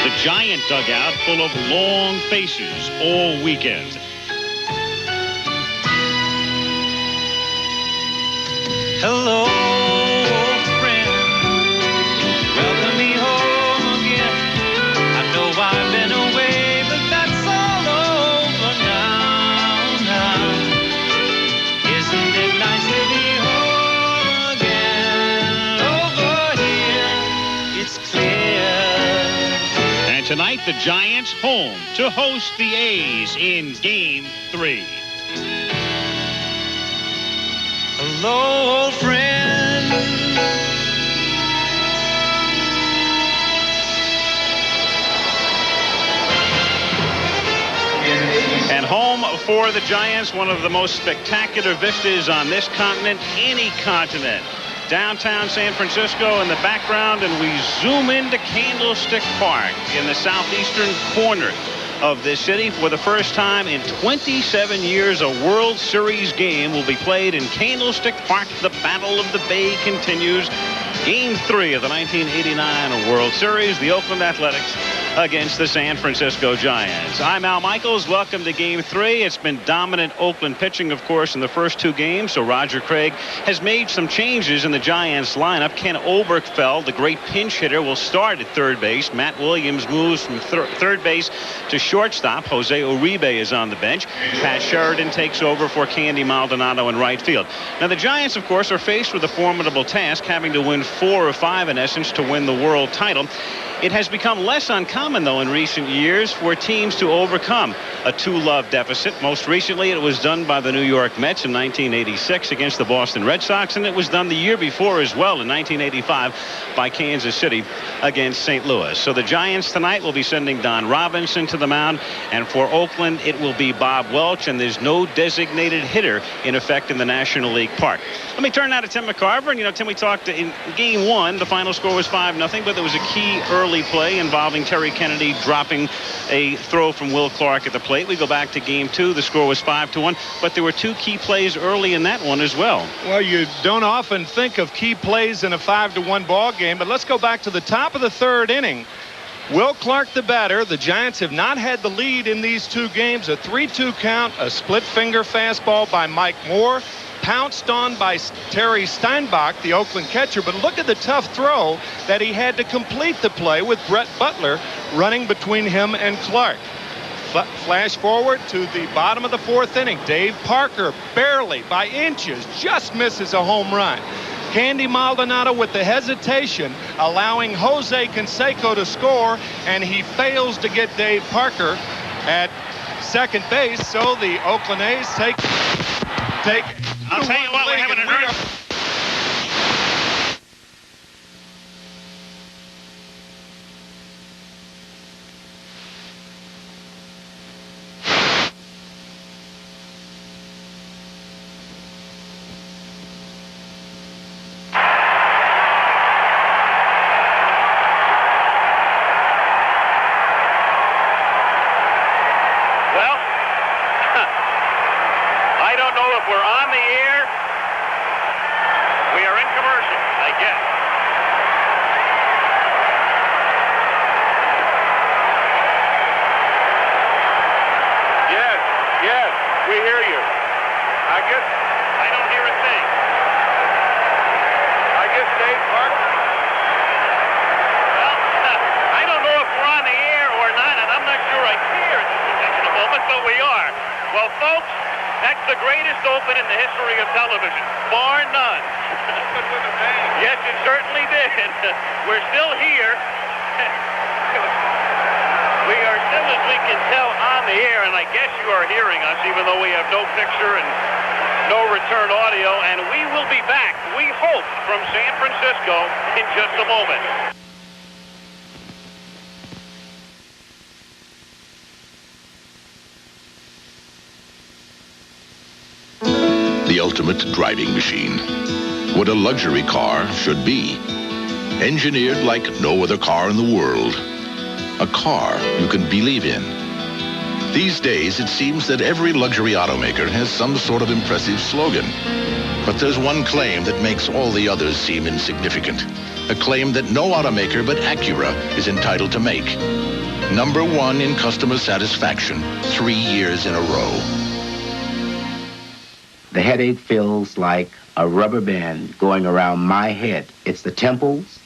The Giant dugout full of long faces all weekend. Hello, friend. Welcome me home again. I know I've been away, but that's all over now. Isn't it nice to be home again? Over here, it's clear. And tonight, the Giants home to host the A's in Game 3. Hello, old friend. And home for the Giants, one of the most spectacular vistas on this continent, any continent. Downtown San Francisco in the background, and we zoom into Candlestick Park in the southeastern corner of this city. For the first time in 27 years, a World Series game will be played in Candlestick Park. The Battle of the Bay continues. Game 3 of the 1989 World Series, the Oakland Athletics against the San Francisco Giants. I'm Al Michaels. Welcome to Game 3. It's been dominant Oakland pitching, of course, in the first two games, so Roger Craig has made some changes in the Giants lineup. Ken Oberkfell, the great pinch hitter, will start at third base. Matt Williams moves from third base to shortstop. Jose Uribe is on the bench. Pat Sheridan takes over for Candy Maldonado in right field. Now, the Giants, of course, are faced with a formidable task, having to win 4 or 5, in essence, to win the world title. It has become less uncommon, though, in recent years for teams to overcome a 2-love deficit. Most recently, it was done by the New York Mets in 1986 against the Boston Red Sox, and it was done the year before as well in 1985 by Kansas City against St. Louis. So the Giants tonight will be sending Don Robinson to the mound, and for Oakland, it will be Bob Welch, and there's no designated hitter in effect in the National League Park. Let me turn now to Tim McCarver. And, Tim, we talked in Game 1, the final score was 5-0, but there was a key early play involving Terry Kennedy dropping a throw from Will Clark at the plate. We go back to Game 2. The score was 5-1, but there were two key plays early in that one as well. Well, you don't often think of key plays in a 5-1 ball game, but let's go back to the top of the third inning. Will Clark, the batter. The Giants have not had the lead in these two games. A 3-2 count, a split finger fastball by Mike Moore, pounced on by Terry Steinbach, the Oakland catcher. But look at the tough throw that he had to complete the play with Brett Butler running between him and Clark. Flash forward to the bottom of the fourth inning. Dave Parker, barely by inches, just misses a home run. Candy Maldonado with the hesitation, allowing Jose Canseco to score, and he fails to get Dave Parker at second base. So the Oakland A's take. I'll tell you what, we're having an early. The ultimate driving machine. What a luxury car should be. Engineered like no other car in the world. A car you can believe in. These days, it seems that every luxury automaker has some sort of impressive slogan. But there's one claim that makes all the others seem insignificant. A claim that no automaker but Acura is entitled to make. #1 in customer satisfaction, 3 years in a row. The headache feels like a rubber band going around my head. It's the temples,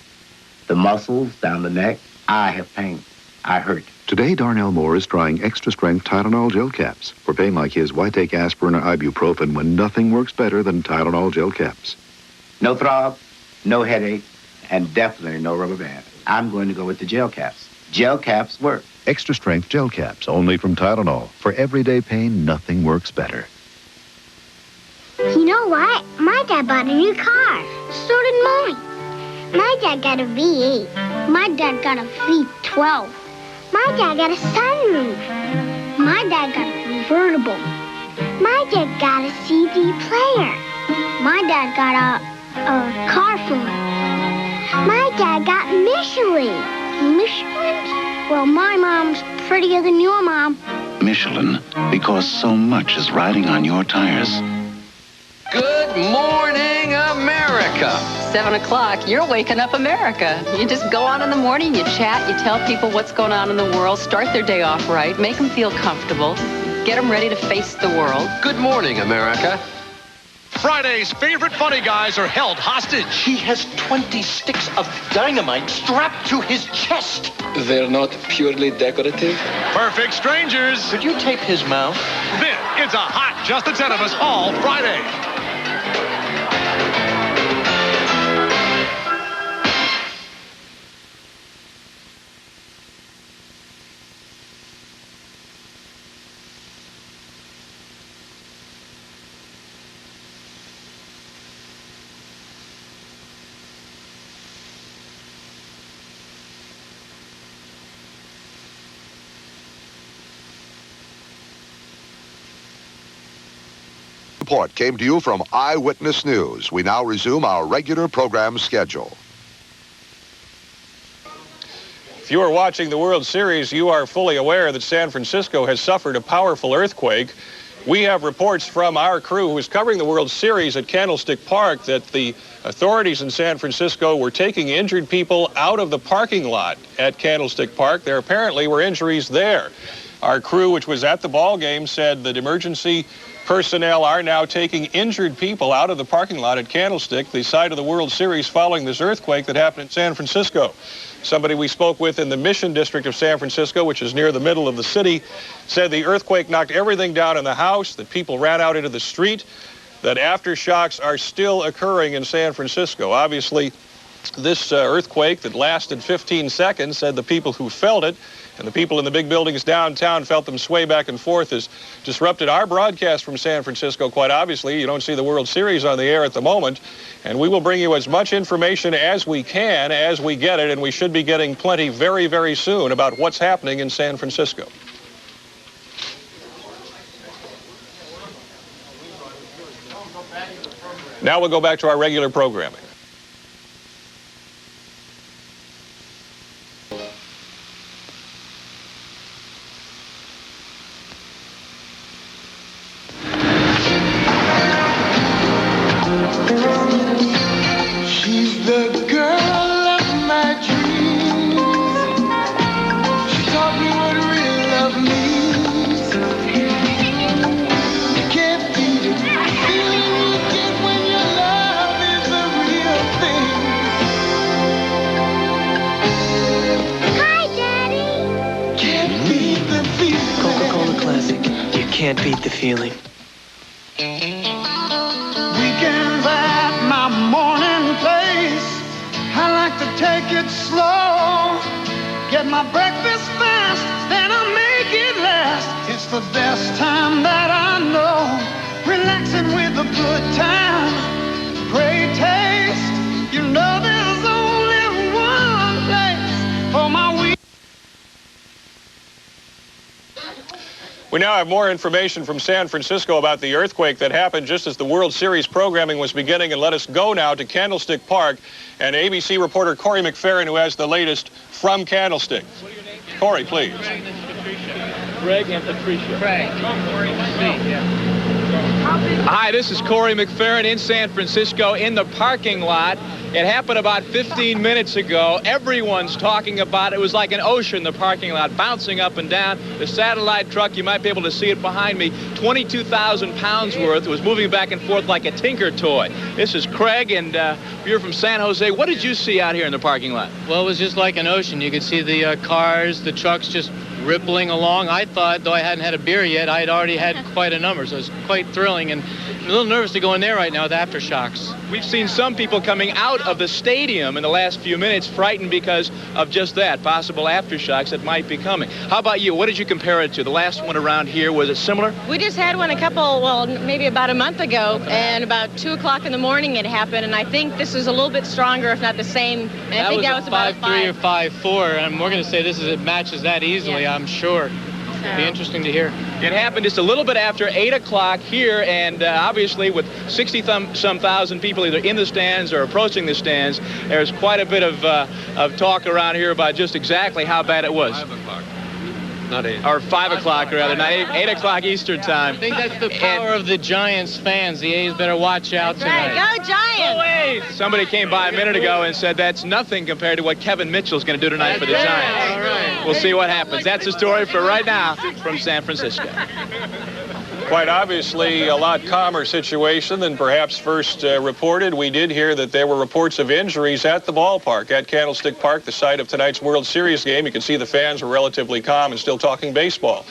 the muscles down the neck. I have pain. I hurt. Today, Darnell Moore is trying extra-strength Tylenol gel caps. For pain like his, why take aspirin or ibuprofen when nothing works better than Tylenol gel caps? No throb, no headache, and definitely no rubber band. I'm going to go with the gel caps. Gel caps work. Extra-strength gel caps, only from Tylenol. For everyday pain, nothing works better. You know what? My dad bought a new car. So did mine. My dad got a V8. My dad got a V12. My dad got a sunroof. My dad got a convertible. My dad got a CD player. My dad got a car phone. My dad got Michelin. Michelin? Well, my mom's prettier than your mom. Michelin, because so much is riding on your tires. Good morning, America. 7 o'clock, you're waking up America. You just go on in the morning, you chat, you tell people what's going on in the world, start their day off right, make them feel comfortable, get them ready to face the world. Good morning, America. Friday's favorite funny guys are held hostage. He has 20 sticks of dynamite strapped to his chest. They're not purely decorative. Perfect strangers. Could you tape his mouth? Then it's a hot Just the 10 of Us all Friday. Report came to you from Eyewitness News. We now resume our regular program schedule. If you are watching the World Series, you are fully aware that San Francisco has suffered a powerful earthquake. We have reports from our crew who is covering the World Series at Candlestick Park that the authorities in San Francisco were taking injured people out of the parking lot at Candlestick Park. There apparently were injuries there. Our crew, which was at the ball game, said that emergency personnel are now taking injured people out of the parking lot at Candlestick, the site of the World Series, following this earthquake that happened in San Francisco. Somebody we spoke with in the Mission District of San Francisco, which is near the middle of the city, said the earthquake knocked everything down in the house, that people ran out into the street, that aftershocks are still occurring in San Francisco. Obviously, this earthquake that lasted 15 seconds, said the people who felt it and the people in the big buildings downtown felt them sway back and forth, has disrupted our broadcast from San Francisco. Quite obviously, you don't see the World Series on the air at the moment, and we will bring you as much information as we can as we get it, and we should be getting plenty very, very soon about what's happening in San Francisco. Now we'll go back to our regular programming. Can't beat the feeling. Weekends at my morning place. I like to take it slow. Get my breakfast fast, then I make it last. It's the best time that I know. Relaxing with a good time. Great taste. You know there's only one place for my week. We now have more information from San Francisco about the earthquake that happened just as the World Series programming was beginning. And let us go now to Candlestick Park and ABC reporter Corey McFerrin, who has the latest from Candlestick. Corey, please. Greg and Patricia. Hi, this is Corey McFerrin in San Francisco in the parking lot. It happened about 15 minutes ago. Everyone's talking about it. It was like an ocean, the parking lot, bouncing up and down. The satellite truck, you might be able to see it behind me, 22,000 pounds worth, was moving back and forth like a tinker toy. This is Craig, and you're from San Jose. What did you see out here in the parking lot? Well, it was just like an ocean. You could see the cars, the trucks just rippling along. I thought, though I hadn't had a beer yet, I had already had quite a number, so it was quite thrilling, and I'm a little nervous to go in there right now with aftershocks. We've seen some people coming out of the stadium in the last few minutes frightened because of just that, possible aftershocks that might be coming. How about you? What did you compare it to? The last one around here, was it similar? We just had one maybe about a month ago, and about 2 o'clock in the morning it happened, and I think this is a little bit stronger, if not the same. And I think that was about 5.3 or 5.4, and we're going to say it matches that easily, yeah. I'm sure. It'd be interesting to hear. It happened just a little bit after 8 o'clock here, and obviously with 60-some thousand people either in the stands or approaching the stands, there's quite a bit of talk around here about just exactly how bad it was. 5 o'clock. Not 8. Or 5 o'clock, rather, not 8 o'clock Eastern time. I think that's the power of the Giants fans. The A's better watch out tonight. Right. Go Giants! Oh, somebody came by a minute ago and said that's nothing compared to what Kevin Mitchell's going to do tonight for the Giants. All right. We'll see what happens. That's the story for right now from San Francisco. Quite obviously a lot calmer situation than perhaps first reported. We did hear that there were reports of injuries at the ballpark, at Candlestick Park, the site of tonight's World Series game. You can see the fans were relatively calm and still talking baseball.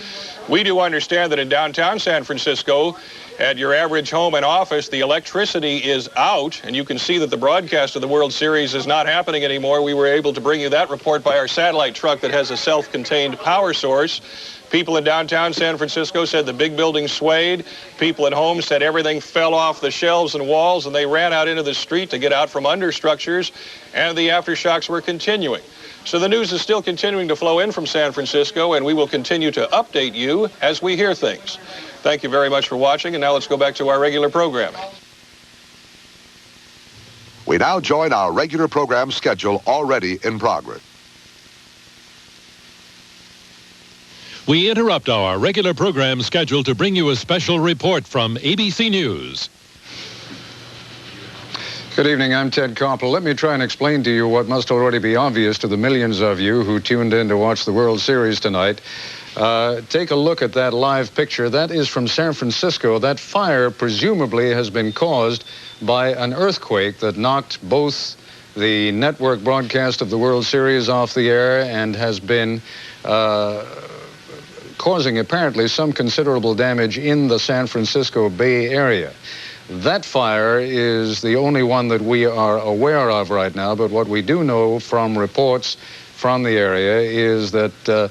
We do understand that in downtown San Francisco, at your average home and office, the electricity is out, and you can see that the broadcast of the World Series is not happening anymore. We were able to bring you that report by our satellite truck that has a self-contained power source. People in downtown San Francisco said the big building swayed. People at home said everything fell off the shelves and walls, and they ran out into the street to get out from under structures, and the aftershocks were continuing. So the news is still continuing to flow in from San Francisco, and we will continue to update you as we hear things. Thank you very much for watching, and now let's go back to our regular programming. We now join our regular program schedule already in progress. We interrupt our regular program schedule to bring you a special report from ABC News. Good evening, I'm Ted Koppel. Let me try and explain to you what must already be obvious to the millions of you who tuned in to watch the World Series tonight. Take a look at that live picture. That is from San Francisco. That fire presumably has been caused by an earthquake that knocked both the network broadcast of the World Series off the air and has been causing apparently some considerable damage in the San Francisco Bay Area. That fire is the only one that we are aware of right now, but what we do know from reports from the area is that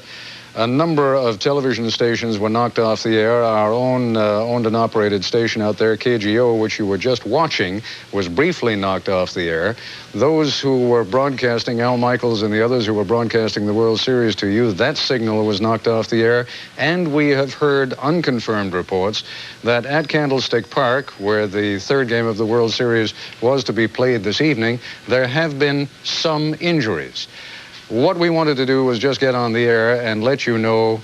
a number of television stations were knocked off the air. Our own owned and operated station out there, KGO, which you were just watching, was briefly knocked off the air. Those who were broadcasting, Al Michaels and the others who were broadcasting the World Series to you, that signal was knocked off the air. And we have heard unconfirmed reports that at Candlestick Park, where the third game of the World Series was to be played this evening, there have been some injuries. What we wanted to do was just get on the air and let you know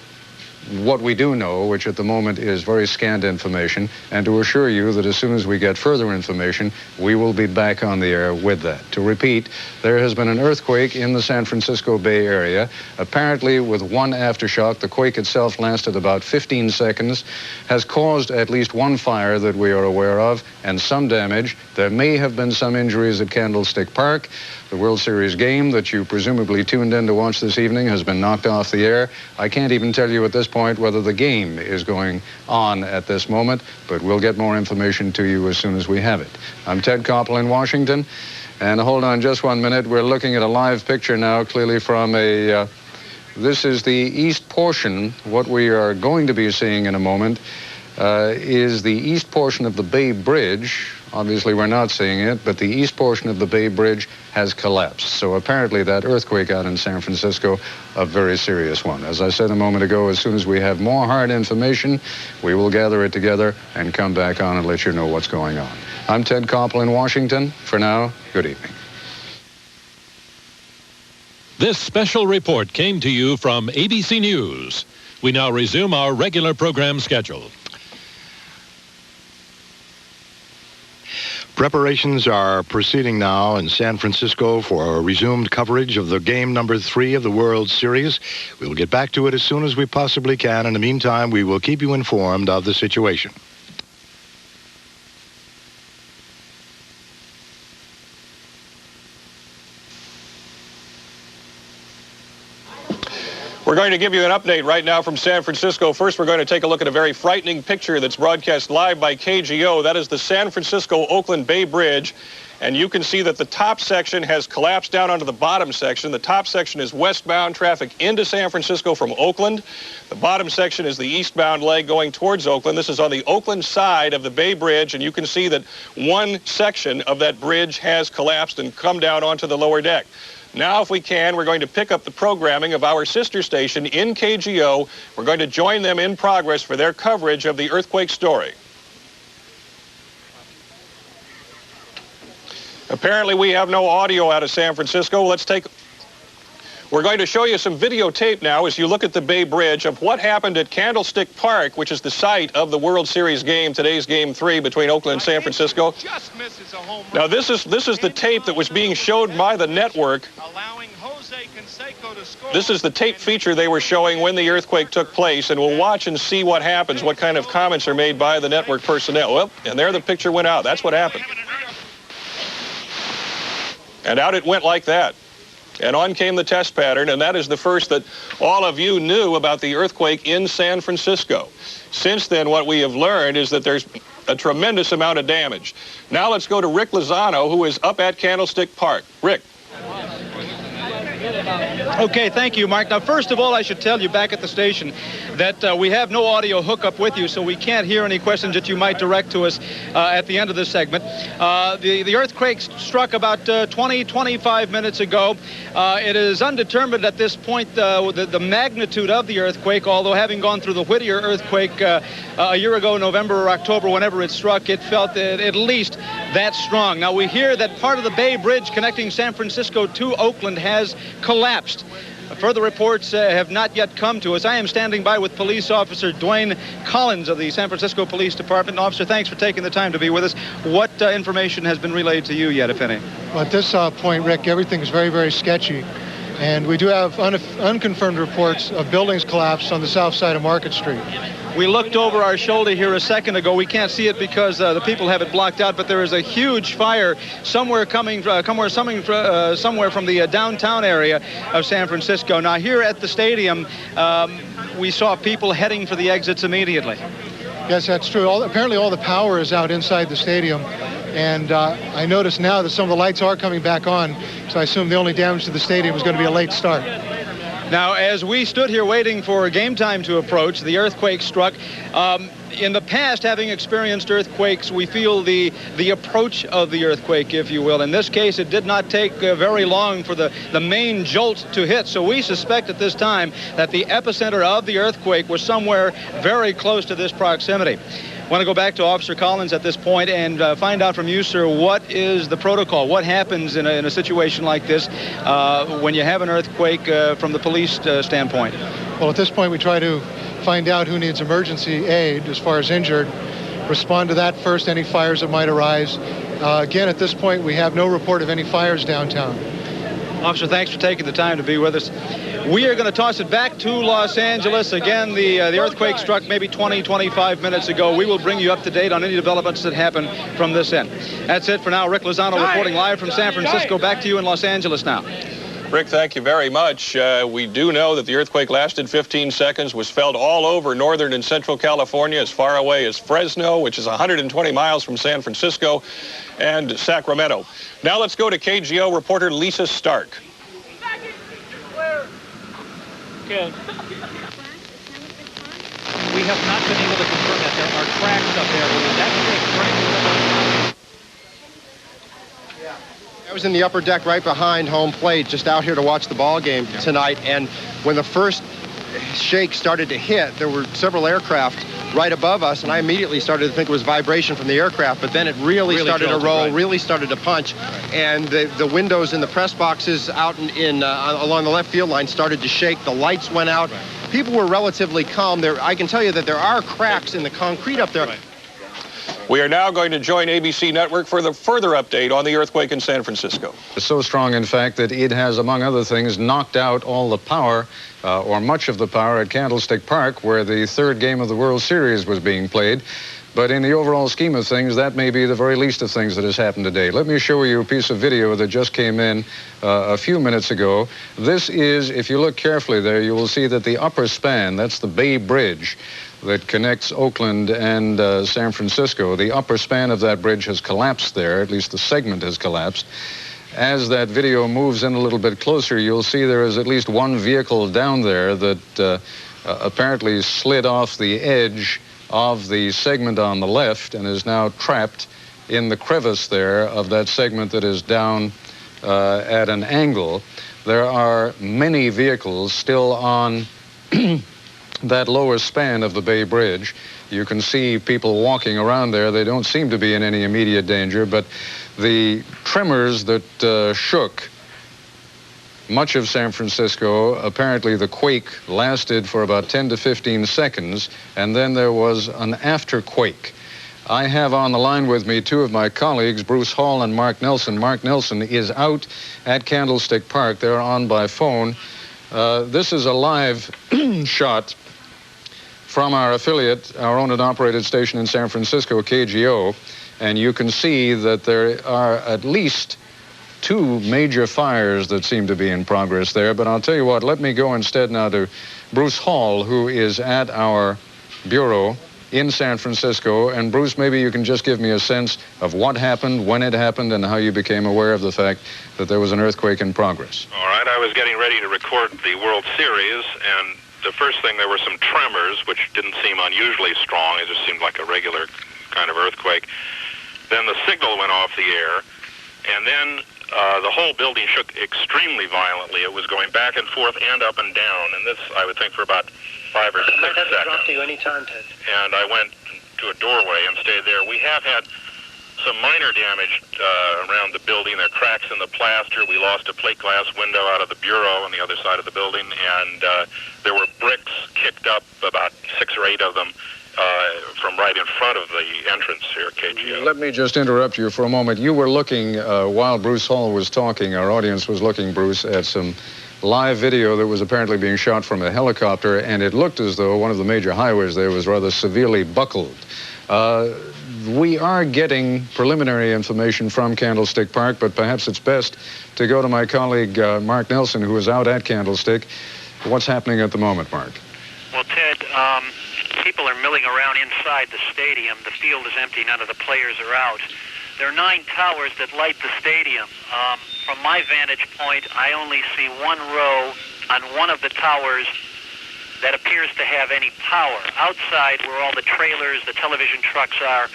what we do know, which at the moment is very scant information, and to assure you that as soon as we get further information, we will be back on the air with that. To repeat, there has been an earthquake in the San Francisco Bay Area, apparently with one aftershock. The quake itself lasted about 15 seconds, has caused at least one fire that we are aware of, and some damage. There may have been some injuries at Candlestick Park. The World Series game that you presumably tuned in to watch this evening has been knocked off the air. I can't even tell you at this point whether the game is going on at this moment, but we'll get more information to you as soon as we have it. I'm Ted Koppel in Washington, and hold on just 1 minute. We're looking at a live picture now, clearly from this is the east portion. What we are going to be seeing in a moment is the east portion of the Bay Bridge. Obviously, we're not seeing it, but the east portion of the Bay Bridge has collapsed. So apparently that earthquake out in San Francisco, a very serious one. As I said a moment ago, as soon as we have more hard information, we will gather it together and come back on and let you know what's going on. I'm Ted Koppel in Washington. For now, good evening. This special report came to you from ABC News. We now resume our regular program schedule. Preparations are proceeding now in San Francisco for resumed coverage of the game number 3 of the World Series. We will get back to it as soon as we possibly can. In the meantime, we will keep you informed of the situation. We're going to give you an update right now from San Francisco. First, we're going to take a look at a very frightening picture that's broadcast live by KGO. That is the San Francisco-Oakland Bay Bridge. And you can see that the top section has collapsed down onto the bottom section. The top section is westbound traffic into San Francisco from Oakland. The bottom section is the eastbound leg going towards Oakland. This is on the Oakland side of the Bay Bridge, and you can see that one section of that bridge has collapsed and come down onto the lower deck. Now, if we can, we're going to pick up the programming of our sister station in KGO. We're going to join them in progress for their coverage of the earthquake story. Apparently, we have no audio out of San Francisco. We're going to show you some videotape now as you look at the Bay Bridge of what happened at Candlestick Park, which is the site of the World Series game, today's Game 3 between Oakland and San Francisco. Now, this is the tape that was being showed by the network. This is the tape feature they were showing when the earthquake took place, and we'll watch and see what happens, what kind of comments are made by the network personnel. Well, and there the picture went out. That's what happened. And out it went like that. And on came the test pattern, and that is the first that all of you knew about the earthquake in San Francisco. Since then, what we have learned is that there's a tremendous amount of damage. Now let's go to Rick Lozano, who is up at Candlestick Park. Rick. Okay, thank you, Mark. Now, first of all, I should tell you back at the station that we have no audio hookup with you, so we can't hear any questions that you might direct to us at the end of this segment. The earthquake struck about 25 minutes ago. It is undetermined at this point the magnitude of the earthquake, although having gone through the Whittier earthquake a year ago, November or October, whenever it struck, it felt at least that strong. Now, we hear that part of the Bay Bridge connecting San Francisco to Oakland has collapsed. Further reports have not yet come to us. I am standing by with Police Officer Dwayne Collins of the San Francisco Police Department. Officer, thanks for taking the time to be with us. What information has been relayed to you yet, if any? Well, at this point, Rick, everything is very, very sketchy. And we do have unconfirmed reports of buildings collapsed on the south side of Market Street. We looked over our shoulder here a second ago. We can't see it because the people have it blocked out, but there is a huge fire somewhere coming somewhere from the downtown area of San Francisco. Now, here at the stadium, we saw people heading for the exits immediately. Yes, that's true. Apparently all the power is out inside the stadium. And I notice now that some of the lights are coming back on, so I assume the only damage to the stadium is going to be a late start. Now, as we stood here waiting for game time to approach, the earthquake struck. In the past, having experienced earthquakes, we feel the approach of the earthquake, if you will. In this case, it did not take very long for the main jolt to hit. So we suspect at this time that the epicenter of the earthquake was somewhere very close to this proximity. I want to go back to Officer Collins at this point and find out from you, sir, what is the protocol? What happens in a situation like this when you have an earthquake from the police standpoint? Well, at this point, we try to find out who needs emergency aid as far as injured, respond to that first, any fires that might arise. Again, at this point, we have no report of any fires downtown. Officer, thanks for taking the time to be with us. We are going to toss it back to Los Angeles. Again, the earthquake struck maybe 25 minutes ago. We will bring you up to date on any developments that happen from this end. That's it for now. Rick Lozano reporting live from San Francisco. Back to you in Los Angeles now. Rick, thank you very much. We do know that the earthquake lasted 15 seconds, was felt all over northern and central California, as far away as Fresno, which is 120 miles from San Francisco, and Sacramento. Now let's go to KGO reporter Lisa Stark. Okay. We have not been able to confirm that. There are cracks up there. I was in the upper deck right behind home plate, just out here to watch the ball game tonight. And when the first shake started to hit, there were several aircraft right above us, and I immediately started to think it was vibration from the aircraft, but then it really started to roll, really started to punch, and the windows in the press boxes out along the left field line started to shake. The lights went out. People were relatively calm. I can tell you that there are cracks in the concrete up there. We are now going to join ABC Network for the further update on the earthquake in San Francisco. It's so strong, in fact, that it has, among other things, knocked out all the power, or much of the power, at Candlestick Park, where the third game of the World Series was being played. But in the overall scheme of things, that may be the very least of things that has happened today. Let me show you a piece of video that just came in a few minutes ago. This is, if you look carefully there, you will see that the upper span, that's the Bay Bridge that connects Oakland and San Francisco, the upper span of that bridge has collapsed there, at least the segment has collapsed. As that video moves in a little bit closer, you'll see there is at least one vehicle down there that apparently slid off the edge of the segment on the left and is now trapped in the crevice there of that segment that is down at an angle. There are many vehicles still on that lower span of the Bay Bridge. You can see people walking around there. They don't seem to be in any immediate danger, but the tremors that shook much of San Francisco, apparently the quake lasted for about 10 to 15 seconds, and then there was an afterquake. I have on the line with me two of my colleagues, Bruce Hall and Mark Nelson. Mark Nelson is out at Candlestick Park. They're on by phone. This is a live shot from our affiliate, our owned and operated station in San Francisco, KGO, and you can see that there are at least two major fires that seem to be in progress there. But I'll tell you what, let me go instead now to Bruce Hall, who is at our bureau in San Francisco. And Bruce, maybe you can just give me a sense of what happened, when it happened, and how you became aware of the fact that there was an earthquake in progress. All right, I was getting ready to record the World Series, and the first thing, there were some tremors, which didn't seem unusually strong. It just seemed like a regular kind of earthquake. Then the signal went off the air, and then the whole building shook extremely violently. It was going back and forth and up and down, and this, I would think, for about 5 or 6 seconds. I might have to drop to you anytime, Ted. And I went to a doorway and stayed there. We have had some minor damage around the building. There are cracks in the plaster. We lost a plate glass window out of the bureau on the other side of the building, and there were bricks kicked up, about 6 or 8 of them, from right in front of the entrance here at KGO. Let me just interrupt you for a moment. You were looking, while Bruce Hall was talking, our audience was looking, Bruce, at some live video that was apparently being shot from a helicopter, and it looked as though one of the major highways there was rather severely buckled. We are getting preliminary information from Candlestick Park, but perhaps it's best to go to my colleague, Mark Nelson, who is out at Candlestick. What's happening at the moment, Mark? Well, Ted, people are milling around inside the stadium. The field is empty. None of the players are out. There are 9 towers that light the stadium. From my vantage point, I only see one row on one of the towers that appears to have any power. Outside, where all the trailers, the television trucks are,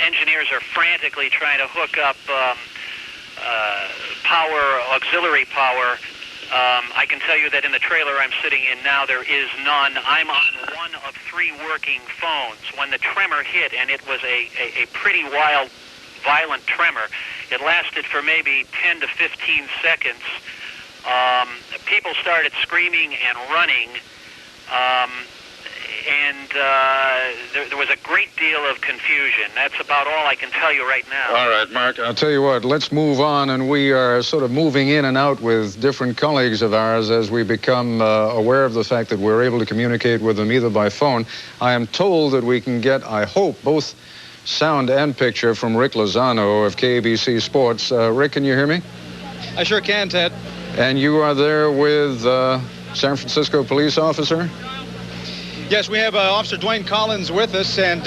engineers are frantically trying to hook up power, auxiliary power. I can tell you that in the trailer I'm sitting in now, there is none. I'm on one of 3 working phones. When the tremor hit, and it was a pretty wild, violent tremor, it lasted for maybe 10 to 15 seconds. People started screaming and running, and there was a great deal of confusion. That's about all I can tell you right now. All right, Mark, I'll tell you what, let's move on, and we are sort of moving in and out with different colleagues of ours as we become aware of the fact that we're able to communicate with them either by phone. I am told that we can get, I hope, both sound and picture from Rick Lozano of KABC Sports. Rick, can you hear me? I sure can, Ted. And you are there with San Francisco police officer? Yes, we have Officer Dwayne Collins with us, and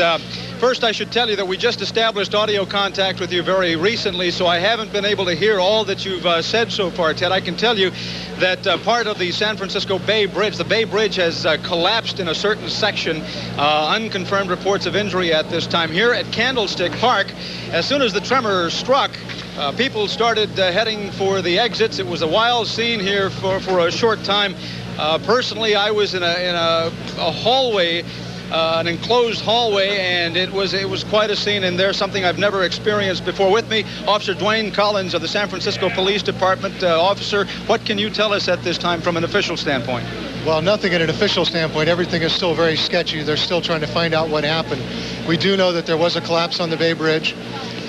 first I should tell you that we just established audio contact with you very recently, so I haven't been able to hear all that you've said so far, Ted. I can tell you that part of the San Francisco Bay Bridge, the Bay Bridge has collapsed in a certain section. Unconfirmed reports of injury at this time. Here at Candlestick Park, as soon as the tremor struck, People started heading for the exits. It was a wild scene here for a short time. Personally, I was in a hallway, an enclosed hallway, and it was quite a scene in there, something I've never experienced before. With me, Officer Dwayne Collins of the San Francisco Police Department. Officer, what can you tell us at this time from an official standpoint? Well, nothing in an official standpoint. Everything is still very sketchy. They're still trying to find out what happened. We do know that there was a collapse on the Bay Bridge,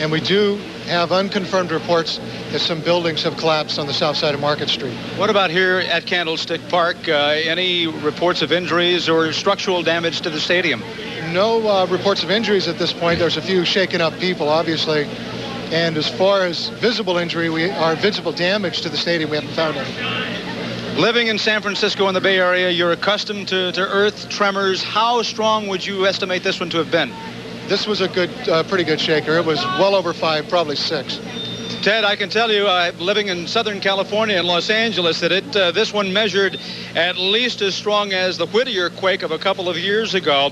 and we do have unconfirmed reports that some buildings have collapsed on the south side of Market Street. What about here at Candlestick Park? Any reports of injuries or structural damage to the stadium? No reports of injuries at this point. There's a few shaken up people, obviously. And as far as visible injury, visible damage to the stadium, we haven't found any. Living in San Francisco in the Bay Area, you're accustomed to earth tremors. How strong would you estimate this one to have been? This was a pretty good shaker. It was well over 5, probably 6. Ted, I can tell you, living in Southern California and Los Angeles, that this one measured at least as strong as the Whittier quake of a couple of years ago.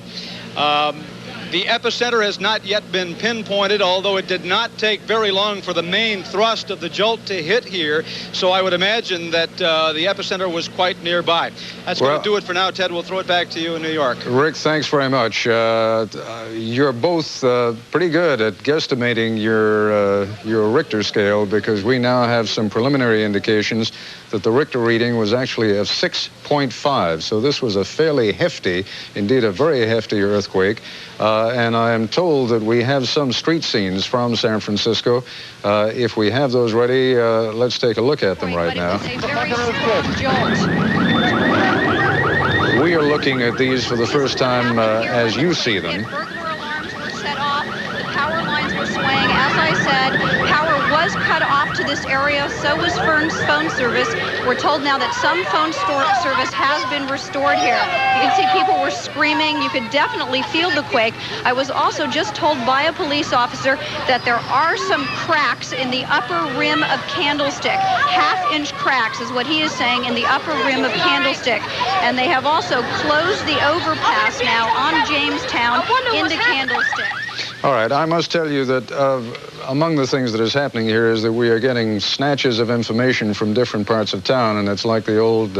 The epicenter has not yet been pinpointed, although it did not take very long for the main thrust of the jolt to hit here. So I would imagine that the epicenter was quite nearby. That's going to do it for now, Ted. We'll throw it back to you in New York. Rick, thanks very much. You're both pretty good at guesstimating your Richter scale, because we now have some preliminary indications that the Richter reading was actually of 6.5. So this was a fairly hefty, indeed a very hefty earthquake. And I am told that we have some street scenes from San Francisco. If we have those ready, let's take a look at them right now. We are looking at these for the first time as you see them. Burglar alarms were set off. The power lines were swaying. As I said, power was cut off to this area. So was phone service. We're told now that some phone service has been restored here. You can see people were screaming. You could definitely feel the quake. I was also just told by a police officer that there are some cracks in the upper rim of Candlestick. Half-inch cracks is what he is saying in the upper rim of Candlestick. And they have also closed the overpass now on Jamestown into Candlestick. All right, I must tell you that among the things that is happening here is that we are getting snatches of information from different parts of town, and it's like the old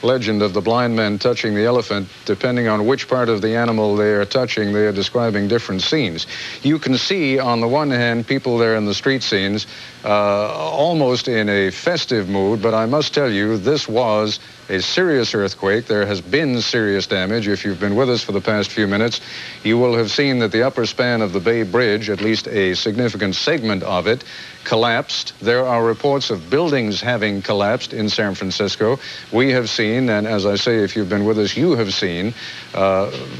legend of the blind man touching the elephant. Depending on which part of the animal they are touching, they are describing different scenes. You can see, on the one hand, people there in the street scenes almost in a festive mood, but I must tell you, this was a serious earthquake. There has been serious damage. If you've been with us for the past few minutes, you will have seen that the upper span of the Bay Bridge, at least a significant segment of it, collapsed. There are reports of buildings having collapsed in San Francisco. We have seen, and as I say, if you've been with us, you have seen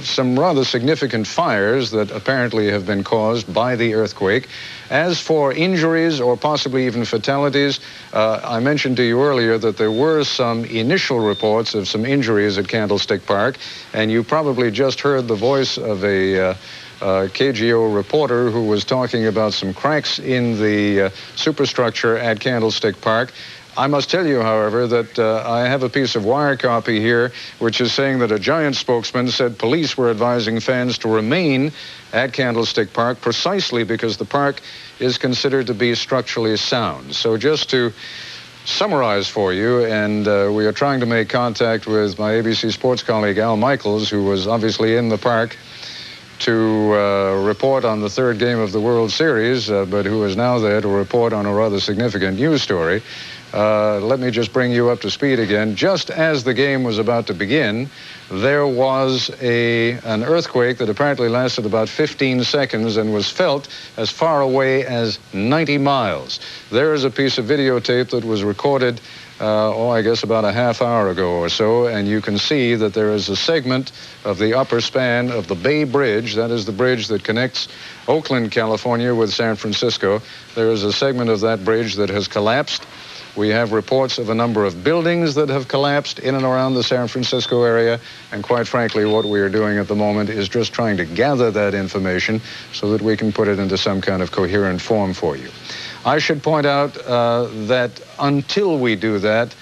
some rather significant fires that apparently have been caused by the earthquake. As for injuries or possibly even fatalities, I mentioned to you earlier that there were some initial reports of some injuries at Candlestick Park, and you probably just heard the voice of a KGO reporter who was talking about some cracks in the superstructure at Candlestick Park. I must tell you, however, that I have a piece of wire copy here which is saying that a Giant spokesman said police were advising fans to remain at Candlestick Park precisely because the park is considered to be structurally sound. So just to summarize for you, and we are trying to make contact with my ABC Sports colleague Al Michaels, who was obviously in the park to report on the third game of the World Series, but who is now there to report on a rather significant news story. Let me just bring you up to speed again. Just as the game was about to begin, there was an earthquake that apparently lasted about 15 seconds and was felt as far away as 90 miles. There is a piece of videotape that was recorded I guess about a half hour ago or so, and you can see that there is a segment of the upper span of the Bay Bridge. That is the bridge that connects Oakland, California with San Francisco. There is a segment of that bridge that has collapsed. We have reports of a number of buildings that have collapsed in and around the San Francisco area, and quite frankly, what we are doing at the moment is just trying to gather that information so that we can put it into some kind of coherent form for you. I should point out that until we do that,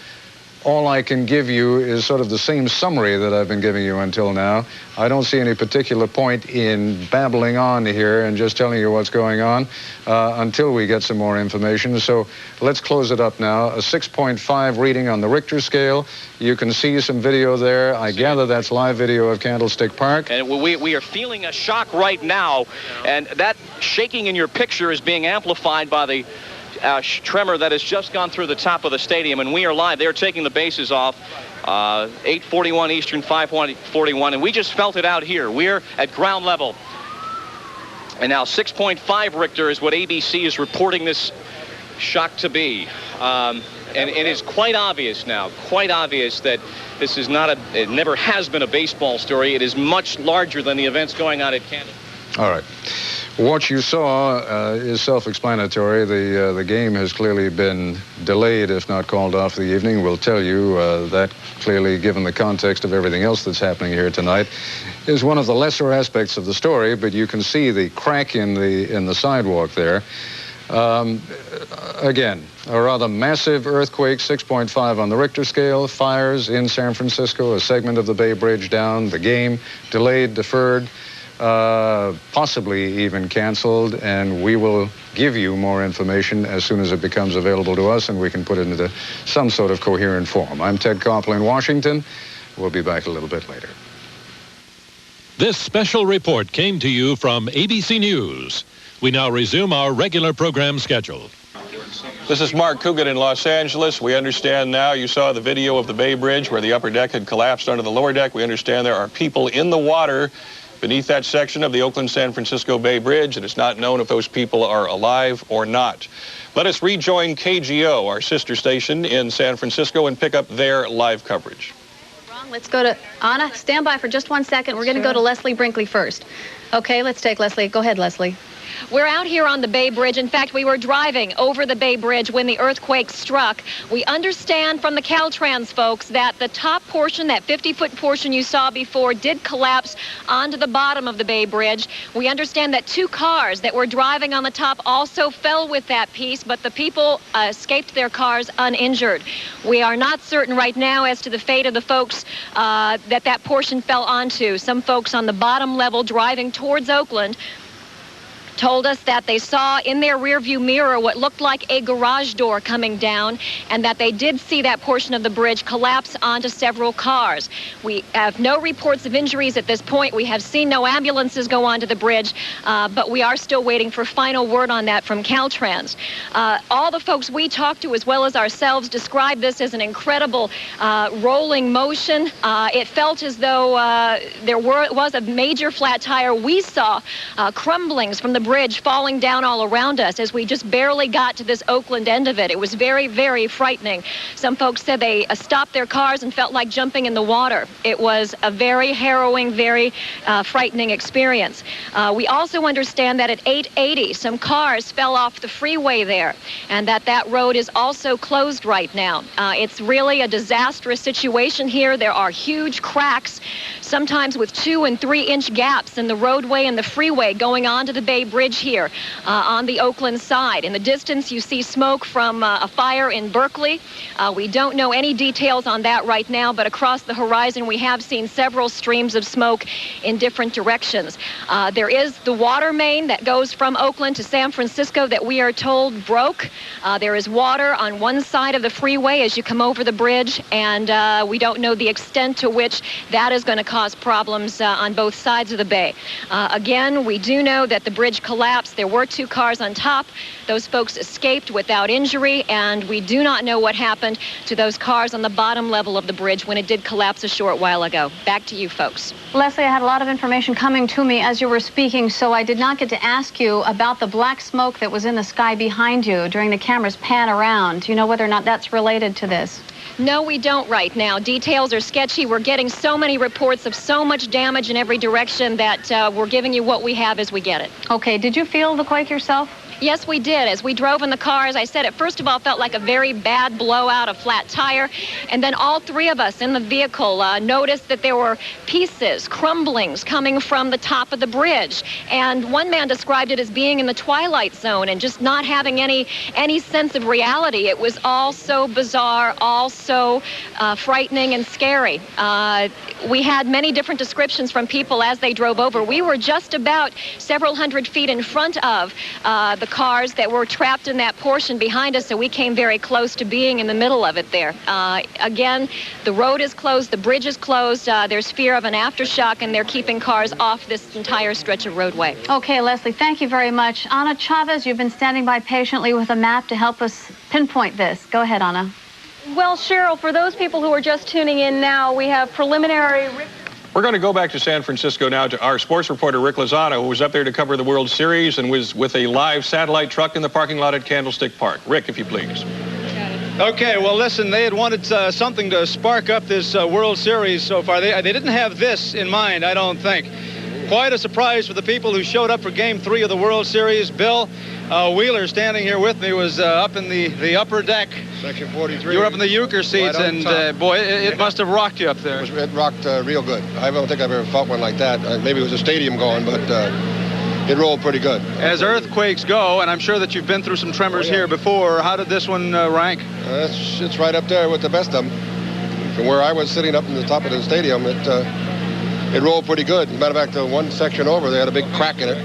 all I can give you is sort of the same summary that I've been giving you until now. I don't see any particular point in babbling on here and just telling you what's going on until we get some more information. So let's close it up now. A 6.5 reading on the Richter scale. You can see some video there. I gather that's live video of Candlestick Park. And we are feeling a shock right now, and that shaking in your picture is being amplified by the tremor that has just gone through the top of the stadium, and we are live. They're taking the bases off. 8:41 Eastern, 5:41, and we just felt it out here. We're at ground level. And now 6.5 Richter is what ABC is reporting this shock to be. And it is quite obvious now, that this is not it never has been a baseball story. It is much larger than the events going on at Candlestick. All right. What you saw is self-explanatory. The game has clearly been delayed, if not called off the evening. We'll tell you that clearly, given the context of everything else that's happening here tonight, is one of the lesser aspects of the story. But you can see the crack in the sidewalk there. Again, a rather massive earthquake, 6.5 on the Richter scale. Fires in San Francisco, a segment of the Bay Bridge down. The game delayed, deferred. Possibly even canceled, and we will give you more information as soon as it becomes available to us and we can put it into some sort of coherent form. I'm Ted Koppel in Washington. We'll be back a little bit later. This special report came to you from ABC News. We now resume our regular program schedule. This is Mark Coogan in Los Angeles. We understand now, you saw the video of the Bay Bridge where the upper deck had collapsed onto the lower deck. We understand there are people in the water beneath that section of the Oakland-San Francisco Bay Bridge, and it's not known if those people are alive or not. Let us rejoin KGO, our sister station in San Francisco, and pick up their live coverage. Let's go to Anna. Stand by for just 1 second. We're going to go to Leslie Brinkley first. Okay, let's take Leslie. Go ahead, Leslie. We're out here on the Bay Bridge. In fact, we were driving over the Bay Bridge when the earthquake struck. We understand from the Caltrans folks that the top portion, that 50-foot portion you saw before, did collapse onto the bottom of the Bay Bridge. We understand that 2 cars that were driving on the top also fell with that piece, but the people escaped their cars uninjured. We are not certain right now as to the fate of the folks that portion fell onto. Some folks on the bottom level driving towards Oakland told us that they saw in their rearview mirror what looked like a garage door coming down, and that they did see that portion of the bridge collapse onto several cars. We have no reports of injuries at this point. We have seen no ambulances go onto the bridge, but we are still waiting for final word on that from Caltrans. All the folks we talked to, as well as ourselves, described this as an incredible rolling motion. It felt as though there was a major flat tire. We saw crumblings from the bridge falling down all around us as we just barely got to this Oakland end of it. It was very, very frightening. Some folks said they stopped their cars and felt like jumping in the water. It was a very harrowing, very frightening experience. We also understand that at 880, some cars fell off the freeway there, and that road is also closed right now. It's really a disastrous situation here. There are huge cracks, sometimes with 2- and 3-inch gaps in the roadway and the freeway going onto the Bay Bridge here on the Oakland side. In the distance, you see smoke from a fire in Berkeley. We don't know any details on that right now, but across the horizon, we have seen several streams of smoke in different directions. There is the water main that goes from Oakland to San Francisco that we are told broke. There is water on one side of the freeway as you come over the bridge, and we don't know the extent to which that is going to cause problems on both sides of the bay. Again, we do know that the bridge collapsed. There were 2 cars on top. Those folks escaped without injury, and we do not know what happened to those cars on the bottom level of the bridge when it did collapse a short while ago. Back to you folks. Leslie, I had a lot of information coming to me as you were speaking, so I did not get to ask you about the black smoke that was in the sky behind you during the camera's pan around. Do you know whether or not that's related to this? No, we don't right now. Details are sketchy. We're getting so many reports of so much damage in every direction that we're giving you what we have as we get it. Okay, did you feel the quake yourself? Yes, we did. As we drove in the car, as I said, it first of all felt like a very bad blowout, a flat tire. And then all three of us in the vehicle noticed that there were pieces, crumblings coming from the top of the bridge. And one man described it as being in the twilight zone and just not having any sense of reality. It was all so bizarre, all so frightening and scary. We had many different descriptions from people as they drove over. We were just about several hundred feet in front of the cars that were trapped in that portion behind us, so we came very close to being in the middle of it there. Again, the road is closed, the bridge is closed, there's fear of an aftershock, and they're keeping cars off this entire stretch of roadway. Okay, Leslie, thank you very much. Ana Chavez, you've been standing by patiently with a map to help us pinpoint this. Go ahead, Ana. Well, Cheryl, for those people who are just tuning in now, we have preliminary... We're going to go back to San Francisco now to our sports reporter, Rick Lozano, who was up there to cover the World Series and was with a live satellite truck in the parking lot at Candlestick Park. Rick, if you please. Okay, well, listen, they had wanted something to spark up this World Series so far. They didn't have this in mind, I don't think. Quite a surprise for the people who showed up for Game 3 of the World Series. Bill Wheeler, standing here with me, was up in the upper deck. Section 43. You were up in the euchre seats, right, and boy, it must have rocked you up there. It rocked real good. I don't think I've ever felt one like that. Maybe it was a stadium going, but it rolled pretty good. As earthquakes go, and I'm sure that you've been through some tremors here before, how did this one rank? It's right up there with the best of them. From where I was sitting up in the top of the stadium, it rolled pretty good. As a matter of fact, the one section over, they had a big crack in it.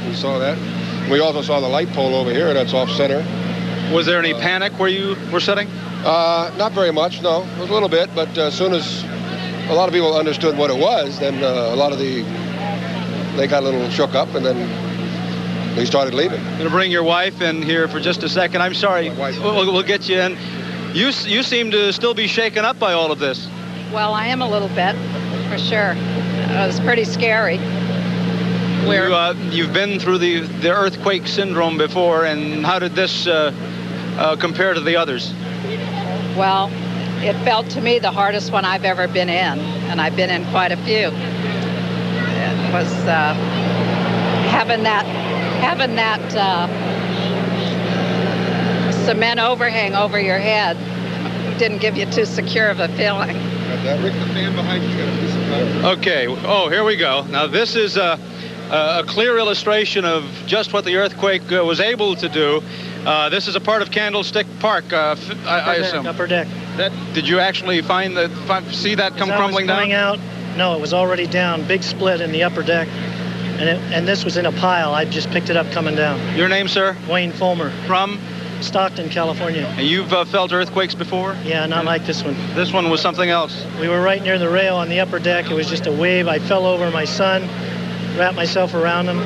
We saw that. We also saw the light pole over here. That's off center. Was there any panic where you were sitting? Not very much, no. It was a little bit, but as soon as a lot of people understood what it was, then they got a little shook up, and then they started leaving. I'm going to bring your wife in here for just a second. I'm sorry. We'll get you in. You seem to still be shaken up by all of this. Well, I am a little bit, for sure. It was pretty scary. You've been through the earthquake syndrome before, and how did this compare to the others? Well, it felt to me the hardest one I've ever been in, and I've been in quite a few. It was having that cement overhang over your head didn't give you too secure of a feeling. Rick, the fan behind you. Okay. Oh, here we go. Now this is a clear illustration of just what the earthquake was able to do. This is a part of Candlestick Park, I assume. Upper deck. Did you actually see that come crumbling down? Out? No, it was already down. Big split in the upper deck. And this was in a pile. I just picked it up coming down. Your name, sir? Wayne Fulmer. From? Stockton, California. And you've felt earthquakes before? Yeah, not like this one. This one was something else. We were right near the rail on the upper deck. It was just a wave. I fell over my son, wrapped myself around him.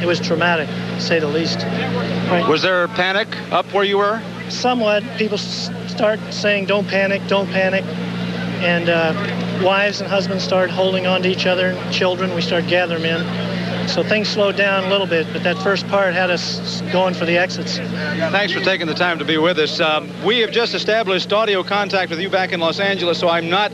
It was traumatic, to say the least. Right. Was there panic up where you were? Somewhat. People start saying, don't panic, don't panic. And wives and husbands started holding on to each other. Children, we started gathering in. So things slowed down a little bit, but that first part had us going for the exits. Thanks for taking the time to be with us. We have just established audio contact with you back in Los Angeles, so I'm not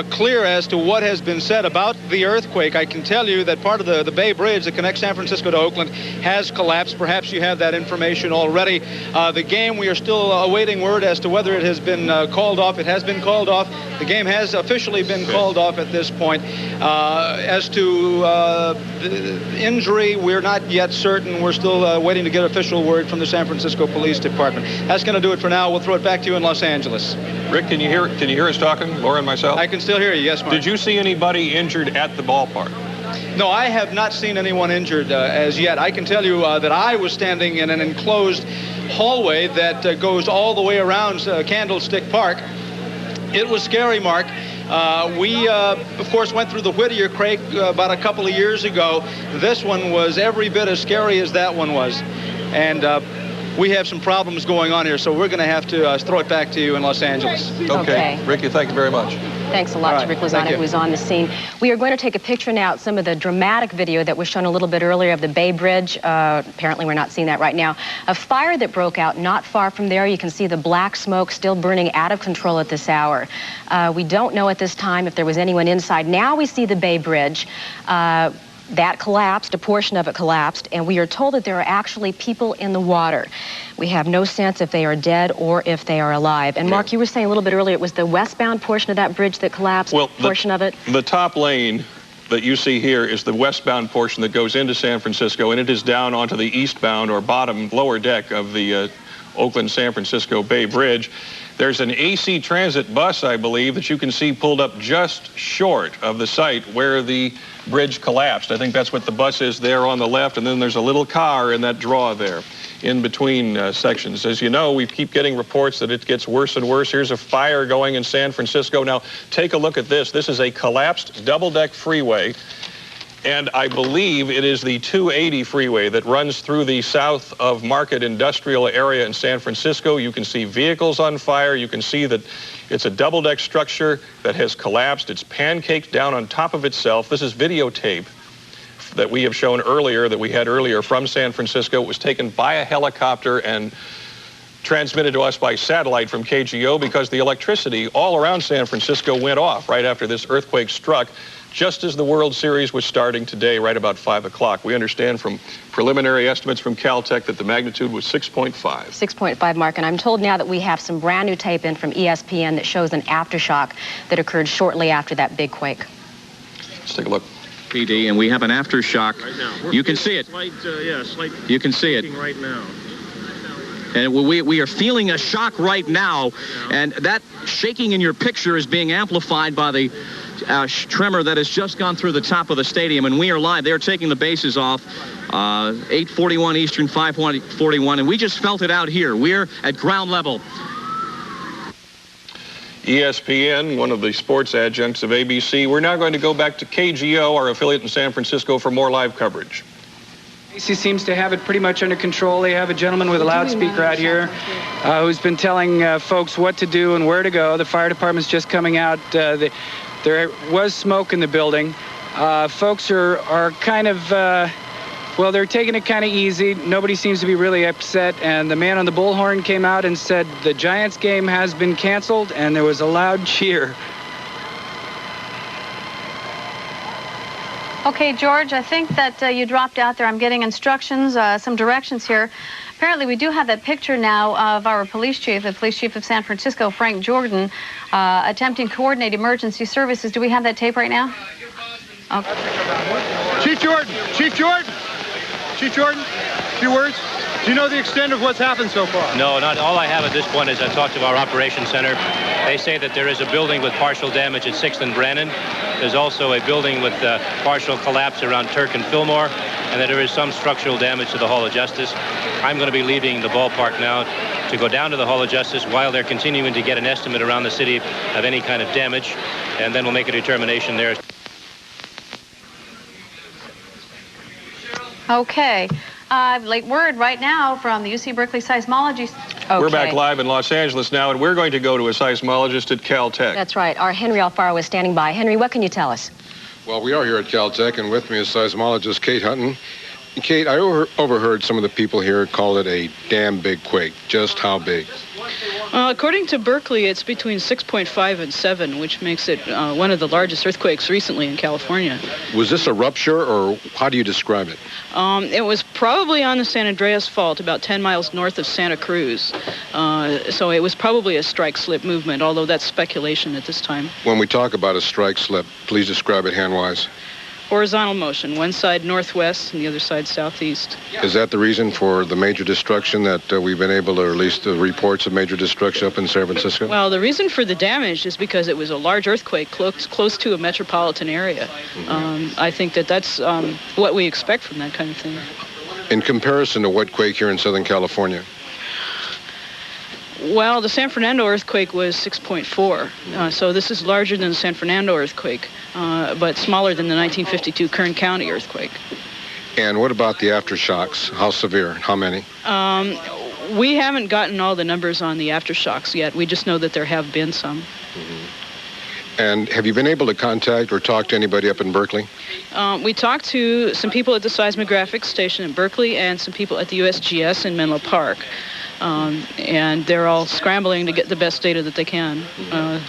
clear as to what has been said about the earthquake. I can tell you that part of the Bay Bridge that connects San Francisco to Oakland has collapsed. Perhaps you have that information already. The game, we are still awaiting word as to whether it has been called off. It has been called off. The game has officially been called off at this point. As to the injury, we're not yet certain. We're still waiting to get official word from the San Francisco Police Department. That's going to do it for now. We'll throw it back to you in Los Angeles. Rick, can you hear us talking, Laura and myself? I can still hear you, yes, Mark. Did you see anybody injured at the ballpark? No, I have not seen anyone injured as yet. I can tell you that I was standing in an enclosed hallway that goes all the way around Candlestick Park. It was scary, Mark. We, of course, went through the Whittier quake about a couple of years ago. This one was every bit as scary as that one was. And we have some problems going on here, so we're going to have to throw it back to you in Los Angeles. Okay. Ricky, thank you very much. Thanks a lot to Rick Lozano, who was on the scene. We are going to take a picture now of some of the dramatic video that was shown a little bit earlier of the Bay Bridge. Apparently, we're not seeing that right now. A fire that broke out not far from there. You can see the black smoke still burning out of control at this hour. We don't know at this time if there was anyone inside. Now we see the Bay Bridge. That collapsed, a portion of it collapsed, and we are told that there are actually people in the water. We have no sense if they are dead or if they are alive. And Mark, you were saying a little bit earlier it was the westbound portion of that bridge that collapsed, portion of it? The top lane that you see here is the westbound portion that goes into San Francisco, and it is down onto the eastbound or bottom lower deck of the Oakland San Francisco Bay Bridge. There's an AC Transit bus, I believe, that you can see pulled up just short of the site where the bridge collapsed. I think that's what the bus is there on the left, and then there's a little car in that draw there in between sections. As you know, we keep getting reports that it gets worse and worse. Here's a fire going in San Francisco. Now, take a look at this. This is a collapsed double-deck freeway, and I believe it is the 280 freeway that runs through the south of Market industrial area in San Francisco. You can see vehicles on fire. You can see that it's a double-deck structure that has collapsed. It's pancaked down on top of itself. This is videotape that we have shown earlier, that we had earlier from San Francisco. It was taken by a helicopter and transmitted to us by satellite from KGO because the electricity all around San Francisco went off right after this earthquake struck, just as the World Series was starting today, right about 5 o'clock. We understand from preliminary estimates from Caltech that the magnitude was 6.5. 6.5, Mark, and I'm told now that we have some brand new tape in from ESPN that shows an aftershock that occurred shortly after that big quake. Let's take a look. PD, and we have an aftershock. Right now. You can see it. Slight, you can see it right now. And we are feeling a shock right now, and that shaking in your picture is being amplified by the tremor that has just gone through the top of the stadium, and we are live. They're taking the bases off 8:41 Eastern, 5:41, and we just felt it out here. We're at ground level. ESPN, one of the sports adjuncts of ABC. We're now going to go back to KGO, our affiliate in San Francisco, for more live coverage. ABC seems to have it pretty much under control. They have a gentleman with a loudspeaker out here who's been telling folks what to do and where to go. The fire department's just coming out. There was smoke in the building. Folks are kind of, well, they're taking it kind of easy. Nobody seems to be really upset. And the man on the bullhorn came out and said the Giants game has been canceled, and there was a loud cheer. Okay, George, I think that you dropped out there. I'm getting instructions, some directions here. Apparently, we do have that picture now of our police chief, the police chief of San Francisco, Frank Jordan, attempting to coordinate emergency services. Do we have that tape right now? Okay. Chief Jordan, a few words. Do you know the extent of what's happened so far? No, not all I have at this point is I talked to our operations center. They say that there is a building with partial damage at 6th and Brannan. There's also a building with partial collapse around Turk and Fillmore, and that there is some structural damage to the Hall of Justice. I'm going to be leaving the ballpark now to go down to the Hall of Justice while they're continuing to get an estimate around the city of any kind of damage, and then we'll make a determination there. Okay. Late word right now from the UC Berkeley seismology. Okay. We're back live in Los Angeles now, and we're going to go to a seismologist at Caltech. That's right. Our Henry Alfaro is standing by. Henry, what can you tell us? Well, we are here at Caltech, and with me is seismologist Kate Hutton. Kate, I overheard some of the people here call it a damn big quake. Just how big? According to Berkeley, it's between 6.5 and 7, which makes it one of the largest earthquakes recently in California. Was this a rupture, or how do you describe it? It was probably on the San Andreas Fault, about 10 miles north of Santa Cruz. So it was probably a strike-slip movement, although that's speculation at this time. When we talk about a strike-slip, please describe it hand-wise. Horizontal motion, one side northwest and the other side southeast. Is that the reason for the major destruction that we've been able to release the reports of major destruction up in San Francisco? Well, the reason for the damage is because it was a large earthquake close to a metropolitan area. Mm-hmm. I think that's what we expect from that kind of thing. In comparison to what quake here in Southern California? Well, the San Fernando earthquake was 6.4, so this is larger than the San Fernando earthquake, but smaller than the 1952 Kern County earthquake. And what about the aftershocks? How severe? How many? We haven't gotten all the numbers on the aftershocks yet. We just know that there have been some. Mm-hmm. And have you been able to contact or talk to anybody up in Berkeley? We talked to some people at the seismographic station in Berkeley and some people at the USGS in Menlo Park. and they're all scrambling to get the best data that they can.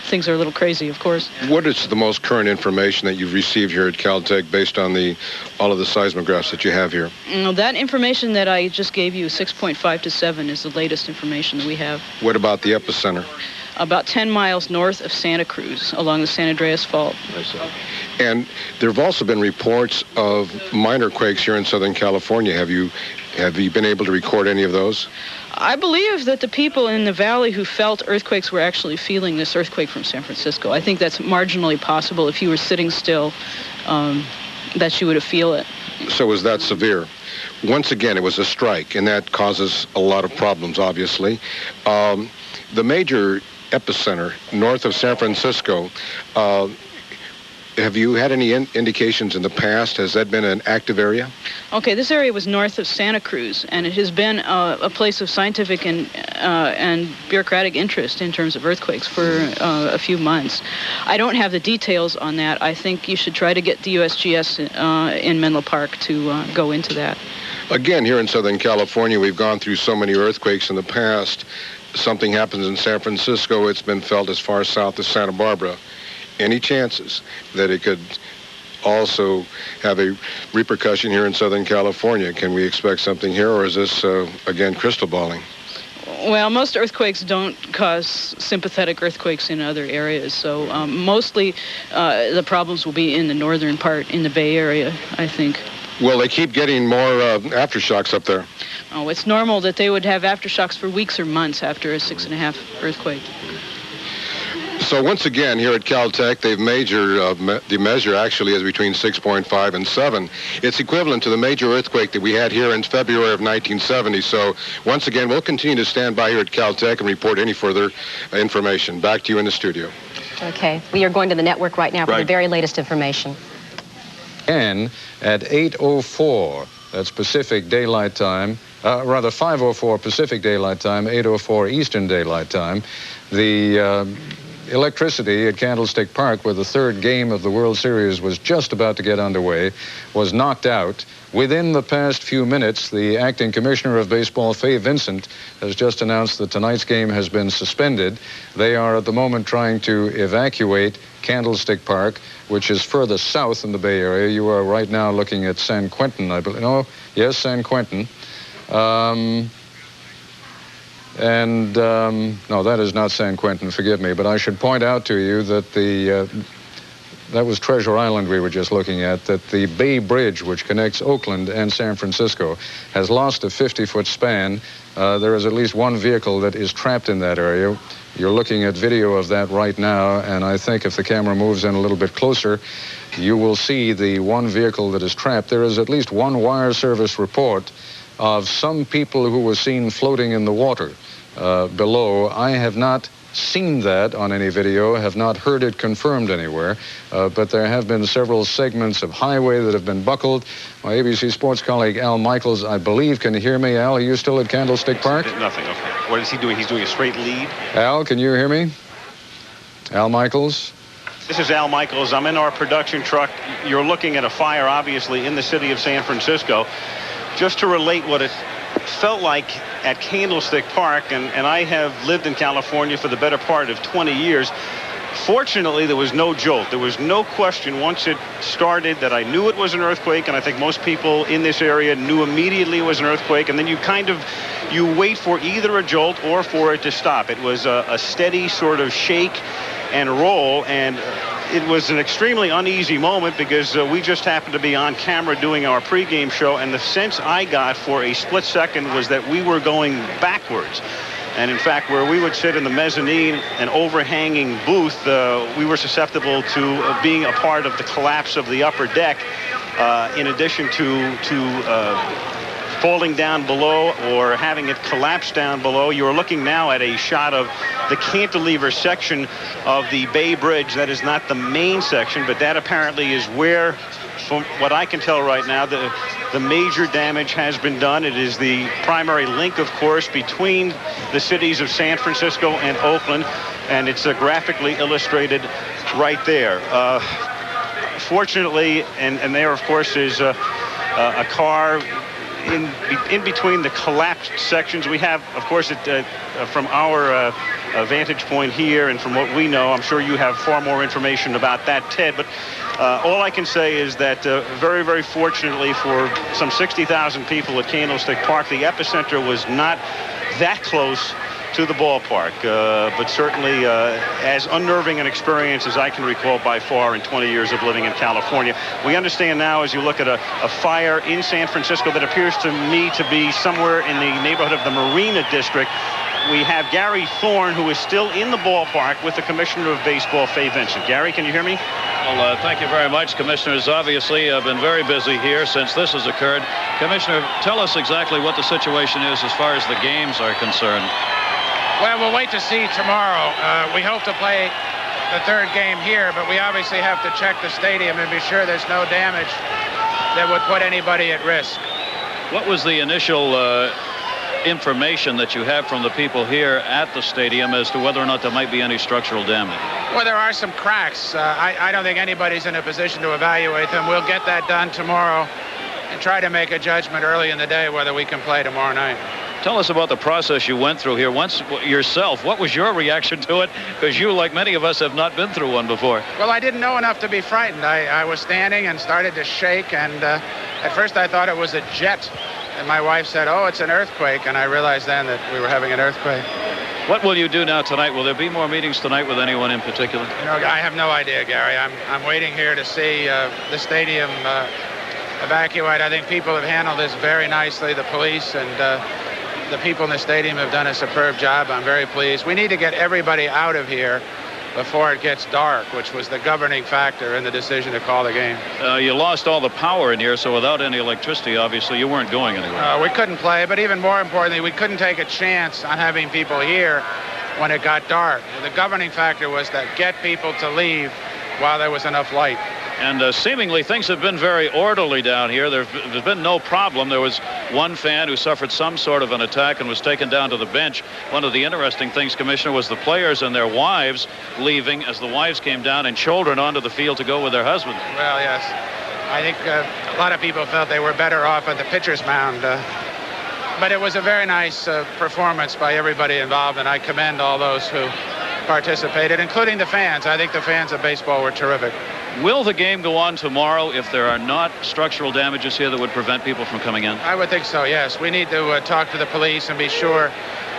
Things are a little crazy, of course. What is the most current information that you've received here at Caltech based on all of the seismographs that you have here? That information that I just gave you, 6.5 to 7, is the latest information that we have. What about the epicenter? About 10 miles north of Santa Cruz, along the San Andreas Fault. And there have also been reports of minor quakes here in Southern California. Have you been able to record any of those? I believe that the people in the valley who felt earthquakes were actually feeling this earthquake from San Francisco. I think that's marginally possible. If you were sitting still, that you would feel it. So was that severe? Once again, it was a strike, and that causes a lot of problems, obviously. The major epicenter north of San Francisco, have you had any indications in the past? Has that been an active area? Okay, this area was north of Santa Cruz, and it has been a place of scientific and bureaucratic interest in terms of earthquakes for a few months. I don't have the details on that. I think you should try to get the USGS in Menlo Park to go into that. Again, here in Southern California, we've gone through so many earthquakes in the past. Something happens in San Francisco, it's been felt as far south as Santa Barbara. Any chances that it could also have a repercussion here in Southern California? Can we expect something here, or is this, again, crystal balling? Well, most earthquakes don't cause sympathetic earthquakes in other areas, so mostly the problems will be in the northern part, in the Bay Area, I think. Well, they keep getting more aftershocks up there. Oh, it's normal that they would have aftershocks for weeks or months after a 6.5 earthquake. So once again, here at Caltech, they've measured, the measure actually is between 6.5 and 7. It's equivalent to the major earthquake that we had here in February of 1970. So once again, we'll continue to stand by here at Caltech and report any further information. Back to you in the studio. Okay, we are going to the network right now for the very latest information. And at 8:04, that's Pacific Daylight Time, rather 5:04 Pacific Daylight Time, 8:04 Eastern Daylight Time, the electricity at Candlestick Park, where the third game of the World Series was just about to get underway, was knocked out. Within the past few minutes, the acting commissioner of baseball, Fay Vincent, has just announced that tonight's game has been suspended. They are at the moment trying to evacuate Candlestick Park, which is further south in the Bay Area. You are right now looking at San Quentin, I believe. No, yes, San Quentin. No, that is not San Quentin, forgive me, but I should point out to you that that was Treasure Island we were just looking at, that the Bay Bridge, which connects Oakland and San Francisco, has lost a 50-foot span. There is at least one vehicle that is trapped in that area. You're looking at video of that right now, and I think if the camera moves in a little bit closer, you will see the one vehicle that is trapped. There is at least one wire service report of some people who were seen floating in the water below. I have not seen that on any video, have not heard it confirmed anywhere, but there have been several segments of highway that have been buckled. My ABC Sports colleague Al Michaels, I believe, can you hear me, Al? Are you still at Candlestick Park? Nothing, okay. What is he doing? He's doing a straight lead? Al, can you hear me? Al Michaels? This is Al Michaels. I'm in our production truck. You're looking at a fire, obviously, in the city of San Francisco. Just to relate what it felt like at Candlestick Park, and I have lived in California for the better part of 20 years. Fortunately, there was no jolt. There was no question once it started that I knew it was an earthquake, and I think most people in this area knew immediately it was an earthquake, and then you wait for either a jolt or for it to stop. It was a steady sort of shake and roll, and it was an extremely uneasy moment because we just happened to be on camera doing our pregame show, and the sense I got for a split second was that we were going backwards. And in fact, where we would sit in the mezzanine, an overhanging booth, we were susceptible to being a part of the collapse of the upper deck, in addition to falling down below or having it collapse down below. You're looking now at a shot of the cantilever section of the Bay Bridge. That is not the main section, but that apparently is where, from what I can tell right now, the major damage has been done. It is the primary link, of course, between the cities of San Francisco and Oakland, and it's graphically illustrated right there. Fortunately, and there, of course, is a car in between the collapsed sections. We have, of course, from our vantage point here and from what we know, I'm sure you have far more information about that, Ted, but all I can say is that very, very fortunately for some 60,000 people at Candlestick Park, the epicenter was not that close to the ballpark, but certainly as unnerving an experience as I can recall by far in 20 years of living in California. We understand now, as you look at a fire in San Francisco that appears to me to be somewhere in the neighborhood of the Marina District. We have Gary Thorne, who is still in the ballpark with the Commissioner of Baseball, Fay Vincent. Gary, can you hear me? Well, thank you very much. Commissioners obviously have been very busy here since this has occurred. Commissioner, tell us exactly what the situation is as far as the games are concerned. Well, we'll wait to see tomorrow. We hope to play the third game here, but we obviously have to check the stadium and be sure there's no damage that would put anybody at risk. What was the initial information that you have from the people here at the stadium as to whether or not there might be any structural damage? Well, there are some cracks. I don't think anybody's in a position to evaluate them. We'll get that done tomorrow and try to make a judgment early in the day whether we can play tomorrow night. Tell us about the process you went through here once yourself. What was your reaction to it? Because you, like many of us, have not been through one before. Well, I didn't know enough to be frightened. I was standing and started to shake, and at first I thought it was a jet. And my wife said, "Oh, it's an earthquake," and I realized then that we were having an earthquake. What will you do now tonight? Will there be more meetings tonight with anyone in particular? You know, I have no idea, Gary. I'm waiting here to see the stadium evacuate. I think people have handled this very nicely. The police and the people in the stadium have done a superb job. I'm very pleased. We need to get everybody out of here before it gets dark, which was the governing factor in the decision to call the game. You lost all the power in here, so without any electricity, obviously, you weren't going anywhere. We couldn't play, but even more importantly, we couldn't take a chance on having people here when it got dark. The governing factor was to get people to leave while there was enough light. And seemingly things have been very orderly down here. There's been no problem. There was one fan who suffered some sort of an attack and was taken down to the bench. One of the interesting things, Commissioner, was the players and their wives leaving as the wives came down and children onto the field to go with their husbands. Well, yes. I think a lot of people felt they were better off at the pitcher's mound. But it was a very nice performance by everybody involved, and I commend all those who participated, including the fans. I think the fans of baseball were terrific. Will the game go on tomorrow if there are not structural damages here that would prevent people from coming in? I would think so, yes. We need to talk to the police and be sure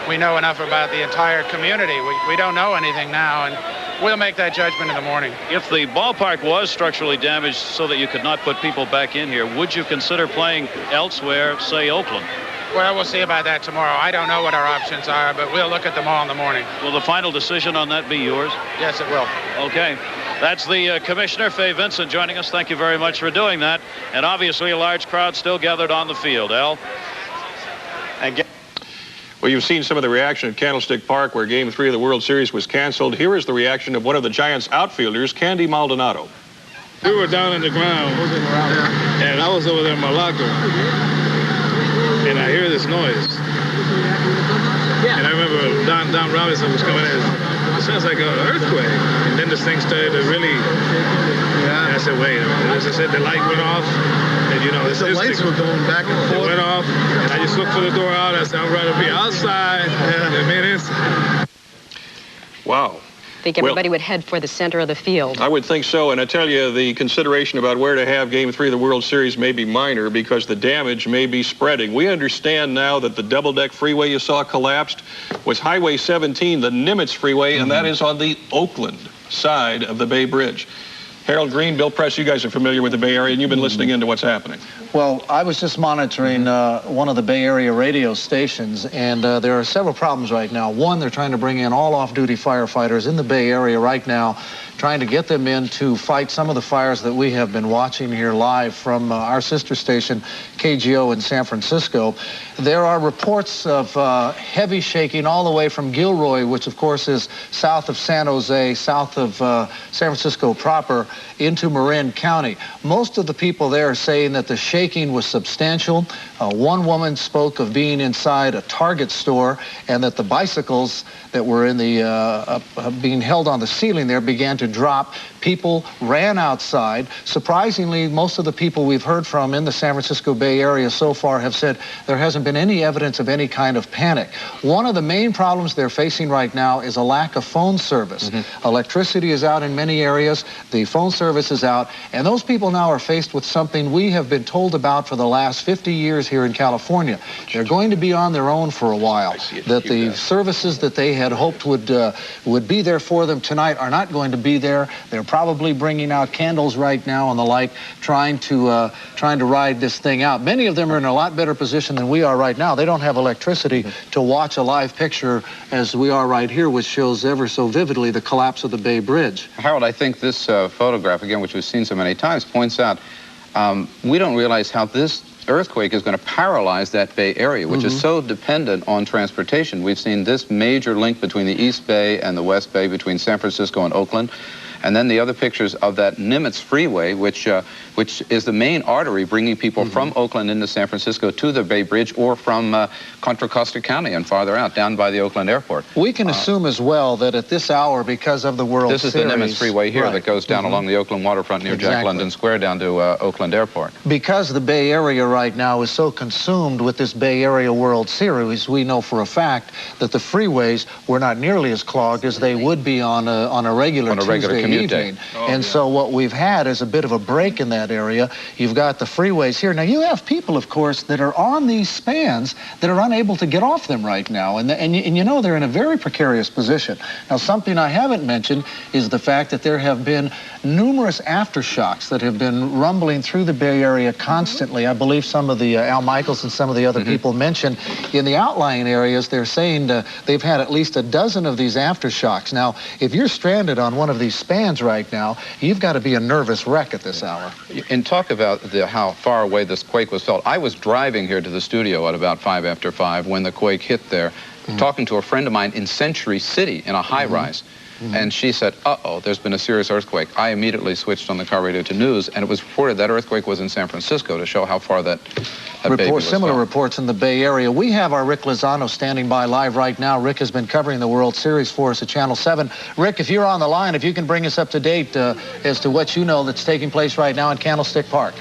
we know enough about the entire community. We don't know anything now, and we'll make that judgment in the morning. If the ballpark was structurally damaged so that you could not put people back in here, would you consider playing elsewhere, say Oakland? Well, we'll see about that tomorrow. I don't know what our options are, but we'll look at them all in the morning. Will the final decision on that be yours? Yes, it will. Okay. That's the Commissioner, Fay Vincent, joining us. Thank you very much for doing that. And obviously a large crowd still gathered on the field. Al? Well, you've seen some of the reaction at Candlestick Park where Game 3 of the World Series was canceled. Here is the reaction of one of the Giants' outfielders, Candy Maldonado. We were down on the ground, and I was over there in my locker, and I hear this noise. And I remember Don Robinson was coming in. It sounds like an earthquake. And then this thing started to really, and I said, wait. As I said, the light went off. And, you know, the lights were going back and forth. It went off. And I just looked for the door out. I said, I'm going to be outside in a minute. Wow. I think everybody would head for the center of the field. I would think so, and I tell you, the consideration about where to have Game 3 of the World Series may be minor because the damage may be spreading. We understand now that the double-deck freeway you saw collapsed was Highway 17, the Nimitz Freeway, and that is on the Oakland side of the Bay Bridge. Harold Green, Bill Press, you guys are familiar with the Bay Area, and you've been listening into what's happening. Well, I was just monitoring one of the Bay Area radio stations, and there are several problems right now. One, they're trying to bring in all off-duty firefighters in the Bay Area right now, trying to get them in to fight some of the fires that we have been watching here live from our sister station, KGO in San Francisco. There are reports of heavy shaking all the way from Gilroy, which of course is south of San Jose, south of San Francisco proper, into Marin County. Most of the people there are saying that the shaking was substantial. One woman spoke of being inside a Target store and that the bicycles that were in the being held on the ceiling there began to drop. People ran outside. Surprisingly, most of the people we've heard from in the San Francisco Bay Area so far have said there hasn't been any evidence of any kind of panic. One of the main problems they're facing right now is a lack of phone service. Electricity is out in many areas. The phone service is out. And those people now are faced with something we have been told about for the last 50 years here in California. They're going to be on their own for a while. That the services that they had hoped would be there for them tonight are not going to be there. They're probably bringing out candles right now and the like, trying to ride this thing out. Many of them are in a lot better position than we are right now. They don't have electricity to watch a live picture as we are right here, which shows ever so vividly the collapse of the Bay Bridge. Harold, I think this photograph, again, which we've seen so many times, points out we don't realize how this earthquake is going to paralyze that Bay Area, which is so dependent on transportation. We've seen this major link between the East Bay and the West Bay, between San Francisco and Oakland. And then the other pictures of that Nimitz Freeway, which is the main artery bringing people from Oakland into San Francisco to the Bay Bridge, or from Contra Costa County and farther out, down by the Oakland Airport. We can assume as well that at this hour, because of the World Series... This is the Nimitz Freeway here that goes down along the Oakland waterfront near Jack London Square down to Oakland Airport. Because the Bay Area right now is so consumed with this Bay Area World Series, we know for a fact that the freeways were not nearly as clogged as they would be on a regular Tuesday evening. And so what we've had is a bit of a break in that area. You've got the freeways here. Now, you have people, of course, that are on these spans that are unable to get off them right now. And you know they're in a very precarious position. Now, something I haven't mentioned is the fact that there have been numerous aftershocks that have been rumbling through the Bay Area constantly. I believe some of the Al Michaels and some of the other people mentioned in the outlying areas, they're saying they've had at least a dozen of these aftershocks. Now, if you're stranded on one of these spans right now, you've got to be a nervous wreck at this hour. And talk about how far away this quake was felt. I was driving here to the studio at about 5 after 5 when the quake hit there, talking to a friend of mine in Century City in a high-rise. And she said, uh-oh, there's been a serious earthquake. I immediately switched on the car radio to news, and it was reported that earthquake was in San Francisco to show how far that baby was Similar felt. reports in the Bay Area. We have our Rick Lozano standing by live right now. Rick has been covering the World Series for us at Channel 7. Rick, if you're on the line, if you can bring us up to date as to what you know that's taking place right now in Candlestick Park.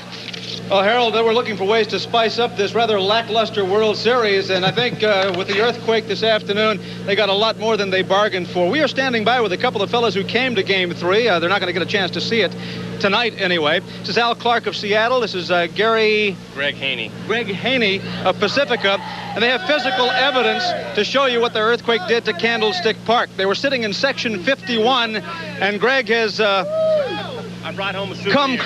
Well, Harold, we're looking for ways to spice up this rather lackluster World Series, and I think with the earthquake this afternoon, they got a lot more than they bargained for. We are standing by with a couple of fellows who came to Game 3. They're not going to get a chance to see it tonight anyway. This is Al Clark of Seattle. This is Greg Haney. Greg Haney of Pacifica, and they have physical evidence to show you what the earthquake did to Candlestick Park. They were sitting in Section 51, and Greg has... I brought home a souvenir.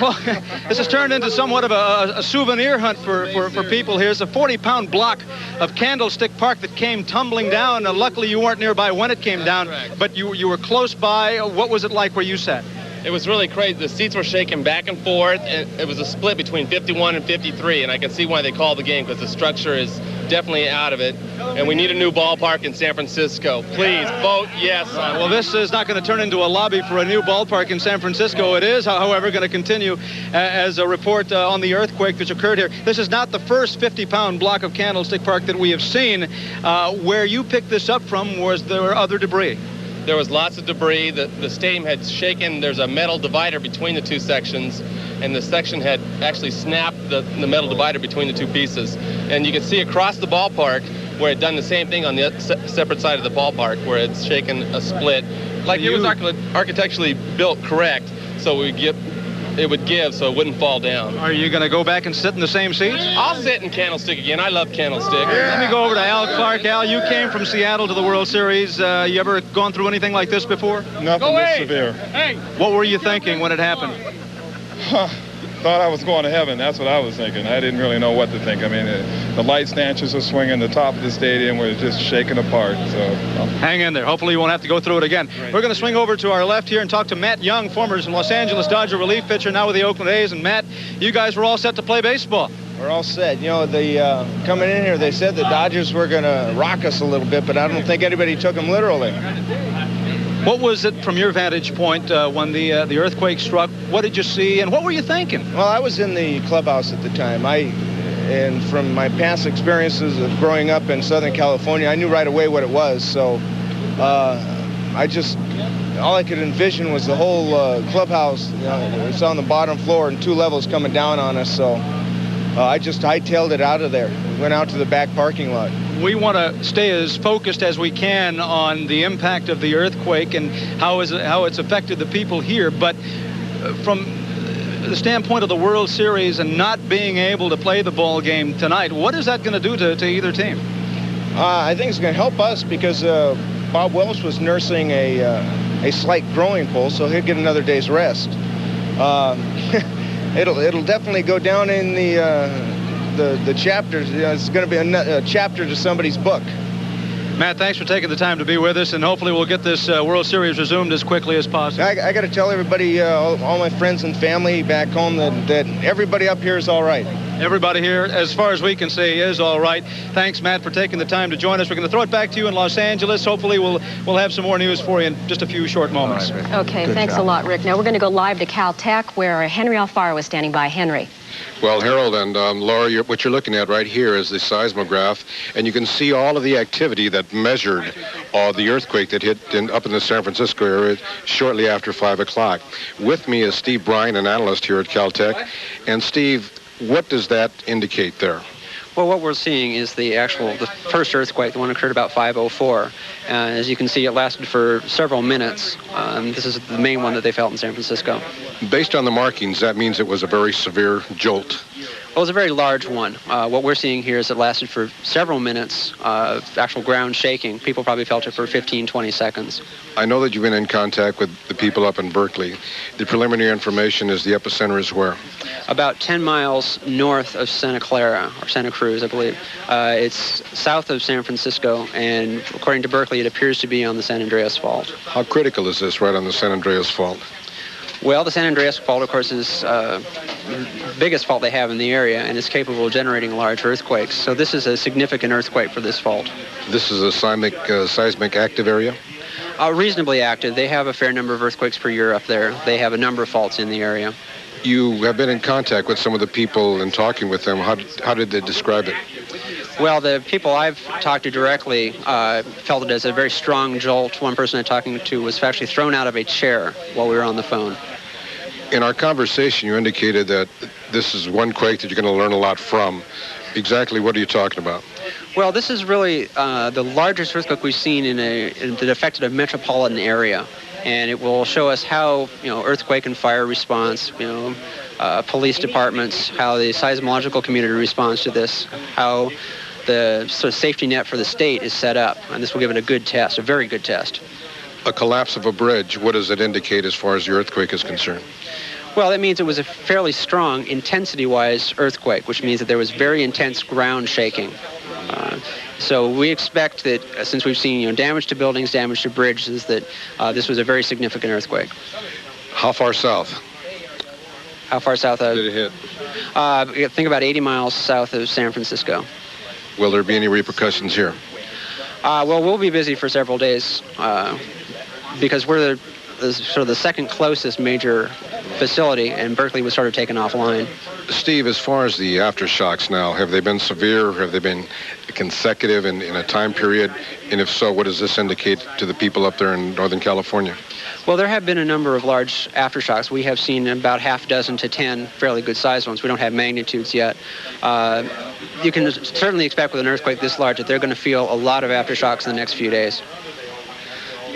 This has turned into somewhat of a souvenir hunt for people here. It's a 40-pound block of Candlestick Park that came tumbling down. Luckily, you weren't nearby when it came down, but you were close by. What was it like where you sat? It was really crazy. The seats were shaking back and forth, and it was a split between 51 and 53, and I can see why they called the game, because the structure is definitely out of it, and we need a new ballpark in San Francisco. Please vote yes. Well, this is not going to turn into a lobby for a new ballpark in San Francisco. It is, however, going to continue as a report on the earthquake which occurred here. This is not the first 50-pound block of Candlestick Park that we have seen. Where you picked this up from, was there other debris? There was lots of debris. The stadium had shaken. There's a metal divider between the two sections, and the section had actually snapped the metal divider between the two pieces. And you can see across the ballpark where it done the same thing on the separate side of the ballpark, where it's shaken a split. Like it was architecturally built correct, so it would give so it wouldn't fall down. Are you going to go back and sit in the same seats? I'll sit in Candlestick again. I love Candlestick. Let me go over to Al Clark. Al, you came from Seattle to the World Series. You ever gone through anything like this before? Nothing this severe. Hey! What were you thinking when it happened? Thought I was going to heaven. That's what I was thinking. I didn't really know what to think. I mean, the light stanchions were swinging. The top of the stadium was just shaking apart. So hang in there. Hopefully you won't have to go through it again. Right. We're going to swing over to our left here and talk to Matt Young, former Los Angeles Dodger relief pitcher, now with the Oakland A's. And Matt, you guys were all set to play baseball. We're all set. You know, coming in here, they said the Dodgers were going to rock us a little bit, but I don't think anybody took them literally. What was it from your vantage point when the earthquake struck? What did you see, and what were you thinking? Well, I was in the clubhouse at the time. And from my past experiences of growing up in Southern California, I knew right away what it was. So I just all I could envision was the whole clubhouse. It's on the bottom floor and 2 levels coming down on us. So I just hightailed it out of there. Went out to the back parking lot. We want to stay as focused as we can on the impact of the earthquake and how it's affected the people here. But from the standpoint of the World Series and not being able to play the ball game tonight, what is that going to do to either team? I think it's going to help us because Bob Welsh was nursing a slight growing pull, so he'll get another day's rest. It'll definitely go down in the chapters. It's going to be a chapter to somebody's book. Matt, thanks for taking the time to be with us, and hopefully we'll get this World Series resumed as quickly as possible. I got to tell everybody, all my friends and family back home, that everybody up here is all right. Everybody here, as far as we can see, is all right. Thanks, Matt, for taking the time to join us. We're going to throw it back to you in Los Angeles. Hopefully we'll have some more news for you in just a few short moments. Right, okay, thanks a lot, Rick. Now we're going to go live to Caltech, where Henry Alfaro is standing by. Henry. Well, Harold and Laura, what you're looking at right here is the seismograph, and you can see all of the activity that measured the earthquake that hit up in the San Francisco area shortly after 5 o'clock. With me is Steve Bryan, an analyst here at Caltech. And Steve, what does that indicate there? Well, what we're seeing is the first earthquake, the one occurred about 5:04. As you can see, it lasted for several minutes. This is the main one that they felt in San Francisco. Based on the markings, that means it was a very severe jolt. Well, it was a very large one. What we're seeing here is it lasted for several minutes of actual ground shaking. People probably felt it for 15, 20 seconds. I know that you've been in contact with the people up in Berkeley. The preliminary information is the epicenter is where? About 10 miles north of Santa Clara, or Santa Cruz, I believe. It's south of San Francisco, and according to Berkeley, it appears to be on the San Andreas Fault. How critical is this right on the San Andreas Fault? Well, the San Andreas Fault, of course, is the biggest fault they have in the area, and is capable of generating large earthquakes. So this is a significant earthquake for this fault. This is a seismic active area? Reasonably active. They have a fair number of earthquakes per year up there. They have a number of faults in the area. You have been in contact with some of the people and talking with them. How did they describe it? Well, the people I've talked to directly felt it as a very strong jolt. One person I'm talking to was actually thrown out of a chair while we were on the phone. In our conversation, you indicated that this is one quake that you're going to learn a lot from. Exactly what are you talking about? Well, this is really the largest earthquake we've seen that affected a metropolitan area. And it will show us how, earthquake and fire response, police departments, how the seismological community responds to this, how the sort of safety net for the state is set up. And this will give it a good test, a very good test. A collapse of a bridge, what does it indicate as far as the earthquake is concerned? Well, that means it was a fairly strong, intensity-wise earthquake, which means that there was very intense ground shaking. So we expect that since we've seen damage to buildings, damage to bridges, that this was a very significant earthquake. How far south? How far south did it hit? I think about 80 miles south of San Francisco. Will there be any repercussions here? Well, we'll be busy for several days because we're the second closest major facility, and Berkeley was sort of taken offline. Steve, as far as the aftershocks now, have they been severe? Have they been consecutive in a time period? And if so, what does this indicate to the people up there in Northern California? Well, there have been a number of large aftershocks. We have seen about half a dozen to 10 fairly good-sized ones. We don't have magnitudes yet. You can certainly expect with an earthquake this large that they're going to feel a lot of aftershocks in the next few days.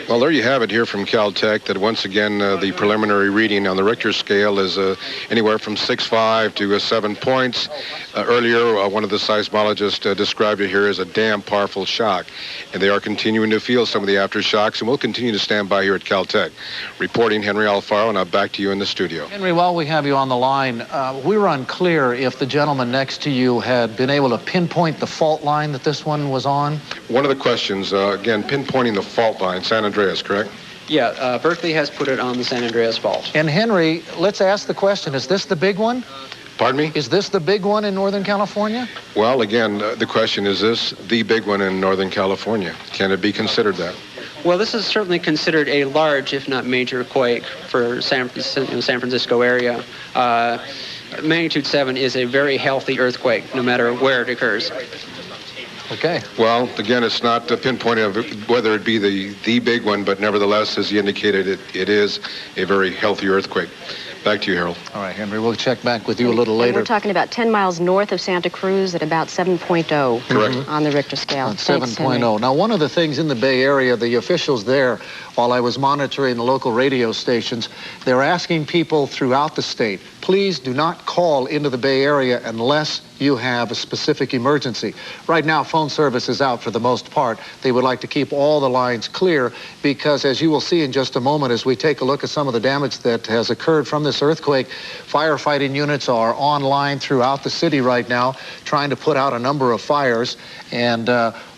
Well, there you have it here from Caltech, that once again the preliminary reading on the Richter scale is anywhere from 6.5 to 7 points. Earlier, one of the seismologists described it here as a damn powerful shock. And they are continuing to feel some of the aftershocks, and we'll continue to stand by here at Caltech. Reporting, Henry Alfaro, and now back to you in the studio. Henry, while we have you on the line, we were unclear if the gentleman next to you had been able to pinpoint the fault line that this one was on. One of the questions, again, pinpointing the fault line, San Andreas, correct? Yeah, Berkeley has put it on the San Andreas Fault. And Henry, let's ask the question, is this the big one? Pardon me? Is this the big one in Northern California? Well, again, the question, is this the big one in Northern California? Can it be considered that? Well, this is certainly considered a large, if not major, quake for San Francisco area. Magnitude 7 is a very healthy earthquake, no matter where it occurs. Okay. Well, again, it's not pinpointing of whether it be the big one, but nevertheless, as you indicated, it is a very healthy earthquake. Back to you, Harold. All right, Henry, we'll check back with you a little And later. we're talking about 10 miles north of Santa Cruz at about 7.0 Correct. on the Richter scale. At 7.0. Now, one of the things in the Bay Area, the officials there, while I was monitoring the local radio stations, they're asking people throughout the state, please do not call into the Bay Area unless you have a specific emergency. Right now, phone service is out for the most part. They would like to keep all the lines clear because, as you will see in just a moment, as we take a look at some of the damage that has occurred from this earthquake, firefighting units are online throughout the city right now trying to put out a number of fires. And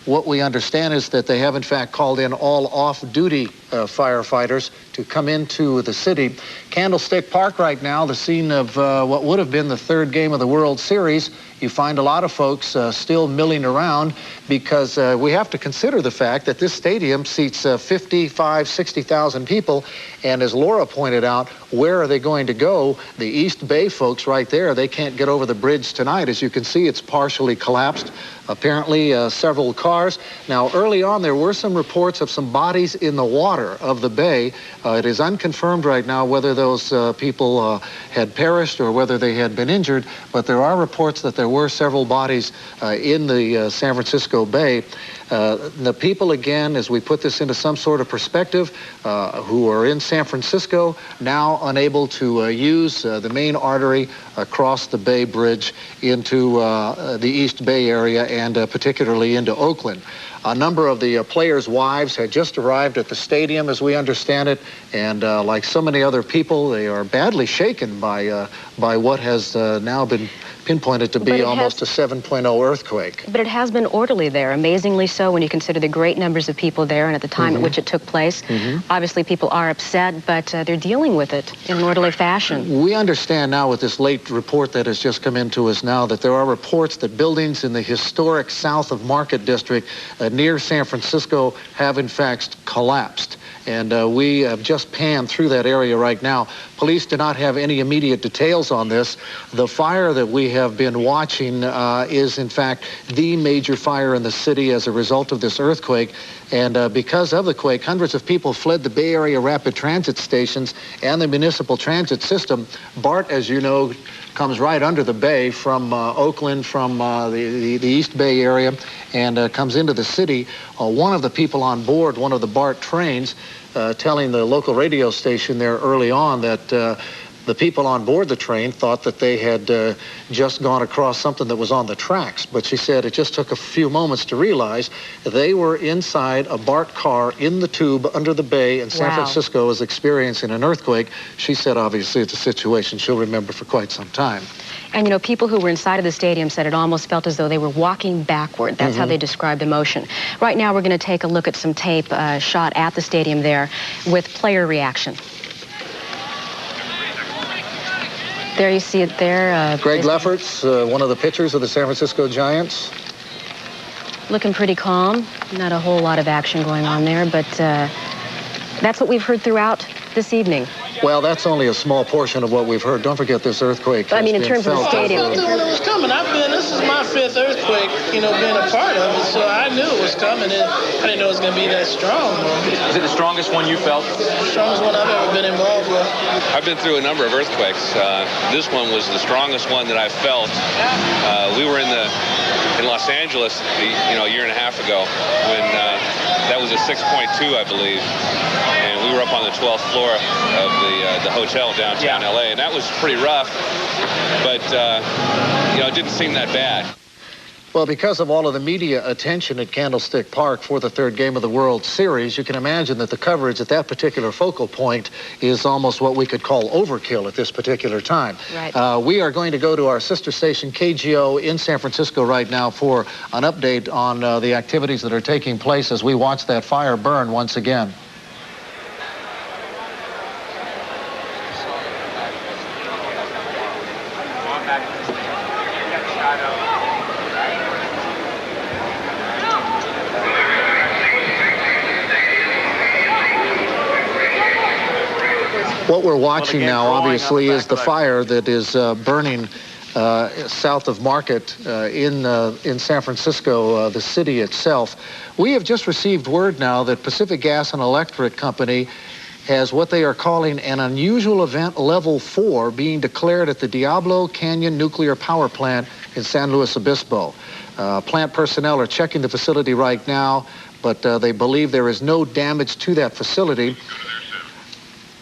what we understand is that they have, in fact, called in all off-duty firefighters to come into the city. Candlestick Park right now, the scene of what would have been the third game of the World Series. You find a lot of folks still milling around because we have to consider the fact that this stadium seats 55, 60,000 people. And as Laura pointed out, where are they going to go? The East Bay folks right there, they can't get over the bridge tonight. As you can see, it's partially collapsed. Apparently, several cars. Now, early on, there were some reports of some bodies in the water of the bay. It is unconfirmed right now whether those people had perished or whether they had been injured, but there are reports that there were several bodies in the San Francisco Bay. The people, again, as we put this into some sort of perspective, who are in San Francisco, now unable to use the main artery across the Bay Bridge into the East Bay area and particularly into Oakland. A number of the players' wives had just arrived at the stadium, as we understand it, and like so many other people, they are badly shaken by what has now been pinpointed to be almost a 7.0 earthquake. But it has been orderly there, amazingly so when you consider the great numbers of people there and at the time at which it took place. Obviously, people are upset, but they're dealing with it in an orderly fashion. We understand now with this late report that has just come into us now that there are reports that buildings in the historic south of Market District near San Francisco have in fact collapsed. And we have just panned through that area right now. Police do not have any immediate details on this. The fire that we have been watching is, in fact, the major fire in the city as a result of this earthquake. And because of the quake, hundreds of people fled the Bay Area rapid transit stations and the municipal transit system. BART, as you know, comes right under the bay from Oakland, from the East Bay area, and comes into the city. One of the people on board one of the BART trains telling the local radio station there early on that the people on board the train thought that they had just gone across something that was on the tracks. But she said it just took a few moments to realize they were inside a BART car in the tube under the bay, and San Francisco was experiencing an earthquake. She said, obviously, it's a situation she'll remember for quite some time. And, you know, people who were inside of the stadium said it almost felt as though they were walking backward. That's how they described the motion. Right now, we're going to take a look at some tape shot at the stadium there with player reaction. There you see it there. Greg Lefferts, one of the pitchers of the San Francisco Giants. Looking pretty calm. Not a whole lot of action going on there, but that's what we've heard throughout this evening. Well, that's only a small portion of what we've heard. Don't forget this earthquake. I mean, in terms of the stadium. I felt it when it was coming. This is my fifth earthquake, you know, being a part of it, so I knew it was coming. I didn't know it was going to be that strong. Is it the strongest one you felt? The strongest one I've ever been involved with. I've been through a number of earthquakes. This one was the strongest one that I felt. We were in Los Angeles, a year and a half ago, when that was a 6.2, I believe. And we were up on the 12th floor of the hotel downtown LA, and that was pretty rough, but it didn't seem that bad. Well, because of all of the media attention at Candlestick Park for the third game of the World Series, you can imagine that the coverage at that particular focal point is almost what we could call overkill at this particular time. Right. We are going to go to our sister station, KGO, in San Francisco right now for an update on the activities that are taking place as we watch that fire burn once again. What we're watching now, obviously, is the fire that is burning south of Market in San Francisco, the city itself. We have just received word now that Pacific Gas and Electric Company has what they are calling an unusual event level 4 being declared at the Diablo Canyon Nuclear Power Plant in San Luis Obispo. Plant personnel are checking the facility right now, but they believe there is no damage to that facility.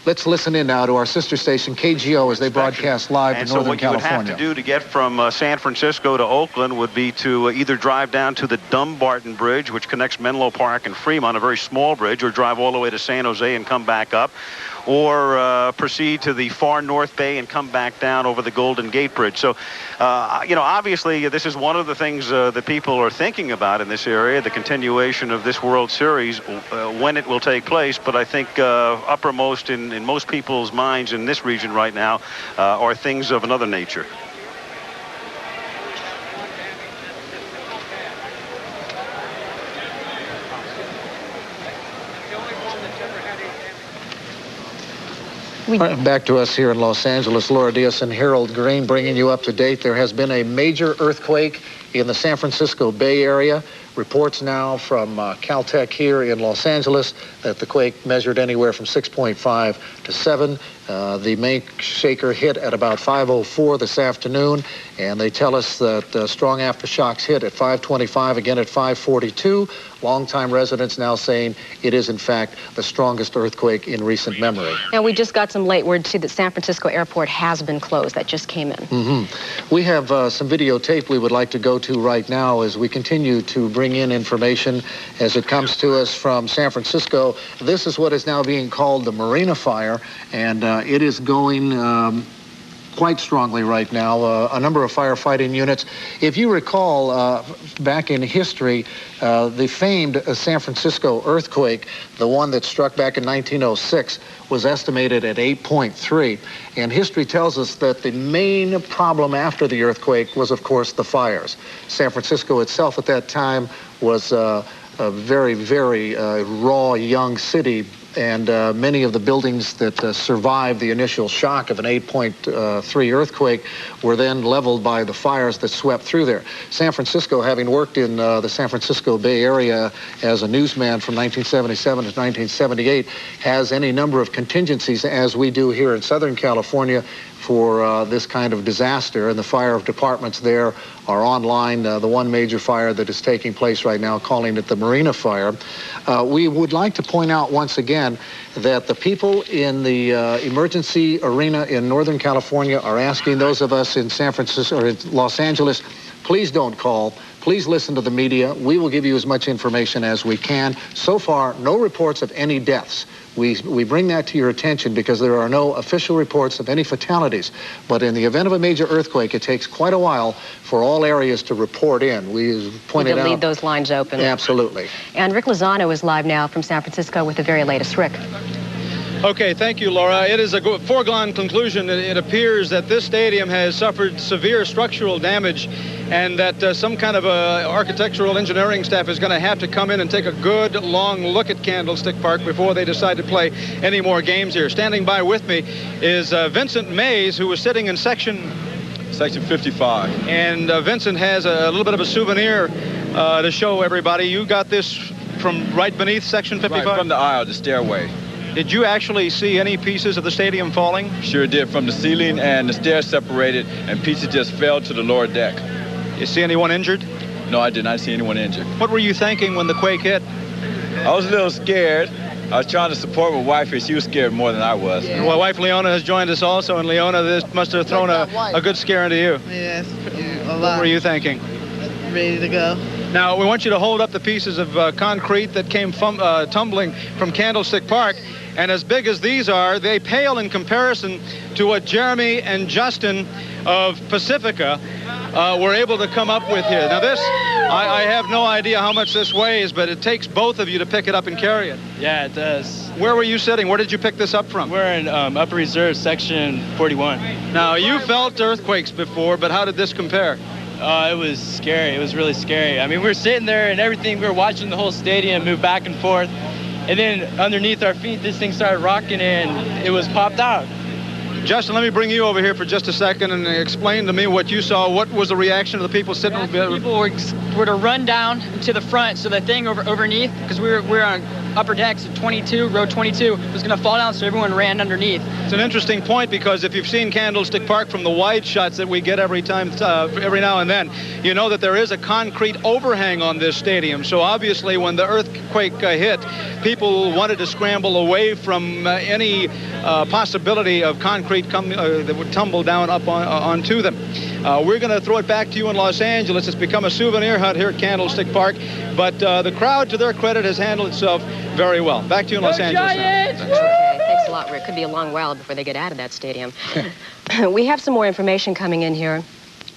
Let's listen in now to our sister station, KGO, as they broadcast live to Northern California. And so what you would have to do to get from San Francisco to Oakland would be to either drive down to the Dumbarton Bridge, which connects Menlo Park and Fremont, a very small bridge, or drive all the way to San Jose and come back up, or proceed to the far North Bay and come back down over the Golden Gate Bridge. So, you know, obviously this is one of the things that people are thinking about in this area, the continuation of this World Series, when it will take place. But I think uppermost in most people's minds in this region right now are things of another nature. Back to us here in Los Angeles, Laura Diaz and Harold Green bringing you up to date. There has been a major earthquake in the San Francisco Bay Area. Reports now from Caltech here in Los Angeles that the quake measured anywhere from 6.5 to 7. The main shaker hit at about 5:04 this afternoon, and they tell us that strong aftershocks hit at 5:25, again at 5:42. Longtime residents now saying it is, in fact, the strongest earthquake in recent memory. Now, we just got some late word, too, that San Francisco Airport has been closed. That just came in. We have some videotape we would like to go to right now as we continue to bring in information as it comes to us from San Francisco. This is what is now being called the Marina Fire, and it is going quite strongly right now. A number of firefighting units. If you recall, back in history, the famed San Francisco earthquake, the one that struck back in 1906, was estimated at 8.3. And history tells us that the main problem after the earthquake was, of course, the fires. San Francisco itself at that time was a very, very raw young city, and many of the buildings that survived the initial shock of an 8.3 earthquake were then leveled by the fires that swept through there. San Francisco, having worked in the San Francisco Bay Area as a newsman from 1977 to 1978, has any number of contingencies, as we do here in Southern California, for this kind of disaster, and the fire departments there are online. The one major fire that is taking place right now, calling it the Marina Fire. We would like to point out once again that the people in the emergency arena in Northern California are asking those of us in San Francisco or in Los Angeles, please don't call. Please listen to the media. We will give you as much information as we can. So far, no reports of any deaths. We bring that to your attention because there are no official reports of any fatalities. But in the event of a major earthquake, it takes quite a while for all areas to report in. We pointed out. Leave those lines open. Absolutely. And Rick Lozano is live now from San Francisco with the very latest. Rick. Okay, thank you, Laura. It is a foregone conclusion. It appears that this stadium has suffered severe structural damage, and that some kind of architectural engineering staff is going to have to come in and take a good long look at Candlestick Park before they decide to play any more games here. Standing by with me is Vincent Mays, who was sitting in section 55. And Vincent has a little bit of a souvenir to show everybody. You got this from right beneath section 55? Right from the aisle, the stairway. Did you actually see any pieces of the stadium falling? Sure did. From the ceiling, and the stairs separated, and pieces just fell to the lower deck. You see anyone injured? No, I did not see anyone injured. What were you thinking when the quake hit? I was a little scared. I was trying to support my wife, and she was scared more than I was. Yeah. My wife, Leona, has joined us also, and Leona, this must have thrown a good scare into you. Yes, a lot. What were you thinking? Ready to go. Now, we want you to hold up the pieces of concrete that came tumbling from Candlestick Park. And as big as these are, they pale in comparison to what Jeremy and Justin of Pacifica were able to come up with here. Now this, I have no idea how much this weighs, but it takes both of you to pick it up and carry it. Yeah, it does. Where were you sitting? Where did you pick this up from? We're in Upper Reserve, section 41. Now, you felt earthquakes before, but how did this compare? It was scary. It was really scary. I mean, we were sitting there and everything. We were watching the whole stadium move back and forth. And then underneath our feet, this thing started rocking and it was popped out. Justin, let me bring you over here for just a second and explain to me what you saw. What was the reaction of the people sitting over there? People were to run down to the front, so the thing underneath, because we're on upper decks at 22, row 22, was going to fall down, so everyone ran underneath. It's an interesting point, because if you've seen Candlestick Park from the wide shots that we get every now and then, you know that there is a concrete overhang on this stadium. So obviously when the earthquake hit, people wanted to scramble away from any possibility of concrete that would tumble down up onto them. We're going to throw it back to you in Los Angeles. It's become a souvenir hunt here at Candlestick Park, but the crowd, to their credit, has handled itself very well. Back to you in Los Angeles now. Okay, thanks a lot, Rick. Could be a long while before they get out of that stadium. We have some more information coming in here.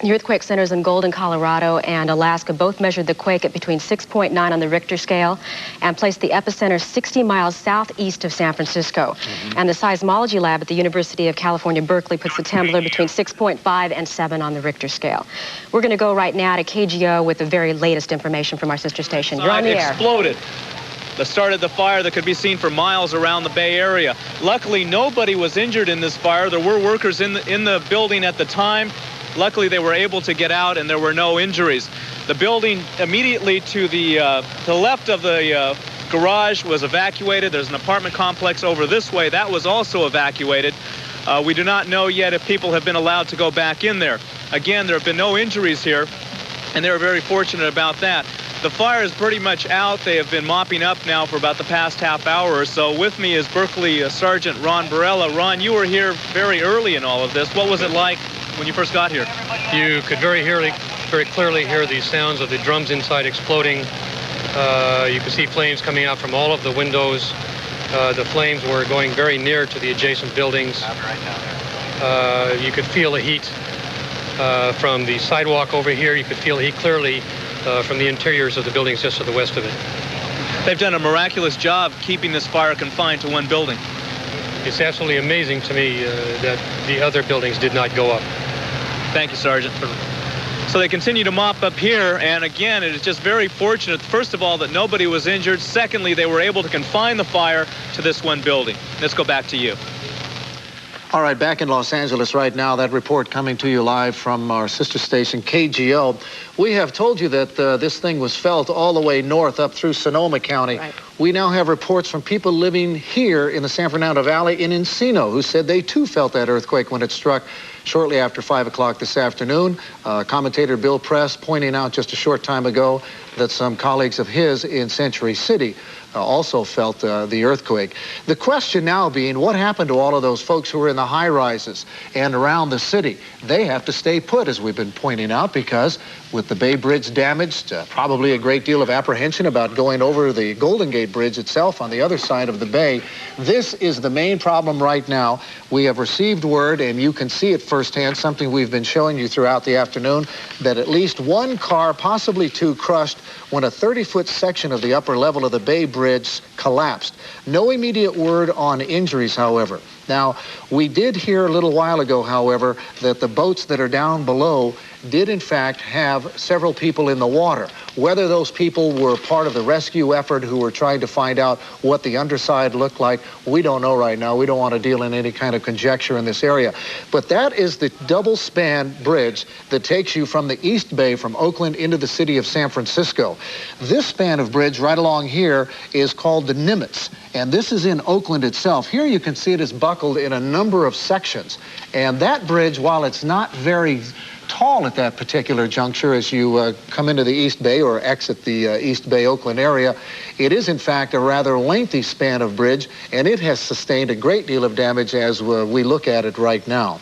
The earthquake centers in Golden, Colorado and Alaska both measured the quake at between 6.9 on the Richter scale and placed the epicenter 60 miles southeast of San Francisco. And the seismology lab at the University of California, Berkeley puts the temblor between 6.5 and 7 on the Richter scale. We're going to go right now to KGO with the very latest information from our sister station. You're on the air. Exploded. That started the fire that could be seen for miles around the Bay Area. Luckily, nobody was injured in this fire. There were workers in the building at the time. Luckily, they were able to get out, and there were no injuries. The building immediately to the left of the garage was evacuated. There's an apartment complex over this way. That was also evacuated. We do not know yet if people have been allowed to go back in there. Again, there have been no injuries here, and they were very fortunate about that. The fire is pretty much out. They have been mopping up now for about the past half hour or so. With me is Berkeley Sergeant Ron Barella. Ron, you were here very early in all of this. What was it like when you first got here? You could very clearly hear the sounds of the drums inside exploding. You could see flames coming out from all of the windows. The flames were going very near to the adjacent buildings. You could feel the heat from the sidewalk over here. You could feel the heat clearly from the interiors of the buildings just to the west of it. They've done a miraculous job keeping this fire confined to one building. It's absolutely amazing to me that the other buildings did not go up. Thank you, Sergeant. So they continue to mop up here, and again, it is just very fortunate, first of all, that nobody was injured. Secondly, they were able to confine the fire to this one building. Let's go back to you. All right, back in Los Angeles right now, that report coming to you live from our sister station, KGO. We have told you that this thing was felt all the way north up through Sonoma County. Right. We now have reports from people living here in the San Fernando Valley in Encino who said they too felt that earthquake when it struck shortly after 5 o'clock this afternoon. Commentator Bill Press pointing out just a short time ago that some colleagues of his in Century City also felt the earthquake. The question now being, what happened to all of those folks who were in the high-rises and around the city? They have to stay put, as we've been pointing out, because with the Bay Bridge damaged, probably a great deal of apprehension about going over the Golden Gate Bridge itself on the other side of the bay. This is the main problem right now. We have received word, and you can see it firsthand, something we've been showing you throughout the afternoon, that at least one car, possibly two, crushed when a 30-foot section of the upper level of the Bay Bridge collapsed. No immediate word on injuries, however. Now, we did hear a little while ago, however, that the boats that are down below did in fact have several people in the water. Whether those people were part of the rescue effort who were trying to find out what the underside looked like, we don't know right now. We don't want to deal in any kind of conjecture in this area. But that is the double-span bridge that takes you from the East Bay, from Oakland, into the city of San Francisco. This span of bridge right along here is called the Nimitz, and this is in Oakland itself. Here you can see it is buckled in a number of sections. And that bridge, while it's not very tall at that particular juncture as you come into the East Bay or exit the East Bay, Oakland area, it is in fact a rather lengthy span of bridge, and it has sustained a great deal of damage as we look at it right now.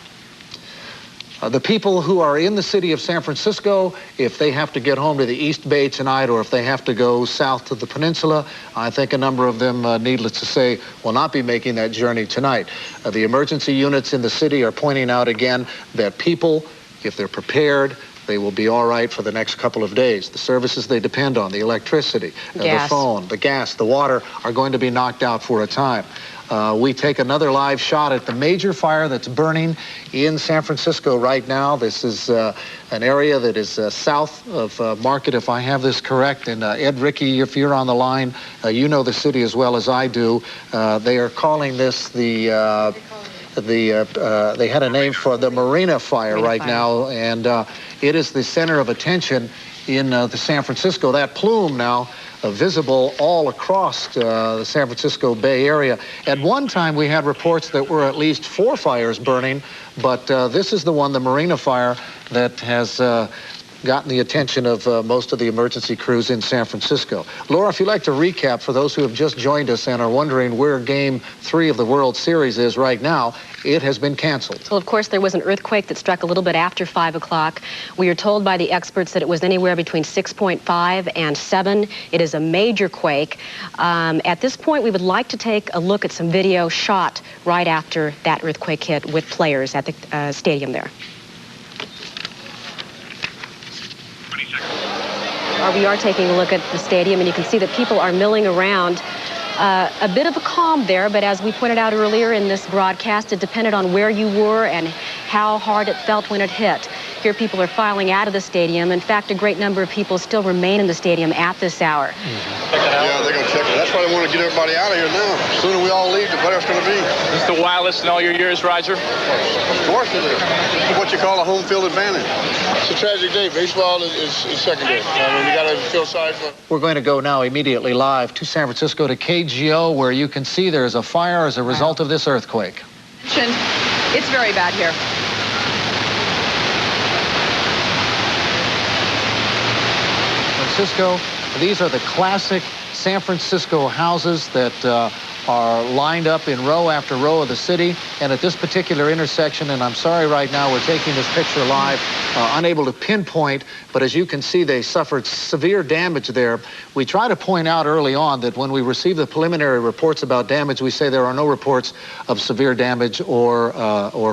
The people who are in the city of San Francisco, if they have to get home to the East Bay tonight or if they have to go south to the peninsula, I think a number of them, needless to say, will not be making that journey tonight. The emergency units in the city are pointing out again that people, if they're prepared, they will be all right for the next couple of days. The services they depend on, the electricity, the phone, the gas, the water, are going to be knocked out for a time. We take another live shot at the major fire that's burning in San Francisco right now. This is an area that is south of Market, if I have this correct. And Ed, Ricky, if you're on the line, you know the city as well as I do. They are calling this the they had a name for the Marina fire right now, and it is the center of attention in the San Francisco. That plume now visible all across the San Francisco Bay Area. At one time, we had reports that were at least 4 fires burning, but this is the one, the Marina fire, that has gotten the attention of most of the emergency crews in San Francisco. Laura, if you'd like to recap for those who have just joined us and are wondering where Game 3 of the World Series is right now, it has been canceled. Well, of course, there was an earthquake that struck a little bit after 5 o'clock. We are told by the experts that it was anywhere between 6.5 and 7. It is a major quake. At this point, we would like to take a look at some video shot right after that earthquake hit with players at the stadium there. We are taking a look at the stadium, and you can see that people are milling around. A bit of a calm there, but as we pointed out earlier in this broadcast, it depended on where you were and how hard it felt when it hit. Here people are filing out of the stadium. In fact, a great number of people still remain in the stadium at this hour. Yeah, they're going to check it. That's why they want to get everybody out of here now. The sooner we all leave, the better it's going to be. Is this the wildest in all your years, Roger? Of course it is. It's what you call a home field advantage. It's a tragic day. Baseball is secondary. I mean, you got to feel sorry for. We're going to go now immediately live to San Francisco to KGO, where you can see there's a fire as a result of this earthquake. It's very bad here. Francisco, these are the classic San Francisco houses that are lined up in row after row of the city, and at this particular intersection, and I'm sorry right now we're taking this picture live, unable to pinpoint, but as you can see they suffered severe damage there. We try to point out early on that when we receive the preliminary reports about damage, we say there are no reports of severe damage or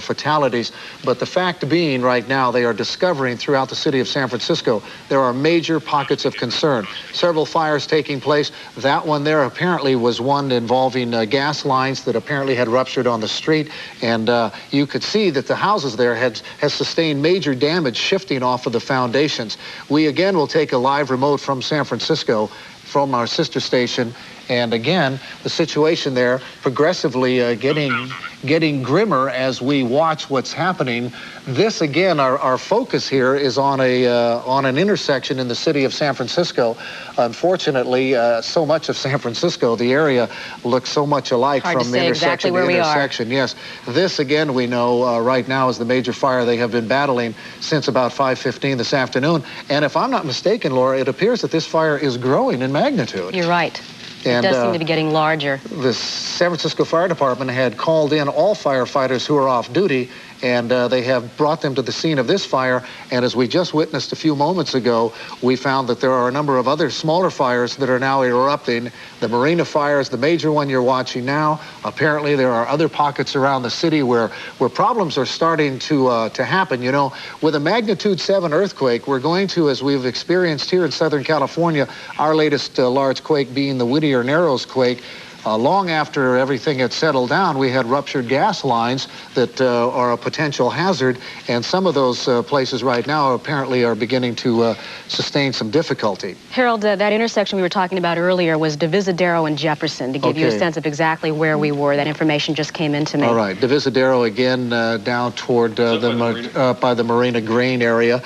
fatalities, but the fact being right now they are discovering throughout the city of San Francisco there are major pockets of concern. Several fires taking place. That one there apparently was one involving gas lines that apparently had ruptured on the street, and you could see that the houses there has sustained major damage shifting off of the foundations. We again will take a live remote from San Francisco from our sister station, and again the situation there progressively getting grimmer as we watch what's happening. This again, our focus here is on an intersection in the city of San Francisco. Unfortunately, so much of San Francisco, the area looks so much alike from intersection to intersection. Yes, this again we know right now is the major fire they have been battling since about 5:15 this afternoon. And if I'm not mistaken, Laura, it appears that this fire is growing in magnitude. You're right. And, it does seem to be getting larger. The San Francisco Fire Department had called in all firefighters who are off duty, and they have brought them to the scene of this fire. And as we just witnessed a few moments ago, we found that there are a number of other smaller fires that are now erupting. The Marina fire is the major one you're watching now. Apparently there are other pockets around the city where problems are starting to happen. You know, with a magnitude 7 earthquake, we're going to, as we've experienced here in Southern California, our latest large quake being the Whittier Narrows quake, long after everything had settled down, we had ruptured gas lines that are a potential hazard, and some of those places right now apparently are beginning to sustain some difficulty. Harold, that intersection we were talking about earlier was Divisadero and Jefferson, to give you a sense of exactly where we were. That information just came into me. All right, Divisadero again down toward by the Marina Green area.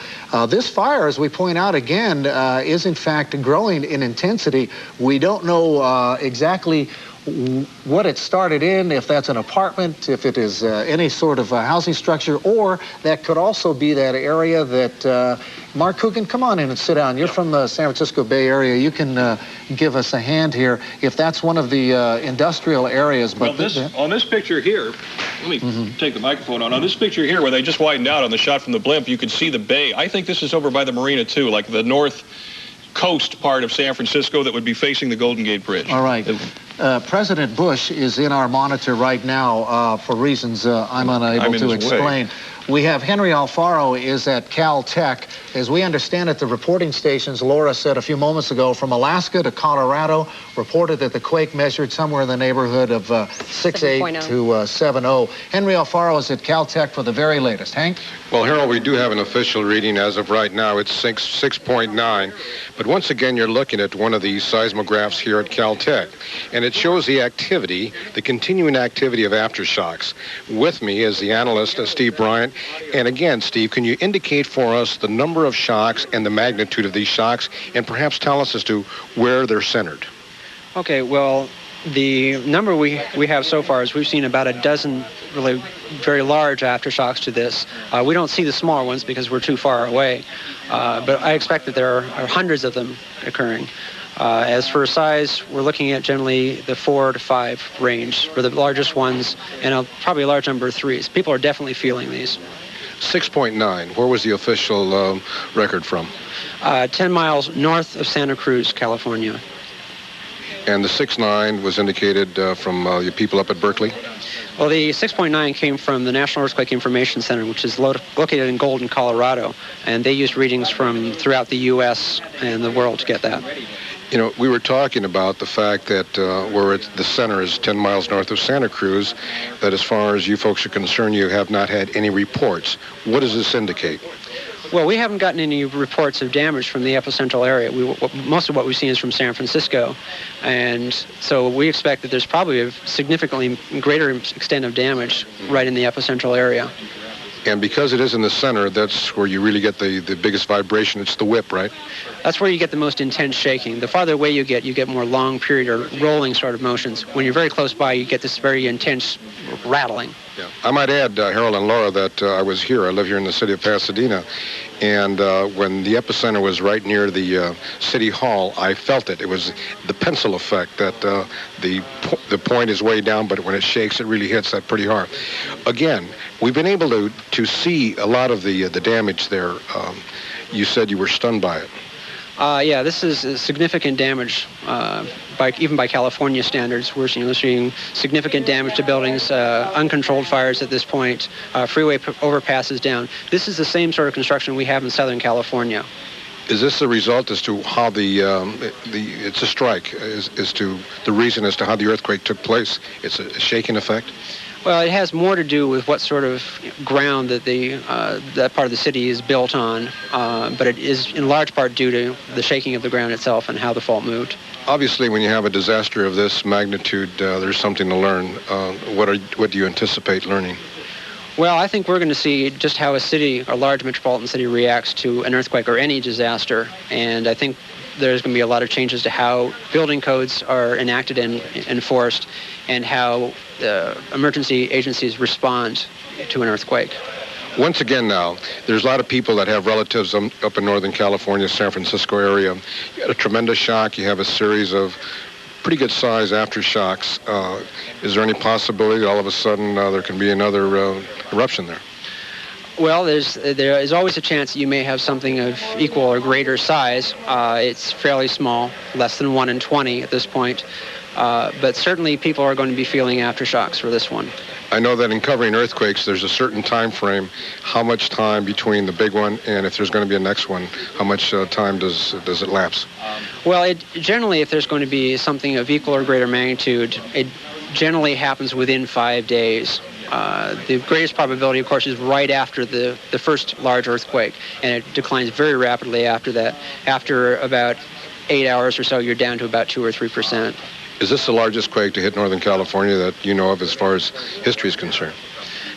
This fire, as we point out again, is in fact growing in intensity. We don't know exactly what it started in, if that's an apartment, if it is any sort of housing structure, or that could also be that area that, Mark Coogan, come on in and sit down. You're from the San Francisco Bay Area. You can give us a hand here if that's one of the industrial areas. But well, on this picture here, let me take the microphone on this picture here where they just widened out on the shot from the blimp, you can see the bay. I think this is over by the marina too, like the north coast part of San Francisco that would be facing the Golden Gate Bridge. All right. President Bush is in our monitor right now for reasons I'm unable to explain. We have Henry Alfaro is at Caltech. As we understand it, the reporting stations, Laura said a few moments ago, from Alaska to Colorado, reported that the quake measured somewhere in the neighborhood of 6.8 to 7.0. Henry Alfaro is at Caltech for the very latest. Hank? Well, Harold, we do have an official reading as of right now. It's 6.9. But once again, you're looking at one of these seismographs here at Caltech. And it shows the activity, the continuing activity of aftershocks. With me is the analyst, Steve Bryant. And again, Steve, can you indicate for us the number of shocks and the magnitude of these shocks, and perhaps tell us as to where they're centered? Okay, well, the number we have so far is we've seen about a dozen really very large aftershocks to this. We don't see the smaller ones because we're too far away, but I expect that there are hundreds of them occurring. As for size, we're looking at generally the 4 to 5 range for the largest ones, and probably a large number of 3s. People are definitely feeling these. 6.9, where was the official record from? 10 miles north of Santa Cruz, California. And the 6.9 was indicated from your people up at Berkeley? Well, the 6.9 came from the National Earthquake Information Center, which is located in Golden, Colorado, and they used readings from throughout the U.S. and the world to get that. You know, we were talking about the fact that where the center is 10 miles north of Santa Cruz, that as far as you folks are concerned, you have not had any reports. What does this indicate? Well, we haven't gotten any reports of damage from the epicentral area. Most of what we've seen is from San Francisco, and so we expect that there's probably a significantly greater extent of damage right in the epicentral area. And because it is in the center, that's where you really get the biggest vibration. It's the whip, right? That's where you get the most intense shaking. The farther away you get more long period or rolling sort of motions. When you're very close by, you get this very intense rattling. Yeah. I might add, Harold and Laura, that I was here. I live here in the city of Pasadena. And when the epicenter was right near the city hall, I felt it. It was the pencil effect that the point is way down, but when it shakes, it really hits that pretty hard. Again, we've been able to see a lot of the damage there. You said you were stunned by it. Yeah, this is significant damage, even by California standards. We're seeing significant damage to buildings, uncontrolled fires at this point, freeway overpasses down. This is the same sort of construction we have in Southern California. Is this the result as to how it's a strike, as to the reason as to how the earthquake took place? It's a shaking effect? Well, it has more to do with what sort of ground that that part of the city is built on, but it is in large part due to the shaking of the ground itself and how the fault moved. Obviously, when you have a disaster of this magnitude, there's something to learn. What do you anticipate learning? Well, I think we're going to see just how a large metropolitan city reacts to an earthquake or any disaster, and I think there's going to be a lot of changes to how building codes are enacted and enforced, and how emergency agencies respond to an earthquake. Once again now, there's a lot of people that have relatives up in Northern California, San Francisco area. You had a tremendous shock. You have a series of pretty good size aftershocks. Is there any possibility that all of a sudden there can be another eruption there? Well, there is always a chance that you may have something of equal or greater size. It's fairly small, less than 1 in 20 at this point. But certainly people are going to be feeling aftershocks for this one. I know that in covering earthquakes, there's a certain time frame. How much time between the big one and if there's going to be a next one, how much time does it lapse? Well, generally, if there's going to be something of equal or greater magnitude, it generally happens within 5 days. The greatest probability, of course, is right after the first large earthquake, and it declines very rapidly after that. After about 8 hours or so, you're down to about 2 or 3%. Is this the largest quake to hit Northern California that you know of as far as history is concerned?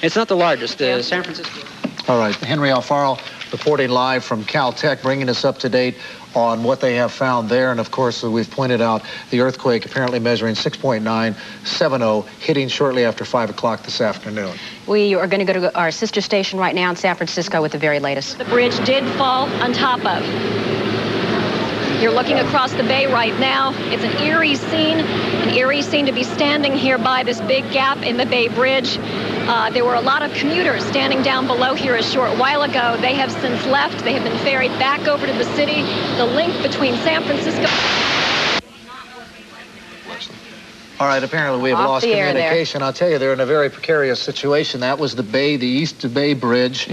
It's not the largest. San Francisco. All right. Henry Alfaro reporting live from Caltech, bringing us up to date on what they have found there. And, of course, we've pointed out the earthquake apparently measuring 6.970, hitting shortly after 5 o'clock this afternoon. We are going to go to our sister station right now in San Francisco with the very latest. The bridge did fall on top of. You're looking across the bay right now. It's an eerie scene to be standing here by this big gap in the Bay Bridge. There were a lot of commuters standing down below here a short while ago. They have since left. They have been ferried back over to the city. The link between San Francisco... All right, apparently we have lost communication. I'll tell you, they're in a very precarious situation. That was the East Bay Bridge.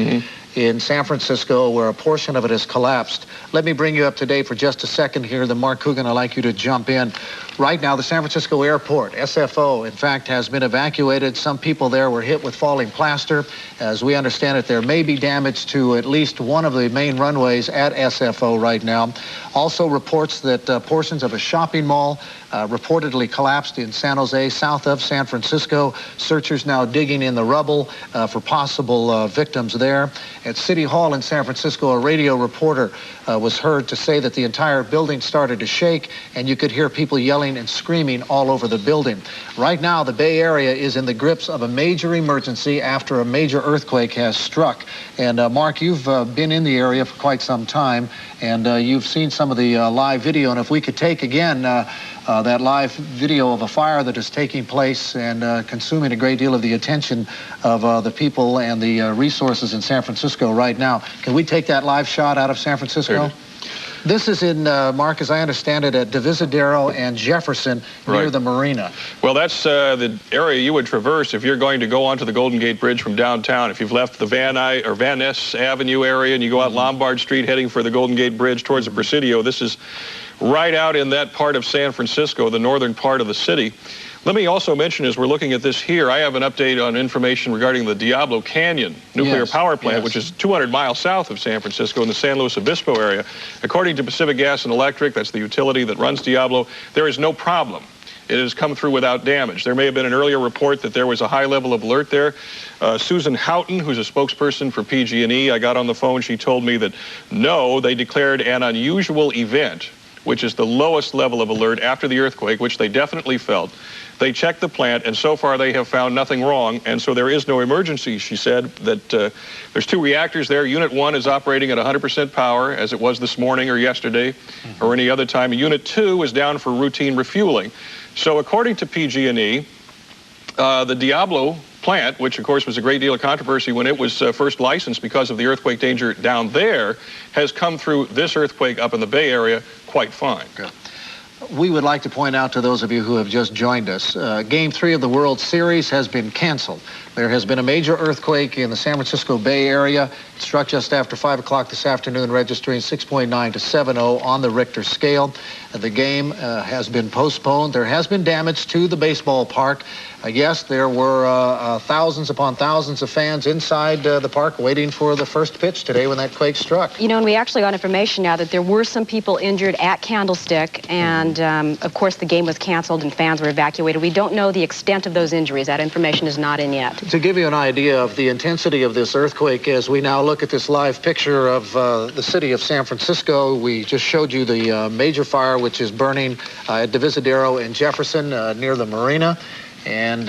in San Francisco, where a portion of it has collapsed. Let me bring you up to date for just a second here. Then Mark Coogan, I'd like you to jump in. Right now, the San Francisco airport, SFO, in fact, has been evacuated. Some people there were hit with falling plaster. As we understand it, there may be damage to at least one of the main runways at SFO right now. Also reports that portions of a shopping mall reportedly collapsed in San Jose, south of San Francisco. Searchers now digging in the rubble for possible victims there. At City Hall in San Francisco, a radio reporter was heard to say that the entire building started to shake, and you could hear people yelling and screaming all over the building. Right now, the Bay Area is in the grips of a major emergency after a major earthquake has struck. And Mark, you've been in the area for quite some time, and you've seen some of the live video. And if we could take again that live video of a fire that is taking place and consuming a great deal of the attention of the people and the resources in San Francisco right now. Can we take that live shot out of San Francisco? Sure. This is in, Mark, as I understand it, at Divisadero and Jefferson near the marina. Well, that's the area you would traverse if you're going to go onto the Golden Gate Bridge from downtown. If you've left the Van Ness Avenue area and you go out Lombard Street heading for the Golden Gate Bridge towards the Presidio, this is right out in that part of San Francisco, the northern part of the city. Let me also mention, as we're looking at this here, I have an update on information regarding the Diablo Canyon nuclear power plant, which is 200 miles south of San Francisco in the San Luis Obispo area. According to Pacific Gas and Electric, that's the utility that runs Diablo, there is no problem. It has come through without damage. There may have been an earlier report that there was a high level of alert there. Susan Houghton, who's a spokesperson for PG&E, I got on the phone. She told me that no, they declared an unusual event, which is the lowest level of alert after the earthquake, which they definitely felt. They checked the plant, and so far they have found nothing wrong, and so there is no emergency. She said that there's 2 reactors there. Unit 1 is operating at 100% power, as it was this morning or yesterday or any other time. Unit 2 is down for routine refueling. So according to PG&E, the Diablo plant, which of course was a great deal of controversy when it was first licensed because of the earthquake danger down there, has come through this earthquake up in the Bay Area quite fine. Good. We would like to point out to those of you who have just joined us, Game 3 of the World Series has been canceled. There has been a major earthquake in the San Francisco Bay Area. It struck just after 5 o'clock this afternoon, registering 6.9 to 7.0 on the Richter scale. The game has been postponed. There has been damage to the baseball park. Yes, there were thousands upon thousands of fans inside the park waiting for the first pitch today when that quake struck. You know, and we actually got information now that there were some people injured at Candlestick, and of course the game was canceled and fans were evacuated. We don't know the extent of those injuries. That information is not in yet. To give you an idea of the intensity of this earthquake, as we now look at this live picture of the city of San Francisco, we just showed you the major fire which is burning at Divisadero and Jefferson near the marina. And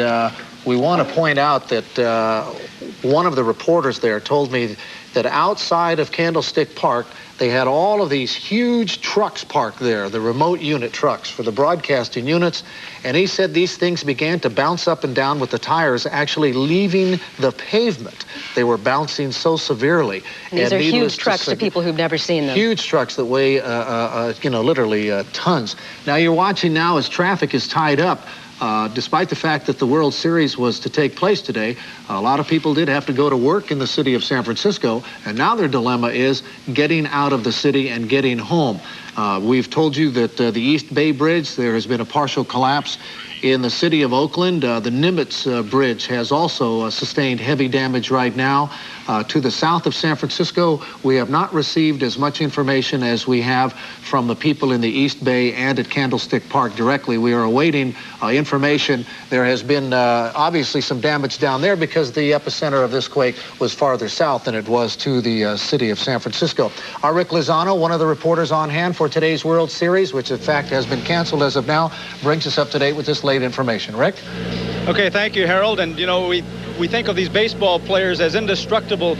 we want to point out that one of the reporters there told me that outside of Candlestick Park, they had all of these huge trucks parked there, the remote unit trucks for the broadcasting units. And he said these things began to bounce up and down with the tires actually leaving the pavement. They were bouncing so severely. And these are huge trucks to people who've never seen them. Huge trucks that weigh, literally tons. Now you're watching now as traffic is tied up. Despite the fact that the World Series was to take place today, a lot of people did have to go to work in the city of San Francisco, and now their dilemma is getting out of the city and getting home. We've told you that the East Bay Bridge, there has been a partial collapse. In the city of Oakland, the Nimitz Bridge has also sustained heavy damage right now. To the south of San Francisco, we have not received as much information as we have from the people in the East Bay and at Candlestick Park directly. We are awaiting information. There has been obviously some damage down there because the epicenter of this quake was farther south than it was to the city of San Francisco. Our Rick Lozano, one of the reporters on hand for today's World Series, which in fact has been canceled as of now, brings us up to date with this late information. Rick? Okay, thank you, Harold. And, you know, we think of these baseball players as indestructible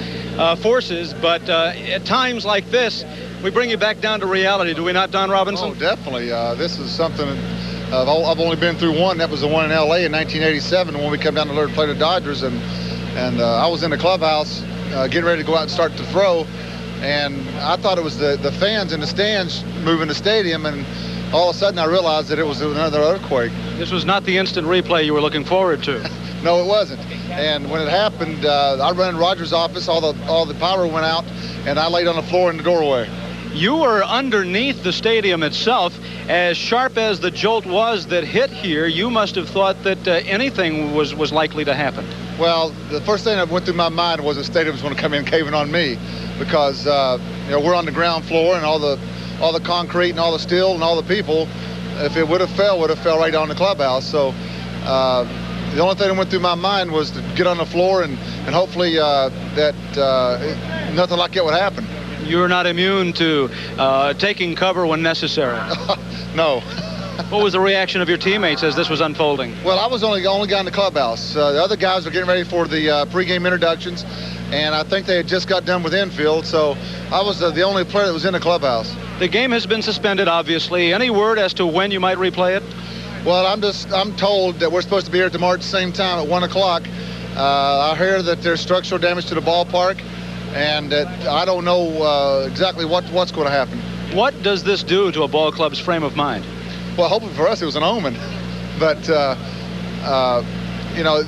forces, but at times like this, we bring you back down to reality, do we not, Don Robinson? Oh, definitely. This is something I've only been through one. That was the one in L.A. in 1987 when we come down to play the Dodgers, and I was in the clubhouse getting ready to go out and start to throw, and I thought it was the fans in the stands moving the stadium, and all of a sudden I realized that it was another earthquake. This was not the instant replay you were looking forward to. No, it wasn't. And when it happened, I ran in Roger's office. All the power went out, and I laid on the floor in the doorway. You were underneath the stadium itself. As sharp as the jolt was that hit here, you must have thought that anything was likely to happen. Well, the first thing that went through my mind was the stadium was going to come in caving on me, because we're on the ground floor, and all the concrete and all the steel and all the people, if it would have fell right on the clubhouse. So the only thing that went through my mind was to get on the floor and hopefully that nothing like that would happen. You're not immune to taking cover when necessary. No. What was the reaction of your teammates as this was unfolding? Well, I was the only guy in the clubhouse. The other guys were getting ready for the pregame introductions, and I think they had just got done with infield, so I was the only player that was in the clubhouse. The game has been suspended, obviously. Any word as to when you might replay it? Well, I'm told that we're supposed to be here tomorrow at the same time at 1 o'clock. I hear that there's structural damage to the ballpark, and that I don't know exactly what's going to happen. What does this do to a ball club's frame of mind? Well, hopefully for us it was an omen, but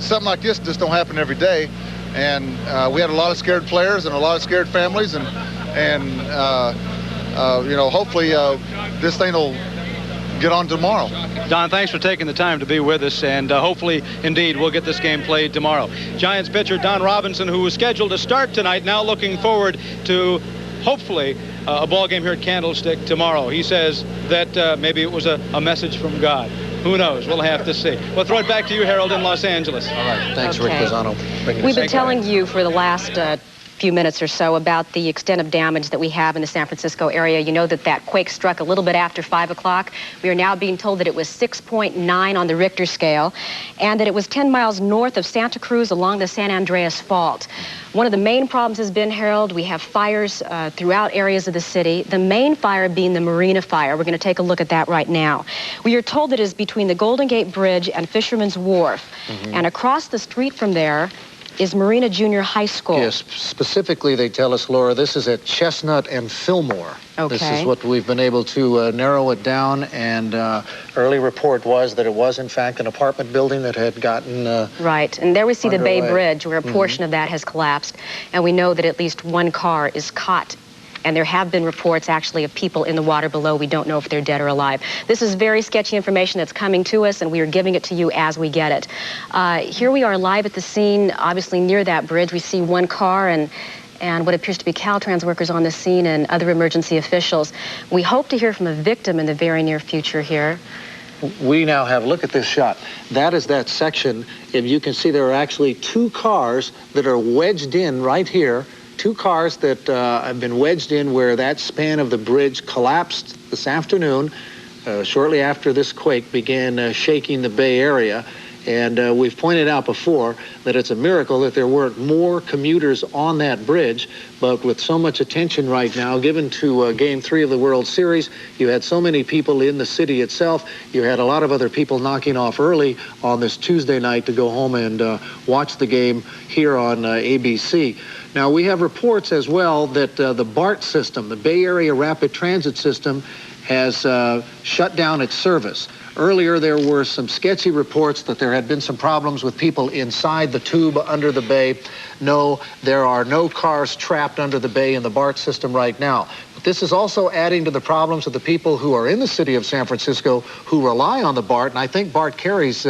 something like this just don't happen every day, and we had a lot of scared players and a lot of scared families, and hopefully this thing will get on tomorrow. Don, thanks for taking the time to be with us, and hopefully, indeed, we'll get this game played tomorrow. Giants pitcher Don Robinson, who was scheduled to start tonight, now looking forward to hopefully a ball game here at Candlestick tomorrow. He says that maybe it was a message from God. Who knows? We'll have to see. We'll throw it back to you, Harold, in Los Angeles. All right. Thanks, Rick Lozano. We've been telling you for the last few minutes or so about the extent of damage that we have in the San Francisco area. You know that quake struck a little bit after 5 o'clock. We are now being told that it was 6.9 on the Richter scale, and that it was 10 miles north of Santa Cruz along the San Andreas Fault. One of the main problems has been, Harold, we have fires throughout areas of the city, the main fire being the Marina fire. We're going to take a look at that right now. We are told that it is between the Golden Gate Bridge and Fisherman's Wharf, and across the street from there is Marina Junior High School. Yes, specifically they tell us, Laura, this is at Chestnut and Fillmore. Okay. This is what we've been able to narrow it down, and early report was that it was in fact an apartment building that had gotten right, and there we see underway. The Bay Bridge where a portion of that has collapsed, and we know that at least one car is caught. And there have been reports, actually, of people in the water below. We don't know if they're dead or alive. This is very sketchy information that's coming to us, and we are giving it to you as we get it. Here we are live at the scene, obviously near that bridge. We see one car and what appears to be Caltrans workers on the scene and other emergency officials. We hope to hear from a victim in the very near future here. We now have, look at this shot. That is that section. If you can see, there are actually two cars that are wedged in right here. Two cars that have been wedged in where that span of the bridge collapsed this afternoon, shortly after this quake began shaking the Bay Area. And we've pointed out before that it's a miracle that there weren't more commuters on that bridge. But with so much attention right now given to Game 3 of the World Series, you had so many people in the city itself. You had a lot of other people knocking off early on this Tuesday night to go home and watch the game here on ABC. Now, we have reports as well that the BART system, the Bay Area Rapid Transit System, has shut down its service. Earlier, there were some sketchy reports that there had been some problems with people inside the tube under the bay. No, there are no cars trapped under the bay in the BART system right now. But this is also adding to the problems of the people who are in the city of San Francisco who rely on the BART. And I think BART carries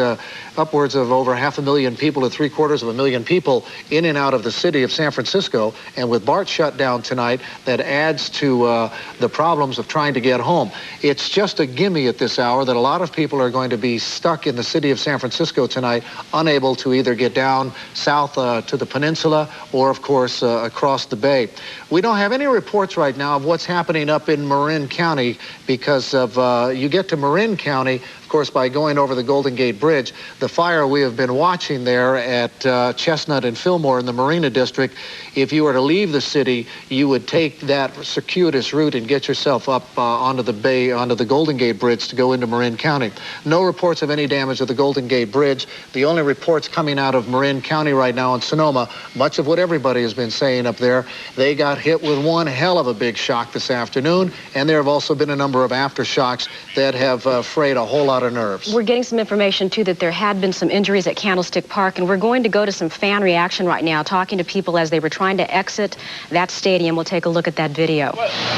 upwards of over 500,000 people to 750,000 people in and out of the city of San Francisco. And with BART shut down tonight, that adds to the problems of trying to get home. It's just a gimme at this hour that a lot of people are going to be stuck in the city of San Francisco tonight, unable to either get down south to the peninsula or, of course, across the bay. We don't have any reports right now of what's happening up in Marin County because of you get to Marin County, of course, by going over the Golden Gate Bridge. The fire we have been watching there at Chestnut and Fillmore in the Marina District, if you were to leave the city, you would take that circuitous route and get yourself up onto the bay, onto the Golden Gate Bridge to go into Marin County. No reports of any damage to the Golden Gate Bridge. The only reports coming out of Marin County right now in Sonoma, much of what everybody has been saying up there, they got hit with one hell of a big shock this afternoon, and there have also been a number of aftershocks that have frayed a whole lot lot of nerves. We're getting some information, too, that there had been some injuries at Candlestick Park, and we're going to go to some fan reaction right now, talking to people as they were trying to exit that stadium. We'll take a look at that video.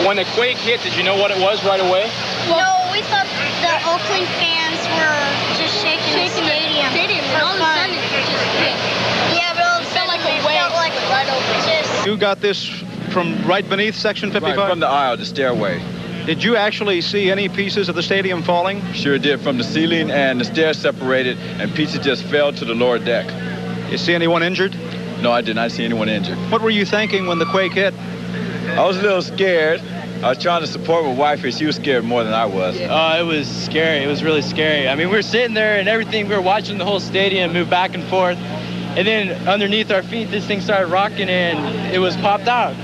When the quake hit, did you know what it was right away? No, we thought the Oakland fans were just shaking the stadium. And all of a sudden it just hit. Yeah, but all of a sudden it felt like right over just. You got this from right beneath Section 55? Right, from the aisle, the stairway. Did you actually see any pieces of the stadium falling? Sure did, from the ceiling, and the stairs separated, and pieces just fell to the lower deck. You see anyone injured? No, I did not see anyone injured. What were you thinking when the quake hit? I was a little scared. I was trying to support my wife, and she was scared more than I was. It was scary. It was really scary. I mean, we were sitting there and everything. We were watching the whole stadium move back and forth. And then underneath our feet, this thing started rocking and it was popped out.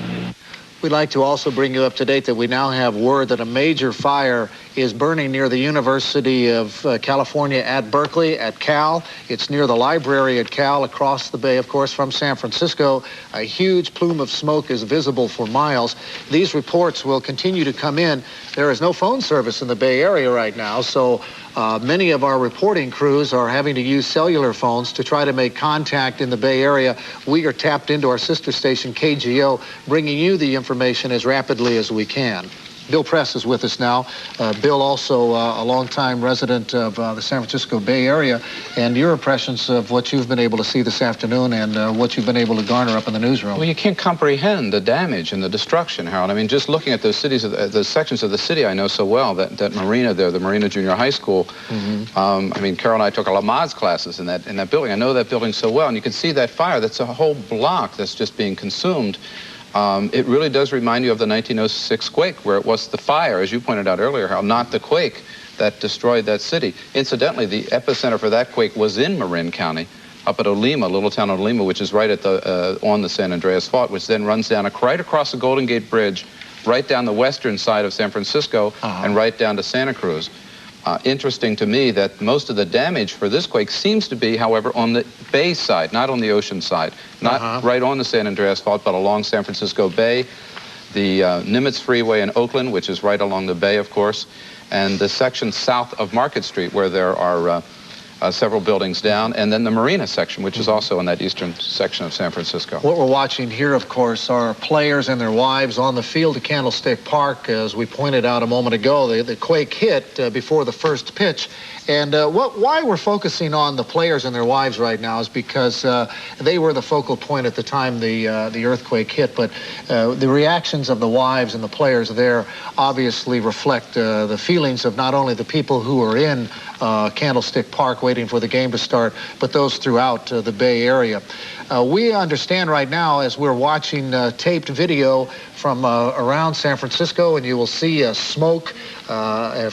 We'd like to also bring you up to date that we now have word that a major fire is burning near the University of California at Berkeley, at Cal. It's near the library at Cal, across the bay, of course, from San Francisco. A huge plume of smoke is visible for miles. These reports will continue to come in. There is no phone service in the Bay Area right now, so many of our reporting crews are having to use cellular phones to try to make contact in the Bay Area. We are tapped into our sister station, KGO, bringing you the information as rapidly as we can. Bill Press is with us now. Bill, also a longtime resident of the San Francisco Bay Area, and your impressions of what you've been able to see this afternoon and what you've been able to garner up in the newsroom. Well, you can't comprehend the damage and the destruction, Harold. I mean, just looking at those cities, those sections of the city I know so well, that marina there, the Marina Junior High School. I mean, Carol and I took a Lamaze classes in that building. I know that building so well, and you can see that fire. That's a whole block that's just being consumed. It really does remind you of the 1906 quake, where it was the fire, as you pointed out earlier, Hal, not the quake that destroyed that city. Incidentally, the epicenter for that quake was in Marin County, up at Olema, little town of Olema, which is right at on the San Andreas Fault, which then runs down right across the Golden Gate Bridge, right down the western side of San Francisco, and right down to Santa Cruz. Interesting to me that most of the damage for this quake seems to be, however, on the bay side, not on the ocean side. Not right on the San Andreas Fault, but along San Francisco Bay, the Nimitz Freeway in Oakland, which is right along the bay, of course, and the section south of Market Street, where there are several buildings down, and then the Marina section, which is also in that eastern section of San Francisco. What we're watching here, of course, are players and their wives on the field at Candlestick Park. As we pointed out a moment ago, the quake hit before the first pitch. And why we're focusing on the players and their wives right now is because they were the focal point at the time the earthquake hit. But the reactions of the wives and the players there obviously reflect the feelings of not only the people who are in Candlestick Park waiting for the game to start, but those throughout the Bay Area. We understand right now, as we're watching taped video from around San Francisco, and you will see smoke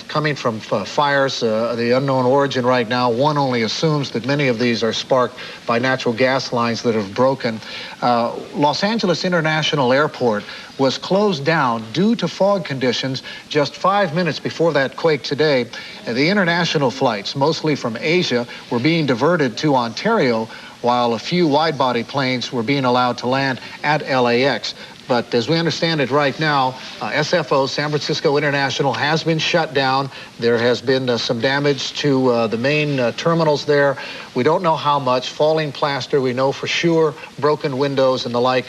coming from fires, the unknown origin right now. One only assumes that many of these are sparked by natural gas lines that have broken. Los Angeles International Airport was closed down due to fog conditions just 5 minutes before that quake today. The international flights, mostly from Asia, were being diverted to Ontario, while a few wide-body planes were being allowed to land at LAX. But as we understand it right now, SFO, San Francisco International, has been shut down. There has been some damage to the main terminals there. We don't know how much. Falling plaster, we know for sure. Broken windows and the like.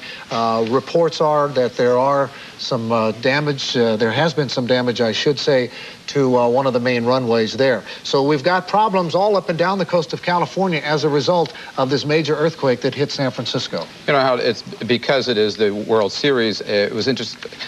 Reports are that there are some damage. There has been some damage, I should say, to one of the main runways there. So we've got problems all up and down the coast of California as a result of this major earthquake that hit San Francisco. You know how it's because it is the World Series. It was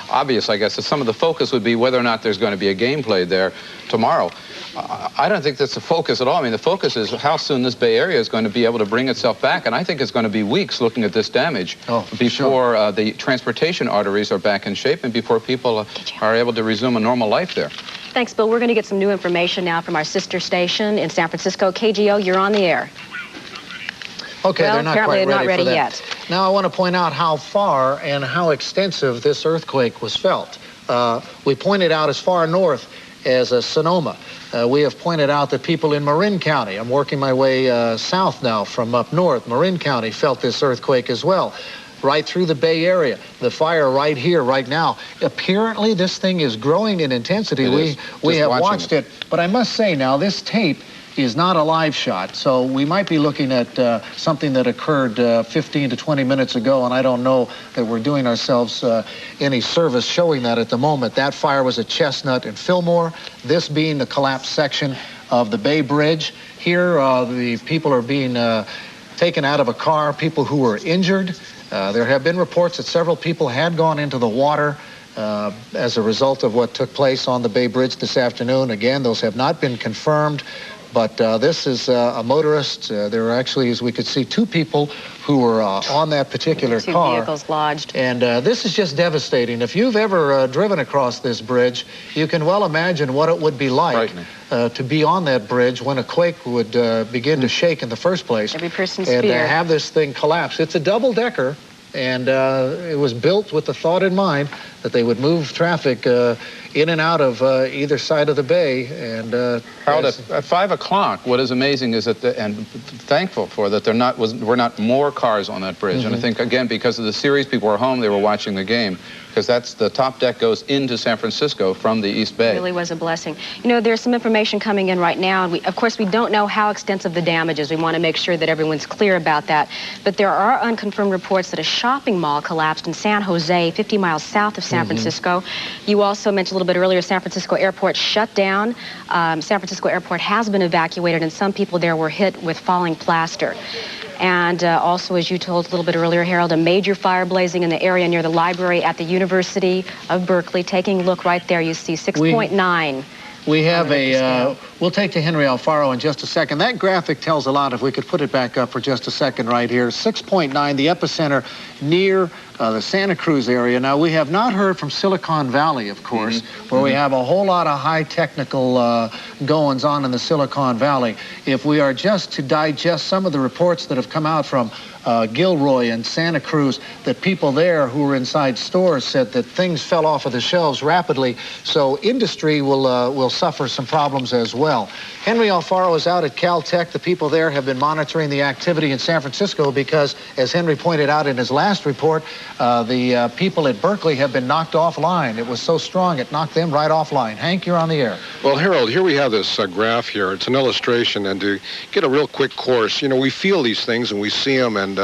obvious, I guess, that some of the focus would be whether or not there's going to be a game played there tomorrow. I don't think that's the focus at all. I mean, the focus is how soon this Bay Area is going to be able to bring itself back, and I think it's going to be weeks looking at this damage before the transportation arteries are back in shape and before people are able to resume a normal life there. Thanks, Bill. We're going to get some new information now from our sister station in San Francisco. KGO, you're on the air. Okay, well, they're not apparently quite they're not ready for that yet. Now I want to point out how far and how extensive this earthquake was felt. We pointed out as far north as Sonoma. We have pointed out that people in Marin County, I'm working my way south now from up north, Marin County felt this earthquake as well. right through the Bay Area. The fire right here, right now. Apparently, this thing is growing in intensity. We have watched it. But I must say now, this tape is not a live shot, so we might be looking at something that occurred 15 to 20 minutes ago, and I don't know that we're doing ourselves any service showing that at the moment. That fire was at Chestnut and Fillmore, this being the collapsed section of the Bay Bridge. Here, the people are being taken out of a car, people who were injured. There have been reports that several people had gone into the water as a result of what took place on the Bay Bridge this afternoon. Again, those have not been confirmed. But this is a motorist. There were actually, as we could see, 2 people who were on that particular car. 2 vehicles lodged. And this is just devastating. If you've ever driven across this bridge, you can well imagine what it would be like to be on that bridge when a quake would begin to shake in the first place. Every person's and fear. have this thing collapse. It's a double-decker, and it was built with the thought in mind that they would move traffic in and out of either side of the bay. And Harold, at 5 o'clock, what is amazing is that, and thankful for, that were not more cars on that bridge. And I think, again, because of the series, people were home, they were watching the game. Because that's the top deck goes into San Francisco from the East Bay. It really was a blessing. You know, there's some information coming in right now, and of course, we don't know how extensive the damage is. We want to make sure that everyone's clear about that. But there are unconfirmed reports that a shopping mall collapsed in San Jose, 50 miles south of San Francisco. You also mentioned a little bit earlier, San Francisco Airport shut down. San Francisco Airport has been evacuated, and some people there were hit with falling plaster. And also, as you told a little bit earlier, Harold, a major fire blazing in the area near the library at the University of Berkeley. Taking a look right there, you see 6.9. We have a, we'll take to Henry Alfaro in just a second. That graphic tells a lot. If we could put it back up for just a second right here. 6.9, the epicenter near the Santa Cruz area. Now, we have not heard from Silicon Valley, of course, where we have a whole lot of high technical goings on in the Silicon Valley. If we are just to digest some of the reports that have come out from Gilroy and Santa Cruz, that people there who were inside stores said that things fell off of the shelves rapidly. So industry will suffer some problems as well. Henry Alfaro is out at Caltech. The people there have been monitoring the activity in San Francisco because, as Henry pointed out in his last report, the people at Berkeley have been knocked offline. It was so strong it knocked them right offline. Hank, you're on the air. Well, Harold, here we have this graph here. It's an illustration, and to get a real quick course, you know, we feel these things and we see them, and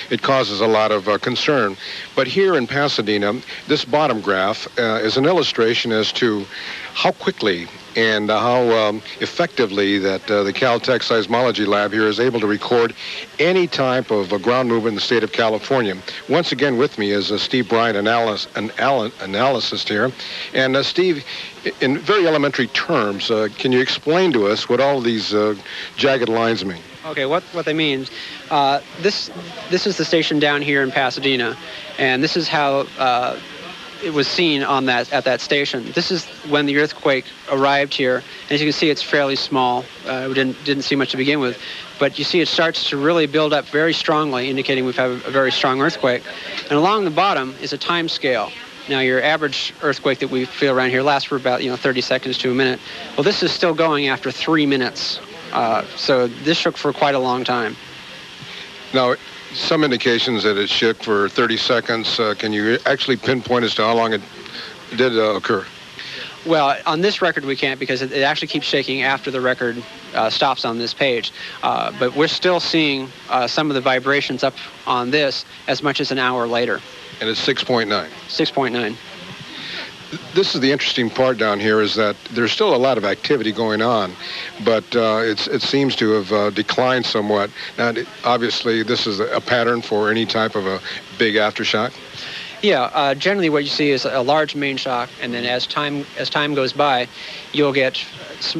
it causes a lot of concern. But here in Pasadena, this bottom graph is an illustration as to how quickly and how effectively that the Caltech Seismology Lab here is able to record any type of ground movement in the state of California. Once again with me is Steve Bryant, an analyst here. And Steve, in very elementary terms, can you explain to us what all these jagged lines mean? Okay, what they mean, this is the station down here in Pasadena, and this is how it was seen on at that station. This is when the earthquake arrived here, and as you can see, it's fairly small. We didn't see much to begin with, but you see it starts to really build up very strongly, indicating we've had a very strong earthquake. And along the bottom is a time scale. Now, your average earthquake that we feel around here lasts for about 30 seconds to a minute. Well, this is still going after 3 minutes. So this shook for quite a long time. Now, some indications that it shook for 30 seconds. Can you actually pinpoint as to how long it did occur? Well, on this record we can't, because it actually keeps shaking after the record stops on this page. But we're still seeing some of the vibrations up on this as much as an hour later. And it's 6.9. 6.9. This is the interesting part down here, is that there's still a lot of activity going on, but it seems to have declined somewhat. Now, obviously, this is a pattern for any type of a big aftershock. Yeah, generally what you see is a large main shock, and then as time goes by, you'll get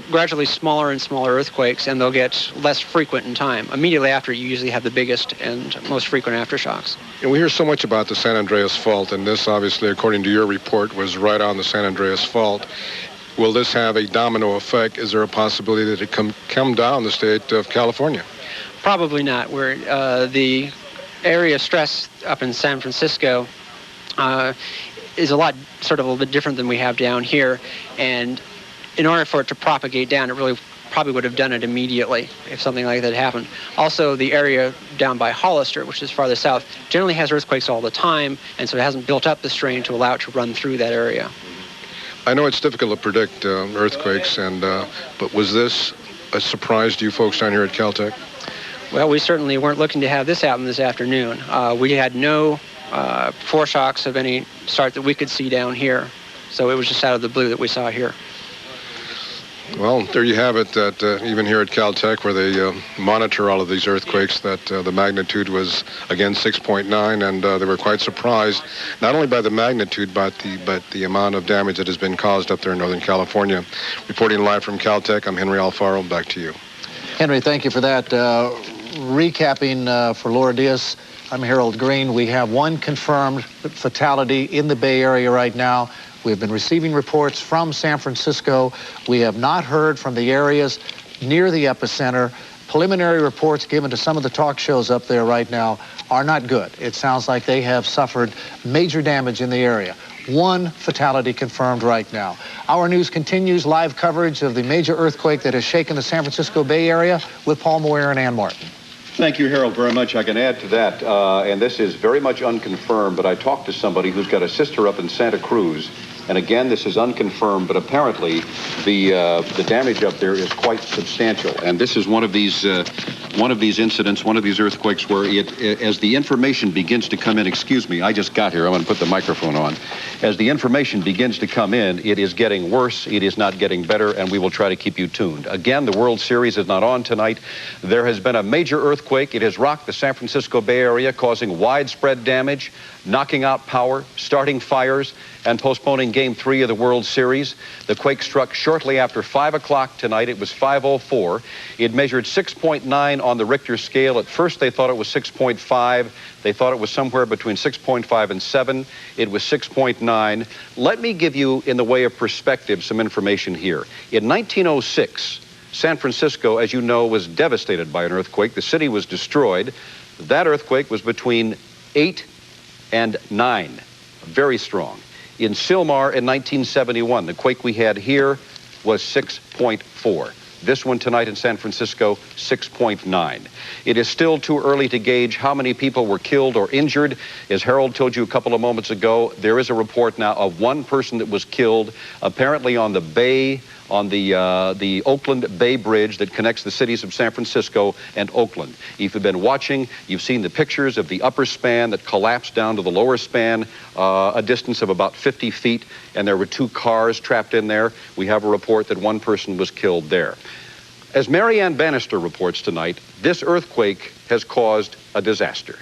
gradually smaller and smaller earthquakes, and they'll get less frequent in time. Immediately after, you usually have the biggest and most frequent aftershocks. And we hear so much about the San Andreas Fault, and this, obviously, according to your report, was right on the San Andreas Fault. Will this have a domino effect? Is there a possibility that it come down the state of California? Probably not. Where the area of stress up in San Francisco is a little bit different than we have down here, and in order for it to propagate down, it really probably would have done it immediately if something like that happened. Also, the area down by Hollister, which is farther south, generally has earthquakes all the time, and so it hasn't built up the strain to allow it to run through that area. I know it's difficult to predict earthquakes, but was this a surprise to you folks down here at Caltech? Well, we certainly weren't looking to have this happen this afternoon. We had no foreshocks of any sort that we could see down here, so it was just out of the blue that we saw here. Well, there you have it, that even here at Caltech, where they monitor all of these earthquakes, that the magnitude was, again, 6.9, and they were quite surprised, not only by the magnitude, but the amount of damage that has been caused up there in Northern California. Reporting live from Caltech, I'm Henry Alfaro. Back to you. Henry, thank you for that. Recapping for Laura Diaz, I'm Harold Green. We have one confirmed fatality in the Bay Area right now. We have been receiving reports from San Francisco. We have not heard from the areas near the epicenter. Preliminary reports given to some of the talk shows up there right now are not good. It sounds like they have suffered major damage in the area. One fatality confirmed right now. Our news continues, live coverage of the major earthquake that has shaken the San Francisco Bay Area with Paul Moyer and Ann Martin. Thank you, Harold, very much. I can add to that, and this is very much unconfirmed, but I talked to somebody who's got a sister up in Santa Cruz, and again, this is unconfirmed, but apparently the damage up there is quite substantial. And this is one of these incidents, one of these earthquakes where as the information begins to come in, excuse me, I just got here, I'm going to put the microphone on. As the information begins to come in, it is getting worse, it is not getting better, and we will try to keep you tuned. Again, the World Series is not on tonight. There has been a major earthquake. It has rocked the San Francisco Bay Area, causing widespread damage, knocking out power, starting fires, and postponing Game 3 of the World Series. The quake struck shortly after 5 o'clock tonight. It was 5:04. It measured 6.9 on the Richter scale. At first, they thought it was 6.5. They thought it was somewhere between 6.5 and 7. It was 6.9. Let me give you, in the way of perspective, some information here. In 1906, San Francisco, as you know, was devastated by an earthquake. The city was destroyed. That earthquake was between 8 and 9, very strong. In Sylmar in 1971, the quake we had here was 6.4. This one tonight in San Francisco, 6.9. It is still too early to gauge how many people were killed or injured. As Harold told you a couple of moments ago, there is a report now of one person that was killed, apparently on the bay, on the Oakland Bay Bridge that connects the cities of San Francisco and Oakland. If you've been watching, you've seen the pictures of the upper span that collapsed down to the lower span, a distance of about 50 feet, and there were 2 cars trapped in there. We have a report that one person was killed there. As Marianne Bannister reports tonight, this earthquake has caused a disaster.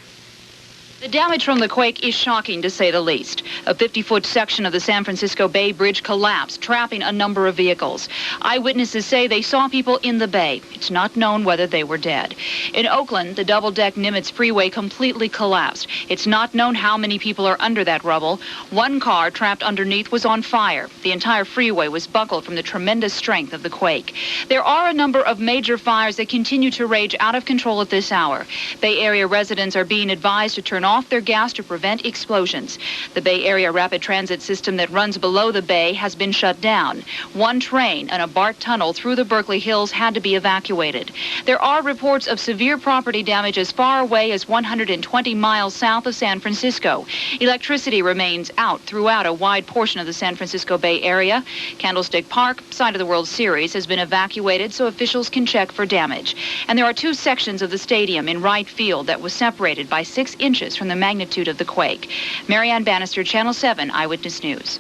The damage from the quake is shocking, to say the least. A 50-foot section of the San Francisco Bay Bridge collapsed, trapping a number of vehicles. Eyewitnesses say they saw people in the bay. It's not known whether they were dead. In Oakland, the double-deck Nimitz Freeway completely collapsed. It's not known how many people are under that rubble. One car trapped underneath was on fire. The entire freeway was buckled from the tremendous strength of the quake. There are a number of major fires that continue to rage out of control at this hour. Bay Area residents are being advised to turn off their gas to prevent explosions. The Bay Area rapid transit system that runs below the bay has been shut down. One train and a BART tunnel through the Berkeley Hills had to be evacuated. There are reports of severe property damage as far away as 120 miles south of San Francisco. Electricity remains out throughout a wide portion of the San Francisco Bay Area. Candlestick Park, site of the World Series, has been evacuated so officials can check for damage. And there are 2 sections of the stadium in right field that was separated by 6 inches from the magnitude of the quake. Marianne Bannister, Channel 7 Eyewitness News.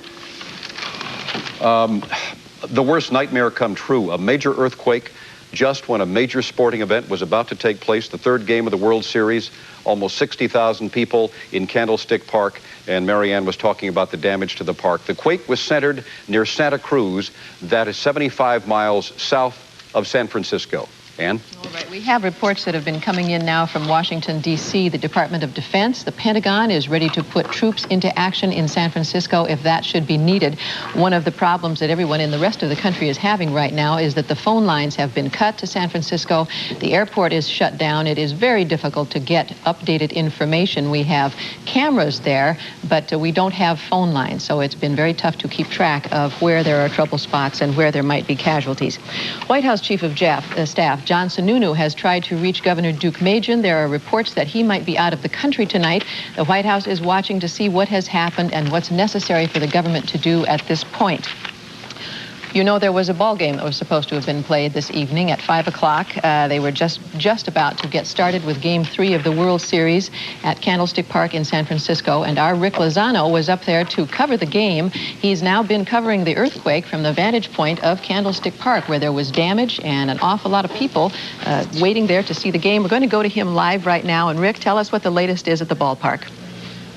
The worst nightmare come true. A major earthquake just when a major sporting event was about to take place, the 3rd game of the World Series, almost 60,000 people in Candlestick Park, and Marianne was talking about the damage to the park. The quake was centered near Santa Cruz, that is 75 miles south of San Francisco. Ann? All right, we have reports that have been coming in now from Washington, D.C. The Department of Defense, the Pentagon is ready to put troops into action in San Francisco if that should be needed. One of the problems that everyone in the rest of the country is having right now is that the phone lines have been cut to San Francisco. The airport is shut down. It is very difficult to get updated information. We have cameras there, but we don't have phone lines, so it's been very tough to keep track of where there are trouble spots and where there might be casualties. White House Chief of Staff John Sununu has tried to reach Governor Duke Majan. There are reports that he might be out of the country tonight. The White House is watching to see what has happened and what's necessary for the government to do at this point. You know, there was a ball game that was supposed to have been played this evening at 5 o'clock. They were just about to get started with Game 3 of the World Series at Candlestick Park in San Francisco, and our Rick Lozano was up there to cover the game. He's now been covering the earthquake from the vantage point of Candlestick Park, where there was damage and an awful lot of people waiting there to see the game. We're going to go to him live right now. And Rick, tell us what the latest is at the ballpark.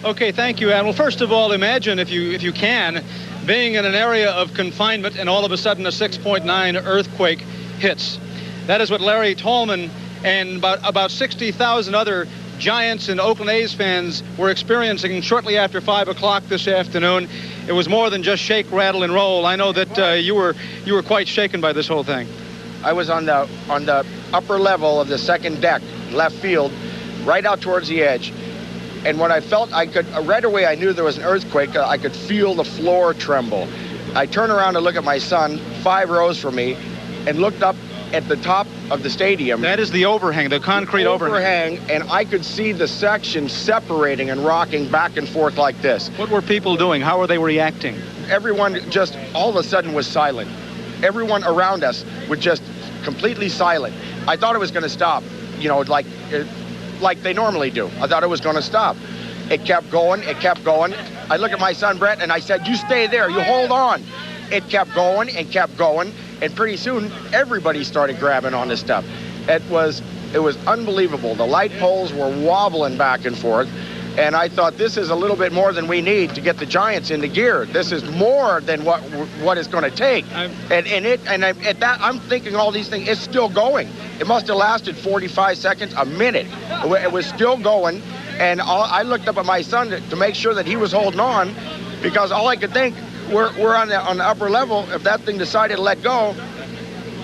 Okay, thank you, Ann. Well, first of all, imagine, if you can, being in an area of confinement and all of a sudden a 6.9 earthquake hits. That is what Larry Tallman and about 60,000 other Giants and Oakland A's fans were experiencing shortly after 5 o'clock this afternoon. It was more than just shake, rattle, and roll. I know that you were quite shaken by this whole thing. I was on the upper level of the second deck, left field, right out towards the edge. And when I felt right away I knew there was an earthquake, I could feel the floor tremble. I turned around to look at my son, 5 rows from me, and looked up at the top of the stadium. That is the overhang, the concrete overhang. And I could see the section separating and rocking back and forth like this. What were people doing? How were they reacting? Everyone just all of a sudden was silent. Everyone around us was just completely silent. I thought it was going to stop, you know, like they normally do. I thought it was going to stop. It kept going. It kept going. I looked at my son, Brett, and I said, you stay there. You hold on. It kept going and kept going. And pretty soon, everybody started grabbing on this stuff. It was unbelievable. The light poles were wobbling back and forth. And I thought, this is a little bit more than we need to get the Giants into gear. This is more than what it's going to take. At that, I'm thinking all these things. It's still going. It must have lasted 45 seconds, a minute. It was still going. And I looked up at my son to make sure that he was holding on, because all I could think, we're on the upper level. If that thing decided to let go,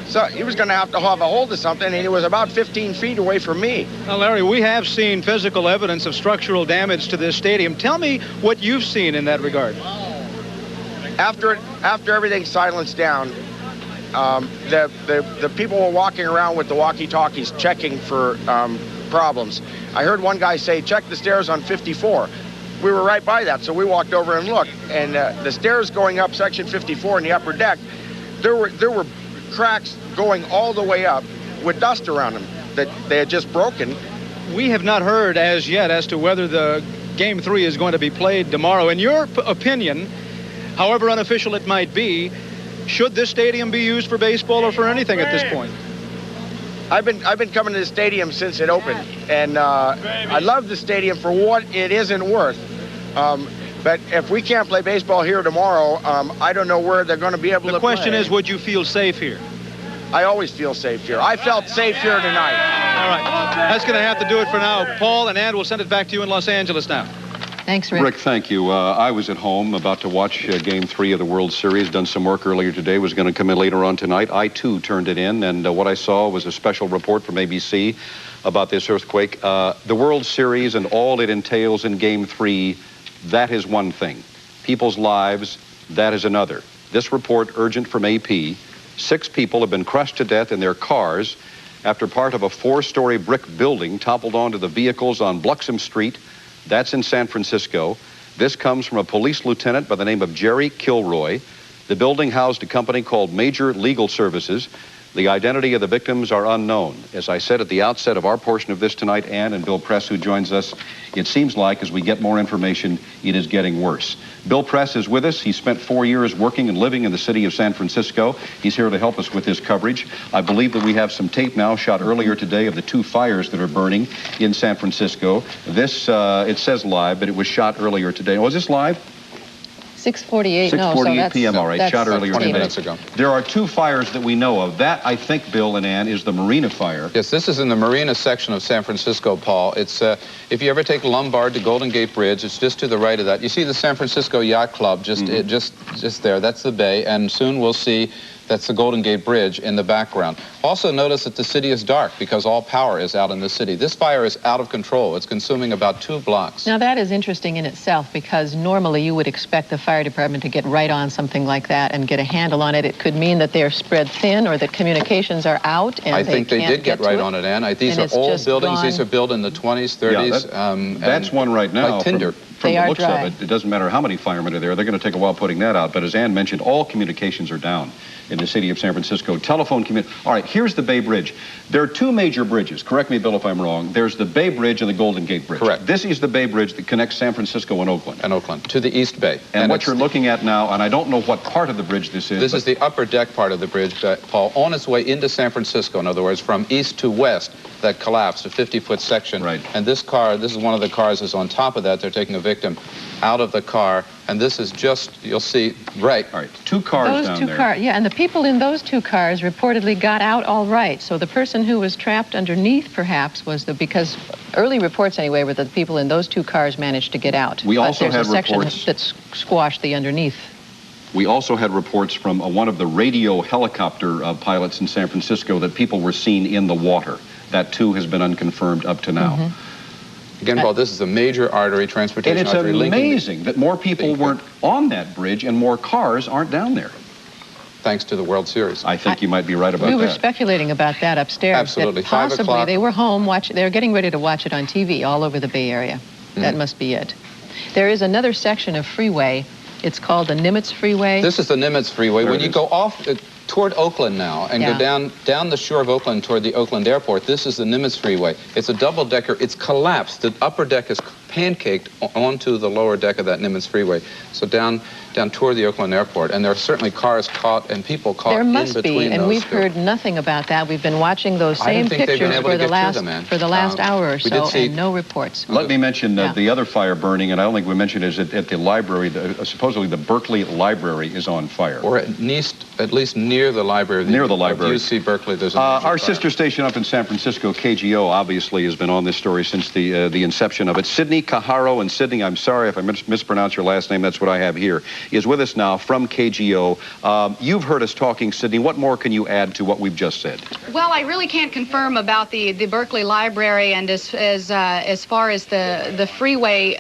so he was going to have a hold of something, and he was about 15 feet away from me. Now, Larry, we have seen physical evidence of structural damage to this stadium. Tell me what you've seen in that regard. After everything silenced down, the people were walking around with the walkie-talkies checking for problems. I heard one guy say, check the stairs on 54. We were right by that, so we walked over and looked. And the stairs going up section 54 in the upper deck, there were cracks going all the way up with dust around them that they had just broken. We have not heard as yet as to whether the Game 3 is going to be played tomorrow. In your opinion, however unofficial it might be, should this stadium be used for baseball or for anything at this point? I've been coming to the stadium since it opened, and I love the stadium for what it isn't worth. But if we can't play baseball here tomorrow, I don't know where they're going to be able to play. The question is, would you feel safe here? I always feel safe here. I felt safe here tonight. All right. That's going to have to do it for now. Paul and Ann, we'll send it back to you in Los Angeles now. Thanks, Rick. Rick, thank you. I was at home about to watch Game 3 of the World Series. Done some work earlier today. Was going to come in later on tonight. I, too, turned it in, and what I saw was a special report from ABC about this earthquake. The World Series and all it entails in Game 3, that is one thing. People's lives, that is another. This report, urgent from AP, 6 people have been crushed to death in their cars after part of a 4-story brick building toppled onto the vehicles on Bluxom Street. That's in San Francisco. This comes from a police lieutenant by the name of Jerry Kilroy. The building housed a company called Major Legal Services. The identity of the victims are unknown. As I said at the outset of our portion of this tonight, Ann and Bill Press, who joins us, it seems like as we get more information, it is getting worse. Bill Press is with us. He spent 4 years working and living in the city of San Francisco. He's here to help us with this coverage. I believe that we have some tape now shot earlier today of the 2 fires that are burning in San Francisco. This, it says live, but it was shot earlier today. Was this live? 6:48. No, so 6:48 p.m. All right, shot earlier 20 today. minutes ago. There are two fires that we know of. That, I think, Bill and Ann, is the Marina fire. Yes, this is in the Marina section of San Francisco, Paul. It's if you ever take Lombard to Golden Gate Bridge, it's just to the right of that. You see the San Francisco Yacht Club just there. That's the bay, and soon we'll see that's the Golden Gate Bridge in the background. Also notice that the city is dark because all power is out in the city. This fire is out of control. It's consuming about 2 blocks. Now that is interesting in itself because normally you would expect the fire department to get right on something like that and get a handle on it. It could mean that they're spread thin or that communications are out and I think they did get right on it, Ann. These are old buildings. These are built in the 20s, 30s. Yeah, that's one right now. Like tinder. From the looks of it, it doesn't matter how many firemen are there. They're going to take a while putting that out. But as Ann mentioned, all communications are down in the city of San Francisco. Telephone All right, here's the Bay Bridge. There are 2 major bridges. Correct me, Bill, if I'm wrong. There's the Bay Bridge and the Golden Gate Bridge. Correct. This is the Bay Bridge that connects San Francisco and Oakland. To the East Bay. And what you're looking at now, and I don't know what part of the bridge this is. This is the upper deck part of the bridge, Paul, on its way into San Francisco. In other words, from east to west, that collapsed, a 50-foot section. Right. And this is one of the cars is on top of that. They're taking a victim out of the car, and this is just, you'll see, right. All right, 2 cars down there. Yeah, and the people in those 2 cars reportedly got out all right. So the person who was trapped underneath, perhaps, because early reports anyway were that the people in those 2 cars managed to get out. We also had reports that squashed the underneath. We also had reports from one of the radio helicopter pilots in San Francisco that people were seen in the water. That, too, has been unconfirmed up to now. Again, Paul, this is a major artery, transportation artery. And it's amazing that more people weren't on that bridge and more cars aren't down there. Thanks to the World Series. I think you might be right about that. We were speculating about that upstairs. Absolutely. That possibly they were home they're getting ready to watch it on TV all over the Bay Area. That must be it. There is another section of freeway. It's called the Nimitz Freeway. This is the Nimitz Freeway. When you go off toward Oakland now and go down the shore of Oakland toward the Oakland airport, this is the Nimitz Freeway. It's a double-decker. It's collapsed. The upper deck is pancaked onto the lower deck of that Nimitz Freeway. So down toward the Oakland airport, and there are certainly cars caught and people caught in between those. There must be, and we've heard nothing about that. We've been watching those same pictures for the last hour or so, and no reports. Let me mention the other fire burning, and I don't think we mentioned is at the library. Supposedly the Berkeley Library is on fire. Or at least near the library. Near the library. UC Berkeley, there's our sister station up in San Francisco, KGO, obviously has been on this story since the inception of it. Sydney Cajaro, and Sydney, I'm sorry if I mispronounce your last name, that's what I have here, is with us now from KGO. You've heard us talking, Sydney. What more can you add to what we've just said? Well, I really can't confirm about the Berkeley Library, and as far as the freeway,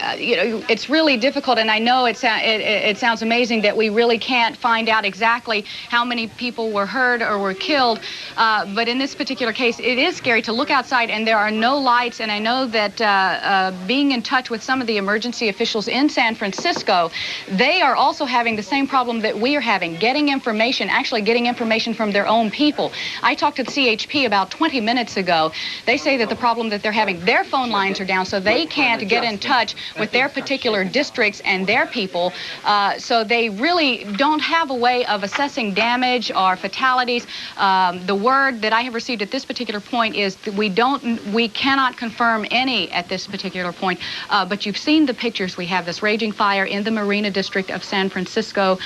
it's really difficult, and I know it sounds amazing that we really can't find out exactly how many people were hurt or were killed, but in this particular case, it is scary to look outside, and there are no lights, and I know that being in touch with some of the emergency officials in San Francisco, they are also having the same problem that we are having, actually getting information from their own people. I talked to the CHP about 20 minutes ago. They say that the problem that they're having, their phone lines are down, so they can't get in touch with their particular districts and their people, so they really don't have a way of assessing damage or fatalities. The word that I have received at this particular point is that we cannot confirm any at this particular point, but you've seen the pictures. We have this raging fire in the Marina District of San Francisco.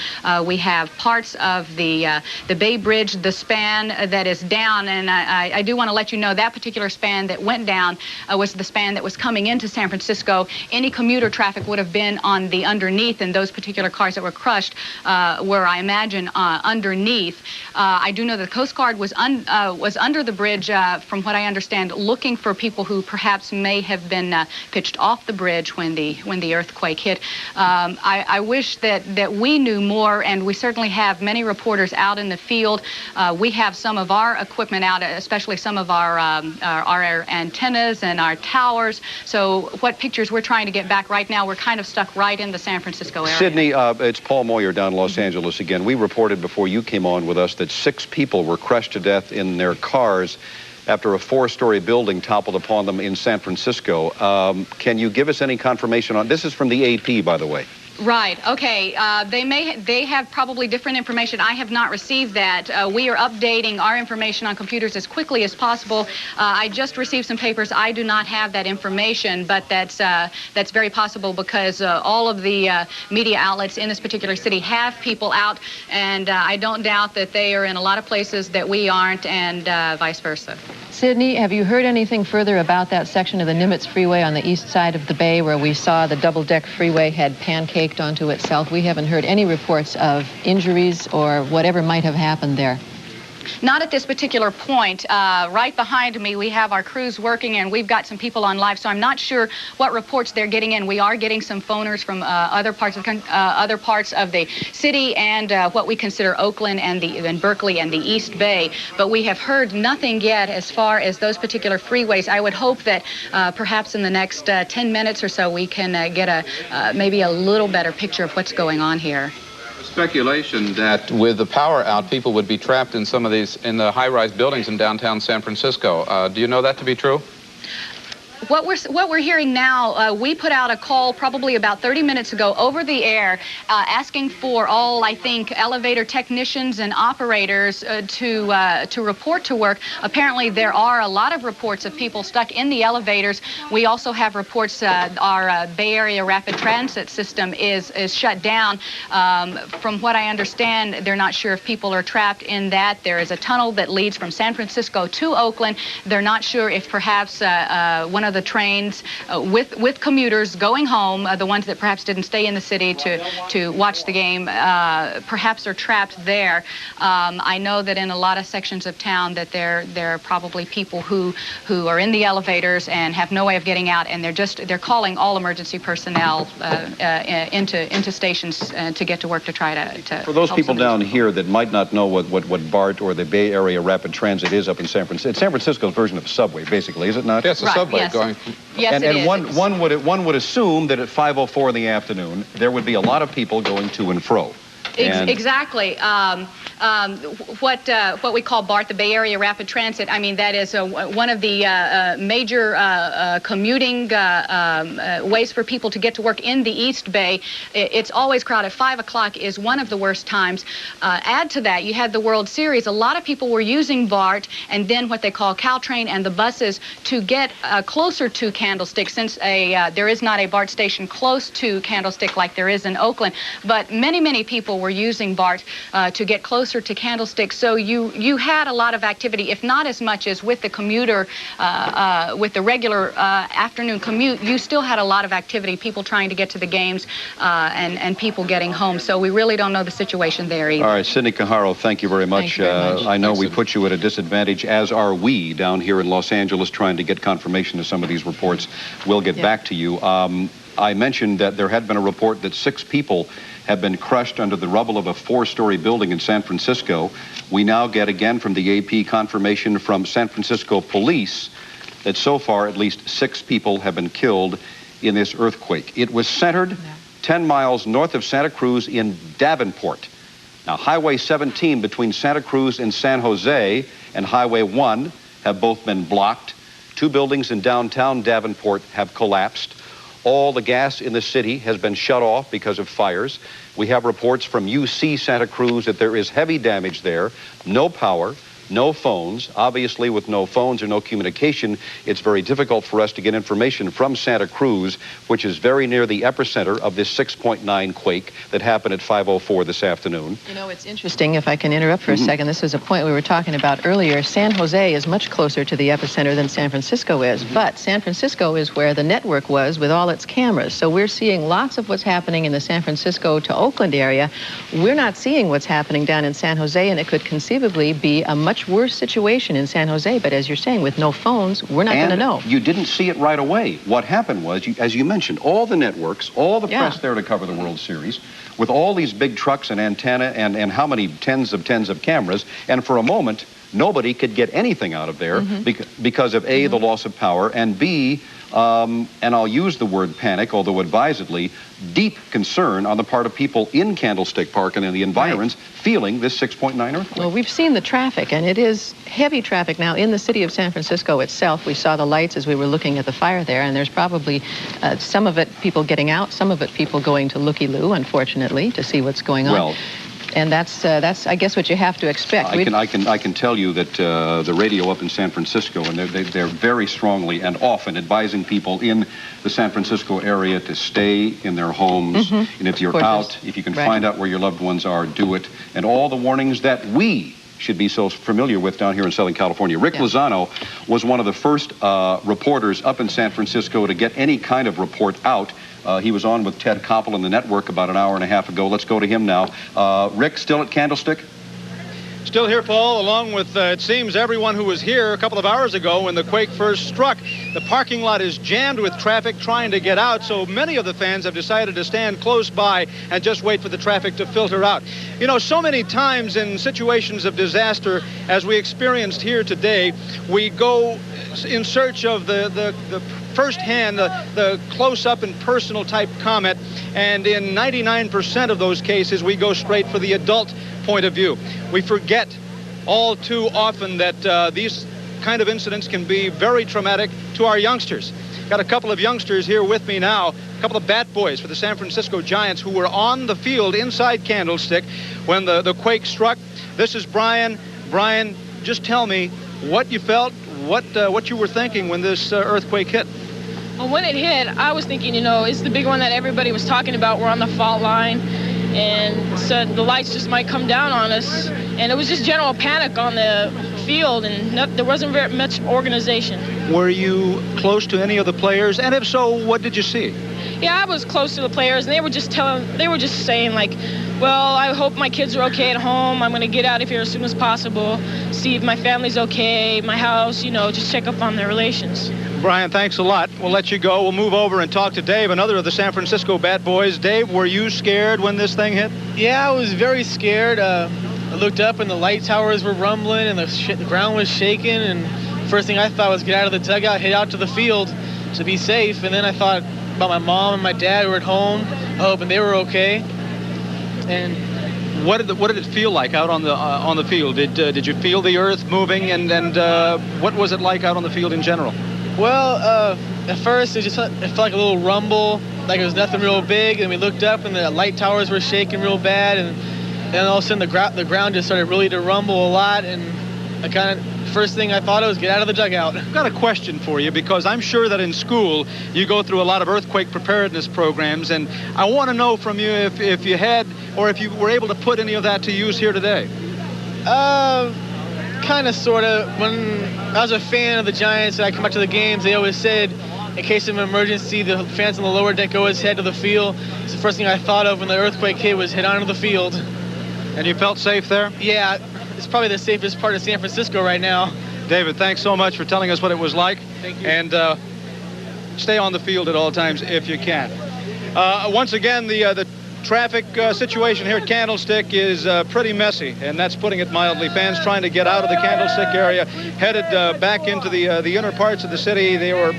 We have parts of the Bay Bridge, the span that is down, and I do want to let you know that particular span that went down was the span that was coming into San Francisco. Any commuter traffic would have been on the underneath, and those particular cars that were crushed were, I imagine, underneath. I do know the Coast Guard was under the bridge, from what I understand, looking for people who perhaps may have been pitched off the bridge when the earthquake hit. I wish that we knew more, and we certainly have many reporters out in the field. We have some of our equipment out, especially some of our antennas and our towers. So what pictures we're trying to get back right now, we're kind of stuck right in the San Francisco area. Sydney, it's Paul Moyer down in Los Angeles again. We reported before you came on with us that 6 people were crushed to death in their cars after a 4-story building toppled upon them in San Francisco. Can you give us any confirmation on this? Is from the AP, by the way. Right. Okay. They have probably different information. I have not received that. We are updating our information on computers as quickly as possible. I just received some papers. I do not have that information, but that's very possible because all of the media outlets in this particular city have people out, and I don't doubt that they are in a lot of places that we aren't, and vice versa. Sydney, have you heard anything further about that section of the Nimitz Freeway on the east side of the bay where we saw the double-deck freeway had pancaked onto itself? We haven't heard any reports of injuries or whatever might have happened there. Not at this particular point. Right behind me, we have our crews working, and we've got some people on live, so I'm not sure what reports they're getting in. We are getting some phoners from other parts of the city and what we consider Oakland and Berkeley and the East Bay, but we have heard nothing yet as far as those particular freeways. I would hope that perhaps in the next 10 minutes or so we can get maybe a little better picture of what's going on here. Speculation that with the power out, people would be trapped in some of these, in the high-rise buildings in downtown San Francisco. Do you know that to be true? What we're hearing now, we put out a call probably about 30 minutes ago over the air asking for all, I think, elevator technicians and operators to report to work. Apparently, there are a lot of reports of people stuck in the elevators. We also have reports our Bay Area rapid transit system is shut down. From what I understand, they're not sure if people are trapped in that. There is a tunnel that leads from San Francisco to Oakland. They're not sure if perhaps one of the trains with commuters going home, the ones that perhaps didn't stay in the city to watch the game, perhaps are trapped there. I know that in a lot of sections of town that there are probably people who are in the elevators and have no way of getting out, and they're calling all emergency personnel into stations to get to work to try to For those help people down people. here that might not know what BART or the Bay Area Rapid Transit is up in San Francisco, it's San Francisco's version of a subway, basically, is it not? Yes, a subway yes. going. Yes, and it is. one would assume that at 5:04 in the afternoon there would be a lot of people going to and fro. Exactly. What we call BART, the Bay Area Rapid Transit, I mean, that is one of the major commuting ways for people to get to work in the East Bay. It's always crowded. 5 o'clock is one of the worst times. Add to that, you had the World Series. A lot of people were using BART and then what they call Caltrain and the buses to get closer to Candlestick, since there is not a BART station close to Candlestick like there is in Oakland. But many people were using BART to get closer to Candlestick, so you had a lot of activity, if not as much as with the commuter, with the regular afternoon commute. You still had a lot of activity, people trying to get to the games and people getting home, so we really don't know the situation there either. All right, Sidney Cajaro, thank you very much. Thank you very much. I know Thanks, we Sidney. put you at a disadvantage, as are we down here in Los Angeles trying to get confirmation of some of these reports. We'll get back to you. I mentioned that there had been a report that 6 people have been crushed under the rubble of a 4-story building in San Francisco. We now get again from the AP confirmation from San Francisco police that so far at least 6 people have been killed in this earthquake. It was centered 10 miles north of Santa Cruz in Davenport. Now, Highway 17 between Santa Cruz and San Jose and Highway 1 have both been blocked. 2 buildings in downtown Davenport have collapsed. All the gas in the city has been shut off because of fires. We have reports from UC Santa Cruz that there is heavy damage there, no power, no phones. Obviously, with no phones or no communication, it's very difficult for us to get information from Santa Cruz, which is very near the epicenter of this 6.9 quake that happened at 5:04 this afternoon. You know, it's interesting, if I can interrupt for a second. This is a point we were talking about earlier. San Jose is much closer to the epicenter than San Francisco is, but San Francisco is where the network was with all its cameras. So we're seeing lots of what's happening in the San Francisco to Oakland area. We're not seeing what's happening down in San Jose, and it could conceivably be a much worse situation in San Jose. But as you're saying, with no phones, we're not going to know. You didn't see it right away. What happened was, as you mentioned, all the networks, all the press there to cover the World Series, with all these big trucks and antenna and how many tens of cameras, and for a moment, nobody could get anything out of there because of A, the loss of power, and B, and I'll use the word panic, although advisedly, deep concern on the part of people in Candlestick Park and in the environs feeling this 6.9 earthquake. Well, we've seen the traffic, and it is heavy traffic now in the city of San Francisco itself. We saw the lights as we were looking at the fire there, and there's probably some of it people getting out, some of it people going to looky-loo, unfortunately, to see what's going on. Well, and that's I guess, what you have to expect. I can tell you that the radio up in San Francisco, and they're very strongly and often advising people in the San Francisco area to stay in their homes. And if you're out, if you can find out where your loved ones are, do it. And all the warnings that we should be so familiar with down here in Southern California. Rick Lozano was one of the first reporters up in San Francisco to get any kind of report out. He was on with Ted Koppel in the network about an hour and a half ago. Let's go to him now. Rick, still at Candlestick? Still here, Paul, along with, it seems, everyone who was here a couple of hours ago when the quake first struck. The parking lot is jammed with traffic trying to get out, so many of the fans have decided to stand close by and just wait for the traffic to filter out. You know, so many times in situations of disaster, as we experienced here today, we go in search of the first-hand, the close-up and personal type comment, and in 99% of those cases, we go straight for the adult point of view. We forget all too often that these kind of incidents can be very traumatic to our youngsters. Got a couple of youngsters here with me now, a couple of bat boys for the San Francisco Giants who were on the field inside Candlestick when the quake struck. This is Brian. Brian, just tell me what you felt, what you were thinking when this earthquake hit. Well, when it hit, I was thinking, you know, it's the big one that everybody was talking about. We're on the fault line, and so the lights just might come down on us. And it was just general panic on the field, and there wasn't very much organization. Were you close to any of the players? And if so, what did you see? Yeah, I was close to the players, and they were just saying, like, well, I hope my kids are okay at home. I'm going to get out of here as soon as possible, see if my family's okay, my house, you know, just check up on their relations. Brian, thanks a lot. We'll let you go. We'll move over and talk to Dave, another of the San Francisco Bat Boys. Dave, were you scared when this thing hit? Yeah, I was very scared. I looked up and the light towers were rumbling and the ground was shaking, and first thing I thought was get out of the dugout, head out to the field to be safe. And then I thought about my mom and my dad who were at home, hoping they were okay. And what did it feel like out on the field? Did you feel the earth moving, and what was it like out on the field in general? Well, at first it felt like a little rumble, like it was nothing real big, and we looked up and the light towers were shaking real bad, and then all of a sudden the ground just started really to rumble a lot, and first thing I thought was get out of the dugout. I've got a question for you, because I'm sure that in school you go through a lot of earthquake preparedness programs, and I want to know from you if you had, or if you were able to put any of that to use here today. Kind of, sort of. When I was a fan of the Giants and I come out to the games, they always said, in case of an emergency, the fans on the lower deck always head to the field. It's the first thing I thought of when the earthquake hit was head onto the field. And you felt safe there? Yeah, it's probably the safest part of San Francisco right now. David, thanks so much for telling us what it was like. Thank you. And stay on the field at all times if you can. Once again, the traffic situation here at Candlestick is pretty messy, and that's putting it mildly. Fans trying to get out of the Candlestick area, headed back into the inner parts of the city. They are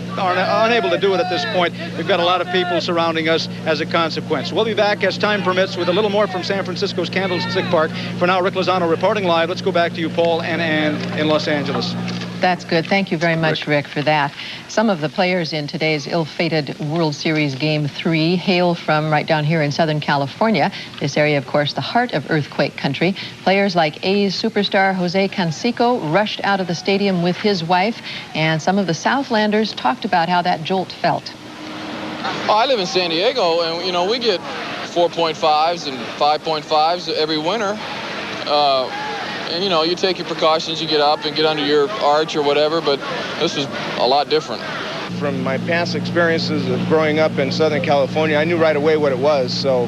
unable to do it at this point. We've got a lot of people surrounding us as a consequence. We'll be back as time permits with a little more from San Francisco's Candlestick Park. For now, Rick Lozano reporting live. Let's go back to you, Paul and Ann in Los Angeles. That's good. Thank you very much, Rick, for that. Some of the players in today's ill-fated World Series Game 3 hail from right down here in Southern California. This area, of course, the heart of earthquake country. Players like A's superstar Jose Canseco rushed out of the stadium with his wife, and some of the Southlanders talked about how that jolt felt. I live in San Diego, and, you know, we get 4.5s and 5.5s every winter. And, you know, you take your precautions, you get up and get under your arch or whatever, but this is a lot different. From my past experiences of growing up in Southern California, I knew right away what it was. So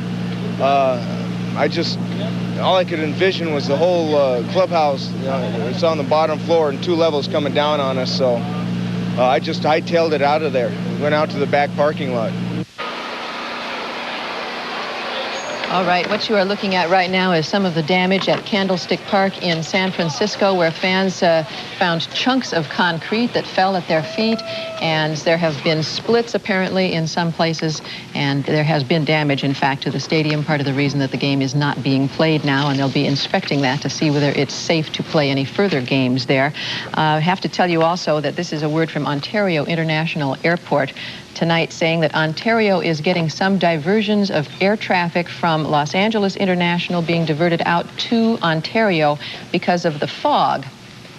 all I could envision was the whole clubhouse. You know, it's on the bottom floor and 2 levels coming down on us. So I just hightailed it out of there. Went out to the back parking lot. All right, what you are looking at right now is some of the damage at Candlestick Park in San Francisco, where fans found chunks of concrete that fell at their feet, and there have been splits apparently in some places, and there has been damage, in fact, to the stadium, part of the reason that the game is not being played now, and they'll be inspecting that to see whether it's safe to play any further games there. I have to tell you also that this is a word from Ontario International Airport tonight, saying that Ontario is getting some diversions of air traffic from Los Angeles International being diverted out to Ontario because of the fog,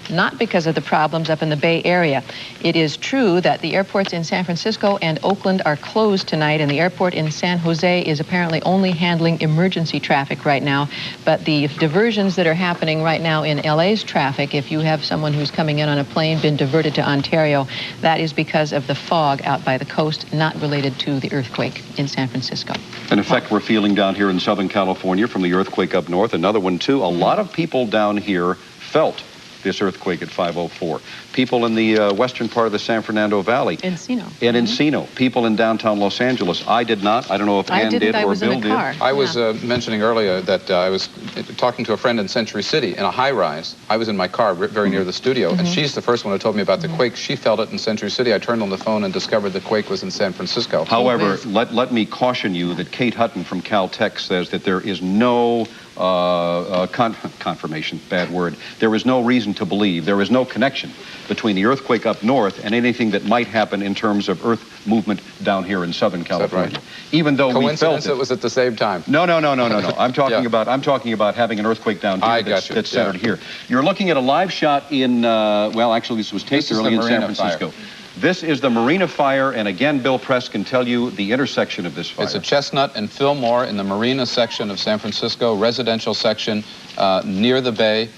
not because of the problems up in the Bay Area. It is true that the airports in San Francisco and Oakland are closed tonight, and the airport in San Jose is apparently only handling emergency traffic right now. But the diversions that are happening right now in LA's traffic, if you have someone who's coming in on a plane been diverted to Ontario, that is because of the fog out by the coast, not related to the earthquake in San Francisco. An effect we're feeling down here in Southern California from the earthquake up north. Another one, too. A lot of people down here felt this earthquake at 5:04. People in the western part of the San Fernando Valley. Encino. In Encino. People in downtown Los Angeles. I did not. I don't know if Ann did or Bill did. I was mentioning earlier that I was talking to a friend in Century City in a high-rise. I was in my car very near the studio, and she's the first one who told me about the quake. She felt it in Century City. I turned on the phone and discovered the quake was in San Francisco. However, let me caution you that Kate Hutton from Caltech says that there is no confirmation, bad word. There is no reason to believe, there is no connection between the earthquake up north and anything that might happen in terms of earth movement down here in Southern California. Even though we felt it was at the same time. No. I'm talking about having an earthquake down here that's centered here. You're looking at a live shot in well, actually this was taped early in San Francisco. This is the Marina fire, and again, Bill Press can tell you the intersection of this fire. It's a Chestnut and Fillmore in the Marina section of San Francisco, residential section near the bay,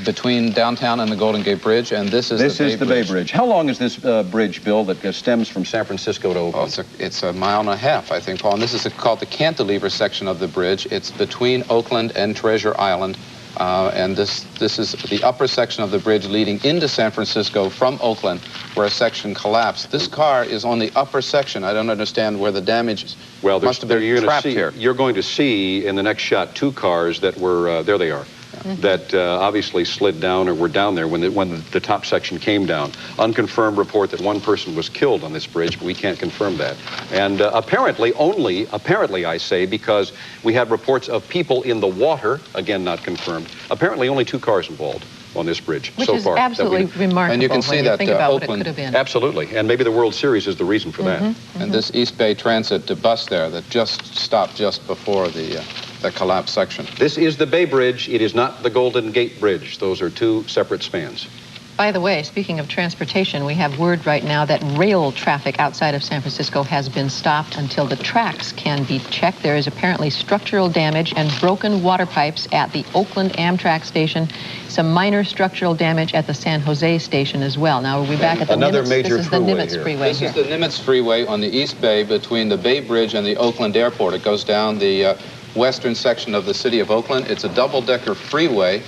between downtown and the Golden Gate Bridge, and this is the Bay Bridge. How long is this bridge, Bill, that stems from San Francisco to Oakland? Oh, it's a mile and a half, I think, Paul, and this is called the cantilever section of the bridge. It's between Oakland and Treasure Island. And this is the upper section of the bridge leading into San Francisco from Oakland, where a section collapsed. This car is on the upper section. I don't understand where the damage must have been trapped here. You're going to see in the next shot 2 cars that were, there they are, that obviously slid down or were down there when the top section came down. Unconfirmed report that 1 person was killed on this bridge, but we can't confirm that. And apparently I say, because we have reports of people in the water, again not confirmed, apparently only 2 cars involved on this bridge so far. Which is absolutely remarkable. And you can see that think about Oakland, what it could have been. Absolutely, and maybe the World Series is the reason for that. And this East Bay Transit bus there that just stopped just before the collapse section. This is the Bay Bridge. It is not the Golden Gate Bridge. Those are 2 separate spans. By the way, speaking of transportation, we have word right now that rail traffic outside of San Francisco has been stopped until the tracks can be checked. There is apparently structural damage and broken water pipes at the Oakland Amtrak station. Some minor structural damage at the San Jose station as well. Now, are we back at the Nimitz? This is the Nimitz Freeway here. This is the Nimitz Freeway on the East Bay between the Bay Bridge and the Oakland Airport. It goes down the western section of the city of Oakland. It's a double-decker freeway,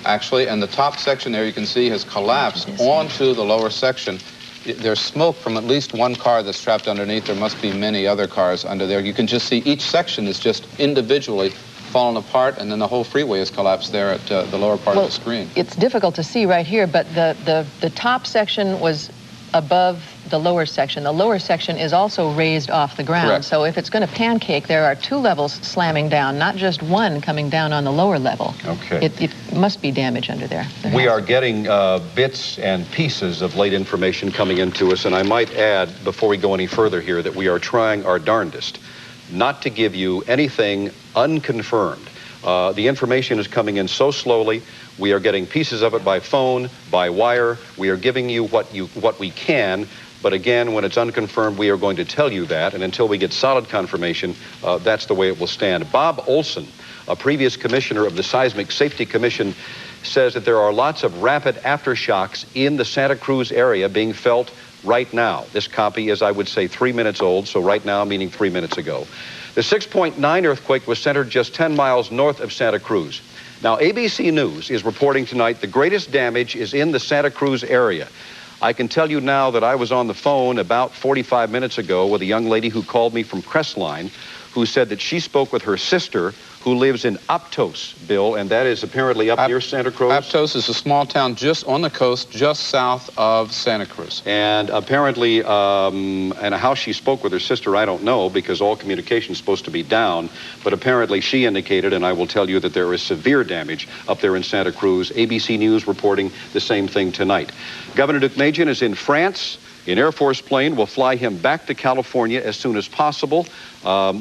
actually, and the top section there you can see has collapsed onto the lower section. There's smoke from at least 1 car that's trapped underneath. There must be many other cars under there. You can just see each section is just individually fallen apart, and then the whole freeway has collapsed there at the lower part of the screen. It's difficult to see right here, but the top section was above the lower section. The lower section is also raised off the ground. Correct. So if it's going to pancake, there are 2 levels slamming down, not just 1 coming down on the lower level. Okay. It must be damage under there. We are getting bits and pieces of late information coming into us, and I might add, before we go any further here, that we are trying our darndest not to give you anything unconfirmed. The information is coming in so slowly. We are getting pieces of it by phone, by wire. We are giving you what we can, but again, when it's unconfirmed, we are going to tell you that, and until we get solid confirmation, that's the way it will stand. Bob Olson, a previous commissioner of the Seismic Safety Commission, says that there are lots of rapid aftershocks in the Santa Cruz area being felt right now. This copy is, I would say, 3 minutes old, so right now meaning 3 minutes ago. The 6.9 earthquake was centered just 10 miles north of Santa Cruz. Now, ABC News is reporting tonight the greatest damage is in the Santa Cruz area. I can tell you now that I was on the phone about 45 minutes ago with a young lady who called me from Crestline, who said that she spoke with her sister, who lives in Aptos, Bill, and that is apparently up near Santa Cruz. Aptos is a small town just on the coast, just south of Santa Cruz. And apparently, and how she spoke with her sister, I don't know, because all communication is supposed to be down. But apparently she indicated, and I will tell you, that there is severe damage up there in Santa Cruz. ABC News reporting the same thing tonight. Governor Deukmejian is in France. An Air Force plane will fly him back to California as soon as possible.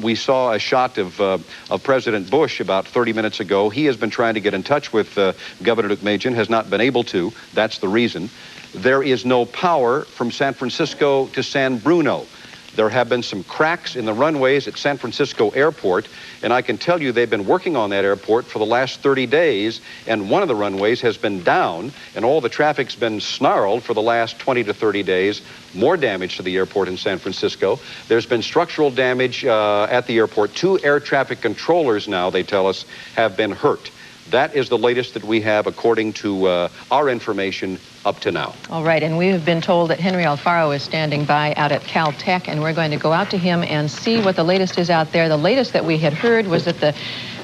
We saw a shot of President Bush about 30 minutes ago. He has been trying to get in touch with Governor Deukmejian, has not been able to. That's the reason. There is no power from San Francisco to San Bruno. There have been some cracks in the runways at San Francisco Airport, and I can tell you they've been working on that airport for the last 30 days, and one of the runways has been down, and all the traffic's been snarled for the last 20 to 30 days. More damage to the airport in San Francisco. There's been structural damage at the airport. 2 air traffic controllers now, they tell us, have been hurt. That is the latest that we have according to our information up to now. All right, and we have been told that Henry Alfaro is standing by out at Caltech, and we're going to go out to him and see what the latest is out there. The latest that we had heard was that the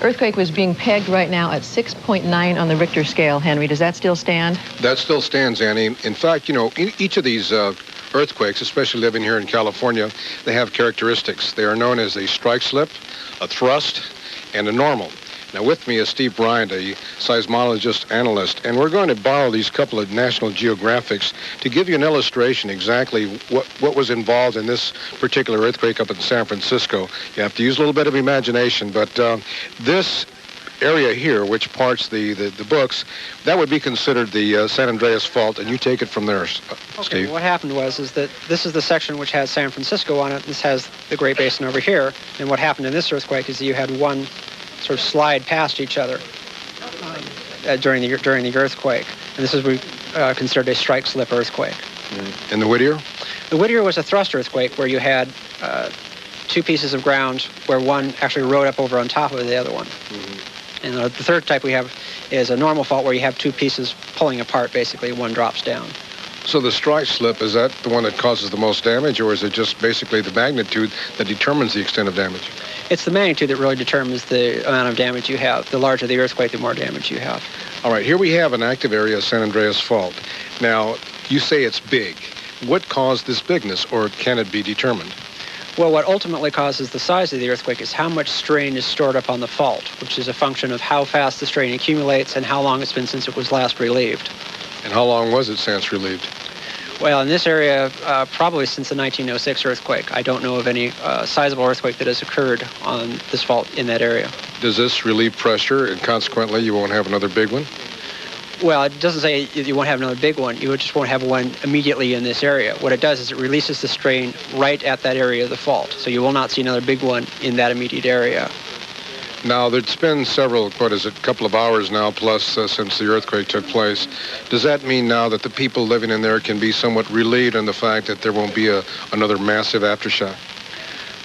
earthquake was being pegged right now at 6.9 on the Richter scale. Henry, does that still stand? That still stands, Annie. In fact, you know, each of these earthquakes, especially living here in California, they have characteristics. They are known as a strike slip, a thrust, and a normal. Now, with me is Steve Bryant, a seismologist analyst, and we're going to borrow these couple of National Geographics to give you an illustration exactly what was involved in this particular earthquake up in San Francisco. You have to use a little bit of imagination, but this area here, which parts the books, that would be considered the San Andreas Fault, and you take it from there, Okay, Steve. what happened was that this is the section which has San Francisco on it. This has the Great Basin over here, and what happened in this earthquake is that you had one sort of slide past each other during the earthquake, and this is what we considered a strike slip earthquake. And the Whittier? The Whittier was a thrust earthquake where you had 2 pieces of ground where one actually rode up over on top of the other one. And the third type we have is a normal fault where you have 2 pieces pulling apart, basically. One drops down. So the strike slip, is that the one that causes the most damage, or is it just basically the magnitude that determines the extent of damage? It's the magnitude that really determines the amount of damage you have. The larger the earthquake, the more damage you have. All right, here we have an active area of San Andreas Fault. Now, you say it's big. What caused this bigness, or can it be determined? Well, what ultimately causes the size of the earthquake is how much strain is stored up on the fault, which is a function of how fast the strain accumulates and how long it's been since it was last relieved. And how long was it since relieved? Well, in this area, probably since the 1906 earthquake. I don't know of any sizable earthquake that has occurred on this fault in that area. Does this relieve pressure, and consequently you won't have another big one? Well, it doesn't say you won't have another big one. You just won't have one immediately in this area. What it does is it releases the strain right at that area of the fault. So you will not see another big one in that immediate area. Now, there's been several, couple of hours now plus since the earthquake took place. Does that mean now that the people living in there can be somewhat relieved in the fact that there won't be another massive aftershock?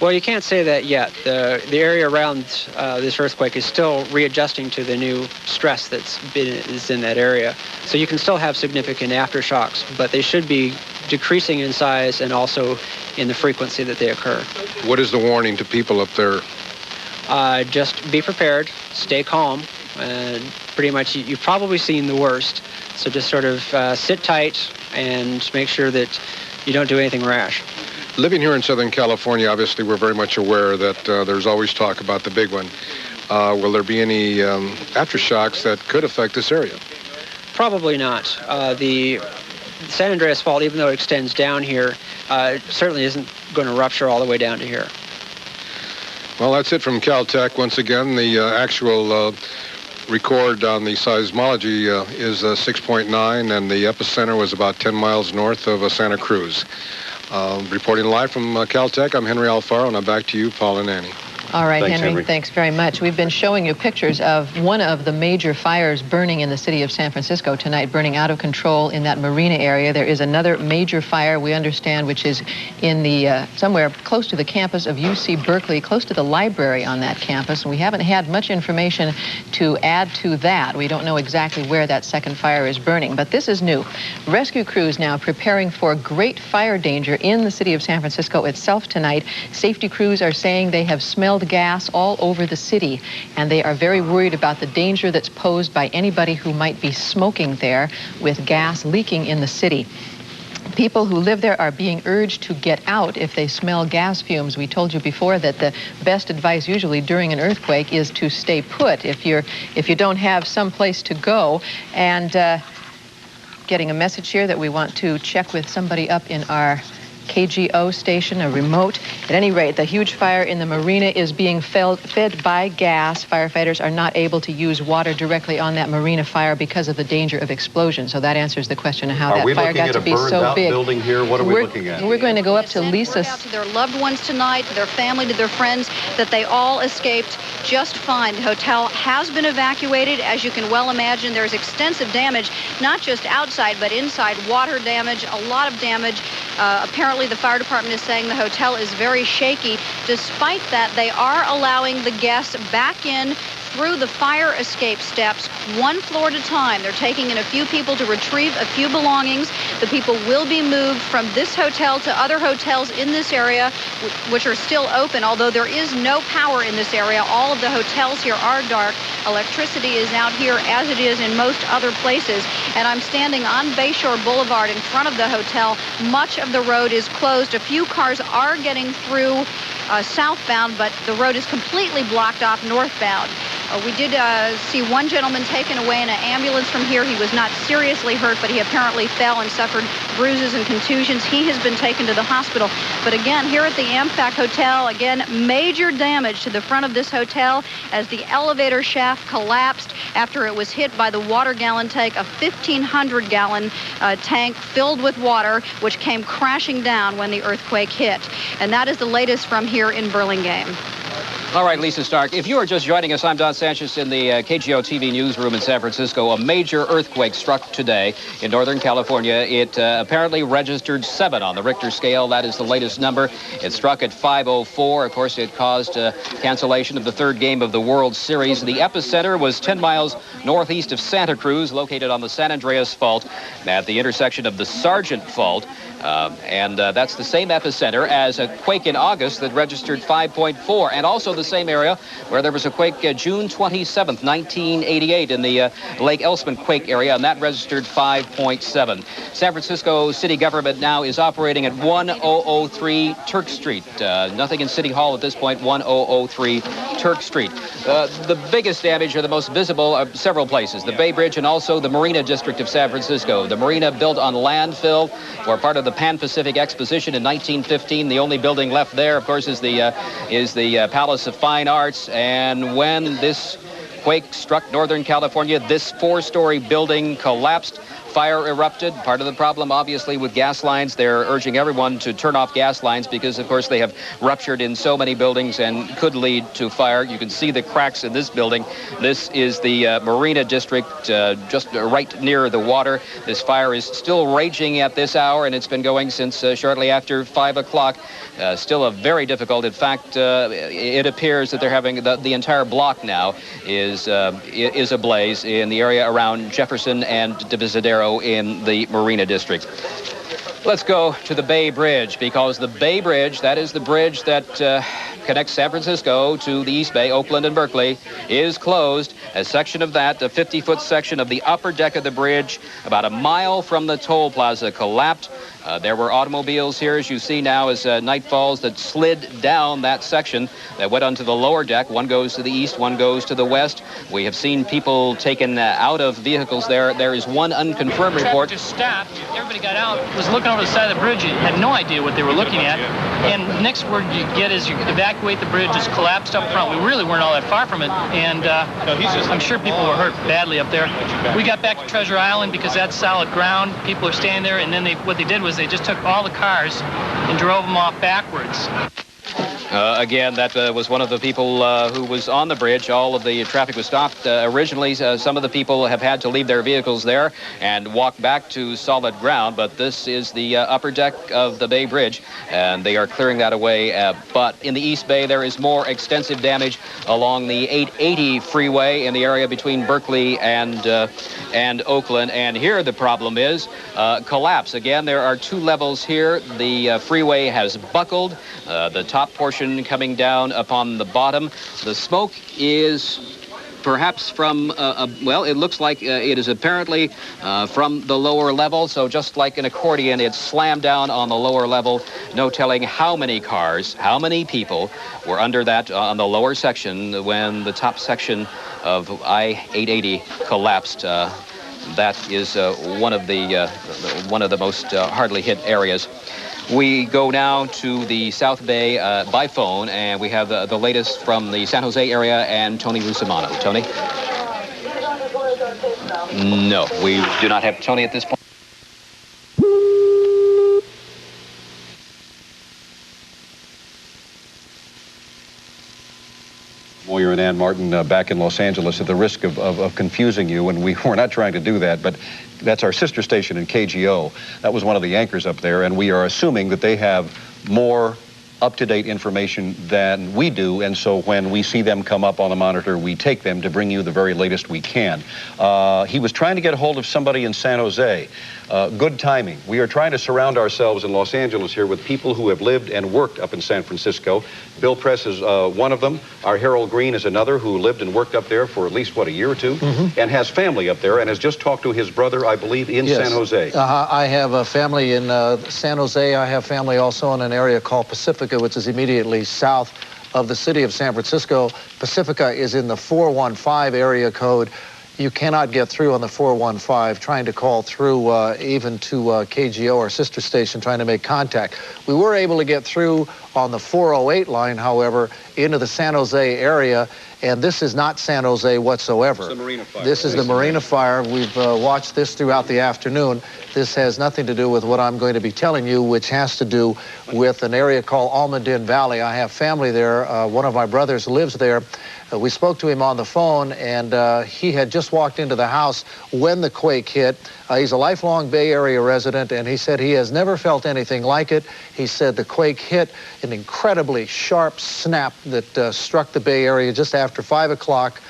Well, you can't say that yet. The area around this earthquake is still readjusting to the new stress is in that area. So you can still have significant aftershocks, but they should be decreasing in size and also in the frequency that they occur. What is the warning to people up there? Just be prepared, stay calm, and pretty much you've probably seen the worst. So just sort of sit tight and make sure that you don't do anything rash. Living here in Southern California, obviously we're very much aware that there's always talk about the big one. Will there be any aftershocks that could affect this area? Probably not. The San Andreas Fault, even though it extends down here, certainly isn't going to rupture all the way down to here. Well, that's it from Caltech. Once again, the actual record on the seismology is 6.9, and the epicenter was about 10 miles north of Santa Cruz. Reporting live from Caltech, I'm Henry Alfaro, and I'm back to you, Paul and Annie. All right, Thanks, Henry, thanks very much. We've been showing you pictures of one of the major fires burning in the city of San Francisco tonight, burning out of control in that marina area. There is another major fire, we understand, which is in the somewhere close to the campus of UC Berkeley, close to the library on that campus. And we haven't had much information to add to that. We don't know exactly where that second fire is burning, but this is new. Rescue crews now preparing for great fire danger in the city of San Francisco itself tonight. Safety crews are saying they have smelled smelled gas all over the city, and they are very worried about the danger that's posed by anybody who might be smoking there with gas leaking in the city. People who live there are being urged to get out if they smell gas fumes. We told you before that the best advice usually during an earthquake is to stay put if you don't have some place to go. And getting a message here that we want to check with somebody up in our KGO station, a remote. At any rate, the huge fire in the marina is being fed by gas. Firefighters are not able to use water directly on that marina fire because of the danger of explosion. So that answers the question of how that fire got to be so big. Building here? What are we looking at? We're going to go up to Lisa. To their loved ones tonight, to their family, to their friends, that they all escaped just fine. The hotel has been evacuated. As you can well imagine, there's extensive damage, not just outside, but inside. Water damage, a lot of damage. Apparently, the fire department is saying the hotel is very shaky. Despite that, they are allowing the guests back in through the fire escape steps, one floor at a time. They're taking in a few people to retrieve a few belongings. The people will be moved from this hotel to other hotels in this area, which are still open, although there is no power in this area. All of the hotels here are dark. Electricity is out here as it is in most other places. And I'm standing on Bayshore Boulevard in front of the hotel. Much of the road is closed. A few cars are getting through southbound, but the road is completely blocked off northbound. We did see one gentleman taken away in an ambulance from here. He was not seriously hurt, but he apparently fell and suffered bruises and contusions. He has been taken to the hospital. But again, here at the Amtrak Hotel, again, major damage to the front of this hotel as the elevator shaft collapsed after it was hit by the water gallon tank, a 1,500-gallon tank filled with water, which came crashing down when the earthquake hit. And that is the latest from here in Burlingame. All right, Lisa Stark, if you are just joining us, I'm Don Sanchez in the KGO TV newsroom in San Francisco. A major earthquake struck today in Northern California. It apparently registered 7 on the Richter scale. That is the latest number. It struck at 5:04. Of course, it caused cancellation of the 3rd game of the World Series. The epicenter was 10 miles northeast of Santa Cruz, located on the San Andreas Fault at the intersection of the Sargent Fault. And that's the same epicenter as a quake in August that registered 5.4, and also the same area where there was a quake June 27th, 1988 in the Lake Elsman quake area, and that registered 5.7. San Francisco city government now is operating at 1003 Turk Street. Nothing in City Hall at this point, 1003 Turk Street. The biggest damage, or the most visible, are several places. The Bay Bridge and also the Marina District of San Francisco. The marina built on landfill for part of the Pan-Pacific Exposition in 1915. The only building left there, of course, is the Palace of Fine Arts. And when this quake struck Northern California, this 4-story building collapsed. Fire erupted. Part of the problem, obviously, with gas lines. They're urging everyone to turn off gas lines because, of course, they have ruptured in so many buildings and could lead to fire. You can see the cracks in this building. This is the Marina District, just right near the water. This fire is still raging at this hour, and it's been going since shortly after 5 o'clock. Still a very difficult. In fact, it appears that they're having the entire block now is ablaze in the area around Jefferson and Divisadero in the Marina District. Let's go to the Bay Bridge, because the Bay Bridge, that is the bridge that connects San Francisco to the East Bay, Oakland and Berkeley, is closed. A section of that, a 50-foot section of the upper deck of the bridge, about a mile from the toll plaza, collapsed. There were automobiles here, as you see now, as night falls, that slid down that section that went onto the lower deck. One goes to the east, one goes to the west. We have seen people taken out of vehicles there. There is one unconfirmed report. Just stopped. Everybody got out, was looking over the side of the bridge. You had no idea what they were looking at. And the next word you get is you evacuate the bridge. It's collapsed up front. We really weren't all that far from it. And I'm sure people were hurt badly up there. We got back to Treasure Island because that's solid ground. People are staying there. And then what they did was they just took all the cars and drove them off backwards. Again, that was one of the people who was on the bridge. All of the traffic was stopped. Originally, some of the people have had to leave their vehicles there and walk back to solid ground, but this is the upper deck of the Bay Bridge, and they are clearing that away. But in the East Bay, there is more extensive damage along the 880 freeway in the area between Berkeley and Oakland. And here the problem is collapse. Again, there are 2 levels here. The freeway has buckled. The top portion section coming down upon the bottom. The smoke is perhaps from, well, it looks like it is apparently from the lower level. So just like an accordion, it's slammed down on the lower level. No telling how many cars, how many people were under that on the lower section when the top section of I-880 collapsed. That is one of the most hardly hit areas. We go now to the South Bay by phone, and we have the latest from the San Jose area and Tony Russomano. Tony? No, we do not have Tony at this point. Moyer and Ann Martin back in Los Angeles at the risk of confusing you, and we're not trying to do that, but that's our sister station in KGO. That was one of the anchors up there, and we are assuming that they have more up-to-date information than we do, and so when we see them come up on the monitor, we take them to bring you the very latest we can. He was trying to get a hold of somebody in San Jose. Good timing. We are trying to surround ourselves in Los Angeles here with people who have lived and worked up in San Francisco. Bill Press is one of them. Our Harold Green is another who lived and worked up there for at least, what, a year or two? And has family up there and has just talked to his brother, I believe, in San Jose. I have a family in San Jose. I have family also in an area called Pacifica, which is immediately south of the city of San Francisco. Pacifica is in the 415 area code. You cannot get through on the 415, trying to call through even to KGO, our sister station, trying to make contact. We were able to get through on the 408 line, however, into the San Jose area, and this is not San Jose whatsoever. It's the Marina Fire. This is the Marina Fire. We've watched this throughout the afternoon. This has nothing to do with what I'm going to be telling you, which has to do with an area called Almaden Valley. I have family there. One of my brothers lives there. We spoke to him on the phone, and he had just walked into the house when the quake hit. He's a lifelong Bay Area resident, and he said he has never felt anything like it. He said the quake hit an incredibly sharp snap that struck the Bay Area just after 5 o'clock.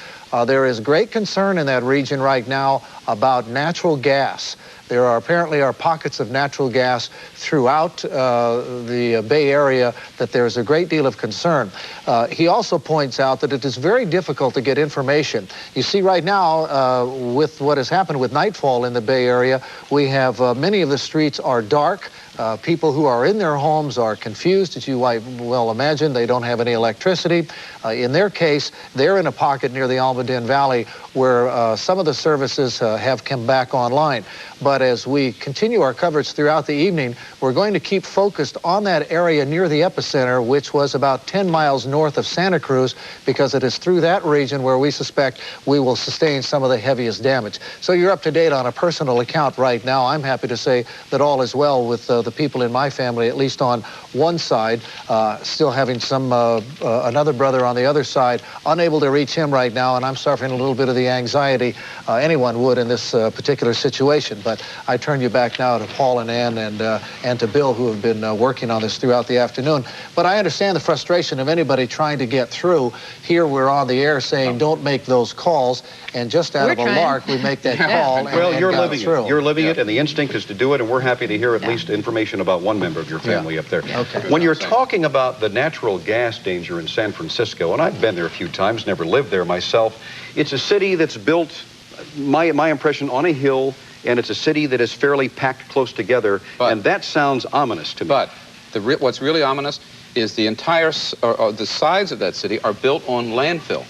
There is great concern in that region right now about natural gas. There are apparently pockets of natural gas throughout the Bay Area that there's a great deal of concern. He also points out that it is very difficult to get information. You see right now with what has happened with nightfall in the Bay Area, we have many of the streets are dark. People who are in their homes are confused, as you might well imagine. They don't have any electricity. In their case, they're in a pocket near the Almaden Valley where some of the services have come back online. But as we continue our coverage throughout the evening, we're going to keep focused on that area near the epicenter, which was about 10 miles north of Santa Cruz, because it is through that region where we suspect we will sustain some of the heaviest damage. So you're up to date on a personal account right now. I'm happy to say that all is well with the people in my family, at least on one side, still having another brother on the other side, unable to reach him right now, and I'm suffering a little bit of the anxiety anyone would in this particular situation. But I turn you back now to Paul and Ann and to Bill, who have been working on this throughout the afternoon. But I understand the frustration of anybody trying to get through. Here we're on the air saying don't make those calls, and just out of a lark we make that call. Well, you're living it. You're living it, and the instinct is to do it, and we're happy to hear at least information about one member of your family up there. Okay. When you're talking about the natural gas danger in San Francisco, and I've been there a few times, never lived there myself, it's a city that's built, my impression, on a hill, and it's a city that is fairly packed close together, and that sounds ominous to me. But what's really ominous is the entire, the sides of that city are built on landfill.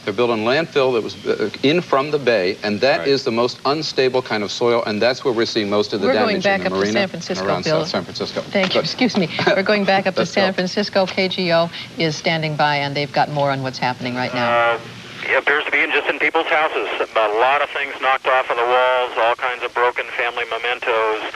They're built on landfill that was in from the bay, and that is the most unstable kind of soil, and that's where we're seeing most of the damage in the marina around South San Francisco. Thank you. Excuse me. We're going back up to San Francisco. KGO is standing by, and they've got more on what's happening right now. It appears to be just in people's houses. A lot of things knocked off of the walls, all kinds of broken family mementos,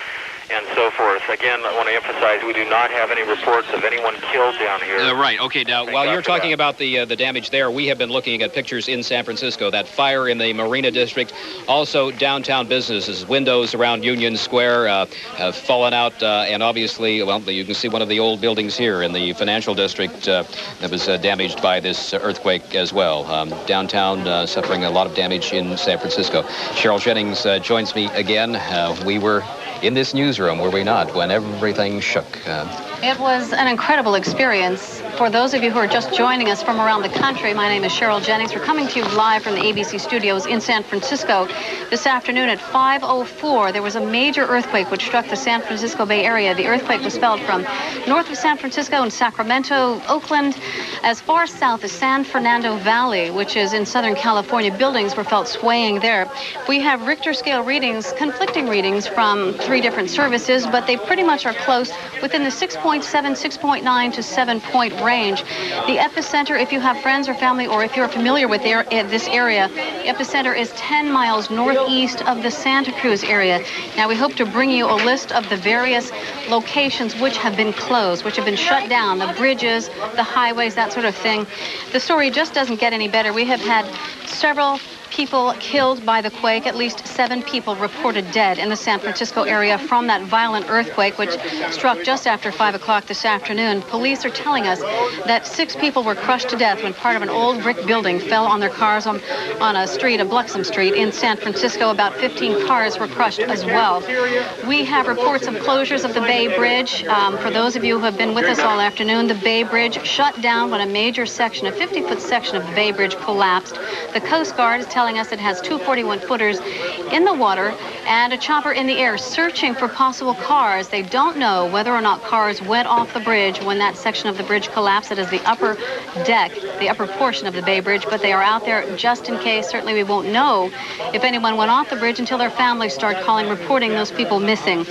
and so forth. Again, I want to emphasize we do not have any reports of anyone killed down here. Right. Okay. Now, while you're talking about the damage there, we have been looking at pictures in San Francisco. That fire in the Marina District, also downtown businesses, windows around Union Square have fallen out, and obviously, well, you can see one of the old buildings here in the financial district that was damaged by this earthquake as well. Downtown suffering a lot of damage in San Francisco. Cheryl Jennings joins me again. We were in this newsroom, were we not, when everything shook? It was an incredible experience. For those of you who are just joining us from around the country, my name is Cheryl Jennings. We're coming to you live from the ABC studios in San Francisco. This afternoon at 5:04, there was a major earthquake which struck the San Francisco Bay Area. The earthquake was felt from north of San Francisco and Sacramento, Oakland, as far south as San Fernando Valley, which is in Southern California. Buildings were felt swaying there. We have Richter scale readings, conflicting readings from 3 different services, but they pretty much are close within the 6.7, 6.9 to 7-point range. The epicenter, if you have friends or family, or if you're familiar with this area, the epicenter is 10 miles northeast of the Santa Cruz area. Now, we hope to bring you a list of the various locations which have been closed, which have been shut down, the bridges, the highways, that sort of thing. The story just doesn't get any better. We have had several people killed by the quake. At least 7 people reported dead in the San Francisco area from that violent earthquake, which struck just after 5 o'clock this afternoon. Police are telling us that 6 people were crushed to death when part of an old brick building fell on their cars on a street, a Bluxom Street in San Francisco. About 15 cars were crushed as well. We have reports of closures of the Bay Bridge. For those of you who have been with us all afternoon, the Bay Bridge shut down when a major section, a 50-foot section of the Bay Bridge collapsed. The Coast Guard is telling us it has 2 41-footers in the water and a chopper in the air searching for possible cars. They don't know whether or not cars went off the bridge when that section of the bridge collapsed. It is the upper deck, the upper portion of the Bay Bridge, but they are out there just in case. Certainly we won't know if anyone went off the bridge until their families start calling, reporting those people missing.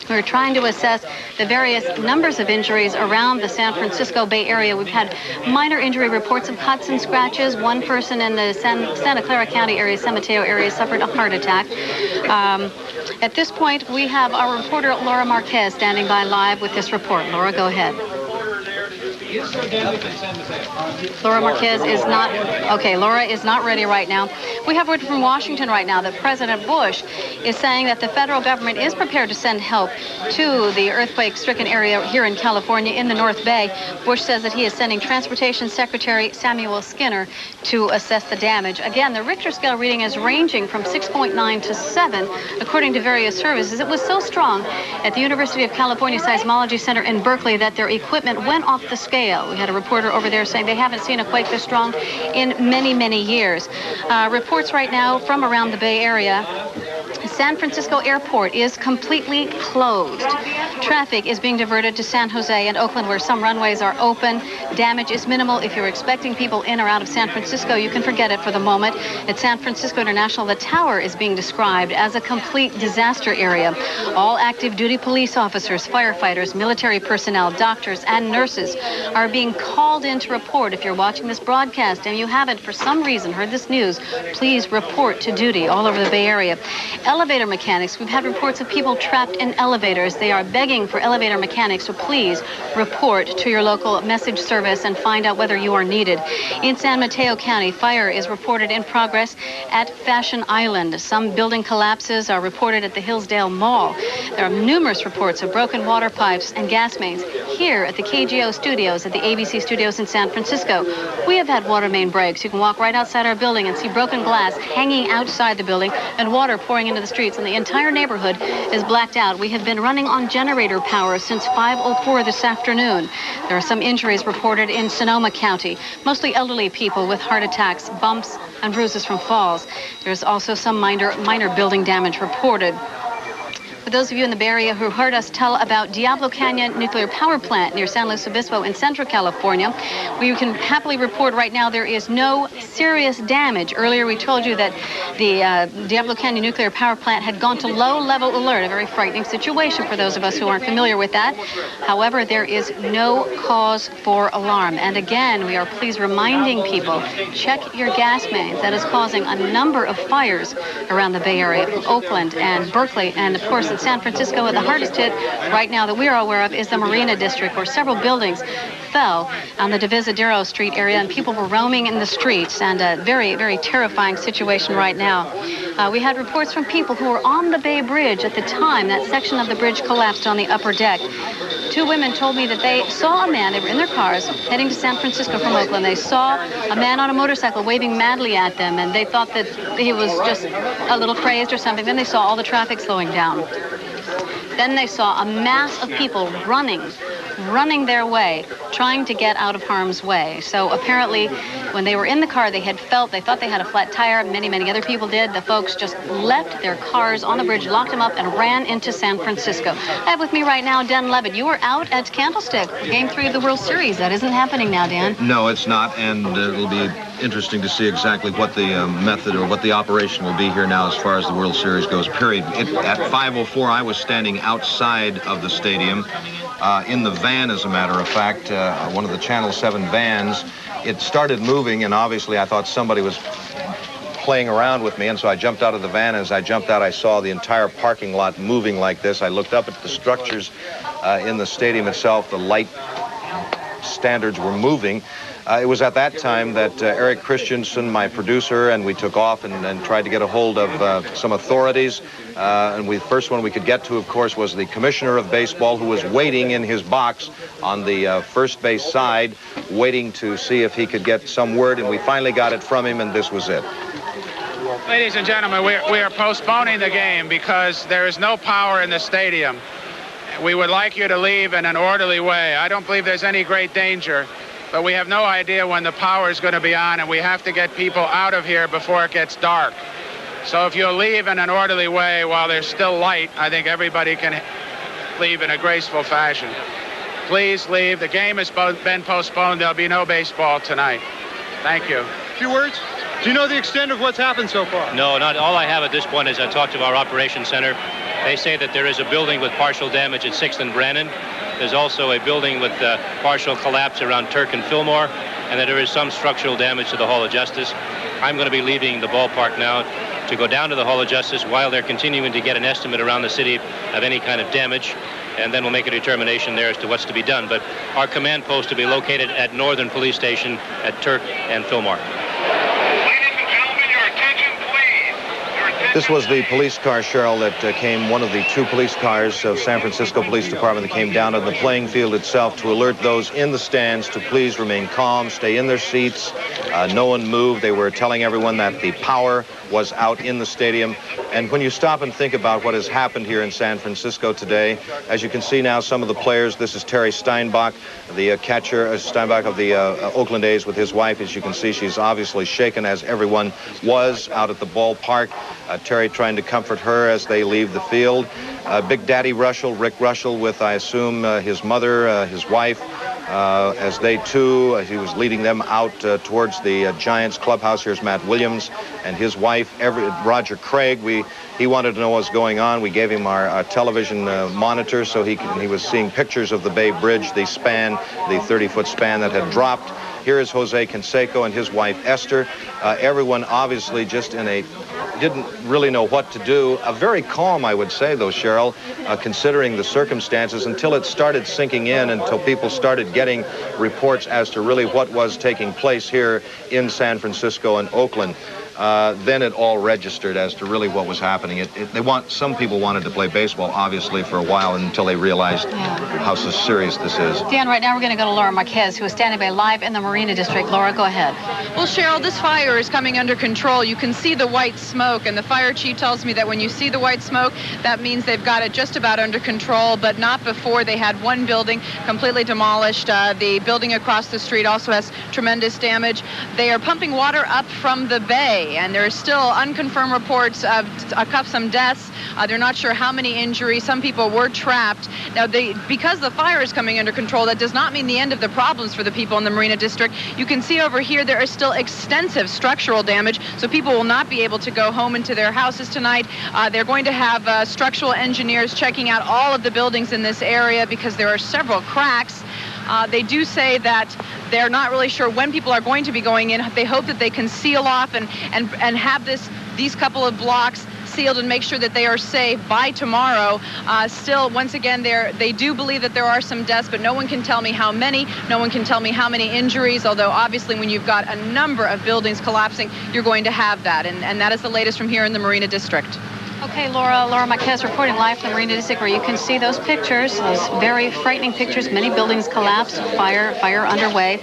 We're trying to assess the various numbers of injuries around the San Francisco Bay Area. We've had minor injury reports of cuts and scratches. One person in the Santa Clara County area, San Mateo area, suffered a heart attack. At this point, we have our reporter Laura Marquez standing by live with this report. Laura, go ahead. Laura Marquez is not, okay, Laura is not ready right now. We have word from Washington right now that President Bush is saying that the federal government is prepared to send help to the earthquake-stricken area here in California in the North Bay. Bush says that he is sending Transportation Secretary Samuel Skinner to assess the damage. Again, the Richter scale reading is ranging from 6.9 to 7, according to various services. It was so strong at the University of California Seismology Center in Berkeley that their equipment went off the scale. We had a reporter over there saying they haven't seen a quake this strong in many, many years. Reports right now from around the Bay Area. San Francisco Airport is completely closed. Traffic is being diverted to San Jose and Oakland, where some runways are open. Damage is minimal. If you're expecting people in or out of San Francisco, you can forget it for the moment. At San Francisco International, the tower is being described as a complete disaster area. All active duty police officers, firefighters, military personnel, doctors, and nurses are being called in to report. If you're watching this broadcast and you haven't, for some reason, heard this news, please report to duty all over the Bay Area. Elevator mechanics, we've had reports of people trapped in elevators. They are begging for elevator mechanics, so please report to your local message service and find out whether you are needed. In San Mateo County, fire is reported in progress at Fashion Island. Some building collapses are reported at the Hillsdale Mall. There are numerous reports of broken water pipes and gas mains here at the KGO studios, at the ABC studios in San Francisco. We have had water main breaks. You can walk right outside our building and see broken glass hanging outside the building and water pouring into the streets, and the entire neighborhood is blacked out. We have been running on generator power since 5:04 this afternoon. There are some injuries reported in Sonoma County, mostly elderly people with heart attacks, bumps, and bruises from falls. There's also some minor building damage reported. For those of you in the Bay Area who heard us tell about Diablo Canyon Nuclear Power Plant near San Luis Obispo in Central California, we can happily report right now there is no serious damage. Earlier we told you that the Diablo Canyon Nuclear Power Plant had gone to low-level alert, a very frightening situation for those of us who aren't familiar with that. However, there is no cause for alarm. And again, we are please reminding people, check your gas mains. That is causing a number of fires around the Bay Area, from Oakland and Berkeley, and of course in San Francisco. The hardest hit right now that we are aware of is the Marina District, where several buildings fell on the Divisadero Street area and people were roaming in the streets, and a very, very terrifying situation right now. We had reports from people who were on the Bay Bridge at the time that section of the bridge collapsed on the upper deck. 2 women told me that they saw a man, they were in their cars heading to San Francisco from Oakland. They saw a man on a motorcycle waving madly at them, and they thought that he was just a little crazed or something. Then they saw all the traffic slowing down. Then they saw a mass of people running their way, trying to get out of harm's way. So apparently, when they were in the car, they thought they had a flat tire. Many other people did. The folks just left their cars on the bridge, locked them up, and ran into San Francisco. I have with me right now Dan Levitt. You were out at Candlestick for Game 3 of the World Series. That isn't happening now, Dan. No, it's not, and it'll be interesting to see exactly what the method or what the operation will be here now as far as the World Series goes, period. At 5:04, I was standing outside of the stadium in the van, as a matter of fact, one of the Channel 7 vans. It started moving, and obviously I thought somebody was playing around with me, and so I jumped out of the van. As I jumped out, I saw the entire parking lot moving like this. I looked up at the structures in the stadium itself. The light standards were moving. It was at that time that Eric Christensen, my producer, and we took off and tried to get a hold of some authorities. And the first one we could get to, of course, was the commissioner of baseball, who was waiting in his box on the first base side, waiting to see if he could get some word. And we finally got it from him, and this was it. Ladies and gentlemen, we are postponing the game because there is no power in the stadium. We would like you to leave in an orderly way. I don't believe there's any great danger, but we have no idea when the power is going to be on, and we have to get people out of here before it gets dark. So if you'll leave in an orderly way while there's still light, I think everybody can leave in a graceful fashion. Please leave. The game has been postponed. There'll be no baseball tonight. Thank you. A few words? Do you know the extent of what's happened so far? No, not all I have at this point is I talked to our operations center. They say that there is a building with partial damage at 6th and Brannan. There's also a building with partial collapse around Turk and Fillmore, and that there is some structural damage to the Hall of Justice. I'm going to be leaving the ballpark now to go down to the Hall of Justice while they're continuing to get an estimate around the city of any kind of damage, and then we'll make a determination there as to what's to be done. But our command post will be located at Northern Police Station at Turk and Fillmore. This was the police car, Cheryl, that came, one of the two police cars of San Francisco Police Department that came down on the playing field itself to alert those in the stands to please remain calm, stay in their seats. No one moved. They were telling everyone that the power was out in the stadium. And when you stop and think about what has happened here in San Francisco today, as you can see now, some of the players, this is Terry Steinbach, the catcher, Steinbach of the Oakland A's with his wife. As you can see, she's obviously shaken, as everyone was out at the ballpark. Terry trying to comfort her as they leave the field. Big Daddy Russell, Rick Russell, with, I assume, his mother, his wife, as they too, he was leading them out towards the Giants clubhouse. Here's Matt Williams and his wife, Roger Craig. He wanted to know what's going on. We gave him our television monitor, so he was seeing pictures of the Bay Bridge, the span, the 30-foot span that had dropped. Here is Jose Canseco and his wife Esther. Everyone obviously just didn't really know what to do. Very calm, I would say, though, Cheryl, considering the circumstances, until it started sinking in, until people started getting reports as to really what was taking place here in San Francisco and Oakland. Then it all registered as to really what was happening. Some people wanted to play baseball, obviously, for a while until they realized how so serious this is. Dan, right now we're going to go to Laura Marquez, who is standing by live in the Marina District. Laura, go ahead. Well, Cheryl, this fire is coming under control. You can see the white smoke, and the fire chief tells me that when you see the white smoke, that means they've got it just about under control, but not before. They had one building completely demolished. The building across the street also has tremendous damage. They are pumping water up from the bay, and there are still unconfirmed reports of some deaths. They're not sure how many injuries. Some people were trapped. Now, because the fire is coming under control, that does not mean the end of the problems for the people in the Marina District. You can see over here there is still extensive structural damage, so people will not be able to go home into their houses tonight. They're going to have structural engineers checking out all of the buildings in this area because there are several cracks. They do say that they're not really sure when people are going to be going in. They hope that they can seal off and have these couple of blocks sealed and make sure that they are safe by tomorrow. Still, once again, they do believe that there are some deaths, but no one can tell me how many. No one can tell me how many injuries, although obviously when you've got a number of buildings collapsing, you're going to have that. And that is the latest from here in the Marina District. Okay, Laura Marquez reporting live from the Marina District, where you can see those pictures, those very frightening pictures. Many buildings collapsed, fire underway.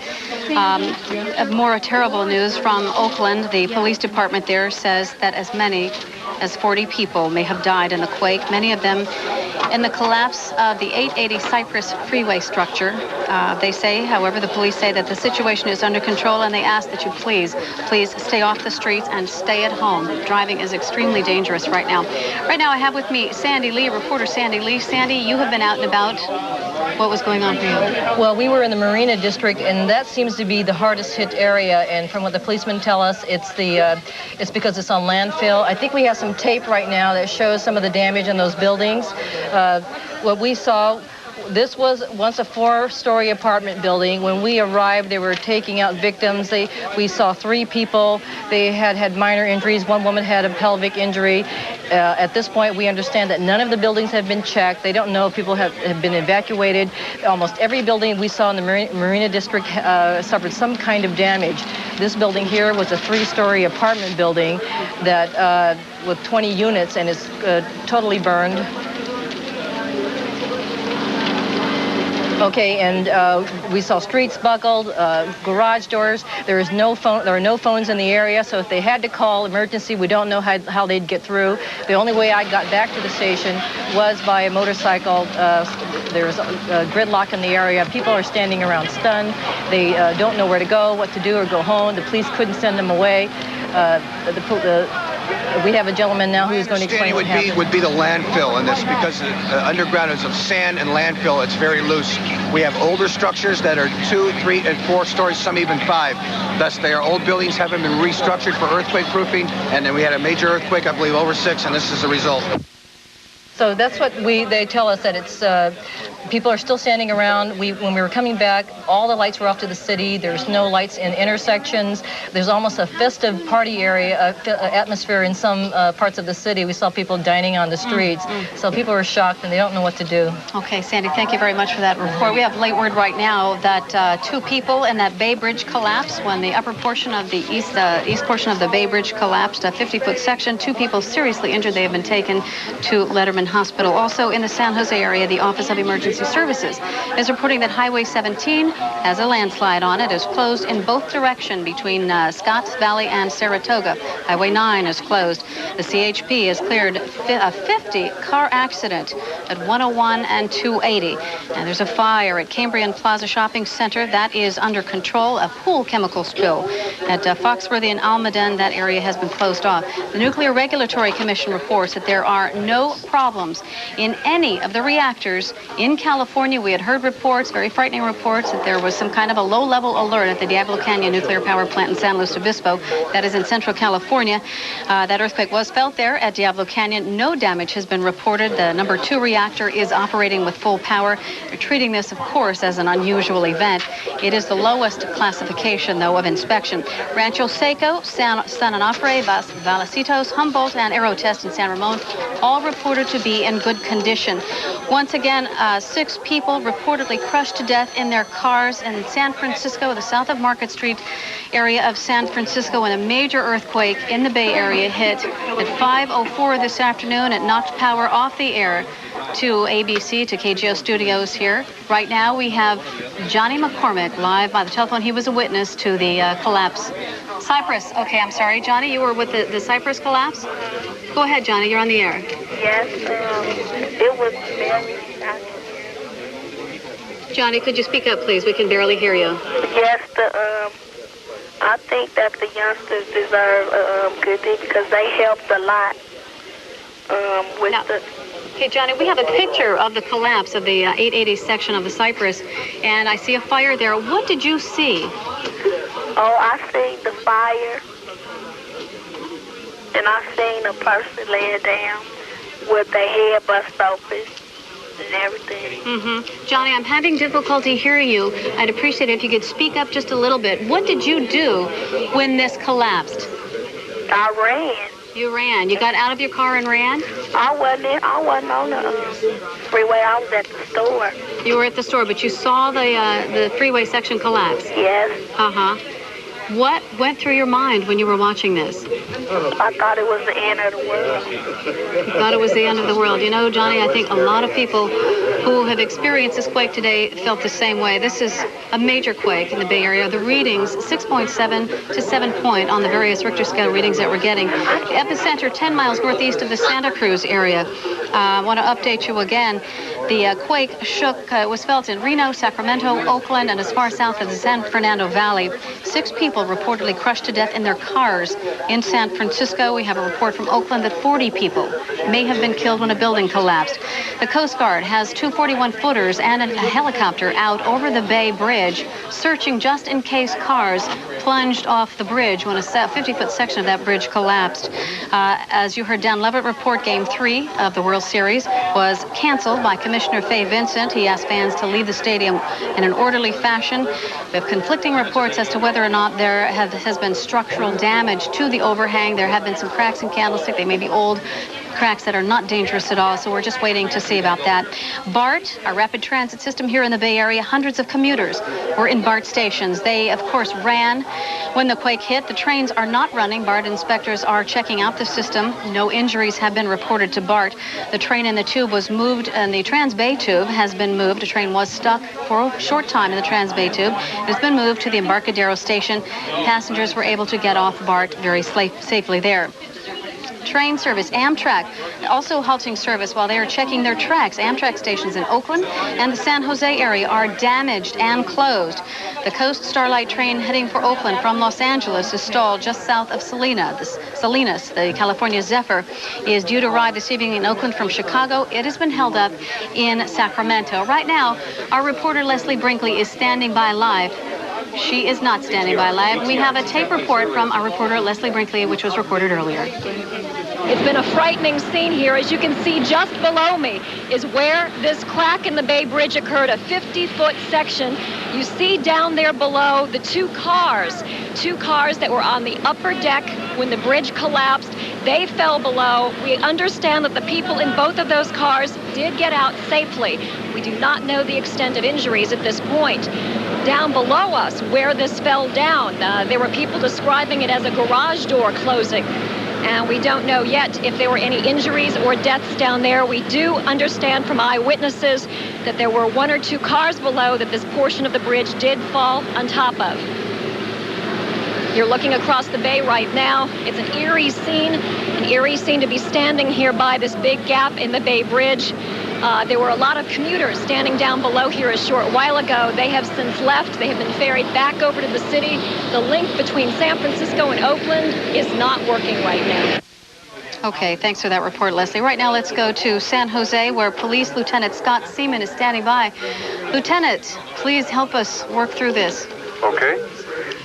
More terrible news from Oakland. The police department there says that as many as 40 people may have died in the quake, many of them in the collapse of the 880 Cypress freeway structure. They say, however, the police say that the situation is under control, and they ask that you please stay off the streets and stay at home. Driving is extremely dangerous right now. Right now I have with me Sandy Lee, reporter Sandy Lee. Sandy, you have been out and about. What was going on for you? Well, we were in the Marina District, and that seems to be the hardest hit area. And from what the policemen tell us, it's because it's on landfill. I think we have some tape right now that shows some of the damage in those buildings. What we saw, this was once a 4-story apartment building. When we arrived, they were taking out victims. We saw 3 people. They had minor injuries. One woman had a pelvic injury. At this point, we understand that none of the buildings have been checked. They don't know if people have been evacuated. Almost every building we saw in the Marina District suffered some kind of damage. This building here was a 3-story apartment building that with 20 units, and it's totally burned. Okay, and we saw streets buckled, garage doors. There are no phones in the area, so if they had to call emergency, we don't know how they'd get through. The only way I got back to the station was by a motorcycle. There's a gridlock in the area. People are standing around stunned. They don't know where to go, what to do, or go home. The police couldn't send them away. We have a gentleman now who's going to explain what happened. Would be the landfill in this, because the underground is of sand and landfill. It's very loose. We have older structures that are 2, 3, and 4 stories, some even 5. Thus, they are old buildings, haven't been restructured for earthquake proofing, and then we had a major earthquake, I believe, over 6, and this is the result. So that's what they tell us, that it's people are still standing around. When we were coming back, all the lights were off to the city. There's no lights in intersections. There's almost a festive party area atmosphere in some parts of the city. We saw people dining on the streets. So people were shocked, and they don't know what to do. Okay, Sandy, thank you very much for that report. We have late word right now that 2 people in that Bay Bridge collapse. When the upper portion of the east portion of the Bay Bridge collapsed, a 50-foot section, 2 people seriously injured. They have been taken to Letterman Hospital. Also in the San Jose area, the Office of Emergency Services is reporting that Highway 17 has a landslide on it. Is closed in both directions between Scotts Valley and Saratoga. Highway 9 is closed. The CHP has cleared a 50-car accident at 101 and 280. And there's a fire at Cambrian Plaza Shopping Center. That is under control. A pool chemical spill at Foxworthy and Almaden. That area has been closed off. The Nuclear Regulatory Commission reports that there are no problems in any of the reactors in California. We had heard reports, very frightening reports, that there was some kind of a low-level alert at the Diablo Canyon nuclear power plant in San Luis Obispo. That is in central California. That earthquake was felt there at Diablo Canyon. No damage has been reported. The number 2 reactor is operating with full power. They're treating this, of course, as an unusual event. It is the lowest classification, though, of inspection. Rancho Seco, San Onofre, Vallecito, Humboldt, and Aerotest in San Ramon, all reported to be in good condition. Once again, 6 people reportedly crushed to death in their cars in San Francisco, the south of Market Street area of San Francisco, when a major earthquake in the Bay Area hit at 5:04 this afternoon. It knocked power off the air to ABC, to KGO Studios here. Right now we have Johnny McCormick live by the telephone. He was a witness to the collapse. Cypress. Okay, I'm sorry, Johnny, you were with the Cypress collapse? Go ahead, Johnny, you're on the air. Yes, it was very shocking. Johnny, could you speak up, please? We can barely hear you. Yes, I think that the youngsters deserve good thing, because they helped a lot Okay, Johnny, we have a picture of the collapse of the 880 section of the Cypress, and I see a fire there. What did you see? Oh, I seen the fire, and I seen a person laying down with their head bust open and everything. Johnny, I'm having difficulty hearing you. I'd appreciate it if you could speak up just a little bit. What did you do when this collapsed? I ran. You ran. You got out of your car and ran? I wasn't on the freeway. I was at the store. You were at the store, but you saw the freeway section collapse? Yes. What went through your mind when you were watching this? I thought it was the end of the world. You thought it was the end of the world. You know, Johnny, I think a lot of people who have experienced this quake today felt the same way. This is a major quake in the Bay Area. The readings, 6.7 to 7 point on the various Richter scale readings that we're getting. The epicenter 10 miles northeast of the Santa Cruz area. I want to update you again. The quake was felt in Reno, Sacramento, Oakland, and as far south as the San Fernando Valley. 6 people reportedly crushed to death in their cars. In San Francisco, we have a report from Oakland that 40 people may have been killed when a building collapsed. The Coast Guard has 2 41-footers and a helicopter out over the Bay Bridge, searching just in case cars plunged off the bridge when a 50-foot section of that bridge collapsed. As you heard Dan Levitt report, Game 3 of the World Series was canceled by Commissioner Fay Vincent. He asked fans to leave the stadium in an orderly fashion. We have conflicting reports as to whether or not there has been structural damage to the overhang. There have been some cracks in Candlestick. They may be old cracks that are not dangerous at all, so we're just waiting to see about that. BART, our rapid transit system here in the Bay Area, hundreds of commuters were in BART stations. They, of course, ran when the quake hit. The trains are not running. BART inspectors are checking out the system. No injuries have been reported to BART. The train in the tube was moved, and the Trans-Bay tube has been moved. The train was stuck for a short time in the Trans-Bay tube. It has been moved to the Embarcadero station. Passengers were able to get off BART very safely there. Train service, Amtrak, also halting service while they are checking their tracks. Amtrak stations in Oakland and the San Jose area are damaged and closed. The Coast Starlight train heading for Oakland from Los Angeles is stalled just south of Salinas. The California Zephyr is due to arrive this evening in Oakland from Chicago. It has been held up in Sacramento. Right now, our reporter Leslie Brinkley is standing by live. She is not standing by live. We have a tape report from our reporter Leslie Brinkley, which was recorded earlier. It's been a frightening scene here. As you can see, just below me is where this crack in the Bay Bridge occurred, a 50-foot section. You see down there below the two cars that were on the upper deck when the bridge collapsed. They fell below. We understand that the people in both of those cars did get out safely. We do not know the extent of injuries at this point. Down below us, where this fell down, there were people describing it as a garage door closing. And we don't know yet if there were any injuries or deaths down there. We do understand from eyewitnesses that there were 1 or 2 cars below that this portion of the bridge did fall on top of. You're looking across the bay right now. It's an eerie scene to be standing here by this big gap in the Bay Bridge. There were a lot of commuters standing down below here a short while ago. They have since left. They have been ferried back over to the city. The link between San Francisco and Oakland is not working right now. Okay, thanks for that report, Leslie. Right now, let's go to San Jose, where Police Lieutenant Scott Seaman is standing by. Lieutenant, please help us work through this. Okay.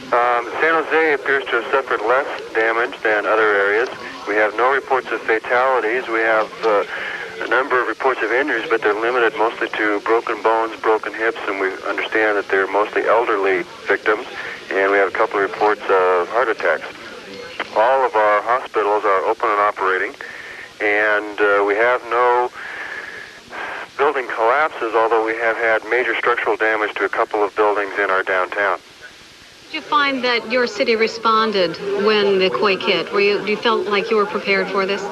San Jose appears to have suffered less damage than other areas. We have no reports of fatalities. We have a number of reports of injuries, but they're limited mostly to broken bones, broken hips, and we understand that they're mostly elderly victims, and we have a couple of reports of heart attacks. All of our hospitals are open and operating, and we have no building collapses, although we have had major structural damage to a couple of buildings in our downtown. Did you find that your city responded when the quake hit? Do you felt like you were prepared for this?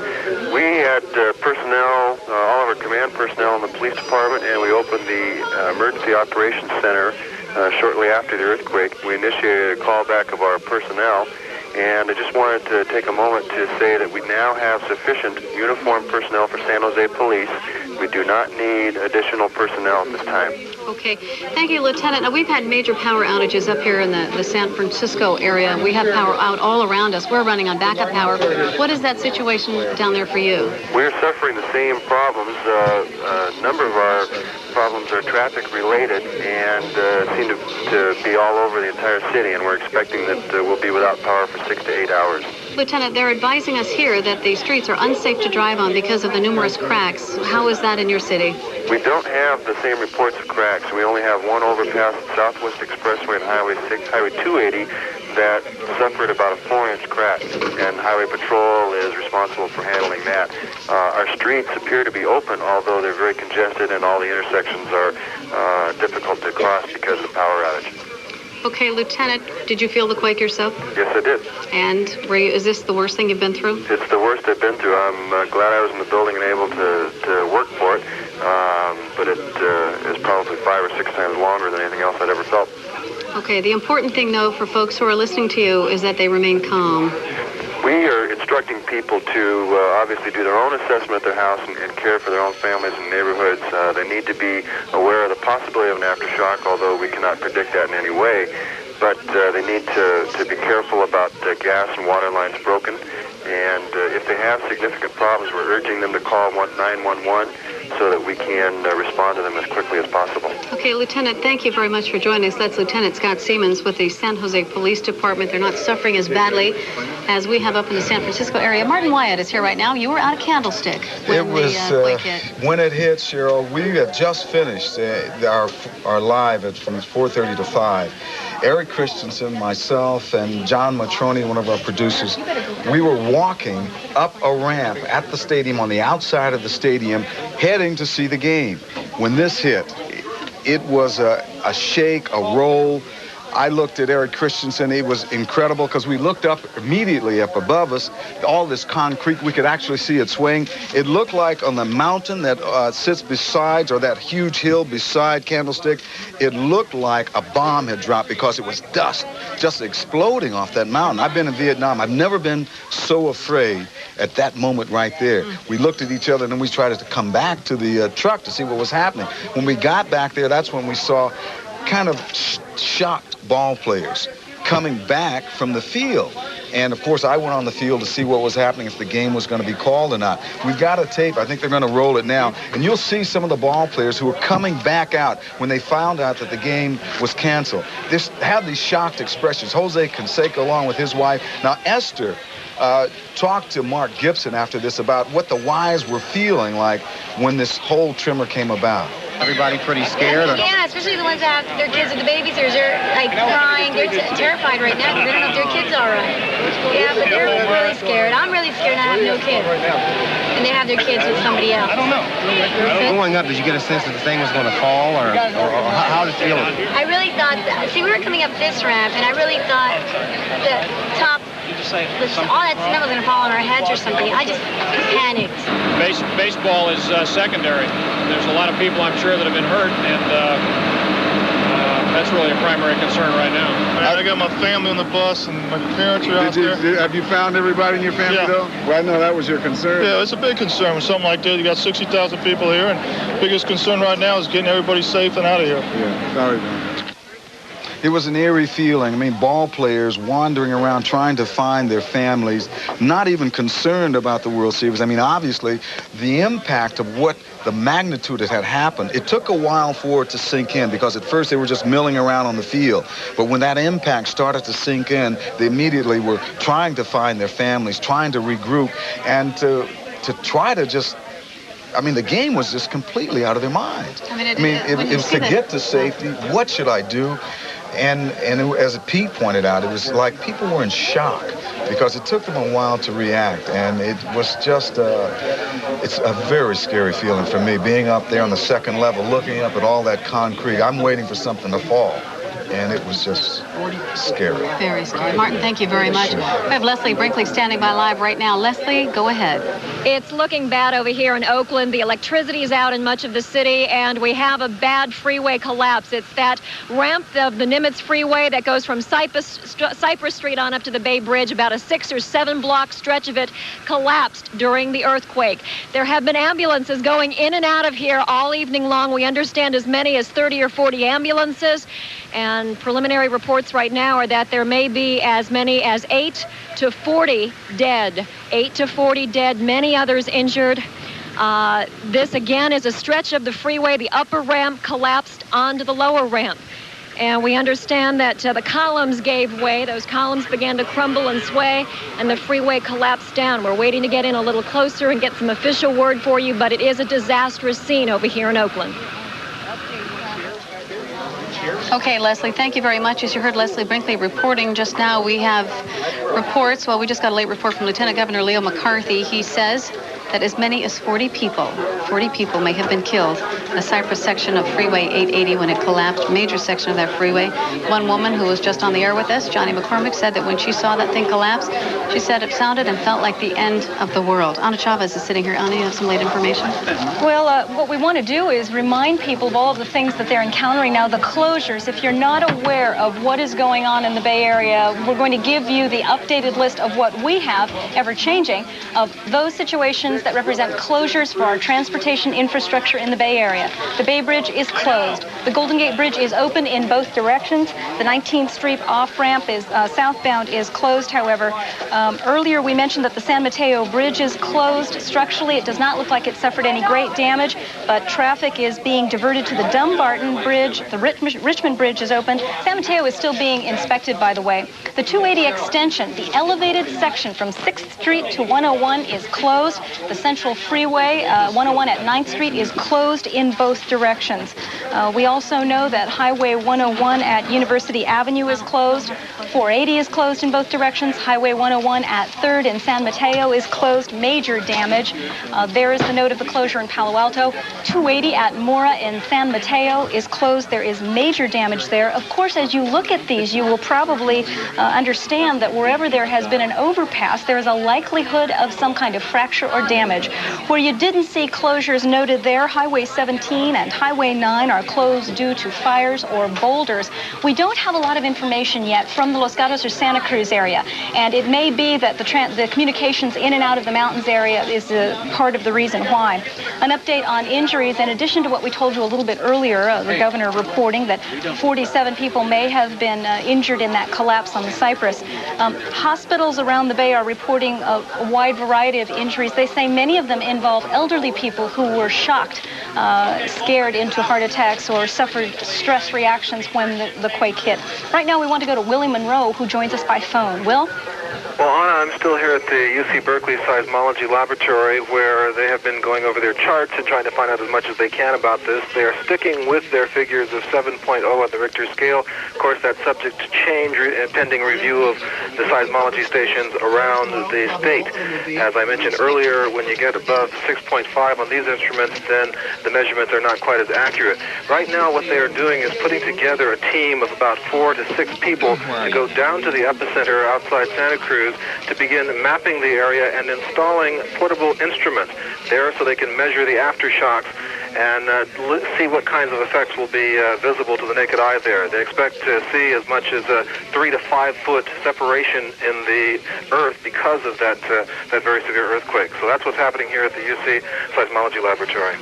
We had personnel, all of our command personnel in the police department, and we opened the Emergency Operations Center shortly after the earthquake. We initiated a callback of our personnel, and I just wanted to take a moment to say that we now have sufficient uniformed personnel for San Jose Police. We do not need additional personnel at this time. Okay. Thank you, Lieutenant. Now, we've had major power outages up here in the San Francisco area. We have power out all around us. We're running on backup power. What is that situation down there for you? We're suffering the same problems. A number of our problems are traffic related and seem to be all over the entire city, and we're expecting that we'll be without power for 6 to 8 hours. Lieutenant, they're advising us here that the streets are unsafe to drive on because of the numerous cracks. How is that in your city? We don't have the same reports of cracks. We only have one overpass at Southwest Expressway and Highway 280 that suffered about a 4-inch crack, and Highway Patrol is responsible for handling that. Our streets appear to be open, although they're very congested and all the intersections are difficult to cross because of the power outage. Okay, Lieutenant, did you feel the quake yourself? Yes, I did. And is this the worst thing you've been through? It's the worst I've been through. I'm glad I was in the building and able to work for it, but it is probably 5 or 6 times longer than anything else I'd ever felt. Okay, the important thing, though, for folks who are listening to you is that they remain calm. We are instructing people people to obviously do their own assessment of their house and care for their own families and neighborhoods. They need to be aware of the possibility of an aftershock, although we cannot predict that in any way. But they need to be careful about gas and water lines broken. And if they have significant problems, we're urging them to call 911 so that we can respond to them as quickly as possible. Okay, Lieutenant, thank you very much for joining us. That's Lieutenant Scott Siemens with the San Jose Police Department. They're not suffering as badly as we have up in the San Francisco area. Martin Wyatt is here right now. You were out of Candlestick when the quake hit. When it hit, Cheryl, we have just finished our live from 4:30 to 5. Eric Christensen, myself, and John Matroni, one of our producers, we were walking up a ramp at the stadium on the outside of the stadium, heading to see the game. When this hit, it was a shake, a roll. I looked at Eric Christensen. It was incredible because we looked up immediately up above us, all this concrete. We could actually see it swaying. It looked like on the mountain that sits beside, or that huge hill beside Candlestick, it looked like a bomb had dropped because it was dust just exploding off that mountain. I've been in Vietnam. I've never been so afraid at that moment right there. We looked at each other, and then we tried to come back to the truck to see what was happening. When we got back there, that's when we saw kind of shocked ball players coming back from the field. And, of course, I went on the field to see what was happening, if the game was going to be called or not. We've got a tape. I think they're going to roll it now. And you'll see some of the ball players who were coming back out when they found out that the game was canceled. They had these shocked expressions. Jose Canseco, along with his wife. Now, Esther talked to Mark Gibson after this about what the wives were feeling like when this whole tremor came about. Everybody pretty scared? Yeah, especially the ones that have their kids with the babysitters. They're like crying. They're terrified right now because they don't know if their kid's all right. Yeah, but they're really scared. I'm really scared and I have no kids. And they have their kids with somebody else. I don't know. Going up, did you get a sense that the thing was going to fall, or how did it feel? I really thought that. See, we were coming up this ramp, and I really thought the top, all that cement was going to fall on our heads or something. I just panicked. Baseball is secondary. There's a lot of people, I'm sure, that have been hurt, and that's really a primary concern right now. I got my family on the bus, and my parents are out there. Have you found everybody in your family, though? Well, I know that was your concern. Yeah, it's a big concern with something like that. You got 60,000 people here, and biggest concern right now is getting everybody safe and out of here. Yeah, sorry, man. It was an eerie feeling. I mean, ball players wandering around trying to find their families, not even concerned about the World Series. I mean, obviously, the impact of what the magnitude that had happened, it took a while for it to sink in, because at first they were just milling around on the field. But when that impact started to sink in, they immediately were trying to find their families, trying to regroup, and to try to just, I mean, the game was just completely out of their minds. It was to get to safety. What should I do? And as Pete pointed out, it was like people were in shock because it took them a while to react. And it was just, it's a very scary feeling for me, being up there on the second level, looking up at all that concrete. I'm waiting for something to fall. And it was just scary. Very scary. Martin, thank you very much. We have Leslie Brinkley standing by live right now. Leslie, go ahead. It's looking bad over here in Oakland. The electricity is out in much of the city, and we have a bad freeway collapse. It's that ramp of the Nimitz Freeway that goes from Cypress Street on up to the Bay Bridge. About a 6 or 7 block stretch of it collapsed during the earthquake. There have been ambulances going in and out of here all evening long. We understand as many as 30 or 40 ambulances. And preliminary reports right now are that there may be as many as 8 to 40 dead. 8 to 40 dead, many others injured. This, again, is a stretch of the freeway. The upper ramp collapsed onto the lower ramp. And we understand that the columns gave way. Those columns began to crumble and sway, and the freeway collapsed down. We're waiting to get in a little closer and get some official word for you, but it is a disastrous scene over here in Oakland. Okay, Leslie, thank you very much. As you heard Leslie Brinkley reporting just now, we have reports. Well, we just got a late report from Lieutenant Governor Leo McCarthy. He says that as many as 40 people may have been killed. The Cypress section of Freeway 880 when it collapsed, major section of that freeway. One woman who was just on the air with us, Johnny McCormick, said that when she saw that thing collapse, she said it sounded and felt like the end of the world. Ana Chavez is sitting here. Ana, you have some late information? Well, what we want to do is remind people of all of the things that they're encountering now, the closures. If you're not aware of what is going on in the Bay Area, we're going to give you the updated list of what we have, ever-changing, of those situations that represent closures for our transportation infrastructure in the Bay Area. The Bay Bridge is closed. The Golden Gate Bridge is open in both directions. The 19th Street off-ramp is southbound is closed, however. Earlier we mentioned that the San Mateo Bridge is closed. Structurally, it does not look like it suffered any great damage, but traffic is being diverted to the Dumbarton Bridge. The Richmond Bridge is open. San Mateo is still being inspected, by the way. The 280 extension, the elevated section from 6th Street to 101 is closed. The Central Freeway, 101 at 9th Street is closed in both directions. We also know that Highway 101 at University Avenue is closed. 480 is closed in both directions. Highway 101 at 3rd in San Mateo is closed. Major damage. There is the note of the closure in Palo Alto. 280 at Mora in San Mateo is closed. There is major damage there. Of course, as you look at these, you will probably understand that wherever there has been an overpass, there is a likelihood of some kind of fracture or damage. Where you didn't see closures noted there, Highway 17 and Highway 9 are closed due to fires or boulders. We don't have a lot of information yet from the Los Gatos or Santa Cruz area, and it may be that the communications in and out of the mountains area is part of the reason why. An update on injuries, in addition to what we told you a little bit earlier, the governor reporting that 47 people may have been injured in that collapse on the Cypress. Hospitals around the Bay are reporting a wide variety of injuries. They say many of them involve elderly people who were shocked, scared into heart attacks or suffered stress reactions when the quake hit. Right now we want to go to Willie Monroe, who joins us by phone. Will? Well, Anna, I'm still here at the UC Berkeley Seismology Laboratory, where they have been going over their charts and trying to find out as much as they can about this. They are sticking with their figures of 7.0 on the Richter scale. Of course, that's subject to change pending review of the seismology stations around the state. As I mentioned earlier, when you get above 6.5 on these instruments, then the measurements are not quite as accurate. Right now, what they are doing is putting together a team of about 4 to 6 people to go down to the epicenter outside Santa Cruz to begin mapping the area and installing portable instruments there so they can measure the aftershocks and see what kinds of effects will be visible to the naked eye there. They expect to see as much as a 3 to 5 foot separation in the earth because of that very severe earthquake. So that's what's happening here at the UC Seismology Laboratory.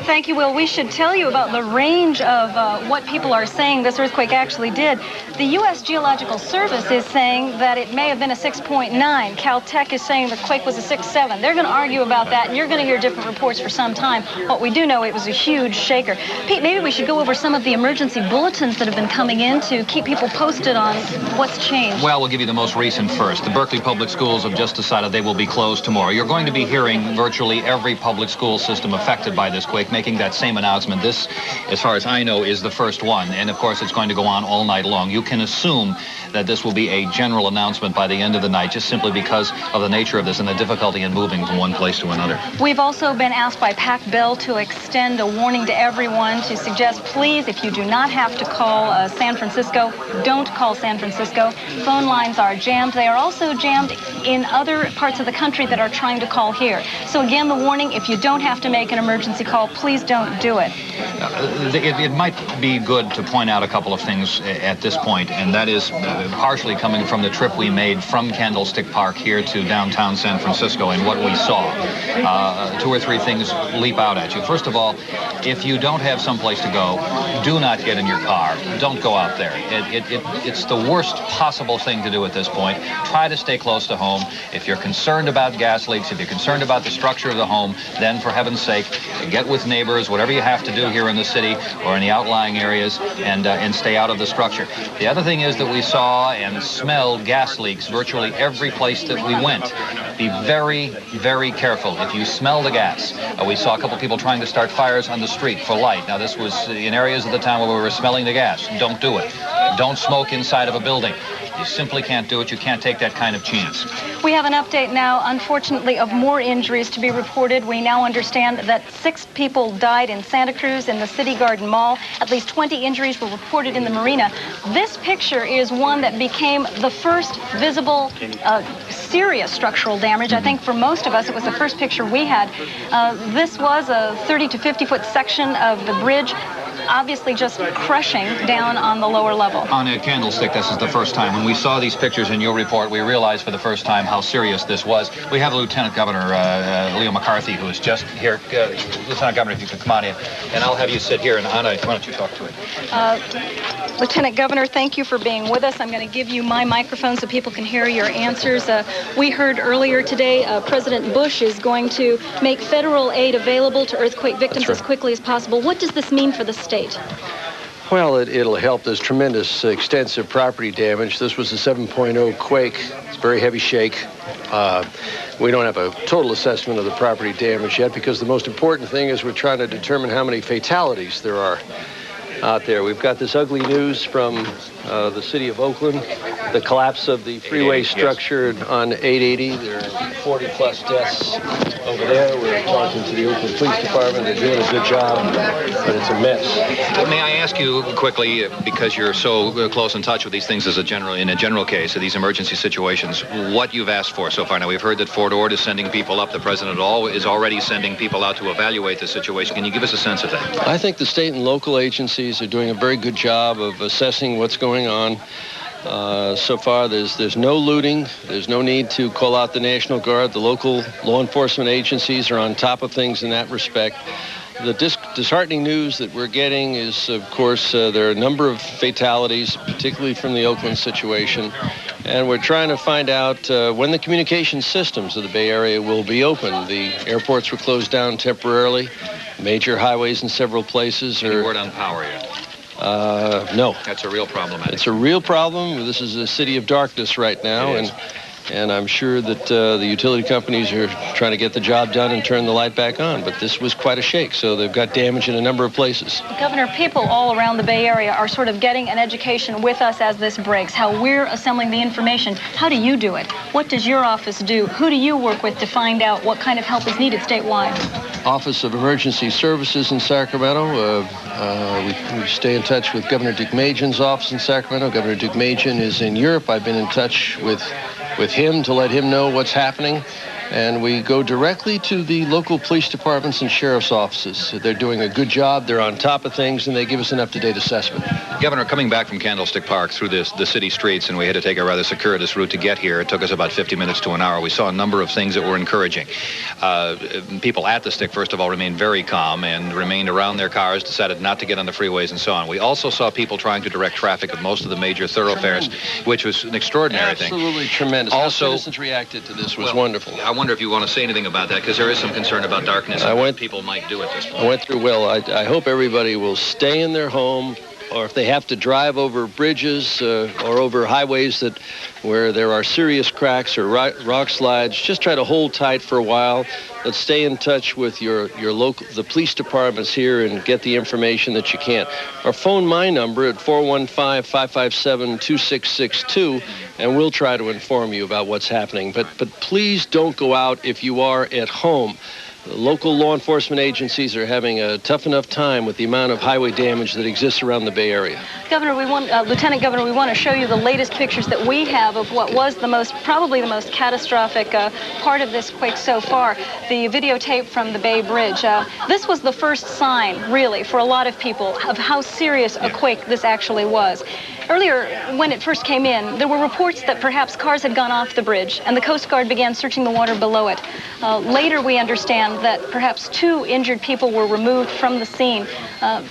Thank you, Will. We should tell you about the range of what people are saying this earthquake actually did. The U.S. Geological Service is saying that it may have been a 6.9. Caltech is saying the quake was a 6.7. They're going to argue about that, and you're going to hear different reports for some time. What we do know, it was a huge shaker. Pete, maybe we should go over some of the emergency bulletins that have been coming in to keep people posted on what's changed. Well, we'll give you the most recent first. The Berkeley Public Schools have just decided they will be closed tomorrow. You're going to be hearing virtually every public school system affected by this quake making that same announcement. This, as far as I know, is the first one. And, of course, it's going to go on all night long. You can assume that this will be a general announcement by the end of the night, just simply because of the nature of this and the difficulty in moving from one place to another. We've also been asked by Pac Bell to extend a warning to everyone to suggest, please, if you do not have to call San Francisco, don't call San Francisco. Phone lines are jammed. They are also jammed in other parts of the country that are trying to call here. So again, the warning, if you don't have to make an emergency call, please don't do it. It might be good to point out a couple of things at this point, and that is partially coming from the trip we made from Candlestick Park here to downtown San Francisco and what we saw. 2 or 3 things leap out at you. First of all, if you don't have someplace to go, do not get in your car. Don't go out there. It's the worst possible thing to do at this point. Try to stay close to home. If you're concerned about gas leaks, if you're concerned about the structure of the home, then for heaven's sake, get with neighbors, whatever you have to do here in the city or in the outlying areas, and stay out of the structure. The other thing is that we saw and smelled gas leaks virtually every place that we went. Be very, very careful if you smell the gas. We saw a couple people trying to start fires on the street for light. Now, this was in areas of the town where we were smelling the gas. Don't do it. Don't smoke inside of a building. You simply can't do it. You can't take that kind of chance. We have an update now, unfortunately, of more injuries to be reported. We now understand that 6 people died in Santa Cruz in the City Garden Mall. At least 20 injuries were reported in the marina. This picture is one that became the first visible serious structural damage. I think for most of us, it was the first picture we had. This was a 30 to 50-foot section of the bridge, obviously just crushing down on the lower level. On a Candlestick, this is the first time. When we saw these pictures in your report, we realized for the first time how serious this was. We have Lieutenant Governor Leo McCarthy, who is just here. Lieutenant Governor, if you could come on in, and I'll have you sit here. And Anna, why don't you talk to him? Lieutenant Governor, thank you for being with us. I'm going to give you my microphone so people can hear your answers. We heard earlier today President Bush is going to make federal aid available to earthquake victims as quickly as possible. What does this mean for the state? Well, it'll help. There's tremendous extensive property damage. This was a 7.0 quake. It's a very heavy shake. We don't have a total assessment of the property damage yet because the most important thing is we're trying to determine how many fatalities there are out there. We've got this ugly news from the city of Oakland, the collapse of the freeway structure on 880. There are 40-plus deaths over there. We're talking to the Oakland Police Department. They're doing a good job, but it's a mess. May I ask you quickly, because you're so close in touch with these things in a general case, of these emergency situations, what you've asked for so far? Now, we've heard that Fort Ord is sending people up. The president is already sending people out to evaluate the situation. Can you give us a sense of that? I think the state and local agencies are doing a very good job of assessing what's going on. So far, there's no looting. There's no need to call out the National Guard. The local law enforcement agencies are on top of things in that respect. The disheartening news that we're getting is, of course, there are a number of fatalities, particularly from the Oakland situation. And we're trying to find out when the communication systems of the Bay Area will be open. The airports were closed down temporarily. Major highways in several places are... Any word on power yet? No. That's a real problem. It's a real problem. This is a city of darkness right now, and I'm sure that the utility companies are trying to get the job done and turn the light back on. But this was quite a shake, so they've got damage in a number of places. Governor, people all around the Bay Area are sort of getting an education with us as this breaks, how we're assembling the information. How do you do it? What does your office do? Who do you work with to find out what kind of help is needed statewide? Office of Emergency Services in Sacramento. We stay in touch with Governor Deukmejian's office in Sacramento. Governor Deukmejian is in Europe. I've been in touch with him to let him know what's happening. And we go directly to the local police departments and sheriff's offices. They're doing a good job. They're on top of things, and they give us an up-to-date assessment. Governor, coming back from Candlestick Park through the city streets, and we had to take a rather circuitous route to get here. It took us about 50 minutes to an hour. We saw a number of things that were encouraging. People at the stick, first of all, remained very calm and remained around their cars, decided not to get on the freeways and so on. We also saw people trying to direct traffic of most of the major thoroughfares, which was an extraordinary thing. Absolutely tremendous. Also, how citizens reacted to this was wonderful. I wonder if you want to say anything about that, because there is some concern about darkness and what people might do at this point. I went through well. I hope everybody will stay in their home, or if they have to drive over bridges or over highways where there are serious cracks or rock slides, just try to hold tight for a while. Let's stay in touch with the police departments here and get the information that you can. Or phone my number at 415-557-2662, and we'll try to inform you about what's happening. But please don't go out if you are at home. The local law enforcement agencies are having a tough enough time with the amount of highway damage that exists around the Bay Area. Governor, Lieutenant Governor, we want to show you the latest pictures that we have of what was probably the most catastrophic part of this quake so far, the videotape from the Bay Bridge. This was the first sign, really, for a lot of people of how serious a quake this actually was. Earlier, when it first came in, there were reports that perhaps cars had gone off the bridge, and the Coast Guard began searching the water below it. Later, we understand that perhaps 2 injured people were removed from the scene.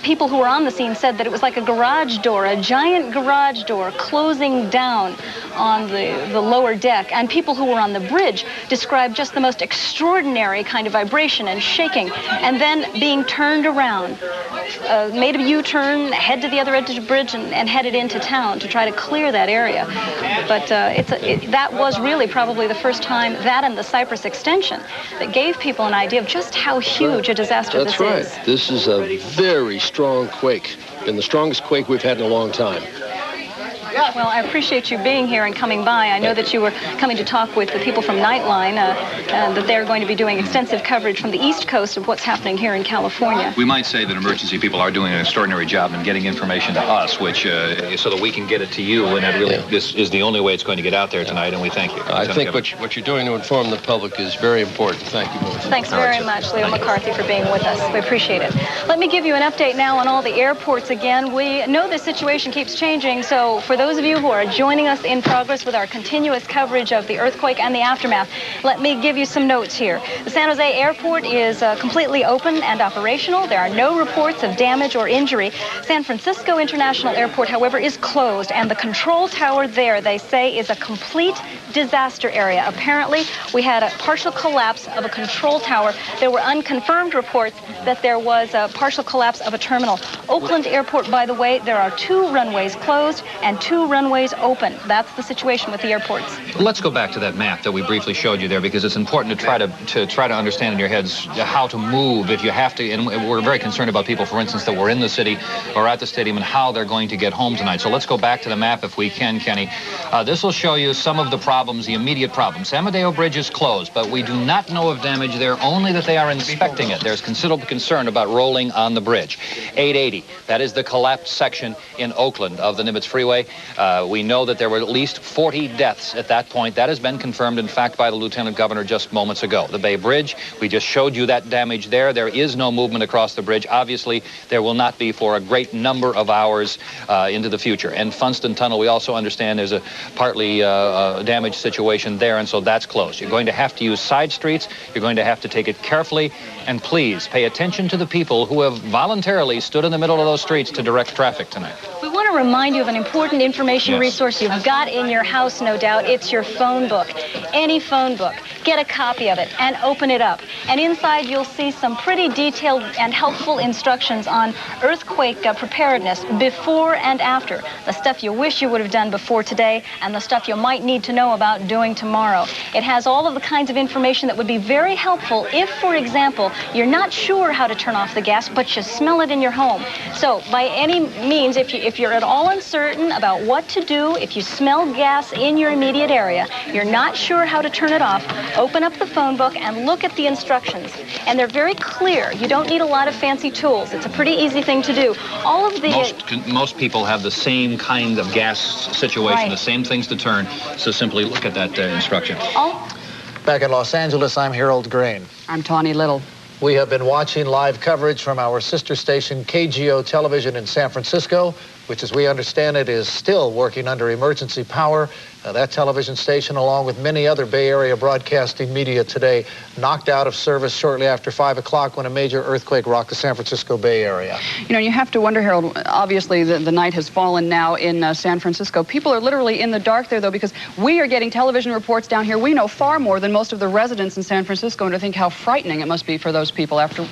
People who were on the scene said that it was like a garage door, a giant garage door closing down on the lower deck. And people who were on the bridge described just the most extraordinary kind of vibration and shaking, and then being turned around, made a U-turn, head to the other edge of the bridge, and headed into town to try to clear that area. But that was really probably the first time, that and the Cypress extension, that gave people an idea of just how huge a disaster this is. That's right. This is a very strong quake, and the strongest quake we've had in a long time. Well, I appreciate you being here and coming by. I know that you were coming to talk with the people from Nightline, that they're going to be doing extensive coverage from the East Coast of what's happening here in California. We might say that emergency people are doing an extraordinary job in getting information to us, which so that we can get it to you, and that really this is the only way it's going to get out there tonight, and we thank you. I think what you're doing to inform the public is very important. Thank you both. Thanks very much, Leo McCarthy, for being with us. We appreciate it. Let me give you an update now on all the airports again. We know the situation keeps changing, so for those of you who are joining us in progress with our continuous coverage of the earthquake and the aftermath, let me give you some notes here. The San Jose airport is completely open and operational. There are no reports of damage or injury. San Francisco International Airport, however, is closed, and the control tower there, they say, is a complete disaster area. Apparently, we had a partial collapse of a control tower. There were unconfirmed reports that there was a partial collapse of a terminal. Oakland Airport, by the way, there are 2 runways closed and 2 runways open. That's the situation with the airports. Let's go back to that map that we briefly showed you there, because it's important to try to understand in your heads how to move if you have to. And we're very concerned about people, for instance, that were in the city or at the stadium and how they're going to get home tonight. So let's go back to the map if we can, Kenny. This will show you some of the problems, the immediate problems. San Mateo Bridge is closed, but we do not know of damage there, only that they are inspecting it. There's considerable concern about rolling on the bridge. 880, that is the collapsed section in Oakland of the Nimitz Freeway. We know that there were at least 40 deaths at that point. That has been confirmed, in fact, by the Lieutenant Governor just moments ago. The Bay Bridge, we just showed you that damage there. There is no movement across the bridge. Obviously, there will not be for a great number of hours into the future. And Funston Tunnel, we also understand there's a partly damaged situation there, and so that's closed. You're going to have to use side streets. You're going to have to take it carefully, and please pay attention to the people who have voluntarily stood in the middle of those streets to direct traffic tonight. We want to remind you of an important information resource you've got in your house, no doubt. It's your phone book. Any phone book. Get a copy of it and open it up. And inside you'll see some pretty detailed and helpful instructions on earthquake preparedness before and after. The stuff you wish you would have done before today and the stuff you might need to know about doing tomorrow. It has all of the kinds of information that would be very helpful if, for example, you're not sure how to turn off the gas, but you smell it in your home. So by any means, if you're at all uncertain about what to do, if you smell gas in your immediate area, you're not sure how to turn it off, open up the phone book and look at the instructions. And they're very clear. You don't need a lot of fancy tools. It's a pretty easy thing to do. All of the... Most people have the same kind of gas situation, the same things to turn, so simply look at that instruction. Back in Los Angeles, I'm Harold Grain. I'm Tawny Little. We have been watching live coverage from our sister station, KGO Television in San Francisco, which, as we understand it, is still working under emergency power. That television station, along with many other Bay Area broadcasting media today, knocked out of service shortly after 5 o'clock when a major earthquake rocked the San Francisco Bay Area. You know, you have to wonder, Harold, obviously the night has fallen now in San Francisco. People are literally in the dark there, though, because we are getting television reports down here. We know far more than most of the residents in San Francisco, and to think how frightening it must be for those people after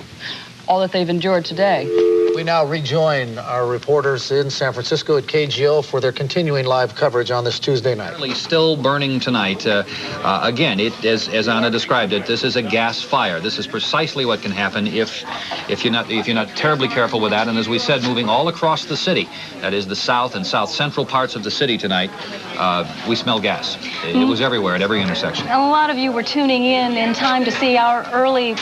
all that they've endured today. We now rejoin our reporters in San Francisco at KGO for their continuing live coverage on this Tuesday night. Still burning tonight. Again, as Anna described it, this is a gas fire. This is precisely what can happen if you're not terribly careful with that. And as we said, moving all across the city, that is the south and south central parts of the city tonight, we smell gas. It was everywhere at every intersection. A lot of you were tuning in time to see our early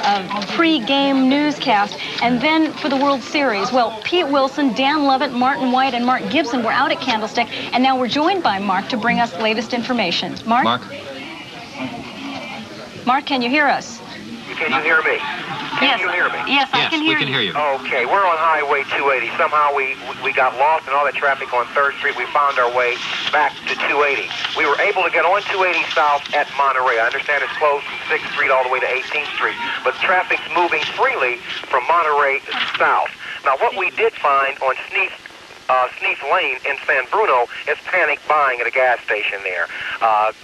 pre-game newscast. And then for the World Series, well, Pete Wilson, Dan Lovett, Martin White, and Mark Gibson were out at Candlestick, and now we're joined by Mark to bring us latest information. Mark? Mark, can you hear us? Can you hear me? Can you hear me? Yes, I can hear you. we can hear you. Okay, we're on Highway 280. Somehow we got lost in all the traffic on 3rd Street. We found our way back to 280. We were able to get on 280 south at Monterey. I understand it's closed from 6th Street all the way to 18th Street. But traffic's moving freely from Monterey south. Now, what we did find on Sneath Lane in San Bruno is panic buying at a gas station there.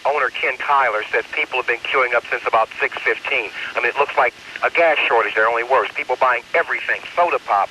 Owner Ken Kyler says people have been queuing up since about 6:15. I mean, it looks like a gas shortage there, only worse. People buying everything, soda pop,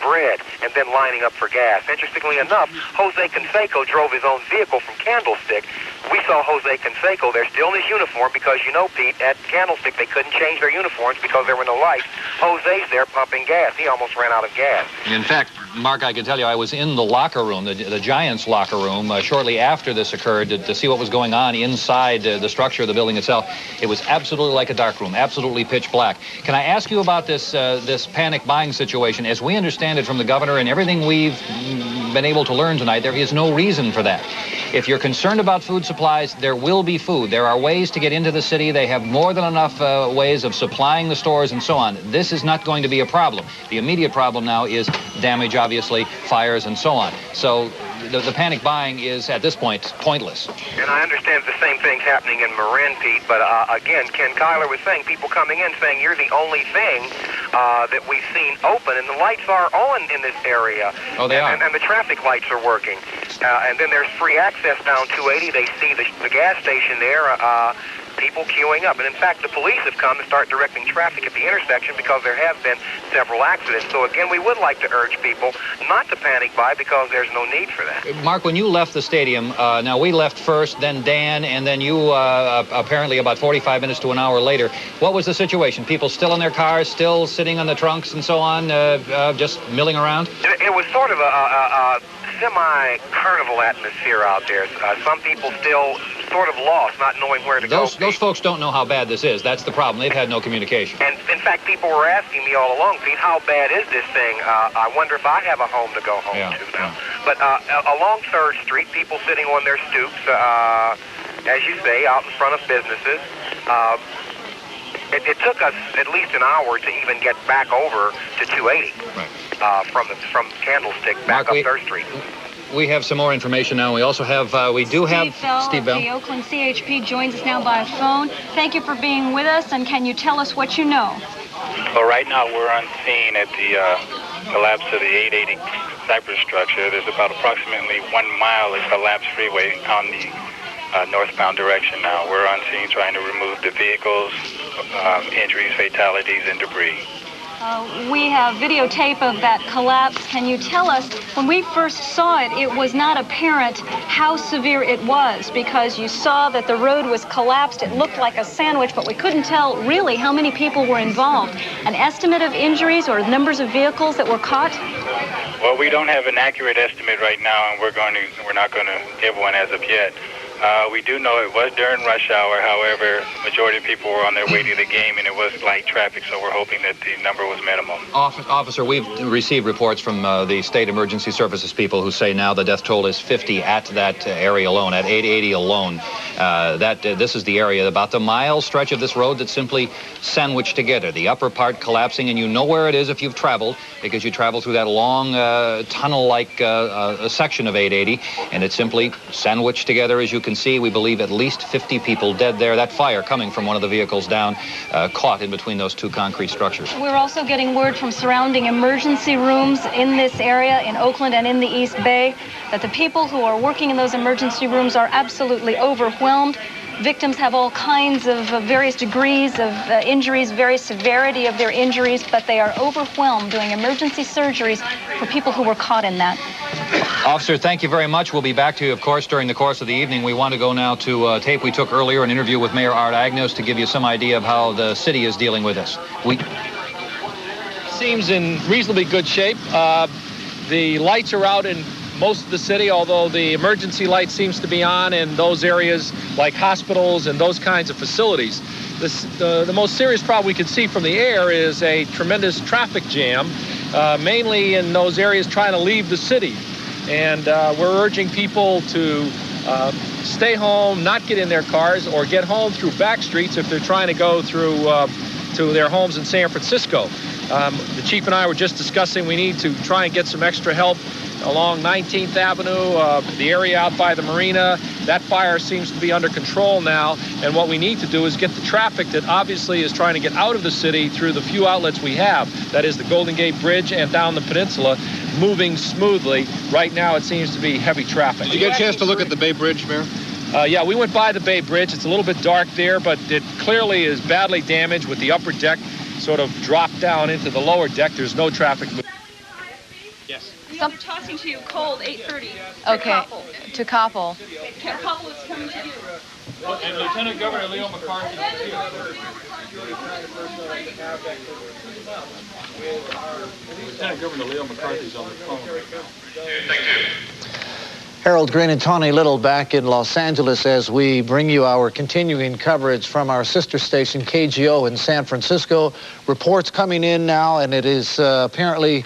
bread, and then lining up for gas. Interestingly enough, Jose Canseco drove his own vehicle from Candlestick. We saw Jose Canseco there still in his uniform because, you know, Pete, at Candlestick they couldn't change their uniforms because there were no lights. Jose's there pumping gas. He almost ran out of gas. In fact, Mark, I can tell you I was in the locker room, the Giants locker room, shortly after this occurred to see what was going on inside the structure of the building itself. It was absolutely like a dark room, absolutely pitch black. Can I ask you about this panic buying situation? As we understand it from the governor and everything we've been able to learn tonight, there is no reason for that. If you're concerned about food supplies, there will be food. There are ways to get into the city. They have more than enough ways of supplying the stores and so on. This is not going to be a problem. The immediate problem now is damage, obviously, fires and so on. So the panic buying is, at this point, pointless. And I understand the same thing's happening in Marin, Pete, but again, Ken Kyler was saying, people coming in saying you're the only thing that we've seen open, and the lights are on in this area. Oh, they are. And the traffic lights are working. And then there's free access down 280. They see the gas station there. People queuing up. And in fact, the police have come to start directing traffic at the intersection because there have been several accidents. So again, we would like to urge people not to panic buy because there's no need for that. Mark, when you left the stadium, now we left first, then Dan, and then you apparently about 45 minutes to an hour later. What was the situation? People still in their cars, still sitting on the trunks and so on, just milling around? It was sort of a semi-carnival atmosphere out there. Some people still sort of lost, not knowing where to go. Those folks don't know how bad this is. That's the problem. They've had no communication. And in fact, people were asking me all along, Pete, how bad is this thing? I wonder if I have a home to go home to now. But along 3rd Street, people sitting on their stoops, as you say, out in front of businesses. It took us at least an hour to even get back over to 280 from Candlestick back Mark, up 3rd Street. We have some more information now. We also have, Steve Bell. The Oakland CHP joins us now by phone. Thank you for being with us, and can you tell us what you know? Well, right now we're on scene at the collapse of the 880 Cypress structure. There's about approximately 1 mile of collapsed freeway on the northbound direction now. We're on scene trying to remove the vehicles, injuries, fatalities, and debris. We have videotape of that collapse. Can you tell us, when we first saw it, it was not apparent how severe it was because you saw that the road was collapsed. It looked like a sandwich, but we couldn't tell really how many people were involved. An estimate of injuries or numbers of vehicles that were caught? Well, we don't have an accurate estimate right now, and we're not going to give one as of yet. We do know it was during rush hour. However, the majority of people were on their way to the game, and it was light traffic, so we're hoping that the number was minimal. Officer, we've received reports from the state emergency services people who say now the death toll is 50 at that area alone, at 880 alone. This is the area, about the mile stretch of this road that's simply sandwiched together. The upper part collapsing, and you know where it is if you've traveled, because you travel through that long tunnel-like section of 880, and it's simply sandwiched together. As you can see, we believe at least 50 people dead there. That fire coming from one of the vehicles down, caught in between those two concrete structures. We're also getting word from surrounding emergency rooms in this area, in Oakland and in the East Bay, that the people who are working in those emergency rooms are absolutely overwhelmed. Victims have all kinds of various degrees of injuries, various severity of their injuries, but they are overwhelmed doing emergency surgeries for people who were caught in that. Officer, thank you very much. We'll be back to you, of course, during the course of the evening. We want to go now to tape we took earlier, an interview with Mayor Art Agnos, to give you some idea of how the city is dealing with this. Seems in reasonably good shape. The lights are out in most of the city, although the emergency light seems to be on in those areas like hospitals and those kinds of facilities. The most serious problem we can see from the air is a tremendous traffic jam, mainly in those areas trying to leave the city. And we're urging people to stay home, not get in their cars, or get home through back streets if they're trying to go through to their homes in San Francisco. The chief and I were just discussing we need to try and get some extra help along 19th Avenue, the area out by the marina. That fire seems to be under control now, and what we need to do is get the traffic that obviously is trying to get out of the city through the few outlets we have, that is the Golden Gate Bridge and down the peninsula, moving smoothly. Right now it seems to be heavy traffic. Did you get a chance to look at the Bay Bridge, Mayor? Yeah, we went by the Bay Bridge. It's a little bit dark there, but it clearly is badly damaged with the upper deck sort of dropped down into the lower deck. There's no traffic. Yes. I'm tossing to you cold 8:30. Okay. To Koppel. Koppel is coming to you. And Lieutenant Governor Leo McCarthy is here. Lieutenant Governor Leo McCarthy's on the phone right now. Harold Green and Tawny Little back in Los Angeles as we bring you our continuing coverage from our sister station KGO in San Francisco. Reports coming in now, and it is apparently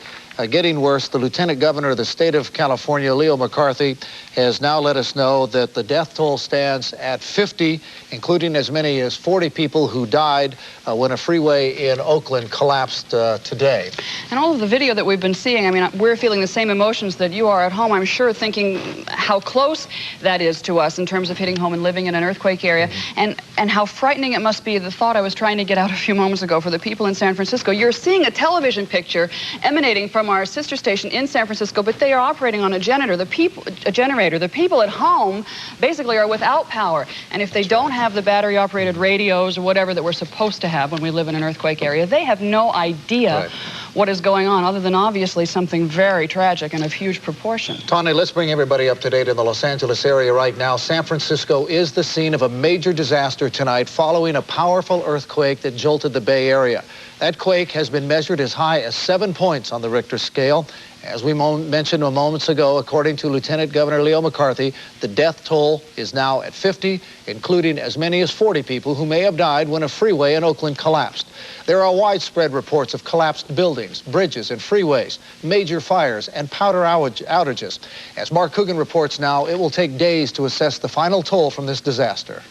getting worse. The Lieutenant Governor of the state of California, Leo McCarthy, has now let us know that the death toll stands at 50, including as many as 40 people who died when a freeway in Oakland collapsed today. And all of the video that we've been seeing, I mean, we're feeling the same emotions that you are at home, I'm sure, thinking how close that is to us in terms of hitting home and living in an earthquake area, and how frightening it must be, the thought I was trying to get out a few moments ago for the people in San Francisco. You're seeing a television picture emanating from our sister station in San Francisco, but they are operating on a generator. The people at home basically are without power, and if they don't have the battery-operated radios or whatever that we're supposed to have when we live in an earthquake area, they have no idea what is going on, other than obviously something very tragic and of huge proportion. Tawny, let's bring everybody up to date in the Los Angeles area right now. San Francisco is the scene of a major disaster tonight following a powerful earthquake that jolted the Bay Area. That quake has been measured as high as 7 points on the Richter scale. As we mentioned moments ago, according to Lieutenant Governor Leo McCarthy, the death toll is now at 50, including as many as 40 people who may have died when a freeway in Oakland collapsed. There are widespread reports of collapsed buildings, bridges, and freeways, major fires, and power outages. As Mark Coogan reports now, it will take days to assess the final toll from this disaster.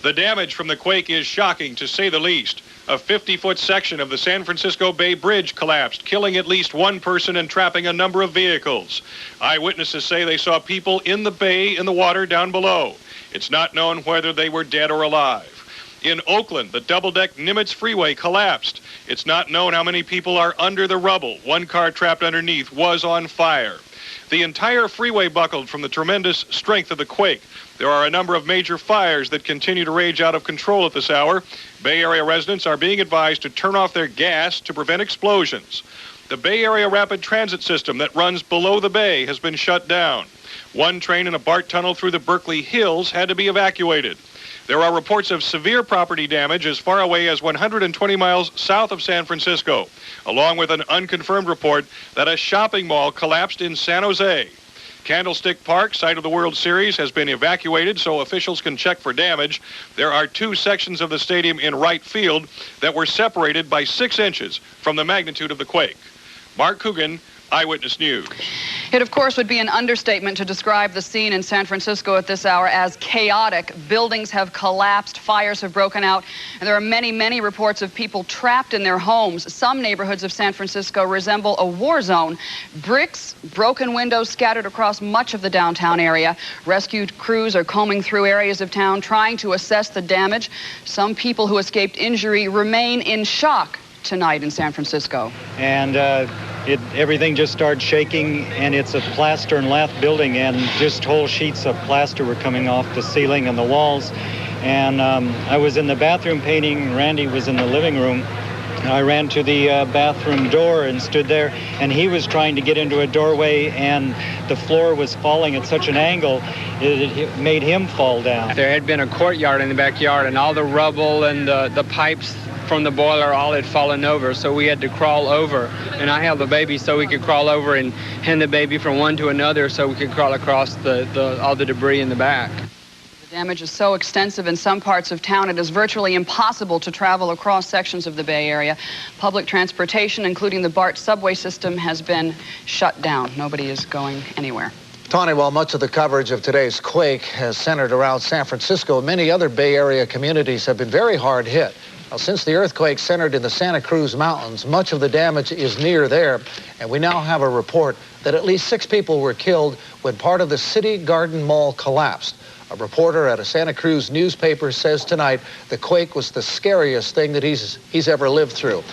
The damage from the quake is shocking, to say the least. A 50-foot section of the San Francisco Bay Bridge collapsed, killing at least one person and trapping a number of vehicles. Eyewitnesses say they saw people in the bay in the water down below. It's not known whether they were dead or alive. In Oakland, the double-deck Nimitz Freeway collapsed. It's not known how many people are under the rubble. One car trapped underneath was on fire. The entire freeway buckled from the tremendous strength of the quake. There are a number of major fires that continue to rage out of control at this hour. Bay Area residents are being advised to turn off their gas to prevent explosions. The Bay Area Rapid Transit System that runs below the bay has been shut down. One train in a BART tunnel through the Berkeley Hills had to be evacuated. There are reports of severe property damage as far away as 120 miles south of San Francisco, along with an unconfirmed report that a shopping mall collapsed in San Jose. Candlestick Park, site of the World Series, has been evacuated so officials can check for damage. There are two sections of the stadium in right field that were separated by 6 inches from the magnitude of the quake. Mark Coogan, Eyewitness News. It, of course, would be an understatement to describe the scene in San Francisco at this hour as chaotic. Buildings have collapsed, fires have broken out, and there are many, many reports of people trapped in their homes. Some neighborhoods of San Francisco resemble a war zone. Bricks, broken windows scattered across much of the downtown area. Rescue crews are combing through areas of town trying to assess the damage. Some people who escaped injury remain in shock tonight in San Francisco. And everything just started shaking, and it's a plaster and lath building, and just whole sheets of plaster were coming off the ceiling and the walls. And I was in the bathroom painting, Randy was in the living room. I ran to the bathroom door and stood there, and he was trying to get into a doorway, and the floor was falling at such an angle, it made him fall down. There had been a courtyard in the backyard, and all the rubble and the pipes from the boiler all had fallen over, so we had to crawl over. And I have a baby, so we could crawl over and hand the baby from one to another so we could crawl across all the debris in the back. The damage is so extensive in some parts of town, it is virtually impossible to travel across sections of the Bay Area. Public transportation, including the BART subway system, has been shut down. Nobody is going anywhere. Tawny, while much of the coverage of today's quake has centered around San Francisco, many other Bay Area communities have been very hard hit. Now, since the earthquake centered in the Santa Cruz Mountains, much of the damage is near there, and we now have a report that at least 6 people were killed when part of the City Garden Mall collapsed. A reporter at a Santa Cruz newspaper says tonight the quake was the scariest thing that he's ever lived through.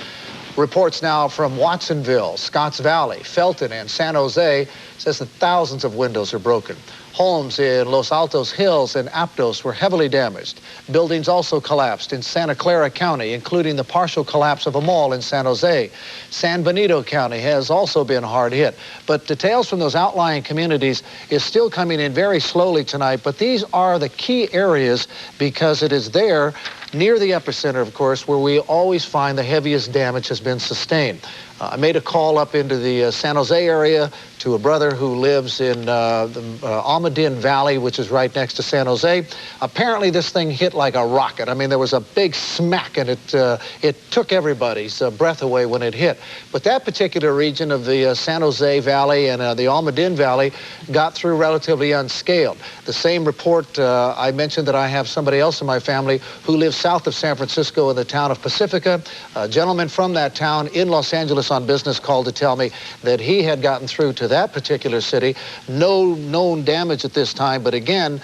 Reports now from Watsonville, Scotts Valley, Felton, and San Jose says that thousands of windows are broken. Homes in Los Altos Hills and Aptos were heavily damaged. Buildings also collapsed in Santa Clara County, including the partial collapse of a mall in San Jose. San Benito County has also been hard hit. But details from those outlying communities is still coming in very slowly tonight. But these are the key areas because it is there, near the epicenter, of course, where we always find the heaviest damage has been sustained. I made a call up into the San Jose area to a brother who lives in the Almaden Valley, which is right next to San Jose. Apparently, this thing hit like a rocket. I mean, there was a big smack, and it took everybody's breath away when it hit. But that particular region of the San Jose Valley and the Almaden Valley got through relatively unscathed. The same report, I mentioned that I have somebody else in my family who lives south of San Francisco in the town of Pacifica. A gentleman from that town in Los Angeles on business called to tell me that he had gotten through to that particular city. No known damage at this time, but again,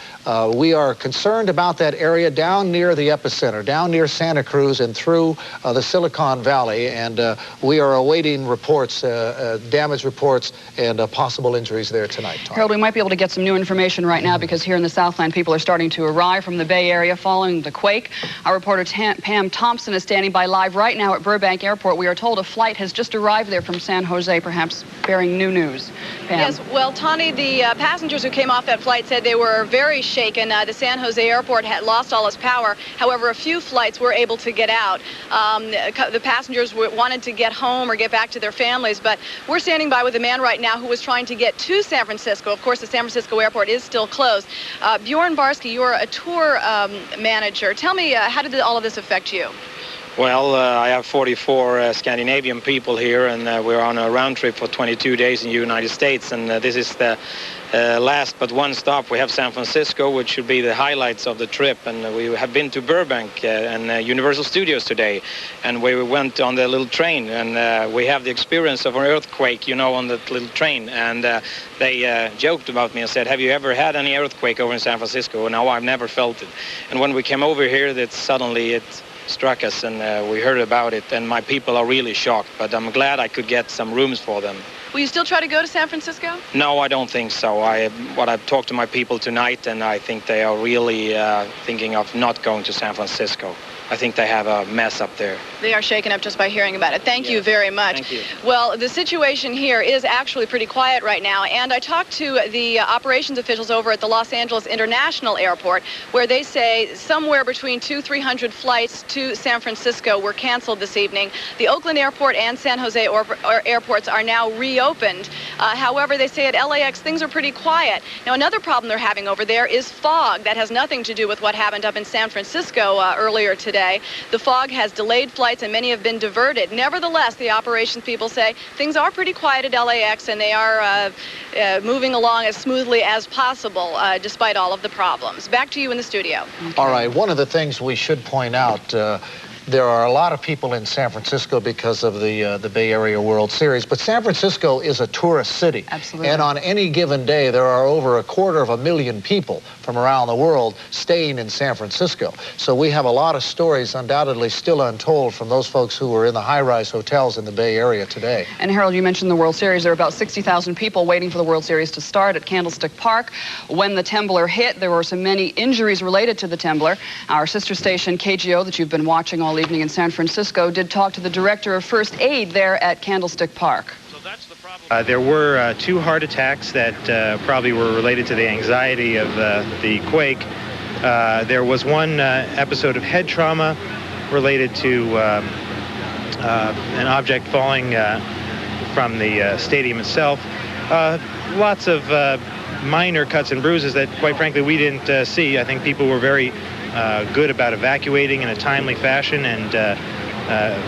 we are concerned about that area down near the epicenter, down near Santa Cruz and through the Silicon Valley, and we are awaiting reports, damage reports, and possible injuries there tonight. Tom. Harold, we might be able to get some new information right now because here in the Southland, people are starting to arrive from the Bay Area following the quake. Our reporter Pam Thompson is standing by live right now at Burbank Airport. We are told a flight has just arrived there from San Jose, perhaps bearing new news. Pam. Yes, well, Tani, the passengers who came off that flight said they were very shaken. The San Jose airport had lost all its power. However, a few flights were able to get out. The passengers wanted to get home or get back to their families, but we're standing by with a man right now who was trying to get to San Francisco. Of course, the San Francisco airport is still closed. Bjorn Barsky, you're a tour manager. Tell me, how did all of this affect you? Well, I have 44 Scandinavian people here, and we're on a round trip for 22 days in the United States, and this is the last but one stop. We have San Francisco, which should be the highlights of the trip, and we have been to Burbank and Universal Studios today, and we went on the little train, and we have the experience of an earthquake, you know, on that little train, and they joked about me and said, have you ever had any earthquake over in San Francisco? No, I've never felt it. And when we came over here, that suddenly it struck us, and we heard about it, and my people are really shocked, but I'm glad I could get some rooms for them. Will you still try to go to San Francisco? No, I don't think so. I've talked to my people tonight, and I think they are really thinking of not going to San Francisco. I think they have a mess up there. They are shaken up just by hearing about it. Thank you very much. Thank you. Well, the situation here is actually pretty quiet right now, and I talked to the operations officials over at the Los Angeles International Airport, where they say somewhere between 200-300 flights to San Francisco were canceled this evening. The Oakland Airport and San Jose airports are now reopened. However, they say at LAX things are pretty quiet. Now, another problem they're having over there is fog. That has nothing to do with what happened up in San Francisco earlier today. The fog has delayed flights and many have been diverted. Nevertheless, the operations people say things are pretty quiet at LAX, and they are moving along as smoothly as possible despite all of the problems. Back to you in the studio. Okay. All right. One of the things we should point out, there are a lot of people in San Francisco because of the Bay Area World Series, but San Francisco is a tourist city. Absolutely. And on any given day, there are over 250,000 people from around the world staying in San Francisco. So we have a lot of stories undoubtedly still untold from those folks who were in the high-rise hotels in the Bay Area today. And Harold, you mentioned the World Series. There are about 60,000 people waiting for the World Series to start at Candlestick Park. When the temblor hit, there were so many injuries related to the temblor. Our sister station, KGO, that you've been watching all evening in San Francisco, did talk to the director of first aid there at Candlestick Park. There were 2 heart attacks that probably were related to the anxiety of the quake. There was one episode of head trauma related to an object falling from the stadium itself. Lots of minor cuts and bruises that, quite frankly, we didn't see. I think people were very good about evacuating in a timely fashion and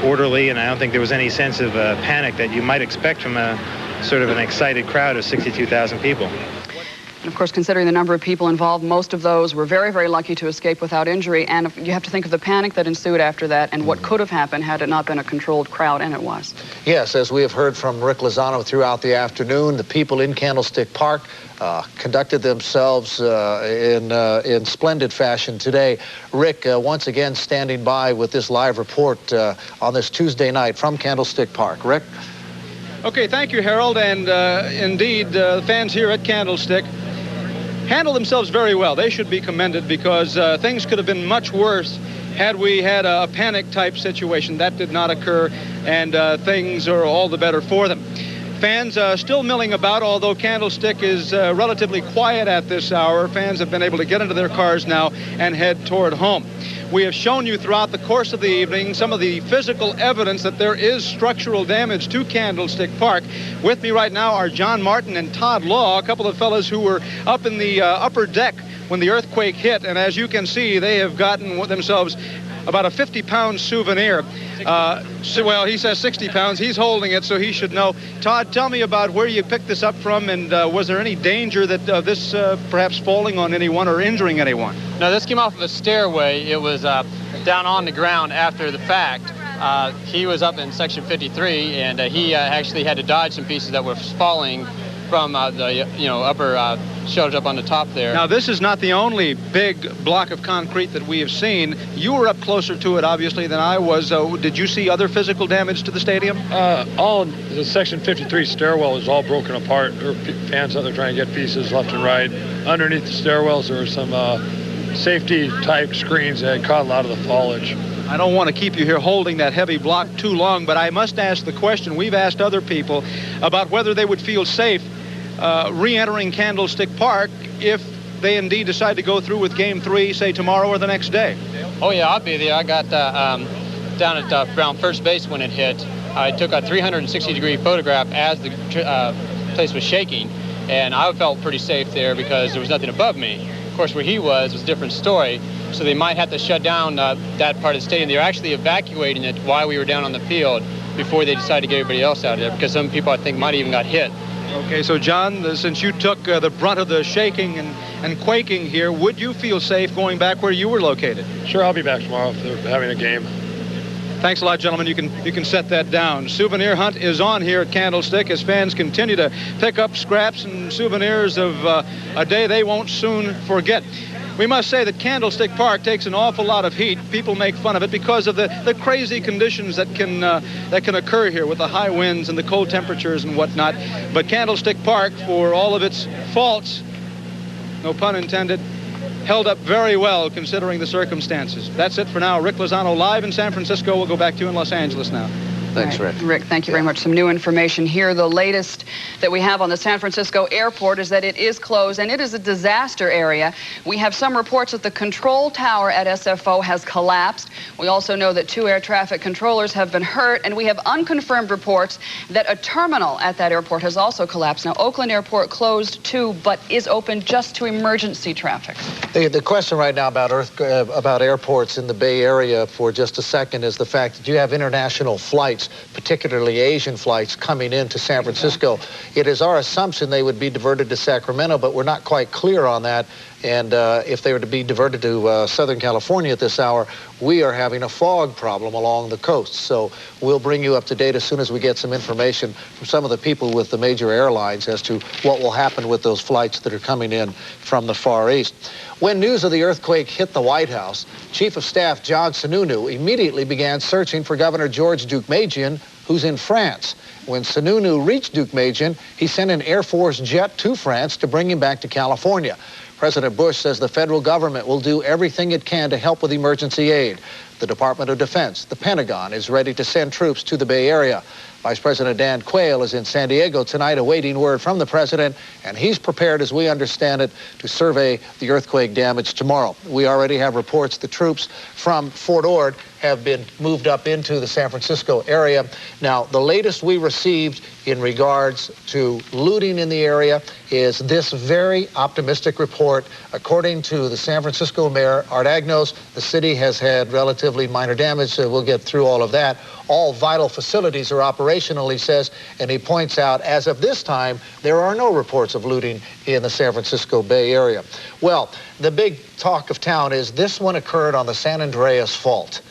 orderly, and I don't think there was any sense of panic that you might expect from a sort of an excited crowd of 62,000 people. And of course, considering the number of people involved, most of those were very, very lucky to escape without injury. And you have to think of the panic that ensued after that and what could have happened had it not been a controlled crowd, and it was. Yes, as we have heard from Rick Lozano throughout the afternoon, the people in Candlestick Park conducted themselves in splendid fashion today. Rick, once again, standing by with this live report on this Tuesday night from Candlestick Park. Rick? Okay, thank you, Harold. And indeed, fans here at Candlestick handled themselves very well. They should be commended because things could have been much worse had we had a panic-type situation. That did not occur, and things are all the better for them. Fans still milling about, although Candlestick is relatively quiet at this hour. Fans have been able to get into their cars now and head toward home. We have shown you throughout the course of the evening some of the physical evidence that there is structural damage to Candlestick Park. With me right now are John Martin and Todd Law, a couple of fellas who were up in the upper deck when the earthquake hit. And as you can see, they have gotten themselves about a 50-pound souvenir. Well, he says 60 pounds. He's holding it, so he should know. Todd, tell me about where you picked this up from, and was there any danger that this perhaps falling on anyone or injuring anyone? No, this came off of a stairway. It was down on the ground after the fact. He was up in section 53, and he actually had to dodge some pieces that were falling from the upper shelters up on the top there. Now, this is not the only big block of concrete that we have seen. You were up closer to it, obviously, than I was. Did you see other physical damage to the stadium? All the section 53 stairwell is all broken apart. There were fans out there trying to get pieces left and right. Underneath the stairwells, there were some safety-type screens that had caught a lot of the foliage. I don't want to keep you here holding that heavy block too long, but I must ask the question. We've asked other people about whether they would feel safe re-entering Candlestick Park if they indeed decide to go through with Game 3, say, tomorrow or the next day. Oh, yeah, I'll be there. I got down at around first base when it hit. I took a 360-degree photograph as the place was shaking, and I felt pretty safe there because there was nothing above me. Of course, where he was a different story, so they might have to shut down that part of the stadium. They're actually evacuating it while we were down on the field before they decided to get everybody else out of there, because some people, I think, might even got hit. Okay, so John, since you took the brunt of the shaking and quaking here, would you feel safe going back where you were located? Sure, I'll be back tomorrow if they're having a game. Thanks a lot, gentlemen. You can set that down. Souvenir hunt is on here at Candlestick as fans continue to pick up scraps and souvenirs of a day they won't soon forget. We must say that Candlestick Park takes an awful lot of heat. People make fun of it because of the crazy conditions that can occur here with the high winds and the cold temperatures and whatnot. But Candlestick Park, for all of its faults, no pun intended, held up very well considering the circumstances. That's it for now. Rick Lozano live in San Francisco. We'll go back to you in Los Angeles now. Thanks, Rick. Rick, thank you very much. Some new information here. The latest that we have on the San Francisco airport is that it is closed, and it is a disaster area. We have some reports that the control tower at SFO has collapsed. We also know that 2 air traffic controllers have been hurt, and we have unconfirmed reports that a terminal at that airport has also collapsed. Now, Oakland Airport closed too, but is open just to emergency traffic. The question right now about airports in the Bay Area for just a second is the fact that you have international flights, particularly Asian flights, coming into San Francisco. It is our assumption they would be diverted to Sacramento, but we're not quite clear on that. And if they were to be diverted to Southern California at this hour, we are having a fog problem along the coast. So we'll bring you up to date as soon as we get some information from some of the people with the major airlines as to what will happen with those flights that are coming in from the Far East. When news of the earthquake hit the White House, Chief of Staff John Sununu immediately began searching for Governor George Deukmejian, who's in France. When Sununu reached Deukmejian, he sent an Air Force jet to France to bring him back to California. President Bush says the federal government will do everything it can to help with emergency aid. The Department of Defense, the Pentagon, is ready to send troops to the Bay Area. Vice President Dan Quayle is in San Diego tonight awaiting word from the president, and he's prepared, as we understand it, to survey the earthquake damage tomorrow. We already have reports the troops from Fort Ord have been moved up into the San Francisco area. Now, the latest we received in regards to looting in the area is this very optimistic report. According to the San Francisco mayor, Art Agnos, the city has had relatively minor damage, so we'll get through all of that. All vital facilities are operational, he says, and he points out, as of this time, there are no reports of looting in the San Francisco Bay Area. Well, the big talk of town is this one occurred on the San Andreas Fault.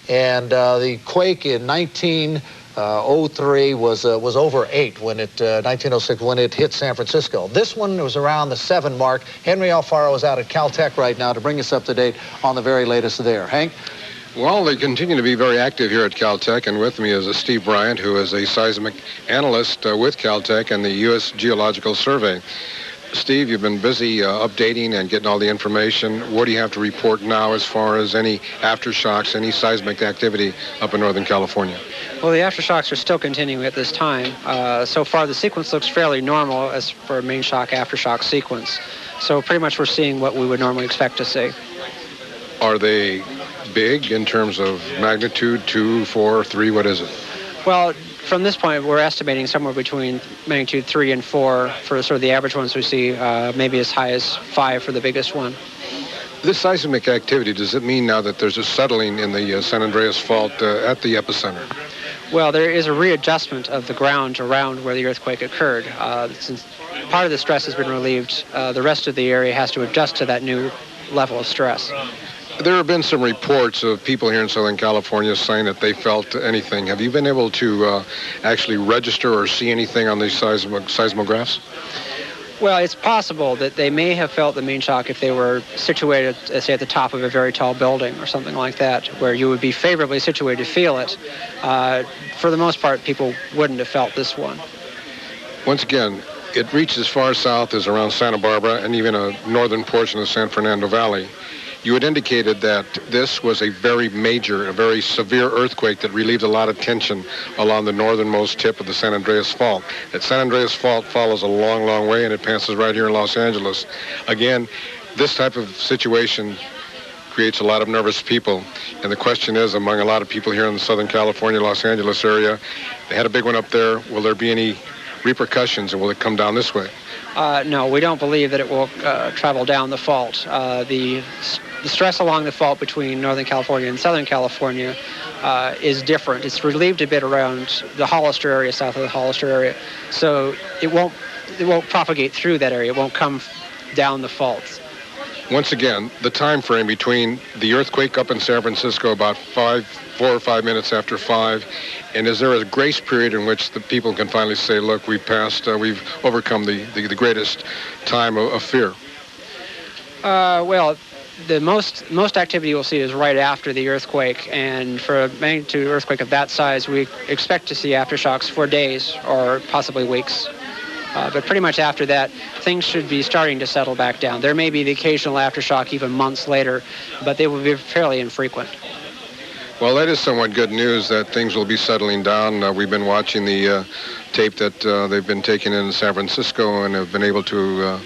And the quake in 1903 was over 8 when it 1906 when it hit San Francisco. This one was around the 7 mark. Henry Alfaro is out at Caltech right now to bring us up to date on the very latest there. Hank? Well, they continue to be very active here at Caltech, and with me is Steve Bryant, who is a seismic analyst with Caltech and the U.S. Geological Survey. Steve, you've been busy updating and getting all the information. What do you have to report now as far as any aftershocks, any seismic activity up in Northern California? Well, the aftershocks are still continuing at this time. So far, the sequence looks fairly normal as for a main shock aftershock sequence. So pretty much we're seeing what we would normally expect to see. Are they big in terms of magnitude, 2, 4, 3? What is it? Well, from this point, we're estimating somewhere between magnitude 3 and 4 for sort of the average ones we see, maybe as high as 5 for the biggest one. This seismic activity, does it mean now that there's a settling in the San Andreas Fault at the epicenter? Well, there is a readjustment of the ground around where the earthquake occurred. Since part of the stress has been relieved, the rest of the area has to adjust to that new level of stress. There have been some reports of people here in Southern California saying that they felt anything. Have you been able to actually register or see anything on these seismographs? Well, it's possible that they may have felt the main shock if they were situated, say, at the top of a very tall building or something like that, where you would be favorably situated to feel it. For the most part, people wouldn't have felt this one. Once again, it reached as far south as around Santa Barbara and even a northern portion of the San Fernando Valley. You had indicated that this was a very major, a very severe earthquake that relieved a lot of tension along the northernmost tip of the San Andreas Fault. That San Andreas Fault follows a long, long way, and it passes right here in Los Angeles. Again, this type of situation creates a lot of nervous people. And the question is, among a lot of people here in the Southern California, Los Angeles area, they had a big one up there. Will there be any repercussions, and will it come down this way? No, we don't believe that it will travel down the fault. The stress along the fault between Northern California and Southern California is different. It's relieved a bit around the Hollister area, south of the Hollister area, so it won't propagate through that area. It won't come down the faults. Once again, the time frame between the earthquake up in San Francisco about 4 or 5 minutes after 5, and is there a grace period in which the people can finally say, look, we've overcome the greatest time of fear? Well, the most activity we'll see is right after the earthquake, and for a magnitude earthquake of that size, we expect to see aftershocks for days or possibly weeks. But pretty much after that, things should be starting to settle back down. There may be the occasional aftershock even months later, but they will be fairly infrequent. Well, that is somewhat good news that things will be settling down. We've been watching the tape that they've been taking in San Francisco and have been able to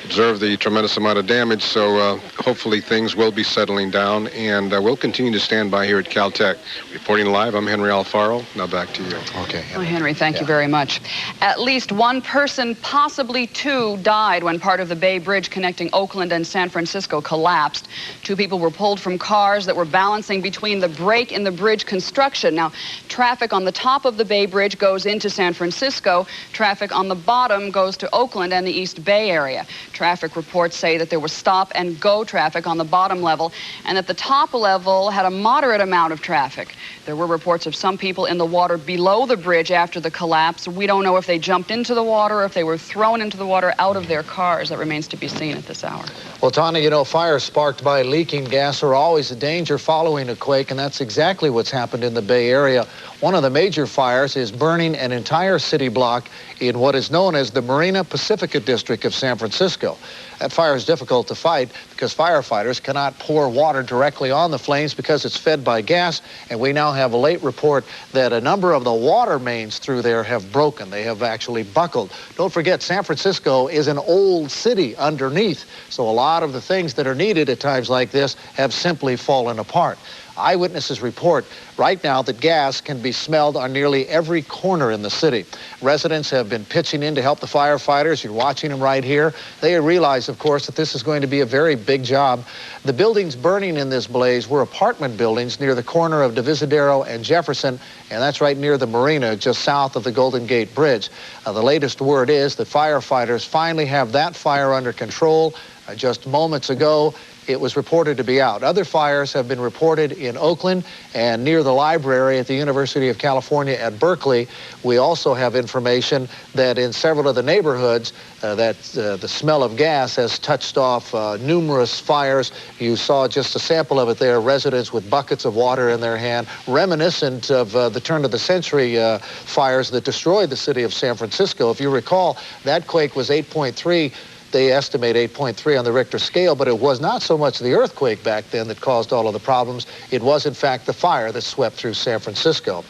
observe the tremendous amount of damage, so hopefully things will be settling down, and we'll continue to stand by here at Caltech. Reporting live, I'm Henry Alfaro. Now back to you. Okay, Henry. Well, Henry, thank you very much. At least one person, possibly two, died when part of the Bay Bridge connecting Oakland and San Francisco collapsed. 2 people were pulled from cars that were balancing between the break in the bridge construction. Now, traffic on the top of the Bay Bridge goes into San Francisco. Traffic on the bottom goes to Oakland and the East Bay area. Traffic reports say that there was stop-and-go traffic on the bottom level, and that the top level had a moderate amount of traffic. There were reports of some people in the water below the bridge after the collapse. We don't know if they jumped into the water or if they were thrown into the water out of their cars. That remains to be seen at this hour. Well, Tanya, you know, fires sparked by leaking gas are always a danger following a quake, and that's exactly what's happened in the Bay Area. One of the major fires is burning an entire city block in what is known as the Marina Pacifica district of San Francisco. That fire is difficult to fight because firefighters cannot pour water directly on the flames because it's fed by gas, and we now have a late report that a number of the water mains through there have broken. They have actually buckled. Don't forget, San Francisco is an old city underneath, so a lot of the things that are needed at times like this have simply fallen apart. Eyewitnesses report right now that gas can be smelled on nearly every corner in the city. Residents have been pitching in to help the firefighters. You're watching them right here. They realize, of course, that this is going to be a very big job. The buildings burning in this blaze were apartment buildings near the corner of Divisadero and Jefferson, and that's right near the marina just south of the Golden Gate Bridge. The latest word is that firefighters finally have that fire under control. Just moments ago, it was reported to be out. Other fires have been reported in Oakland and near the library at the University of California at Berkeley. We also have information that in several of the neighborhoods the smell of gas has touched off numerous fires. You saw just a sample of it there, residents with buckets of water in their hand, reminiscent of the turn of the century fires that destroyed the city of San Francisco. If you recall, that quake was 8.3. They estimate 8.3 on the Richter scale, but it was not so much the earthquake back then that caused all of the problems. It was, in fact, the fire that swept through San Francisco.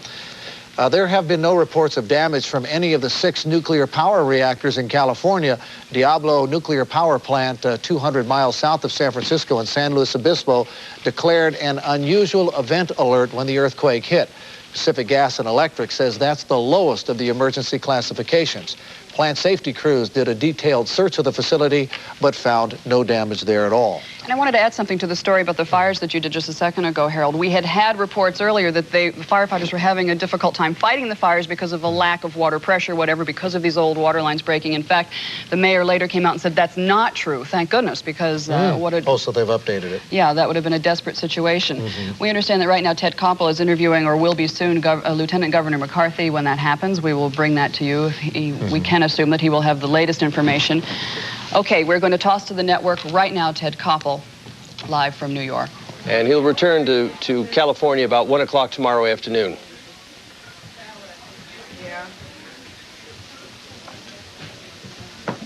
There have been no reports of damage from any of the 6 nuclear power reactors in California. Diablo Nuclear Power Plant, 200 miles south of San Francisco in San Luis Obispo, declared an unusual event alert when the earthquake hit. Pacific Gas and Electric says that's the lowest of the emergency classifications. Plant safety crews did a detailed search of the facility, but found no damage there at all. And I wanted to add something to the story about the fires that you did just a second ago, Harold. We had reports earlier that the firefighters were having a difficult time fighting the fires because of a lack of water pressure, whatever, because of these old water lines breaking. In fact, the mayor later came out and said that's not true, thank goodness, because so they've updated it. Yeah, that would have been a desperate situation. We understand that right now Ted Koppel is interviewing, or will be soon, Lieutenant Governor McCarthy. When that happens, we will bring that to you. We can assume that he will have the latest information. Okay, we're going to toss to the network right now Ted Koppel, live from New York. And he'll return to California about 1 o'clock tomorrow afternoon.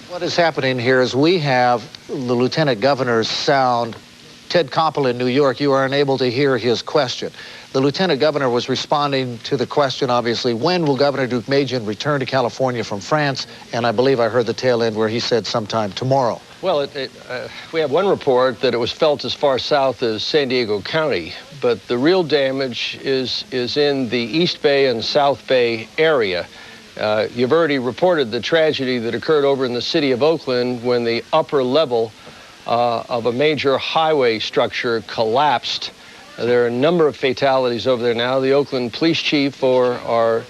What is happening here is we have the Lieutenant Governor's sound. Ted Koppel in New York, you are unable to hear his question. The Lieutenant Governor was responding to the question, obviously, when will Governor Deukmejian return to California from France? And I believe I heard the tail end where he said sometime tomorrow. Well, we have one report that it was felt as far south as San Diego County, but the real damage is in the East Bay and South Bay area. You've already reported the tragedy that occurred over in the city of Oakland when the upper level of a major highway structure collapsed. There are a number of fatalities over there now. The Oakland police chief are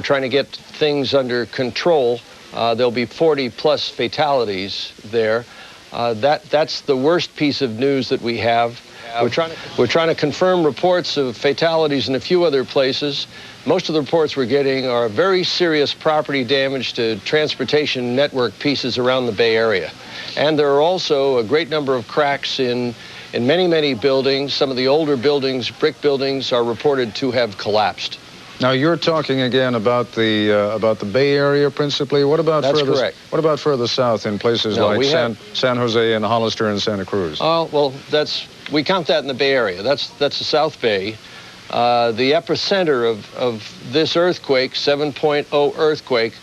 trying to get things under control. There'll be 40-plus fatalities there. That's the worst piece of news that we have. We're trying to confirm reports of fatalities in a few other places. Most of the reports we're getting are very serious property damage to transportation network pieces around the Bay Area. And there are also a great number of cracks in many, many buildings. Some of the older buildings, brick buildings, are reported to have collapsed. Now you're talking again about the Bay Area principally. What about correct. What about further south in places like San Jose and Hollister and Santa Cruz? Oh, well, we count that in the Bay Area. That's the South Bay. The epicenter of this earthquake, 7.0 earthquake,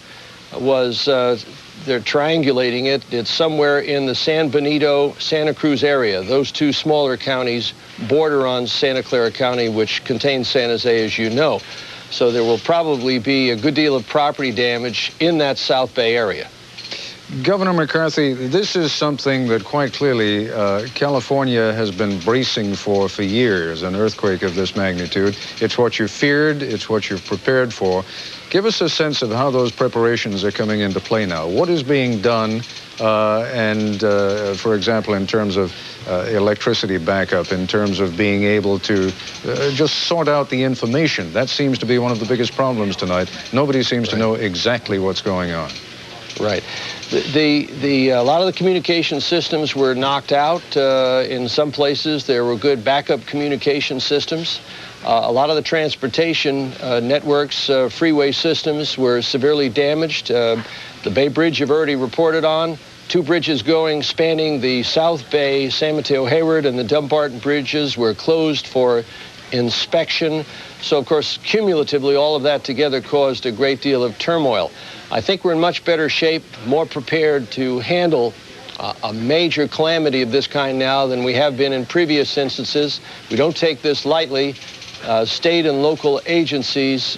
was they're triangulating it. It's somewhere in the San Benito, Santa Cruz area. Those two smaller counties border on Santa Clara County, which contains San Jose, as you know. So there will probably be a good deal of property damage in that South Bay area. Governor McCarthy, this is something that quite clearly California has been bracing for years, an earthquake of this magnitude. It's what you feared, it's what you've prepared for. Give us a sense of how those preparations are coming into play now. What is being done, for example, in terms of electricity backup, in terms of being able to just sort out the information? That seems to be one of the biggest problems tonight. Nobody seems to know exactly what's going on. Right. A lot of the communication systems were knocked out. In some places, there were good backup communication systems. A lot of the transportation networks, freeway systems were severely damaged. The Bay Bridge you've already reported on. 2 bridges spanning the South Bay, San Mateo Hayward, and the Dumbarton bridges were closed for inspection. So, of course, cumulatively, all of that together caused a great deal of turmoil. I think we're in much better shape, more prepared to handle a major calamity of this kind now than we have been in previous instances. We don't take this lightly. State and local agencies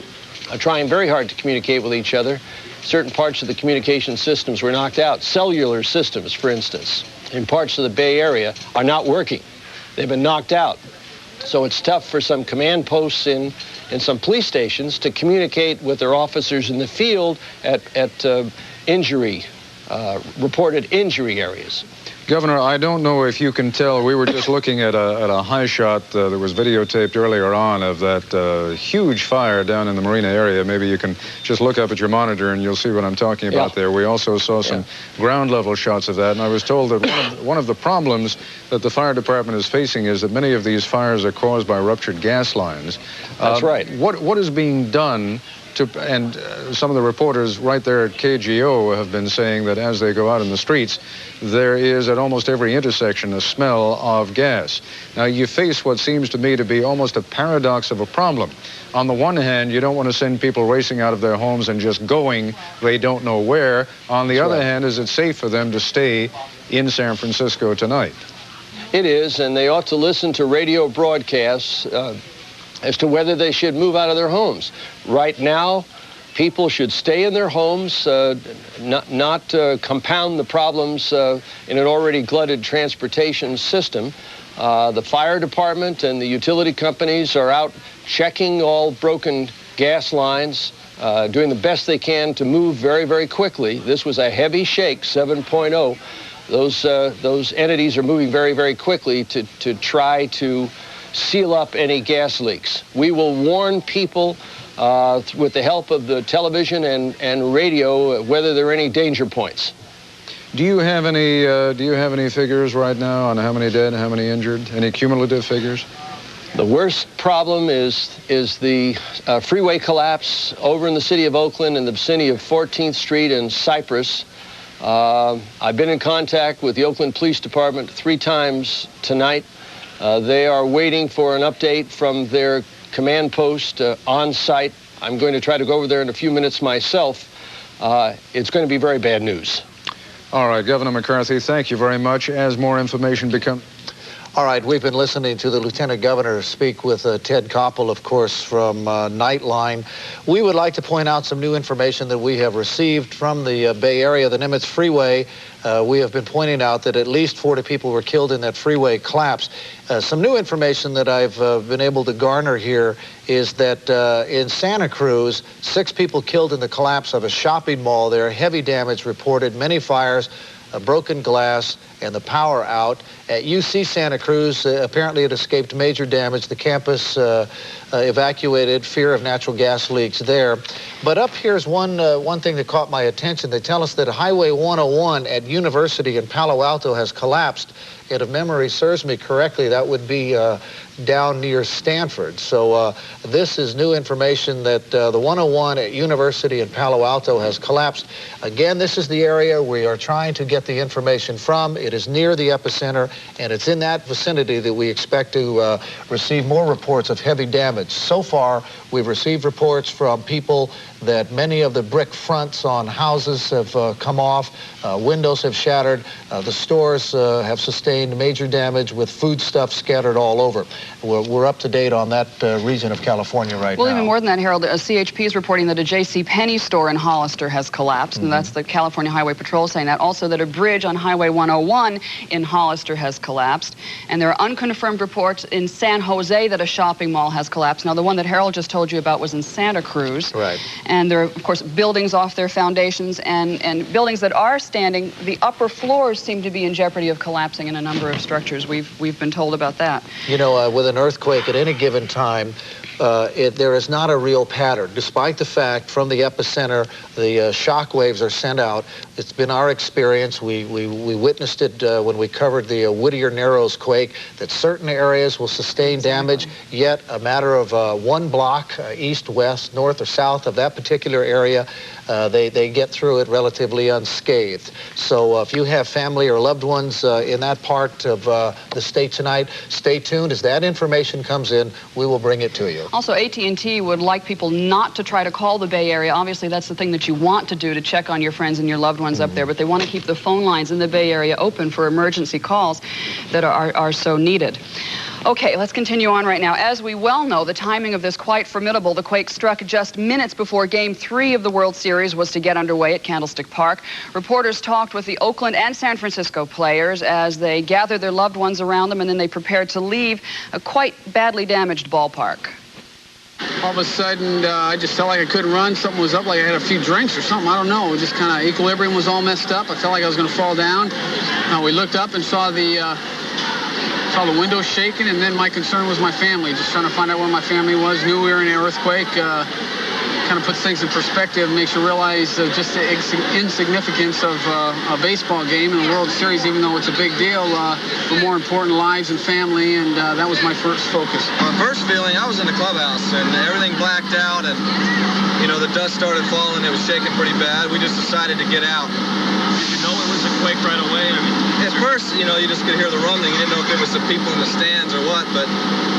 are trying very hard to communicate with each other. Certain parts of the communication systems were knocked out. Cellular systems, for instance, in parts of the Bay Area are not working. They've been knocked out. So it's tough for some command posts in some police stations to communicate with their officers in the field at reported injury areas. Governor, I don't know if you can tell, we were just looking at a high shot that was videotaped earlier on of that huge fire down in the Marina area. Maybe you can just look up at your monitor and you'll see what I'm talking about there. We also saw some ground level shots of that, and I was told that one of the problems that the fire department is facing is that many of these fires are caused by ruptured gas lines. That's right. What is being done some of the reporters right there at KGO have been saying that as they go out in the streets, there is at almost every intersection a smell of gas. Now, you face what seems to me to be almost a paradox of a problem. On the one hand, you don't want to send people racing out of their homes and just going they don't know where. On the other hand, is it safe for them to stay in San Francisco tonight? It is, and they ought to listen to radio broadcasts as to whether they should move out of their homes. Right now, people should stay in their homes, not compound the problems in an already glutted transportation system. The fire department and the utility companies are out checking all broken gas lines, doing the best they can to move very, very quickly. This was a heavy shake, 7.0. Those entities are moving very, very quickly to try to seal up any gas leaks. We will warn people with the help of the television and radio whether there are any danger points. Do you have any figures right now on how many dead, how many injured? Any cumulative figures? The worst problem is the freeway collapse over in the city of Oakland in the vicinity of 14th Street and Cypress. I've been in contact with the Oakland Police Department 3 times tonight. They are waiting for an update from their command post on site. I'm going to try to go over there in a few minutes myself. It's going to be very bad news. All right, Governor McCarthy, thank you very much. As more information becomes... All right, we've been listening to the Lieutenant Governor speak with Ted Koppel, of course, from Nightline. We would like to point out some new information that we have received from the Bay Area, the Nimitz Freeway. We have been pointing out that at least 40 people were killed in that freeway collapse. Some new information that I've been able to garner here is that in Santa Cruz, 6 people killed in the collapse of a shopping mall there. Heavy damage reported, many fires, broken glass, and the power out. At UC Santa Cruz, apparently it escaped major damage. The campus evacuated, fear of natural gas leaks there. But up here's one thing that caught my attention. They tell us that Highway 101 at University in Palo Alto has collapsed. And if memory serves me correctly, that would be down near Stanford. So this is new information that the 101 at University in Palo Alto has collapsed. Again, this is the area we are trying to get the information from. It is near the epicenter, and it's in that vicinity that we expect to receive more reports of heavy damage. So far, we've received reports from people that many of the brick fronts on houses have come off, windows have shattered, the stores have sustained major damage with foodstuff scattered all over. We're up to date on that region of California right now. Well, even more than that, Harold, CHP is reporting that a J.C. Penney store in Hollister has collapsed, and that's the California Highway Patrol saying that. Also that a bridge on Highway 101 in Hollister has collapsed, and there are unconfirmed reports in San Jose that a shopping mall has collapsed. Now, the one that Harold just told you about was in Santa Cruz. Right. And there are, of course, buildings off their foundations, and buildings that are standing, the upper floors seem to be in jeopardy of collapsing in a number of structures. We've been told about that. You know, with an earthquake at any given time, there is not a real pattern. Despite the fact from the epicenter, the shock waves are sent out. It's been our experience. We witnessed it when we covered the Whittier Narrows quake, that certain areas will sustain damage, yet a matter of 1 block, east, west, north, or south of that particular area, they get through it relatively unscathed. So if you have family or loved ones in that part of the state tonight, stay tuned. As that information comes in, we will bring it to you. Also, AT&T would like people not to try to call the Bay Area. Obviously, that's the thing that you want to do, to check on your friends and your loved ones up there, but they want to keep the phone lines in the Bay Area open for emergency calls that are so needed. Okay, let's continue on right now. As we well know, the timing of this quite formidable. The quake struck just minutes before Game 3 of the World Series was to get underway at Candlestick Park. Reporters talked with the Oakland and San Francisco players as they gathered their loved ones around them, and then they prepared to leave a quite badly damaged ballpark. All of a sudden, I just felt like I couldn't run. Something was up, like I had a few drinks or something. I don't know. Just kind of equilibrium was all messed up. I felt like I was going to fall down. We looked up and saw the windows shaking, and then my concern was my family. Just trying to find out where my family was. Knew we were in an earthquake. kind of puts things in perspective, makes you realize just the insignificance of a baseball game and a World Series, even though it's a big deal, but more important, lives and family, and that was my first focus. My first feeling, I was in the clubhouse, and everything blacked out, and, you know, the dust started falling. It was shaking pretty bad. We just decided to get out. Did you know it was a quake right away? I mean, at first, you know, you just could hear the rumbling. You didn't know if it was the people in the stands or what, but,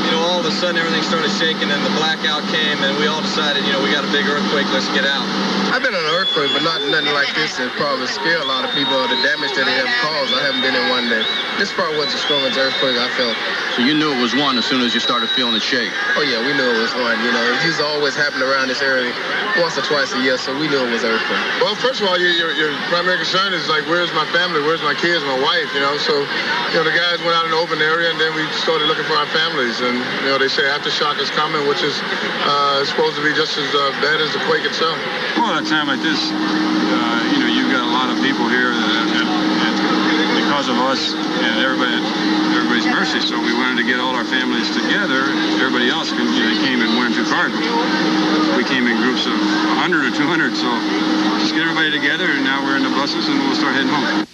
you know, all of a sudden everything started shaking and the blackout came, and we all decided, you know, we got a big earthquake, let's get out. I've been in an earthquake, but nothing like this that probably scared a lot of people, or the damage that it have caused. I haven't been in one that. This probably was the strongest earthquake I felt. So you knew it was one as soon as you started feeling it shake? Oh yeah, we knew it was one. You know, it used to always happen around this area once or twice a year, so we knew it was an earthquake. Well, first of all, your primary concern is like, where's my family, where's my kids, my wife, you know? So, you know, the guys went out in the open area, and then we started looking for our families. And, you know, they say aftershock is coming, which is supposed to be just as bad as the quake itself. Well, at a time like this, you know, you've got a lot of people here that because of us and everybody's mercy, so we wanted to get all our families together. Everybody else came in 1 or 2 cars. We came in groups of 100 or 200, so just get everybody together, and now we're in the buses and we'll start heading home.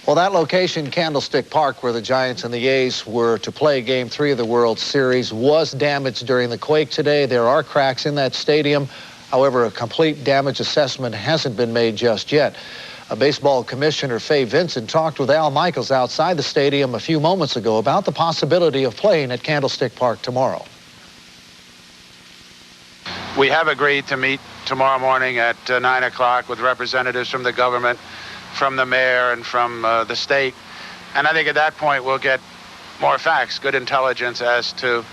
Well, that location, Candlestick Park, where the Giants and the A's were to play Game 3 of the World Series, was damaged during the quake today. There are cracks in that stadium. However, a complete damage assessment hasn't been made just yet. Baseball Commissioner Fay Vincent talked with Al Michaels outside the stadium a few moments ago about the possibility of playing at Candlestick Park tomorrow. We have agreed to meet tomorrow morning at 9 o'clock with representatives from the government, from the mayor, and from the state. And I think at that point we'll get more facts, good intelligence as to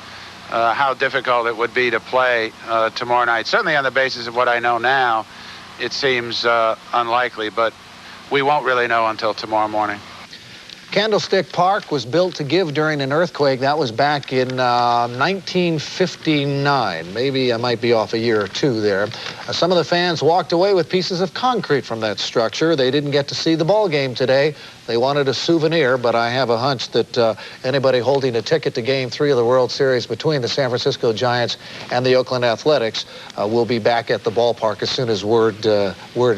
how difficult it would be to play tomorrow night. Certainly on the basis of what I know now, it seems unlikely, but we won't really know until tomorrow morning. Candlestick Park was built to give during an earthquake. That was back in 1959. Maybe I might be off a year or two there. Some of the fans walked away with pieces of concrete from that structure. They didn't get to see the ball game today. They wanted a souvenir, but I have a hunch that anybody holding a ticket to Game 3 of the World Series between the San Francisco Giants and the Oakland Athletics will be back at the ballpark as soon as word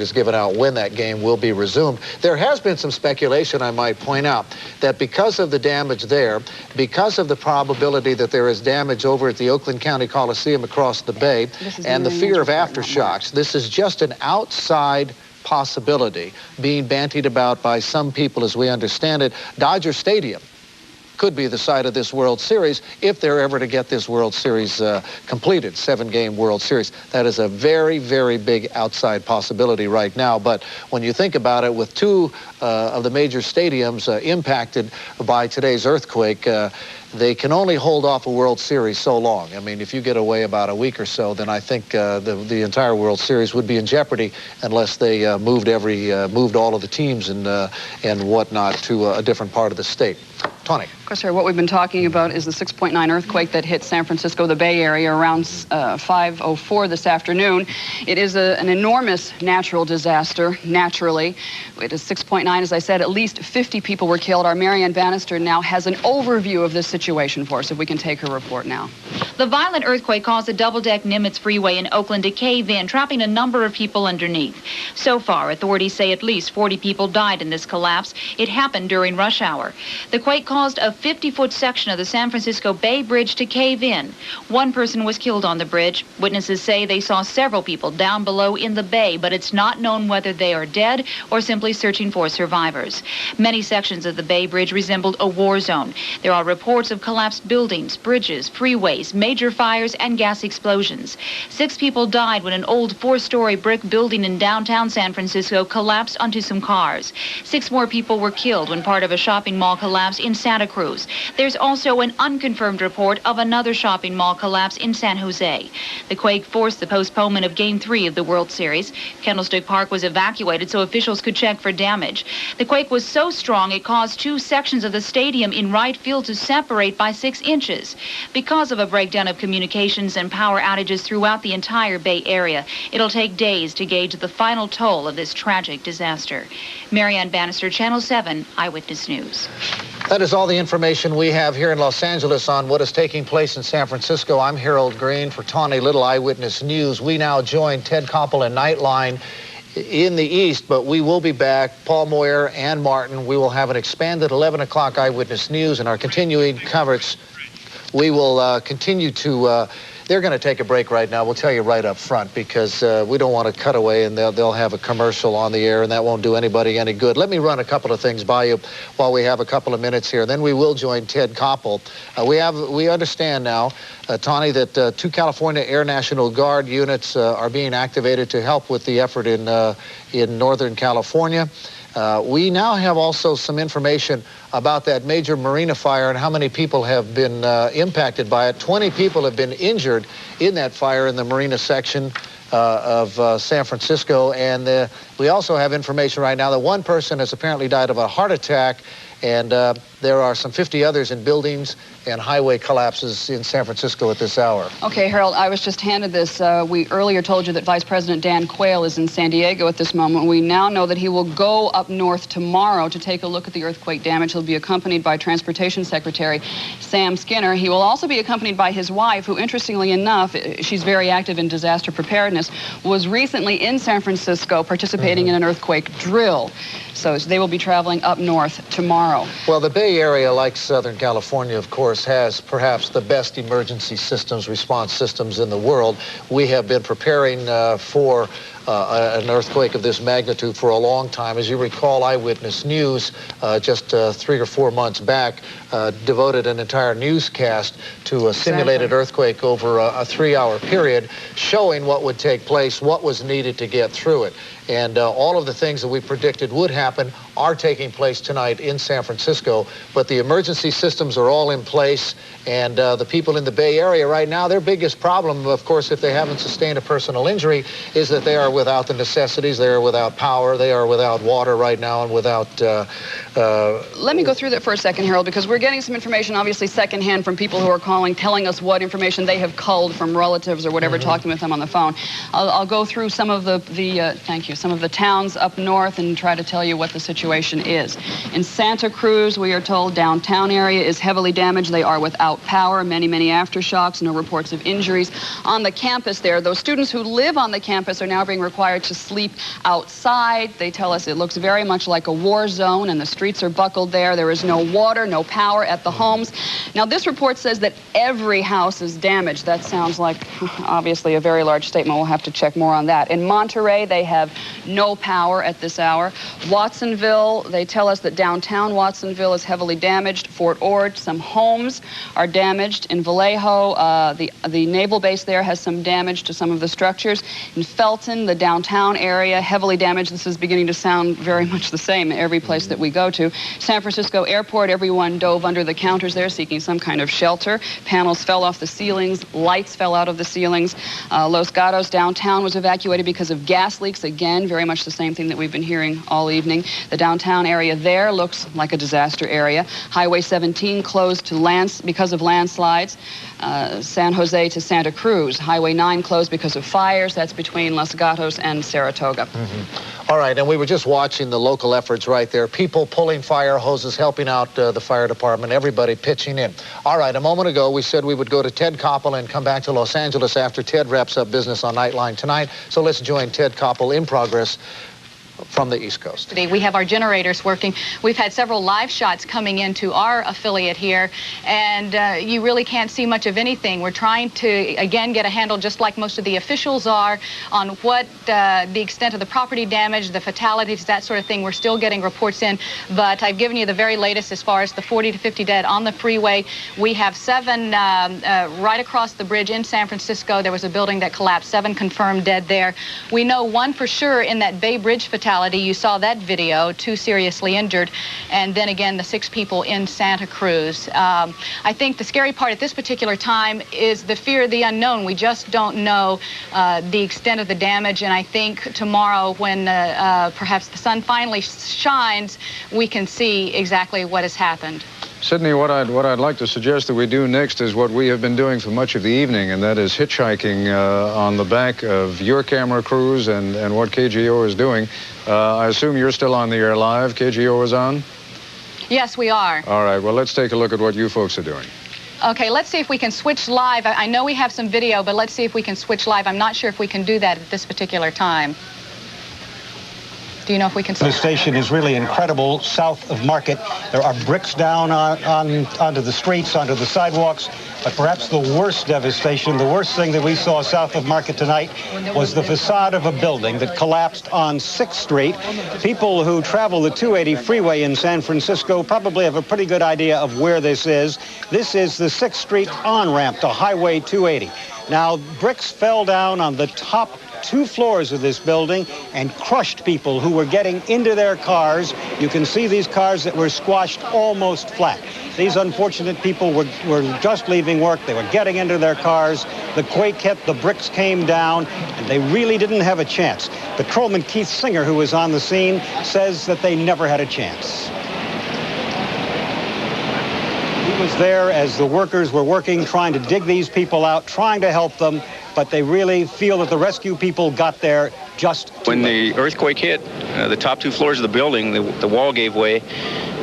is given out when that game will be resumed. There has been some speculation, I might point out, that because of the damage there, because of the probability that there is damage over at the Oakland County Coliseum across the bay, and the fear of aftershocks, this is just an outside possibility being bantied about by some people as we understand it. Dodger Stadium could be the site of this World Series if they're ever to get this World Series completed, 7-game World Series. That is a very, very big outside possibility right now. But when you think about it, with 2 of the major stadiums impacted by today's earthquake, they can only hold off a World Series so long. I mean, if you get away about a week or so, then I think the entire World Series would be in jeopardy unless they moved all of the teams and whatnot to a different part of the state. Tony. Of course, sir, what we've been talking about is the 6.9 earthquake that hit San Francisco, the Bay Area, around 5:04 this afternoon. It is an enormous natural disaster, naturally. It is 6.9, as I said. At least 50 people were killed. Our Marianne Bannister now has an overview of this situation for us, if we can take her report now. The violent earthquake caused the double-deck Nimitz Freeway in Oakland to cave in, trapping a number of people underneath. So far, authorities say at least 40 people died in this collapse. It happened during rush hour. The quake caused a 50-foot section of the San Francisco Bay Bridge to cave in. 1 person was killed on the bridge. Witnesses say they saw several people down below in the bay, but it's not known whether they are dead or simply searching for survivors. Many sections of the Bay Bridge resembled a war zone. There are reports of collapsed buildings, bridges, freeways, major fires, and gas explosions. 6 people died when an old 4-story brick building in downtown San Francisco collapsed onto some cars. 6 more people were killed when part of a shopping mall collapsed in Santa Cruz. There's also an unconfirmed report of another shopping mall collapse in San Jose. The quake forced the postponement of Game 3 of the World Series. Candlestick Park was evacuated so officials could check for damage. The quake was so strong it caused 2 sections of the stadium in right field to separate by 6 inches. Because of a breakdown of communications and power outages throughout the entire Bay Area, it'll take days to gauge the final toll of this tragic disaster. Marianne Bannister, Channel 7 Eyewitness News. That is all the information we have here in Los Angeles on what is taking place in San Francisco. I'm Harold Green for Tawny Little Eyewitness News. We now join Ted Koppel and Nightline in the east, but we will be back. Paul Moyer and Martin. We will have an expanded 11 o'clock Eyewitness News and our continuing coverage. We will continue to... they're going to take a break right now. We'll tell you right up front because we don't want to cut away and they'll have a commercial on the air and that won't do anybody any good. Let me run a couple of things by you while we have a couple of minutes here. Then we will join Ted Koppel. We understand now, Tawny, that 2 California Air National Guard units are being activated to help with the effort in Northern California. We now have also some information about that major marina fire and how many people have been impacted by it. 20 people have been injured in that fire in the marina section of San Francisco. And we also have information right now that one person has apparently died of a heart attack. And there are some 50 others in buildings and highway collapses in San Francisco at this hour. Okay, Harold, I was just handed this. We earlier told you that Vice President Dan Quayle is in San Diego at this moment. We now know that he will go up north tomorrow to take a look at the earthquake damage. He'll be accompanied by Transportation Secretary Sam Skinner. He will also be accompanied by his wife, who, interestingly enough, she's very active in disaster preparedness, was recently in San Francisco participating in an earthquake drill. So they will be traveling up north tomorrow. Well, the Bay Area, like Southern California, of course, has perhaps the best emergency systems, response systems in the world. We have been preparing for an earthquake of this magnitude for a long time. As you recall, Eyewitness News just 3 or 4 months back devoted an entire newscast to a simulated earthquake over a 3-hour period, showing what would take place, what was needed to get through it. And all of the things that we predicted would happen are taking place tonight in San Francisco. But the emergency systems are all in place. And the people in the Bay Area right now, their biggest problem, of course, if they haven't sustained a personal injury, is that they are without the necessities. They are without power. They are without water right now and without... Let me go through that for a second, Harold, because we're getting some information, obviously secondhand, from people who are calling, telling us what information they have culled from relatives or whatever, talking with them on the phone. I'll go through some of some of the towns up north and try to tell you what the situation is. In Santa Cruz, we are told downtown area is heavily damaged. They are without power, many aftershocks, no reports of injuries. On the campus there, those students who live on the campus are now being required to sleep outside. They tell us it looks very much like a war zone and the streets are buckled there. There is no water, no power at the homes. Now, this report says that every house is damaged. That sounds like, obviously, a very large statement. We'll have to check more on that. In Monterey, they have no power at this hour. Watsonville, they tell us that downtown Watsonville is heavily damaged. Fort Ord, some homes are damaged. In Vallejo, the naval base there has some damage to some of the structures. In Felton, the downtown area, heavily damaged. This is beginning to sound very much the same every place that we go to. San Francisco Airport, everyone dove under the counters there seeking some kind of shelter. Panels fell off the ceilings. Lights fell out of the ceilings. Los Gatos downtown was evacuated because of gas leaks. Again, very much the same thing that we've been hearing all evening. The downtown area there looks like a disaster area. Highway 17 closed to because of landslides. San Jose to Santa Cruz. Highway 9 closed because of fires. That's between Los Gatos and Saratoga. All right, and we were just watching the local efforts right there. People pulling fire hoses, helping out the fire department, everybody pitching in. All right, a moment ago, we said we would go to Ted Koppel and come back to Los Angeles after Ted wraps up business on Nightline tonight. So let's join Ted Koppel in progress from the East Coast. We have our generators working. We've had several live shots coming into our affiliate here, and you really can't see much of anything. We're trying to, again, get a handle, just like most of the officials are, on what the extent of the property damage, the fatalities, that sort of thing. We're still getting reports in, but I've given you the very latest as far as the 40 to 50 dead on the freeway. We have 7 right across the bridge in San Francisco. There was a building that collapsed, 7 confirmed dead there. We know 1 for sure in that Bay Bridge fatality. You saw that video, 2 seriously injured, and then again the 6 people in Santa Cruz. I think the scary part at this particular time is the fear of the unknown. We just don't know the extent of the damage, and I think tomorrow when perhaps the sun finally shines, we can see exactly what has happened. Sydney, what I'd like to suggest that we do next is what we have been doing for much of the evening, and that is hitchhiking on the back of your camera crews and what KGO is doing. I assume you're still on the air live. KGO is on? Yes, we are. All right, well, let's take a look at what you folks are doing. Okay, let's see if we can switch live. I know we have some video, but let's see if we can switch live. I'm not sure if we can do that at this particular time. Do you know if we can? The station is really incredible south of Market. There are bricks down onto the streets, onto the sidewalks. But perhaps the worst devastation, the worst thing that we saw south of Market tonight was the facade of a building that collapsed on 6th Street. People who travel the 280 freeway in San Francisco probably have a pretty good idea of where this is. This is the 6th Street on-ramp to Highway 280. Now, bricks fell down on the top 2 floors of this building and crushed people who were getting into their cars. You can see these cars that were squashed almost flat. These unfortunate people were just leaving work. They were getting into their cars. The quake hit, the bricks came down, and they really didn't have a chance. Patrolman Keith Singer, who was on the scene, says that they never had a chance. He was there as the workers were working, trying to dig these people out, trying to help them, but they really feel that the rescue people got there just when the earthquake hit, the top 2 floors of the building, the wall gave way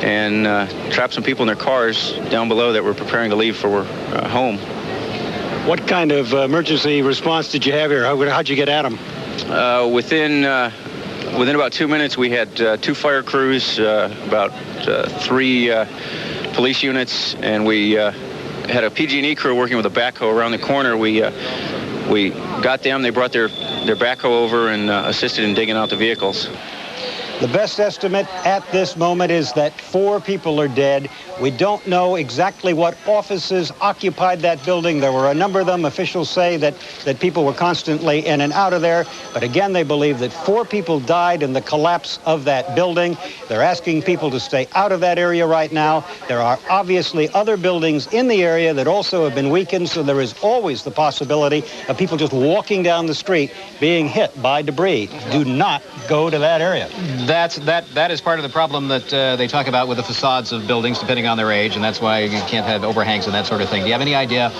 and trapped some people in their cars down below that were preparing to leave for home. What kind of emergency response did you have here? How'd you get at them? Within about 2 minutes, we had 2 fire crews, about 3 police units, and we had a PG&E crew working with a backhoe around the corner. We got them. They brought their backhoe over and assisted in digging out the vehicles. The best estimate at this moment is that 4 people are dead. We don't know exactly what offices occupied that building. There were a number of them. Officials say that people were constantly in and out of there. But again, they believe that 4 people died in the collapse of that building. They're asking people to stay out of that area right now. There are obviously other buildings in the area that also have been weakened, so there is always the possibility of people just walking down the street being hit by debris. Do not go to that area. That is part of the problem that they talk about with the facades of buildings, depending on their age, and that's why you can't have overhangs and that sort of thing. Do you have any idea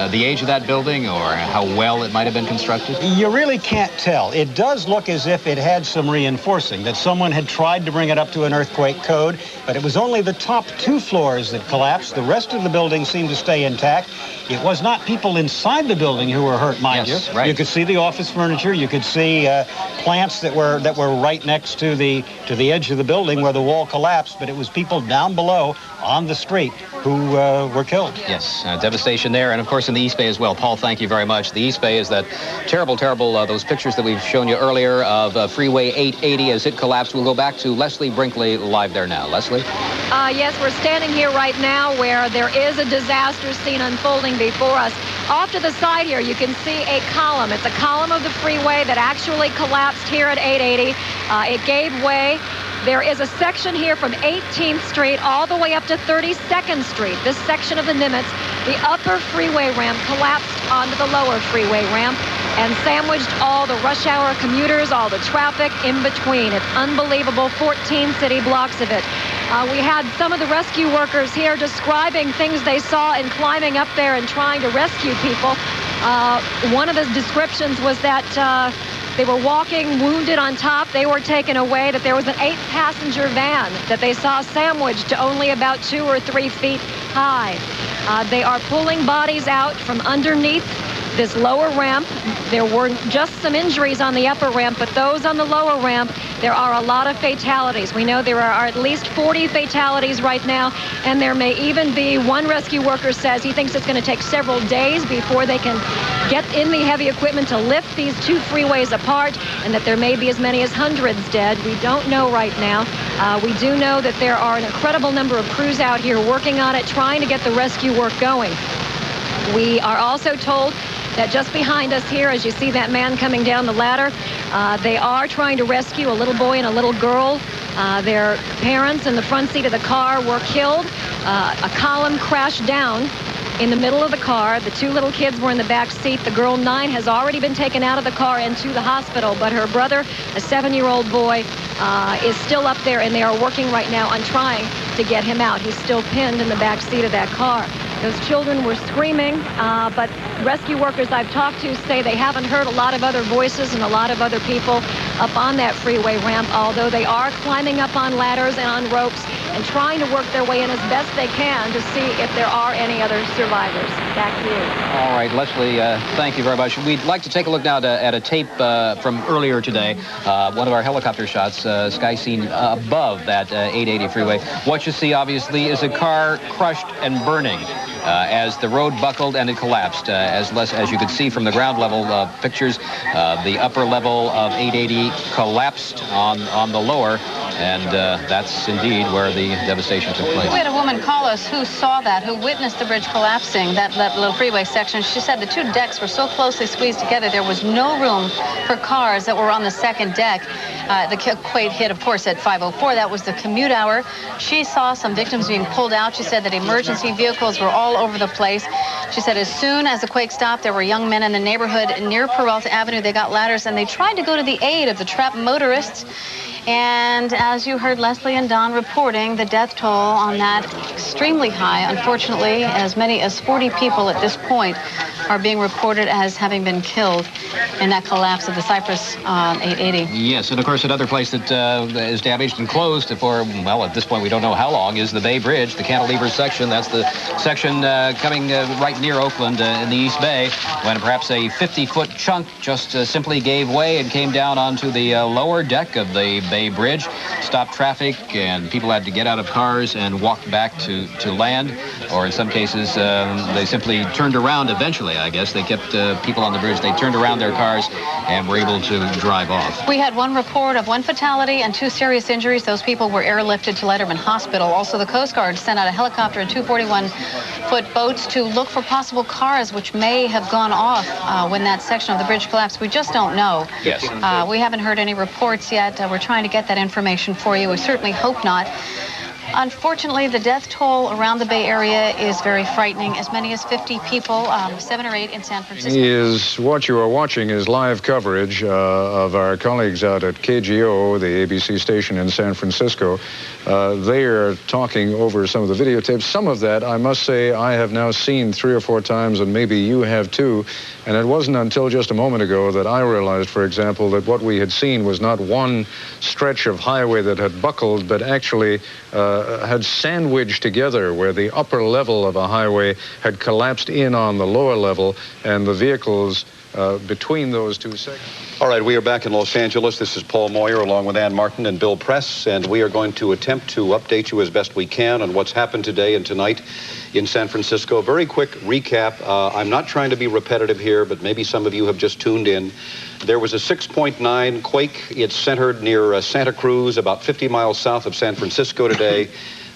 the age of that building or how well it might have been constructed? You really can't tell. It does look as if it had some reinforcing, that someone had tried to bring it up to an earthquake code, but it was only the top 2 floors that collapsed. The rest of the building seemed to stay intact. It was not people inside the building who were hurt, mind you. Right. You could see the office furniture. You could see plants that were right next to the edge of the building where the wall collapsed, but it was people down below on the street who were killed. Yes, devastation there, and of course in the East Bay as well. Paul, thank you very much. The East Bay is that terrible, those pictures that we've shown you earlier of Freeway 880 as it collapsed. We'll go back to Leslie Brinkley live there now. Leslie? Yes, we're standing here right now where there is a disaster scene unfolding before us. Off to the side here, you can see a column. It's a column of the freeway that actually collapsed here at 880. It gave way. There is a section here from 18th Street all the way up to 32nd Street. This section of the Nimitz, the upper freeway ramp collapsed onto the lower freeway ramp and sandwiched all the rush hour commuters, all the traffic in between. It's unbelievable, 14 city blocks of it. We had some of the rescue workers here describing things they saw in climbing up there and trying to rescue people. One of the descriptions was that they were walking wounded on top. They were taken away, that there was an 8-passenger van that they saw sandwiched to only about 2 or 3 feet high. They are pulling bodies out from underneath this lower ramp. There were just some injuries on the upper ramp, but those on the lower ramp, there are a lot of fatalities. We know there are at least 40 fatalities right now, and there may even be, one rescue worker says he thinks it's going to take several days before they can get in the heavy equipment to lift these 2 freeways apart, and that there may be as many as hundreds dead. We don't know right now. We do know that there are an incredible number of crews out here working on it, trying to get the rescue work going. We are also told that just behind us here, as you see that man coming down the ladder, they are trying to rescue a little boy and a little girl. Their parents in the front seat of the car were killed. A column crashed down in the middle of the car. The 2 little kids were in the back seat. The girl, 9, has already been taken out of the car and to the hospital, but her brother, a 7-year-old boy, is still up there, and they are working right now on trying to get him out. He's still pinned in the back seat of that car. Those children were screaming, but rescue workers I've talked to say they haven't heard a lot of other voices and a lot of other people up on that freeway ramp, although they are climbing up on ladders and on ropes and trying to work their way in as best they can to see if there are any other survivors. Back to you. All right, Leslie, thank you very much. We'd like to take a look now at a tape from earlier today, one of our helicopter shots, sky scene above that 880 freeway. What you see, obviously, is a car crushed and burning as the road buckled and it collapsed. As you could see from the ground level pictures, the upper level of 880 collapsed on the lower, and that's indeed where the devastation took place. We had a woman call us who saw that, who witnessed the bridge collapsing, that little freeway section. She said the two decks were so closely squeezed together, there was no room for cars that were on the second deck. The quake hit, of course, at 5:04. That was the commute hour. She saw some victims being pulled out. She said that emergency vehicles were all over the place. She said as soon as the quake stopped, there were young men in the neighborhood near Peralta Avenue. They got ladders, and they tried to go to the aid of the trapped motorists. And as you heard Leslie and Don reporting, the death toll on that extremely high. Unfortunately, as many as 40 people at this point are being reported as having been killed in that collapse of the Cypress on 880. Yes, and of course another place that is damaged and closed for, well, at this point we don't know how long, is the Bay Bridge, the cantilever section. That's the section coming right near Oakland in the East Bay, when perhaps a 50-foot chunk just simply gave way and came down onto the lower deck of the Bay Bridge, stopped traffic, and people had to get out of cars and walk back to land, or in some cases they simply turned around eventually. I guess they kept people on the bridge. They turned around their cars and were able to drive off. We had one report of one fatality and 2 serious injuries. Those people were airlifted to Letterman Hospital. Also, the Coast Guard sent out a helicopter and 2 41-foot boats to look for possible cars which may have gone off when that section of the bridge collapsed. We just don't know. Yes. We haven't heard any reports yet. We're trying to get that information for you. We certainly hope not. Unfortunately, the death toll around the Bay Area is very frightening. As many as 50 people, 7 or 8 in San Francisco. What you are watching is live coverage of our colleagues out at KGO, the ABC station in San Francisco. They are talking over some of the videotapes. Some of that, I must say, I have now seen 3 or 4 times, and maybe you have too. And it wasn't until just a moment ago that I realized, for example, that what we had seen was not one stretch of highway that had buckled, but actually had sandwiched together, where the upper level of a highway had collapsed in on the lower level, and the vehicles between those two sections. All right, we are back in Los Angeles. This is Paul Moyer along with Ann Martin and Bill Press, and we are going to attempt to update you as best we can on what's happened today and tonight in San Francisco. Very quick recap. I'm not trying to be repetitive here, but maybe some of you have just tuned in. There was a 6.9 quake. It's centered near Santa Cruz, about 50 miles south of San Francisco today.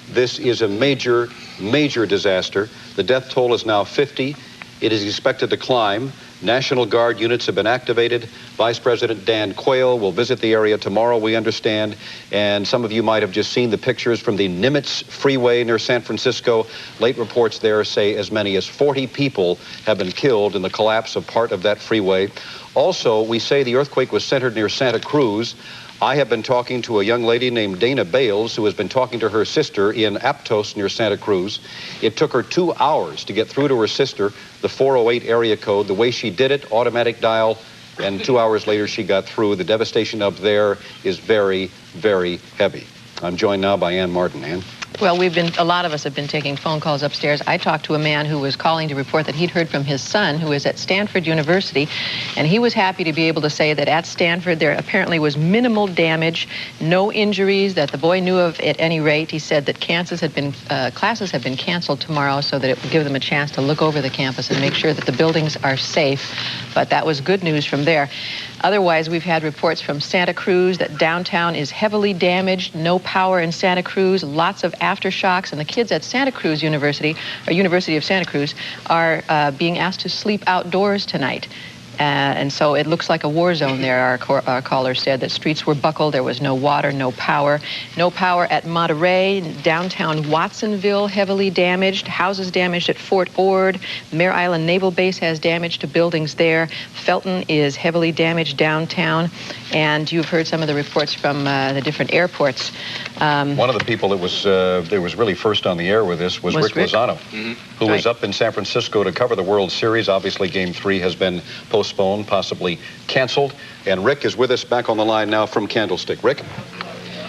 This is a major, major disaster. The death toll is now 50. It is expected to climb. National Guard units have been activated. Vice President Dan Quayle will visit the area tomorrow, we understand. And some of you might have just seen the pictures from the Nimitz Freeway near San Francisco. Late reports there say as many as 40 people have been killed in the collapse of part of that freeway. Also, we say the earthquake was centered near Santa Cruz. I have been talking to a young lady named Dana Bales, who has been talking to her sister in Aptos near Santa Cruz. It took her 2 hours to get through to her sister, the 408 area code. The way she did it, automatic dial, and 2 hours later she got through. The devastation up there is very, very heavy. I'm joined now by Ann Martin. Ann? Well, a lot of us have been taking phone calls upstairs. I talked to a man who was calling to report that he'd heard from his son, who is at Stanford University, and he was happy to be able to say that at Stanford there apparently was minimal damage, no injuries that the boy knew of at any rate. He said that classes had been canceled tomorrow so that it would give them a chance to look over the campus and make sure that the buildings are safe. But that was good news from there. Otherwise, we've had reports from Santa Cruz that downtown is heavily damaged, no power in Santa Cruz, lots of aftershocks, and the kids at Santa Cruz University, or University of Santa Cruz, are being asked to sleep outdoors tonight. And so it looks like a war zone there. Our caller said that streets were buckled. There was no water, no power. No power at Monterey. Downtown Watsonville heavily damaged. Houses damaged at Fort Ord. Mare Island Naval Base has damage to buildings there. Felton is heavily damaged downtown. And you've heard some of the reports from the different airports. One of the people that was really first on the air with this was Rick Lozano, who was up in San Francisco to cover the World Series. Obviously, Game 3 has been postponed, possibly canceled. And Rick is with us back on the line now from Candlestick. Rick?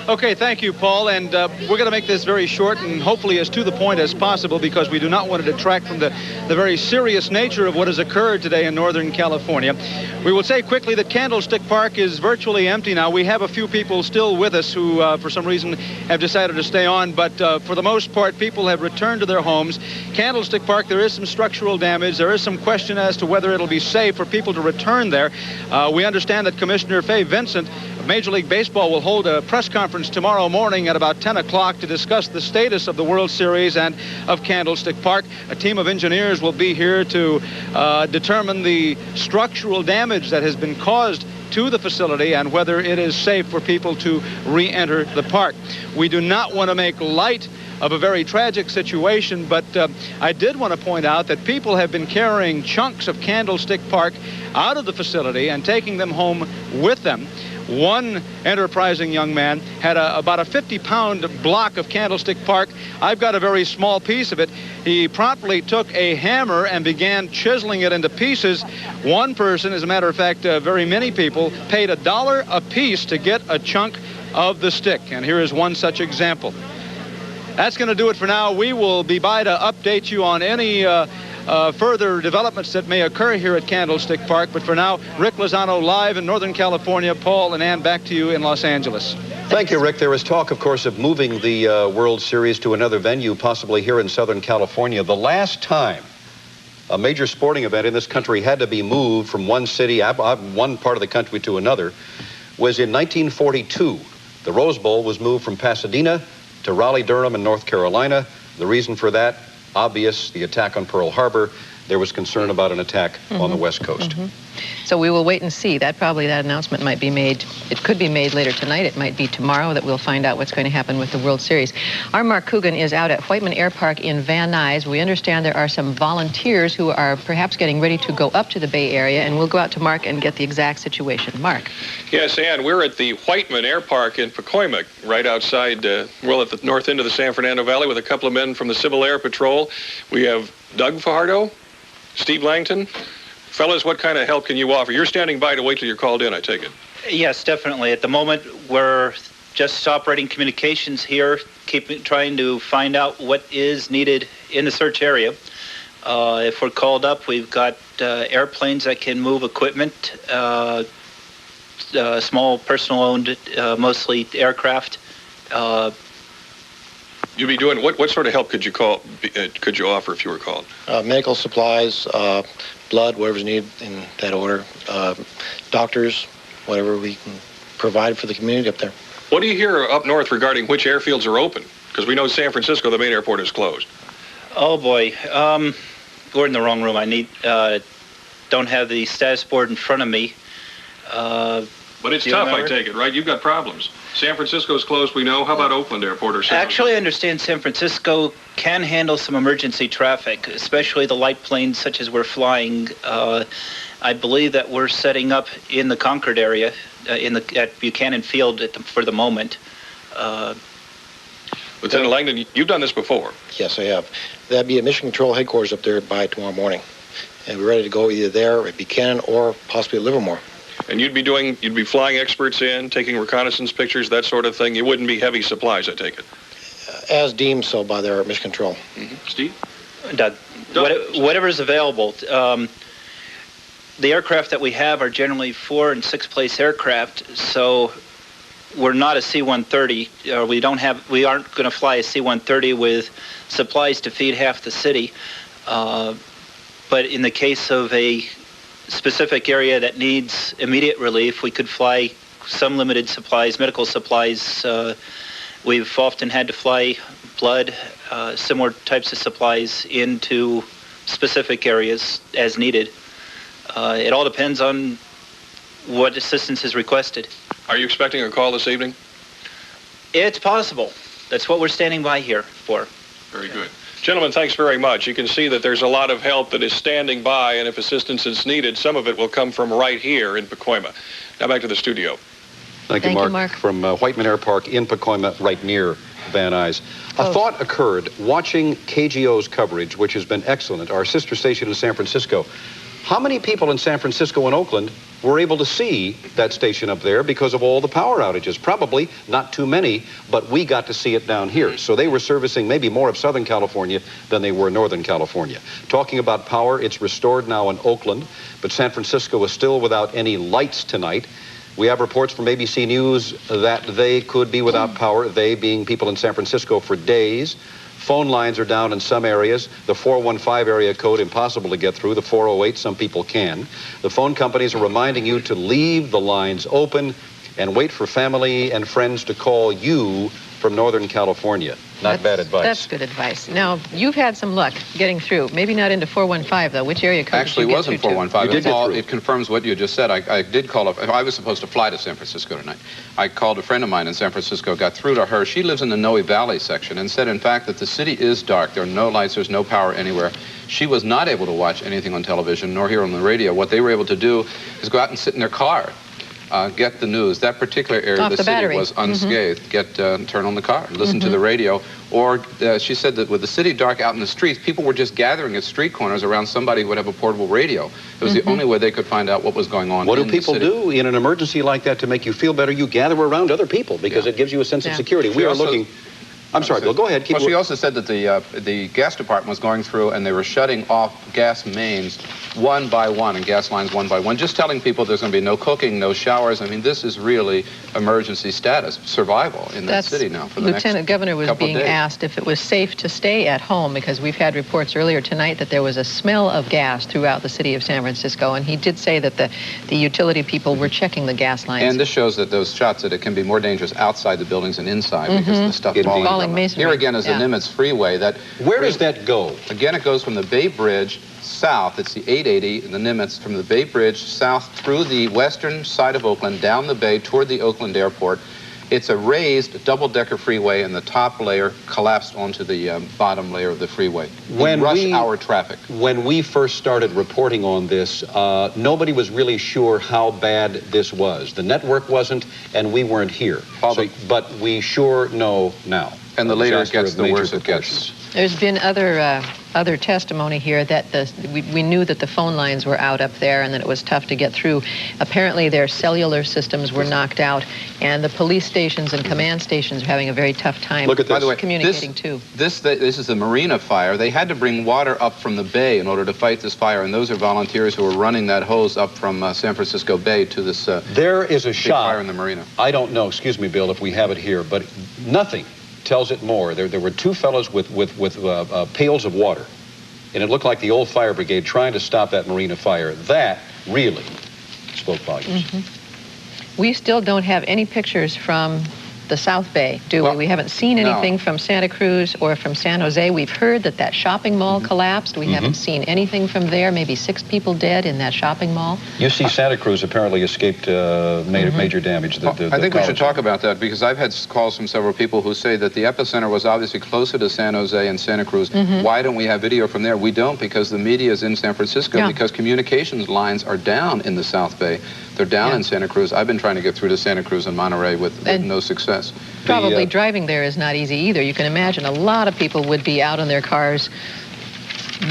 Okay, thank you, Paul. And we're going to make this very short and hopefully as to the point as possible, because we do not want to detract from the very serious nature of what has occurred today in Northern California. We will say quickly that Candlestick Park is virtually empty now. We have a few people still with us who, for some reason, have decided to stay on. But for the most part, people have returned to their homes. Candlestick Park, there is some structural damage. There is some question as to whether it'll be safe for people to return there. We understand that Commissioner Fay Vincent of Major League Baseball will hold a press conference tomorrow morning at about 10 o'clock to discuss the status of the World Series and of Candlestick Park. A team of engineers will be here to determine the structural damage that has been caused to the facility and whether it is safe for people to re-enter the park. We do not want to make light of a very tragic situation, but I did want to point out that people have been carrying chunks of Candlestick Park out of the facility and taking them home with them. One enterprising young man had about a 50-pound block of Candlestick Park. I've got a very small piece of it. He promptly took a hammer and began chiseling it into pieces. One person, as a matter of fact, very many people, paid $1 a piece to get a chunk of the stick. And here is one such example. That's going to do it for now. We will be by to update you on any further developments that may occur here at Candlestick Park. But for now, Rick Lozano live in Northern California. Paul and Ann, back to you in Los Angeles. Thank you, Rick. There is talk, of course, of moving the World Series to another venue, possibly here in Southern California. The last time a major sporting event in this country had to be moved from one city, one part of the country to another, was in 1942. The Rose Bowl was moved from Pasadena to Raleigh-Durham in North Carolina. The reason for that, obvious, the attack on Pearl Harbor. There was concern about an attack on the West Coast. So we will wait and see. That announcement might be made. It could be made later tonight. It might be tomorrow that we'll find out what's going to happen with the World Series. Our Mark Coogan is out at Whiteman Air Park in Van Nuys. We understand there are some volunteers who are perhaps getting ready to go up to the Bay Area, and we'll go out to Mark and get the exact situation. Mark. Yes, Ann, we're at the Whiteman Air Park in Pacoima, right outside, well, at the north end of the San Fernando Valley, with a couple of men from the Civil Air Patrol. We have Doug Fajardo, Steve Langton. Fellas, what kind of help can you offer? You're standing by to wait till you're called in, I take it. Yes, definitely. At the moment, we're just operating communications here, trying to find out what is needed in the search area. If we're called up, we've got airplanes that can move equipment, small personal-owned, mostly aircraft. You'd be doing what sort of help could you offer if you were called? Medical supplies, blood, whatever's needed in that order, doctors, whatever we can provide for the community up there. What do you hear up north regarding which airfields are open? Because we know San Francisco, the main airport, is closed. Oh boy, we're in the wrong room. I don't have the status board in front of me. But it's tough, I take it, right? You've got problems. San Francisco's closed, we know. How about Oakland Airport or San Actually, I understand San Francisco can handle some emergency traffic, especially the light planes such as we're flying. I believe that we're setting up in the Concord area, at Buchanan Field for the moment. Lieutenant Langdon, you've done this before. Yes, I have. That'd be at Mission Control headquarters up there by tomorrow morning. And we're ready to go either there at Buchanan or possibly at Livermore. And you'd be flying experts in, taking reconnaissance pictures, that sort of thing. You wouldn't be heavy supplies, I take it. As deemed so by their Mission Control. Steve? Doug. Whatever is available. The aircraft that we have are generally 4- and 6-place aircraft, so we're not a C-130. We aren't going to fly a C-130 with supplies to feed half the city. But in the case of a specific area that needs immediate relief, we could fly some limited supplies, medical supplies. We've often had to fly blood, similar types of supplies into specific areas as needed. It all depends on what assistance is requested. Are you expecting a call this evening? It's possible. That's what we're standing by here for. Very good. Gentlemen, thanks very much. You can see that there's a lot of help that is standing by, and if assistance is needed, some of it will come from right here in Pacoima. Now back to the studio. Thank you, Mark. From Whiteman Air Park in Pacoima, right near Van Nuys. A thought occurred watching KGO's coverage, which has been excellent, our sister station in San Francisco. How many people in San Francisco and Oakland were able to see that station up there because of all the power outages? Probably not too many, but we got to see it down here. So they were servicing maybe more of Southern California than they were Northern California. Talking about power, it's restored now in Oakland, but San Francisco is still without any lights tonight. We have reports from ABC News that they could be without power, they being people in San Francisco, for days. Phone lines are down in some areas. The 415 area code, impossible to get through. The 408, some people can. The phone companies are reminding you to leave the lines open and wait for family and friends to call you from Northern California. Not bad advice. That's good advice. Now, you've had some luck getting through. Maybe not into 415, though. Which area code Actually, did you it wasn't 415. It confirms what you just said. I did call up. I was supposed to fly to San Francisco tonight. I called a friend of mine in San Francisco, got through to her. She lives in the Noe Valley section and said, in fact, that the city is dark. There are no lights. There's no power anywhere. She was not able to watch anything on television nor hear on the radio. What they were able to do is go out and sit in their car. Get the news. That particular area of the city was unscathed. Turn on the car and listen to the radio. Or she said that with the city dark out in the streets, people were just gathering at street corners around somebody who would have a portable radio. It was the only way they could find out what was going on. What do people do in an emergency like that to make you feel better? You gather around other people because it gives you a sense of security. We are looking... I'm sorry, Bill, go ahead. Well, she also said that the gas department was going through and they were shutting off gas mains one by one and gas lines one by one, just telling people there's going to be no cooking, no showers. I mean, this is really emergency status, survival in that city now for the next Lieutenant Governor was being days. asked if it was safe to stay at home, because we've had reports earlier tonight that there was a smell of gas throughout the city of San Francisco, and he did say that the utility people were checking the gas lines. And this shows that those shots, that it can be more dangerous outside the buildings than inside because the stuff falling. Here again is the Nimitz Freeway. Where does that go? Again, it goes from the Bay Bridge south. It's the 880, the Nimitz, from the Bay Bridge south through the western side of Oakland, down the bay toward the Oakland airport. It's a raised double-decker freeway, and the top layer collapsed onto the bottom layer of the freeway. When rush hour traffic. When we first started reporting on this, nobody was really sure how bad this was. The network wasn't, and we weren't here. But we sure know now. And the later it gets, the worse it gets. There's been other testimony here that we knew that the phone lines were out up there and that it was tough to get through. Apparently their cellular systems were knocked out, and the police stations and command stations are having a very tough time communicating too. This is the Marina fire. They had to bring water up from the bay in order to fight this fire, and those are volunteers who are running that hose up from San Francisco Bay to this there is a big fire in the marina. I don't know, excuse me, Bill, if we have it here, but nothing tells it more. There were two fellows with pails of water, and it looked like the old fire brigade trying to stop that marina fire. That really spoke volumes. We still don't have any pictures from the South Bay, do we? We haven't seen anything from Santa Cruz or from San Jose. We've heard that that shopping mall collapsed. We haven't seen anything from there. Maybe 6 people dead in that shopping mall. UC Santa Cruz apparently escaped major damage. I think we should talk about that, because I've had calls from several people who say that the epicenter was obviously closer to San Jose and Santa Cruz. Why don't we have video from there? We don't, because the media is in San Francisco, because communications lines are down in the South Bay. They're down in Santa Cruz. I've been trying to get through to Santa Cruz and Monterey with no success. Probably driving there is not easy either. You can imagine a lot of people would be out in their cars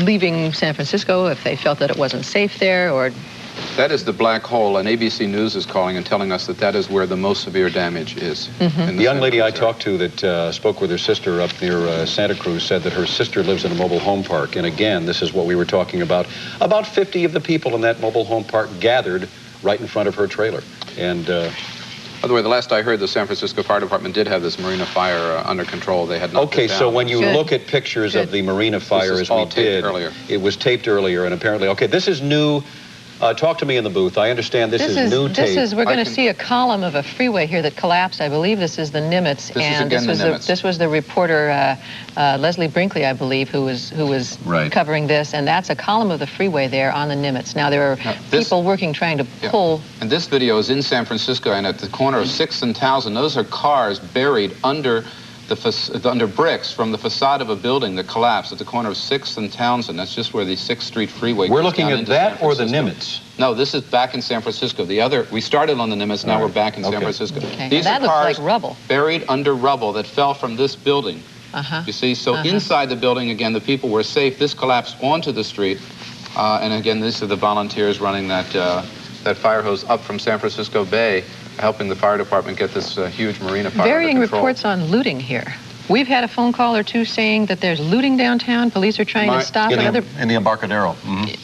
leaving San Francisco if they felt that it wasn't safe there, or... That is the black hole, and ABC News is calling and telling us that that is where the most severe damage is. The young lady I talked to that spoke with her sister up near Santa Cruz said that her sister lives in a mobile home park. And again, this is what we were talking about. About 50 of the people in that mobile home park gathered right in front of her trailer. And by the way, the last I heard, the San Francisco Fire Department did have this marina fire under control. They had knocked it down. So when you look at pictures of the marina fire, as we did, it was taped earlier, and apparently, this is new. Talk to me in the booth. I understand this is new tape. We're going to see a column of a freeway here that collapsed. I believe this is the Nimitz. This was the reporter, Leslie Brinkley, I believe, who was covering this. And that's a column of the freeway there on the Nimitz. Now, there are people working trying to pull. And this video is in San Francisco, and at the corner of 6th and Townsend, those are cars buried under under bricks from the facade of a building that collapsed at the corner of 6th and Townsend. That's just where the 6th Street freeway goes. We're looking at that or the Nimitz? No, this is back in San Francisco. We started on the Nimitz, now we're back in San Francisco. These are cars like rubble. Buried under rubble that fell from this building. You see, so inside the building, again, the people were safe. This collapsed onto the street. And again, these are the volunteers running that fire hose up from San Francisco Bay, helping the fire department get this huge marina fire Varying under control. reports on looting here. We've had a phone call or two saying that there's looting downtown. Police are trying to stop it. In the Embarcadero.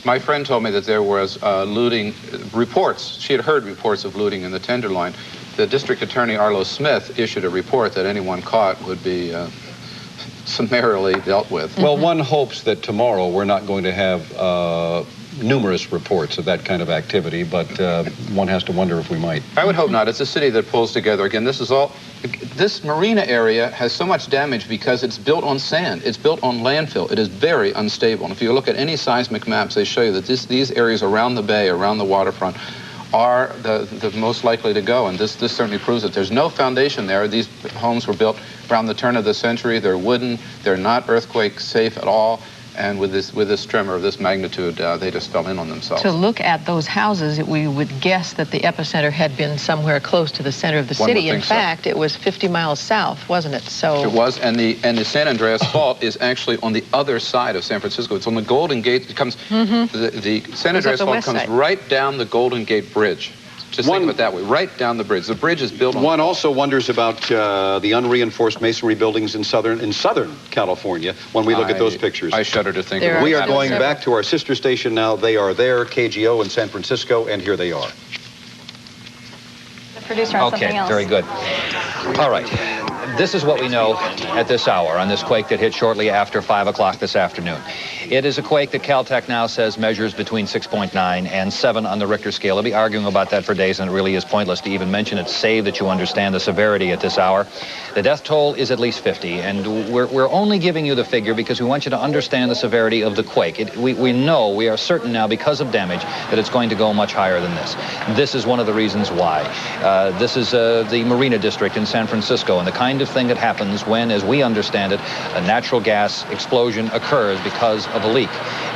My friend told me that there was looting reports. She had heard reports of looting in the Tenderloin. The district attorney, Arlo Smith, issued a report that anyone caught would be summarily dealt with. Well, one hopes that tomorrow we're not going to have numerous reports of that kind of activity, but one has to wonder if we might. I would hope not. It's a city that pulls together. Again, this marina area has so much damage because it's built on sand. It's built on landfill. It is very unstable. And if you look at any seismic maps, they show you that these areas around the bay, around the waterfront, are the most likely to go. And this certainly proves it. There's no foundation there. These homes were built around the turn of the century. They're wooden. They're not earthquake safe at all. And with this tremor of this magnitude, they just fell in on themselves. To look at those houses, we would guess that the epicenter had been somewhere close to the center of the city. In fact, it was 50 miles south, wasn't it? So it was, and the San Andreas Fault is actually on the other side of San Francisco. It's on the Golden Gate. It comes the San Andreas Fault comes right down the Golden Gate Bridge. Just think of it that way, right down the bridge. The bridge is built on. One also wonders about the unreinforced masonry buildings in Southern California when we look at those pictures. I shudder to think of it. We are going back to our sister station now. They are there, KGO in San Francisco, and here they are. The producer on something else. Okay, very good. All right. This is what we know at this hour on this quake that hit shortly after 5 o'clock this afternoon. It is a quake that Caltech now says measures between 6.9 and 7 on the Richter scale. They'll be arguing about that for days, and it really is pointless to even mention it, save that you understand the severity at this hour. The death toll is at least 50, and we're only giving you the figure because we want you to understand the severity of the quake. We know, we are certain now because of damage that it's going to go much higher than this. This is one of the reasons why. This is the Marina District in San Francisco, and the kind of thing that happens when, as we understand it, a natural gas explosion occurs because of a leak.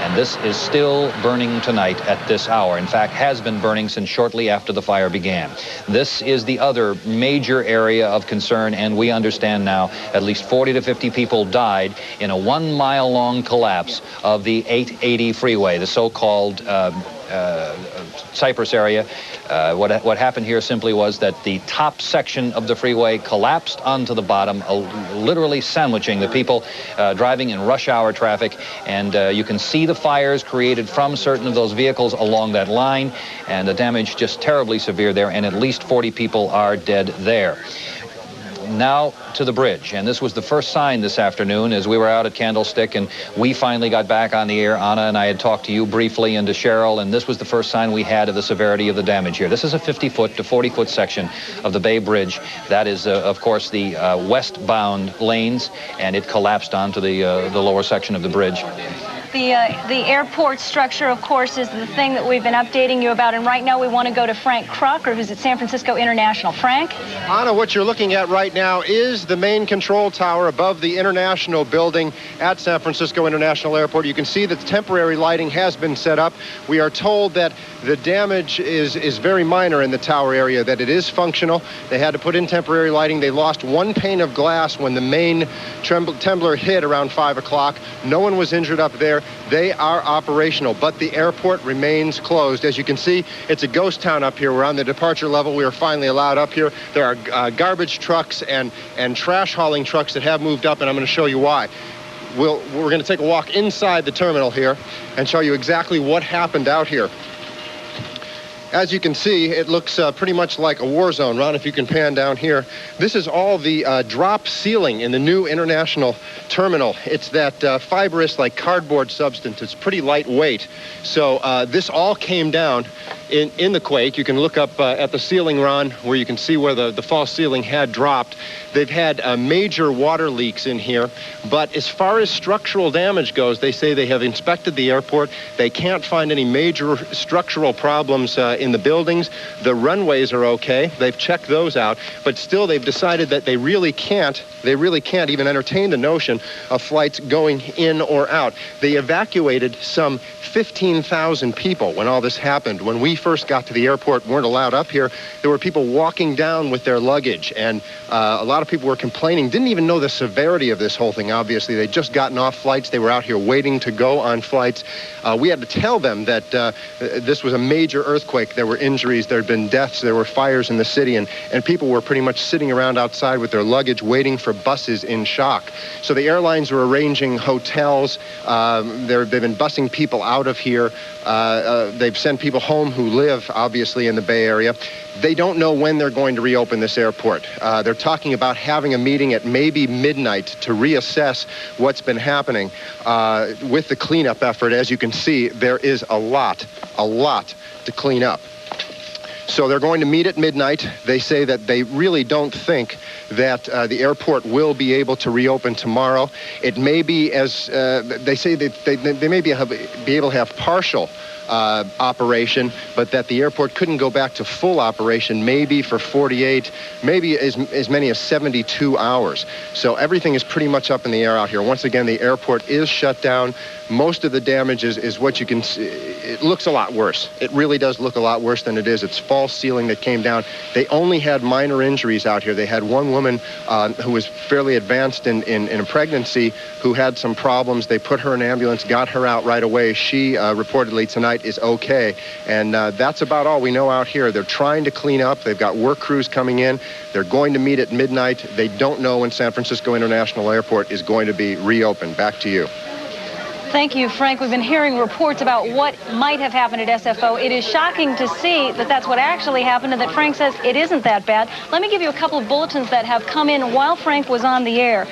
And this is still burning tonight at this hour. In fact, has been burning since shortly after the fire began. This is the other major area of concern, and we understand now at least 40 to 50 people died in a 1 mile long collapse of the 880 freeway, the so-called Cypress area. What happened here simply was that the top section of the freeway collapsed onto the bottom, literally sandwiching the people driving in rush hour traffic. And you can see the fires created from certain of those vehicles along that line, and the damage just terribly severe there, and at least 40 people are dead there. Now to the bridge, and this was the first sign this afternoon as we were out at Candlestick, and we finally got back on the air. Anna and I had talked to you briefly and to Cheryl, and this was the first sign we had of the severity of the damage here. This is a 50-foot to 40-foot section of the Bay Bridge. That is, of course, the westbound lanes, and it collapsed onto the lower section of the bridge. The airport structure, of course, is the thing that we've been updating you about. And right now we want to go to Frank Crocker, who's at San Francisco International. Frank? Anna, what you're looking at right now is the main control tower above the International building at San Francisco International Airport. You can see that temporary lighting has been set up. We are told that the damage is very minor in the tower area, that it is functional. They had to put in temporary lighting. They lost one pane of glass when the main trembler hit around 5 o'clock. No one was injured up there. They are operational, but the airport remains closed. As you can see, it's a ghost town up here. We're on the departure level. We are finally allowed up here. There are garbage trucks and trash hauling trucks that have moved up, and I'm going to show you why. We're going to take a walk inside the terminal here and show you exactly what happened out here. As you can see, it looks pretty much like a war zone. Ron, if you can pan down here. This is all the drop ceiling in the new International Terminal. It's that fibrous, like cardboard substance. It's pretty lightweight. So this all came down in the quake. You can look up at the ceiling, Ron, where you can see where the false ceiling had dropped. They've had major water leaks in here. But as far as structural damage goes, they say they have inspected the airport. They can't find any major structural problems in the buildings. The runways are okay. They've checked those out, but still they've decided that they really can't even entertain the notion of flights going in or out. They evacuated some 15,000 people when all this happened. When we first got to the airport, weren't allowed up here, there were people walking down with their luggage, and a lot of people were complaining, didn't even know the severity of this whole thing, obviously. They'd just gotten off flights. They were out here waiting to go on flights. We had to tell them that this was a major earthquake. There were injuries, there had been deaths, there were fires in the city, and people were pretty much sitting around outside with their luggage waiting for buses in shock. So the airlines were arranging hotels. They've been busing people out of here. They've sent people home who live, obviously, in the Bay Area. They don't know when they're going to reopen this airport. They're talking about having a meeting at maybe midnight to reassess what's been happening with the cleanup effort. As you can see, there is a lot to clean up. So they're going to meet at midnight. They say that they really don't think that the airport will be able to reopen tomorrow. It may be, as they say, that they may be able to have partial operation, but that the airport couldn't go back to full operation maybe for 48, maybe as many as 72 hours. So everything is pretty much up in the air out here. Once again, the airport is shut down. Most of the damage is what you can see. It looks a lot worse. It really does look a lot worse than it is. It's false ceiling that came down. They only had minor injuries out here. They had one woman who was fairly advanced in a pregnancy who had some problems. They put her in an ambulance, got her out right away. She reportedly tonight is okay. And that's about all we know out here. They're trying to clean up. They've got work crews coming in. They're going to meet at midnight. They don't know when San Francisco International Airport is going to be reopened. Back to you. Thank you, Frank. We've been hearing reports about what might have happened at SFO. It is shocking to see that that's what actually happened and that Frank says it isn't that bad. Let me give you a couple of bulletins that have come in while Frank was on the air.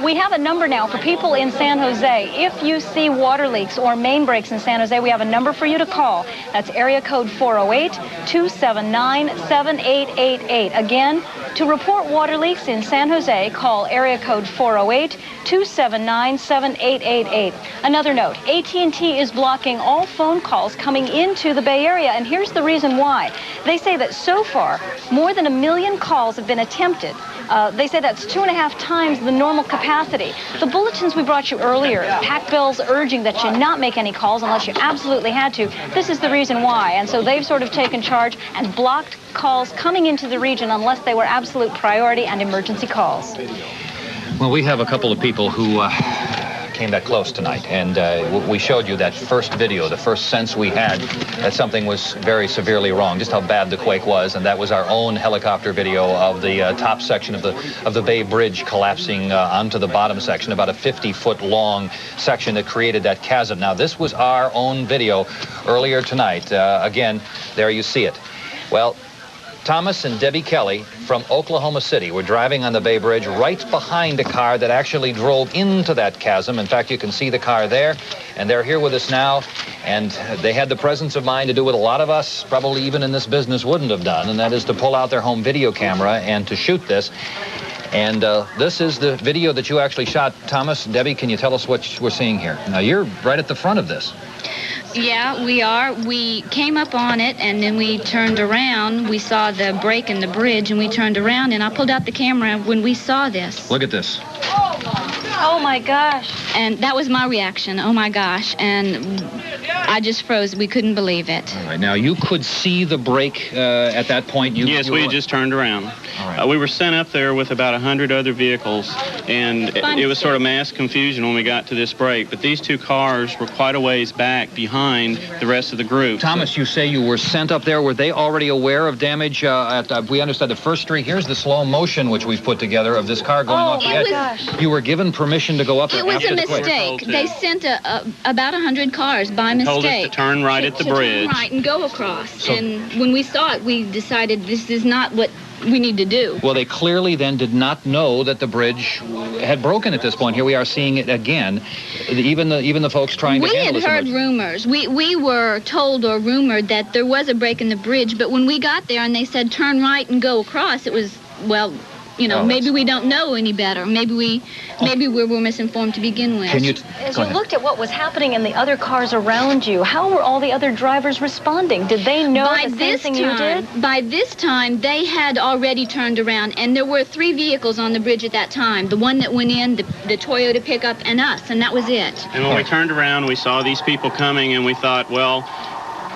We have a number now for people in San Jose. If you see water leaks or main breaks in San Jose, we have a number for you to call. That's area code 408-279-7888. Again, to report water leaks in San Jose, call area code 408-279-7888. Another note, AT&T is blocking all phone calls coming into the Bay Area, and here's the reason why. They say that so far, more than 1 million calls have been attempted. They say that's 2.5 times the normal capacity. The bulletins we brought you earlier, pack bills urging that you not make any calls unless you absolutely had to. This is the reason why, and so they've sort of taken charge and blocked calls coming into the region unless they were absolute priority and emergency calls. Well, we have a couple of people who came that close tonight, and we showed you that first video, the first sense we had that something was very severely wrong, just how bad the quake was, and that was our own helicopter video of the top section of the Bay Bridge collapsing onto the bottom section, about a 50-foot long section that created that chasm. Now, this was our own video earlier tonight. Again, there you see it. Well, Thomas and Debbie Kelly from Oklahoma City were driving on the Bay Bridge right behind a car that actually drove into that chasm. In fact, you can see the car there, and they're here with us now, and they had the presence of mind to do what a lot of us, probably even in this business, wouldn't have done, and that is to pull out their home video camera and to shoot this. And this is the video that you actually shot. Thomas, Debbie, can you tell us what we're seeing here? Now, you're right at the front of this. Yeah, we are. We came up on it, and then we turned around. We saw the break in the bridge, and we turned around, and I pulled out the camera when we saw this. Look at this. Oh, my gosh. And that was my reaction. Oh, my gosh. And I just froze. We couldn't believe it. All right. Now, you could see the break at that point? Yes, we had just turned around. All right. We were sent up there with about 100 other vehicles, and it was sort of mass confusion when we got to this break. But these two cars were quite a ways back behind the rest of the group. Thomas, you say you were sent up there. Were they already aware of damage at, we understand, the first street? Here's the slow motion which we've put together of this car going off the edge. Gosh. You were given permission to go up there. It was a mistake. They sent about 100 cars by mistake. Told us to turn right at the bridge. Turn right and go across. So, and when we saw it, we decided this is not what we need to do. Well, they clearly then did not know that the bridge had broken at this point. Here we are seeing it again. Even the folks trying to handle this. We had heard rumors. We were told or rumored that there was a break in the bridge, but when we got there and they said turn right and go across, it was, well, you know, maybe we don't know any better. Maybe we were misinformed to begin with. As you looked at what was happening in the other cars around you, how were all the other drivers responding? Did they know the same thing you did? By this time, they had already turned around, and there were 3 vehicles on the bridge at that time. The one that went in, the Toyota pickup, and us, and that was it. And when we turned around, we saw these people coming, and we thought, well,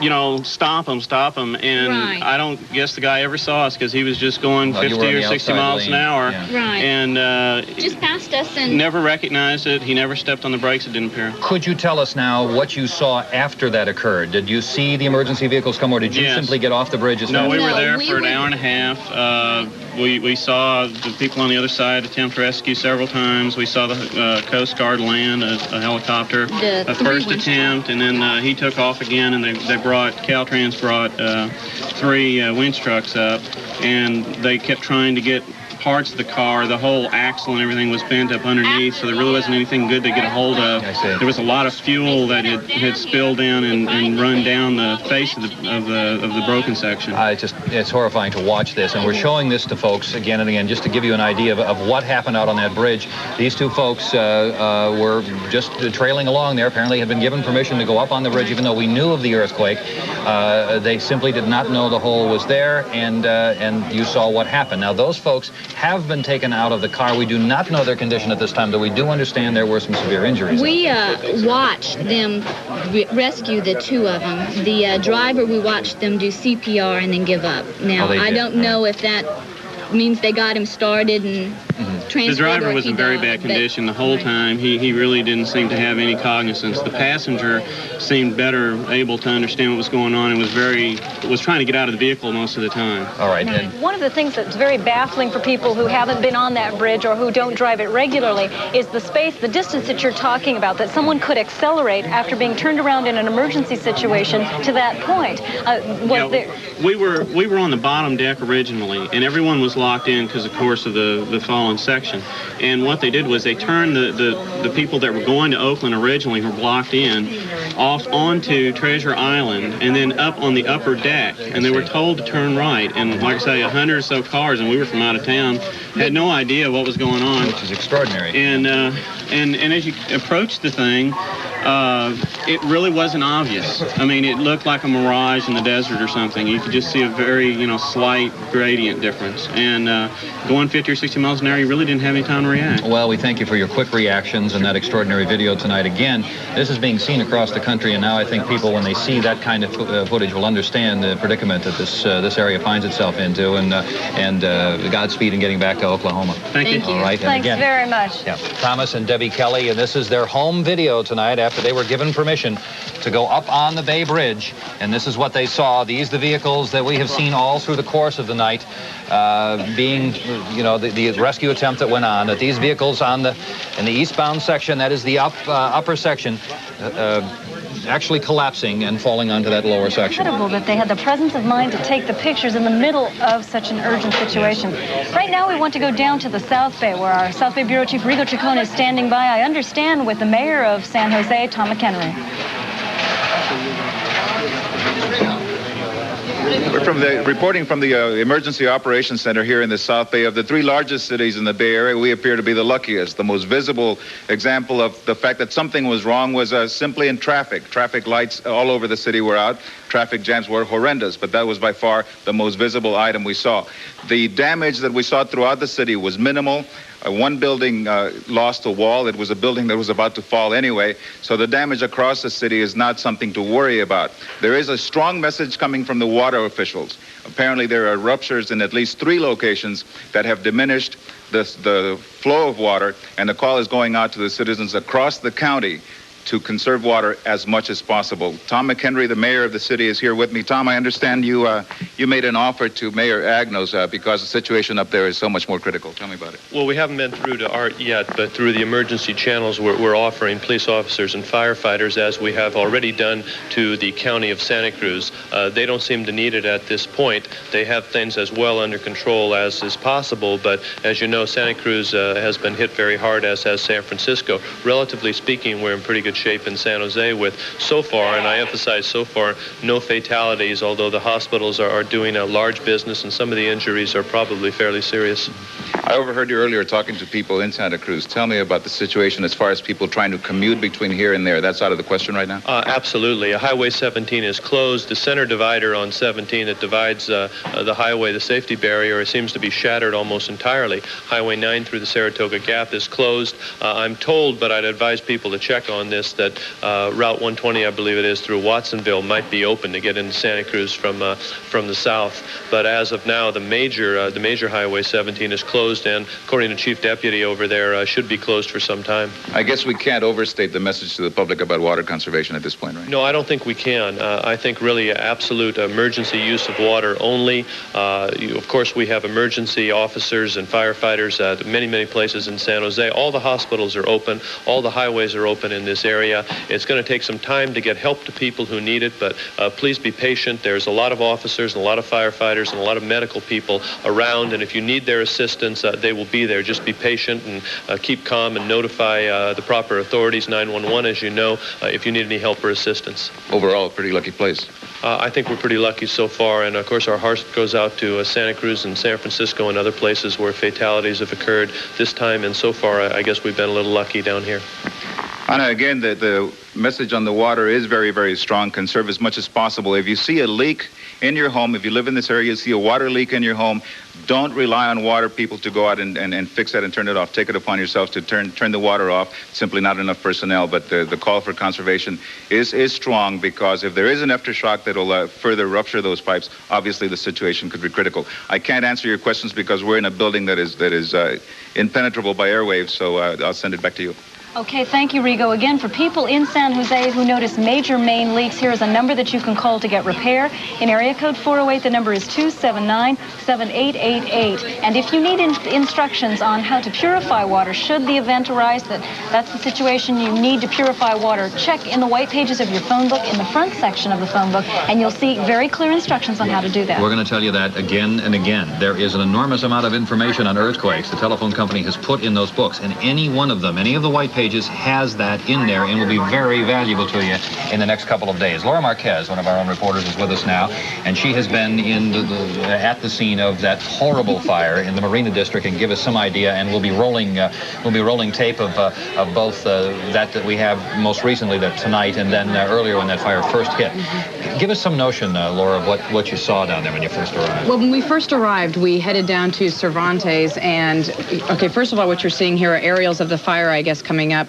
you know, stop him. And Right. I don't guess the guy ever saw us because he was just going 50 or 60 miles an hour. Right. And just passed us and never recognized it. He never stepped on the brakes, it didn't appear. Could you tell us now what you saw after that occurred? Did you see the emergency vehicles come, or did you simply get off the bridge? No, we were there for an hour and a half. We saw the people on the other side attempt rescue several times. We saw the Coast Guard land a helicopter, a first attempt, and then he took off again, and Caltrans brought 3 winch trucks up, and they kept trying to get parts of the car. The whole axle and everything was bent up underneath, so there really wasn't anything good to get a hold of. There was a lot of fuel that had spilled in and run down the face of the broken section. It's horrifying to watch this, and we're showing this to folks again and again just to give you an idea of what happened out on that bridge. These 2 folks were just trailing along there. Apparently had been given permission to go up on the bridge, even though we knew of the earthquake. They simply did not know the hole was there, and you saw what happened. Now, those folks have been taken out of the car. We do not know their condition at this time, though we do understand there were some severe injuries. we watched them rescue the 2 of them. The driver, we watched them do CPR and then give up. Now, I don't know if that means they got him started and The driver was in very bad condition the whole time. He really didn't seem to have any cognizance. The passenger seemed better able to understand what was going on and was trying to get out of the vehicle most of the time. All right. Now, one of the things that's very baffling for people who haven't been on that bridge or who don't drive it regularly is the distance that you're talking about, that someone could accelerate after being turned around in an emergency situation to that point. We were on the bottom deck originally, and everyone was locked in because, of course, of the fallen section. And what they did was they turned the people that were going to Oakland originally, who were blocked in, off onto Treasure Island and then up on the upper deck. And they were told to turn right. And like I say, 100 or so cars, and we were from out of town, had no idea what was going on. Which is extraordinary. And as you approach the thing, it really wasn't obvious. I mean, it looked like a mirage in the desert or something. You could just see a very, slight gradient difference. And going 50 or 60 miles an hour, you really didn't have any time to react. Well, we thank you for your quick reactions and that extraordinary video tonight. Again, this is being seen across the country, and now I think people, when they see that kind of footage, will understand the predicament that this area finds itself into, and Godspeed in getting back to Oklahoma. Thank you. All right. Thanks very much. Yeah, Thomas and Debbie Kelly, and this is their home video tonight after they were given permission to go up on the Bay Bridge, and this is what they saw. These the vehicles that we have seen all through the course of the night, being, the rescue attempt that went on. That these vehicles in the eastbound section, that is the upper section, actually collapsing and falling onto that lower section. Incredible that they had the presence of mind to take the pictures in the middle of such an urgent situation. Right now we want to go down to the South Bay, where our South Bay Bureau Chief Rigo Chacon is standing by, I understand, with the mayor of San Jose, Tom McHenry. We're reporting from the Emergency Operations Center here in the South Bay. Of the 3 largest cities in the Bay Area, we appear to be the luckiest. The most visible example of the fact that something was wrong was simply in traffic. Traffic lights all over the city were out. Traffic jams were horrendous, but that was by far the most visible item we saw. The damage that we saw throughout the city was minimal. One building lost a wall. It was a building that was about to fall anyway. So the damage across the city is not something to worry about. There is a strong message coming from the water officials. Apparently there are ruptures in at least 3 locations that have diminished the flow of water, and the call is going out to the citizens across the county to conserve water as much as possible. Tom McHenry, the mayor of the city, is here with me. Tom, I understand you made an offer to Mayor Agnos because the situation up there is so much more critical. Tell me about it. Well, we haven't been through to Art yet, but through the emergency channels, we're offering police officers and firefighters, as we have already done to the county of Santa Cruz. They don't seem to need it at this point. They have things as well under control as is possible, but as you know, Santa Cruz has been hit very hard, as has San Francisco. Relatively speaking, we're in pretty good shape in San Jose with, so far, and I emphasize so far, no fatalities, although the hospitals are doing a large business and some of the injuries are probably fairly serious. I overheard you earlier talking to people in Santa Cruz. Tell me about the situation as far as people trying to commute between here and there. That's out of the question right now? Absolutely. Highway 17 is closed. The center divider on 17 that divides the highway, the safety barrier, seems to be shattered almost entirely. Highway 9 through the Saratoga Gap is closed. I'm told, but I'd advise people to check on this, this that Route 120, I believe it is, through Watsonville might be open to get into Santa Cruz from the south. But as of now, the major Highway 17 is closed, and according to Chief Deputy over there, should be closed for some time. I guess we can't overstate the message to the public about water conservation at this point, right? No, I don't think we can. I think really absolute emergency use of water only. Of course, we have emergency officers and firefighters at many places in San Jose. All the hospitals are open. All the highways are open in this area. It's going to take some time to get help to people who need it, but please be patient. There's a lot of officers and a lot of firefighters and a lot of medical people around, and if you need their assistance, they will be there. Just be patient and keep calm and notify the proper authorities, 911, as you know, if you need any help or assistance. Overall, a pretty lucky place. I think we're pretty lucky so far, and of course our heart goes out to Santa Cruz and San Francisco and other places where fatalities have occurred this time, and so far I guess we've been a little lucky down here. Anna, again, the message on the water is very strong. Conserve as much as possible. If you see a leak in your home, if you live in this area, you see a water leak in your home, don't rely on water people to go out and fix that and turn it off. Take it upon yourselves to turn the water off. Simply not enough personnel, but the call for conservation is strong, because if there is an aftershock that will further rupture those pipes, obviously the situation could be critical. I can't answer your questions because we're in a building that is impenetrable by airwaves, so I'll send it back to you. Okay, thank you, Rigo. Again, for people in San Jose who notice major main leaks, here is a number that you can call to get repair. In area code 408, the number is 279-7888. And if you need instructions on how to purify water, should the event arise that's the situation you need to purify water, check in the white pages of your phone book, in the front section of the phone book, and you'll see very clear instructions on how to do that. We're going to tell you that again and again. There is an enormous amount of information on earthquakes the telephone company has put in those books, and any one of them, any of the white pages, has that in there and will be very valuable to you in the next couple of days. Laura Marquez, one of our own reporters, is with us now, and she has been at the scene of that horrible fire in the Marina District and give us some idea, and we'll be rolling tape of both that we have most recently tonight and then earlier when that fire first hit. Give us some notion, Laura, of what you saw down there when you first arrived. Well, when we first arrived, we headed down to Cervantes, and okay, first of all, what you're seeing here are aerials of the fire, I guess, coming up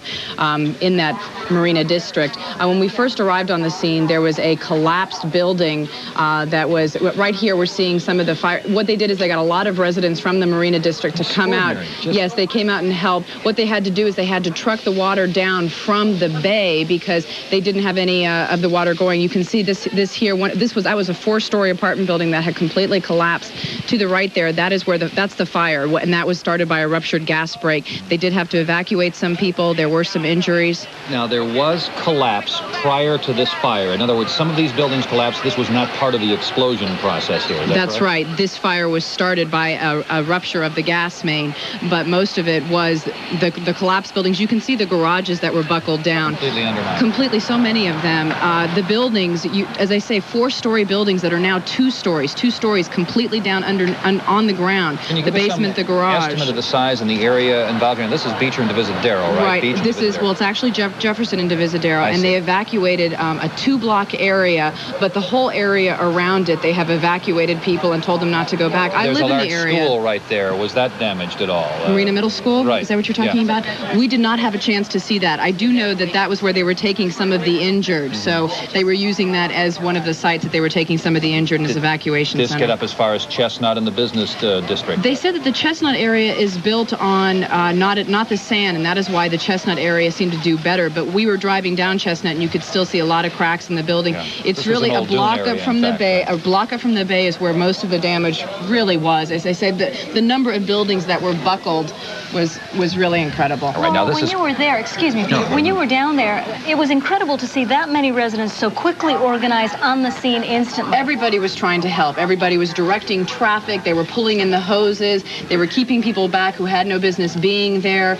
in that Marina District. When we first arrived on the scene, there was a collapsed building that was right here. We're seeing some of the fire. What they did is they got a lot of residents from the Marina District to come out. Yes, they came out and helped. What they had to do is they had to truck the water down from the bay because they didn't have any of the water going. You can see this here. That was a 4-story apartment building that had completely collapsed. To the right there, that's the fire, and that was started by a ruptured gas break. They did have to evacuate some people. There were some injuries. Now, there was collapse prior to this fire. In other words, some of these buildings collapsed. This was not part of the explosion process here. That's right. This fire was started by a rupture of the gas main, but most of it was the collapsed buildings. You can see the garages that were buckled down. Completely undermined. Completely, so many of them. The buildings, as I say, 4-story buildings that are now 2 stories completely down on the ground. Can you the give basement, us the garage. Estimate of the size and the area involved here? This is Beecher and Divisadero, right? Right. This is, well, it's actually Jefferson and Divisadero, and they evacuated a 2-block area, but the whole area around it, they have evacuated people and told them not to go back. I live in the area. There's a large school right there. Was that damaged at all? Marina Middle School? Right. Is that what you're talking about? We did not have a chance to see that. I do know that was where they were taking some of the injured, so they were using that as one of the sites that they were taking some of the injured in this evacuation center. Did this get up as far as Chestnut in the business district? They said that the Chestnut area is built on not the sand, and that is why the Chestnut area seemed to do better. But we were driving down Chestnut, and you could still see a lot of cracks in the building. Yeah. It's really a block up from the bay. A block up from the bay is where most of the damage really was. As I said, the number of buildings that were buckled was really incredible. All right, now when you were there, excuse me, Peter, when you were down there, it was incredible to see that many residents so quickly organized on the scene instantly. Everybody was trying to help. Everybody was directing traffic. They were pulling in the hoses. They were keeping people back who had no business being there.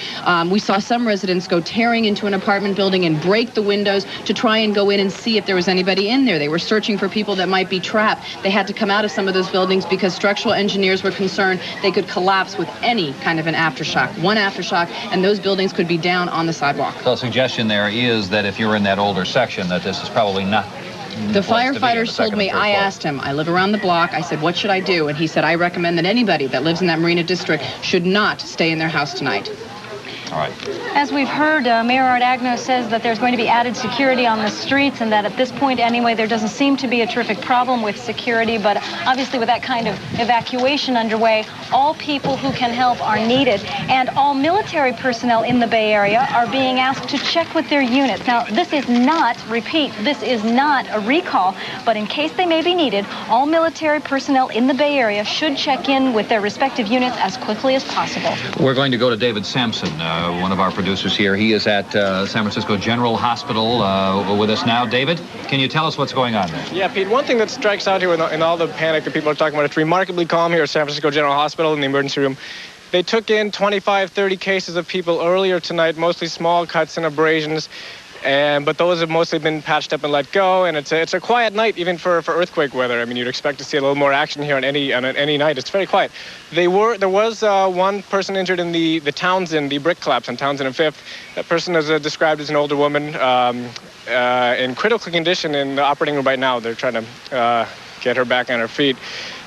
We saw some residents go tearing into an apartment building and break the windows to try and go in and see if there was anybody in there. They were searching for people that might be trapped. They had to come out of some of those buildings because structural engineers were concerned they could collapse with any kind of an aftershock. One aftershock, and those buildings could be down on the sidewalk. So the suggestion there is that if you're in that older section, that this is probably not... The firefighters told me, I asked him, I live around the block, I said, what should I do? And he said, I recommend that anybody that lives in that Marina District should not stay in their house tonight. All right. As we've heard, Mayor Art Agno says that there's going to be added security on the streets, and that at this point anyway, there doesn't seem to be a terrific problem with security, but obviously with that kind of evacuation underway, all people who can help are needed, and all military personnel in the Bay Area are being asked to check with their units. Now, this is not, repeat, this is not a recall, but in case they may be needed, all military personnel in the Bay Area should check in with their respective units as quickly as possible. We're going to go to David Sampson, one of our producers here. He is at San Francisco General Hospital with us now. David, can you tell us what's going on there? Yeah, Pete, one thing that strikes out here in all the panic that people are talking about, it's remarkably calm here at San Francisco General Hospital in the emergency room. They took in 25, 30 cases of people earlier tonight, mostly small cuts and abrasions. But those have mostly been patched up and let go, and it's a quiet night even for earthquake weather. I mean, you'd expect to see a little more action here on any night. It's very quiet. There was one person injured in the Townsend, the brick collapse on Townsend and Fifth. That person is described as an older woman in critical condition in the operating room right now. They're trying to get her back on her feet.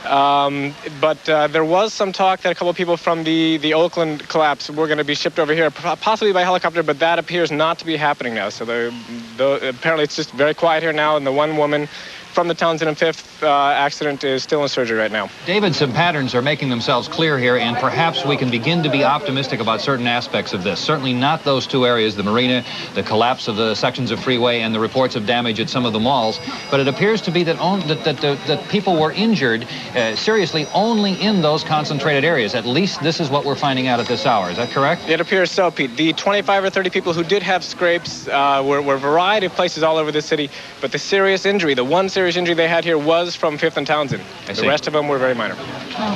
But there was some talk that a couple of people from the Oakland collapse were going to be shipped over here, possibly by helicopter, but that appears not to be happening now. So apparently it's just very quiet here now, and the one woman from the Townsend and Fifth accident is still in surgery right now. David, some patterns are making themselves clear here, and perhaps we can begin to be optimistic about certain aspects of this. Certainly not those two areas, the marina, the collapse of the sections of freeway, and the reports of damage at some of the malls. But it appears to be that people were injured seriously only in those concentrated areas. At least this is what we're finding out at this hour. Is that correct? It appears so, Pete. The 25 or 30 people who did have scrapes were a variety of places all over the city, but the serious injury, the one serious injury they had here was from Fifth and Townsend. The rest of them were very minor.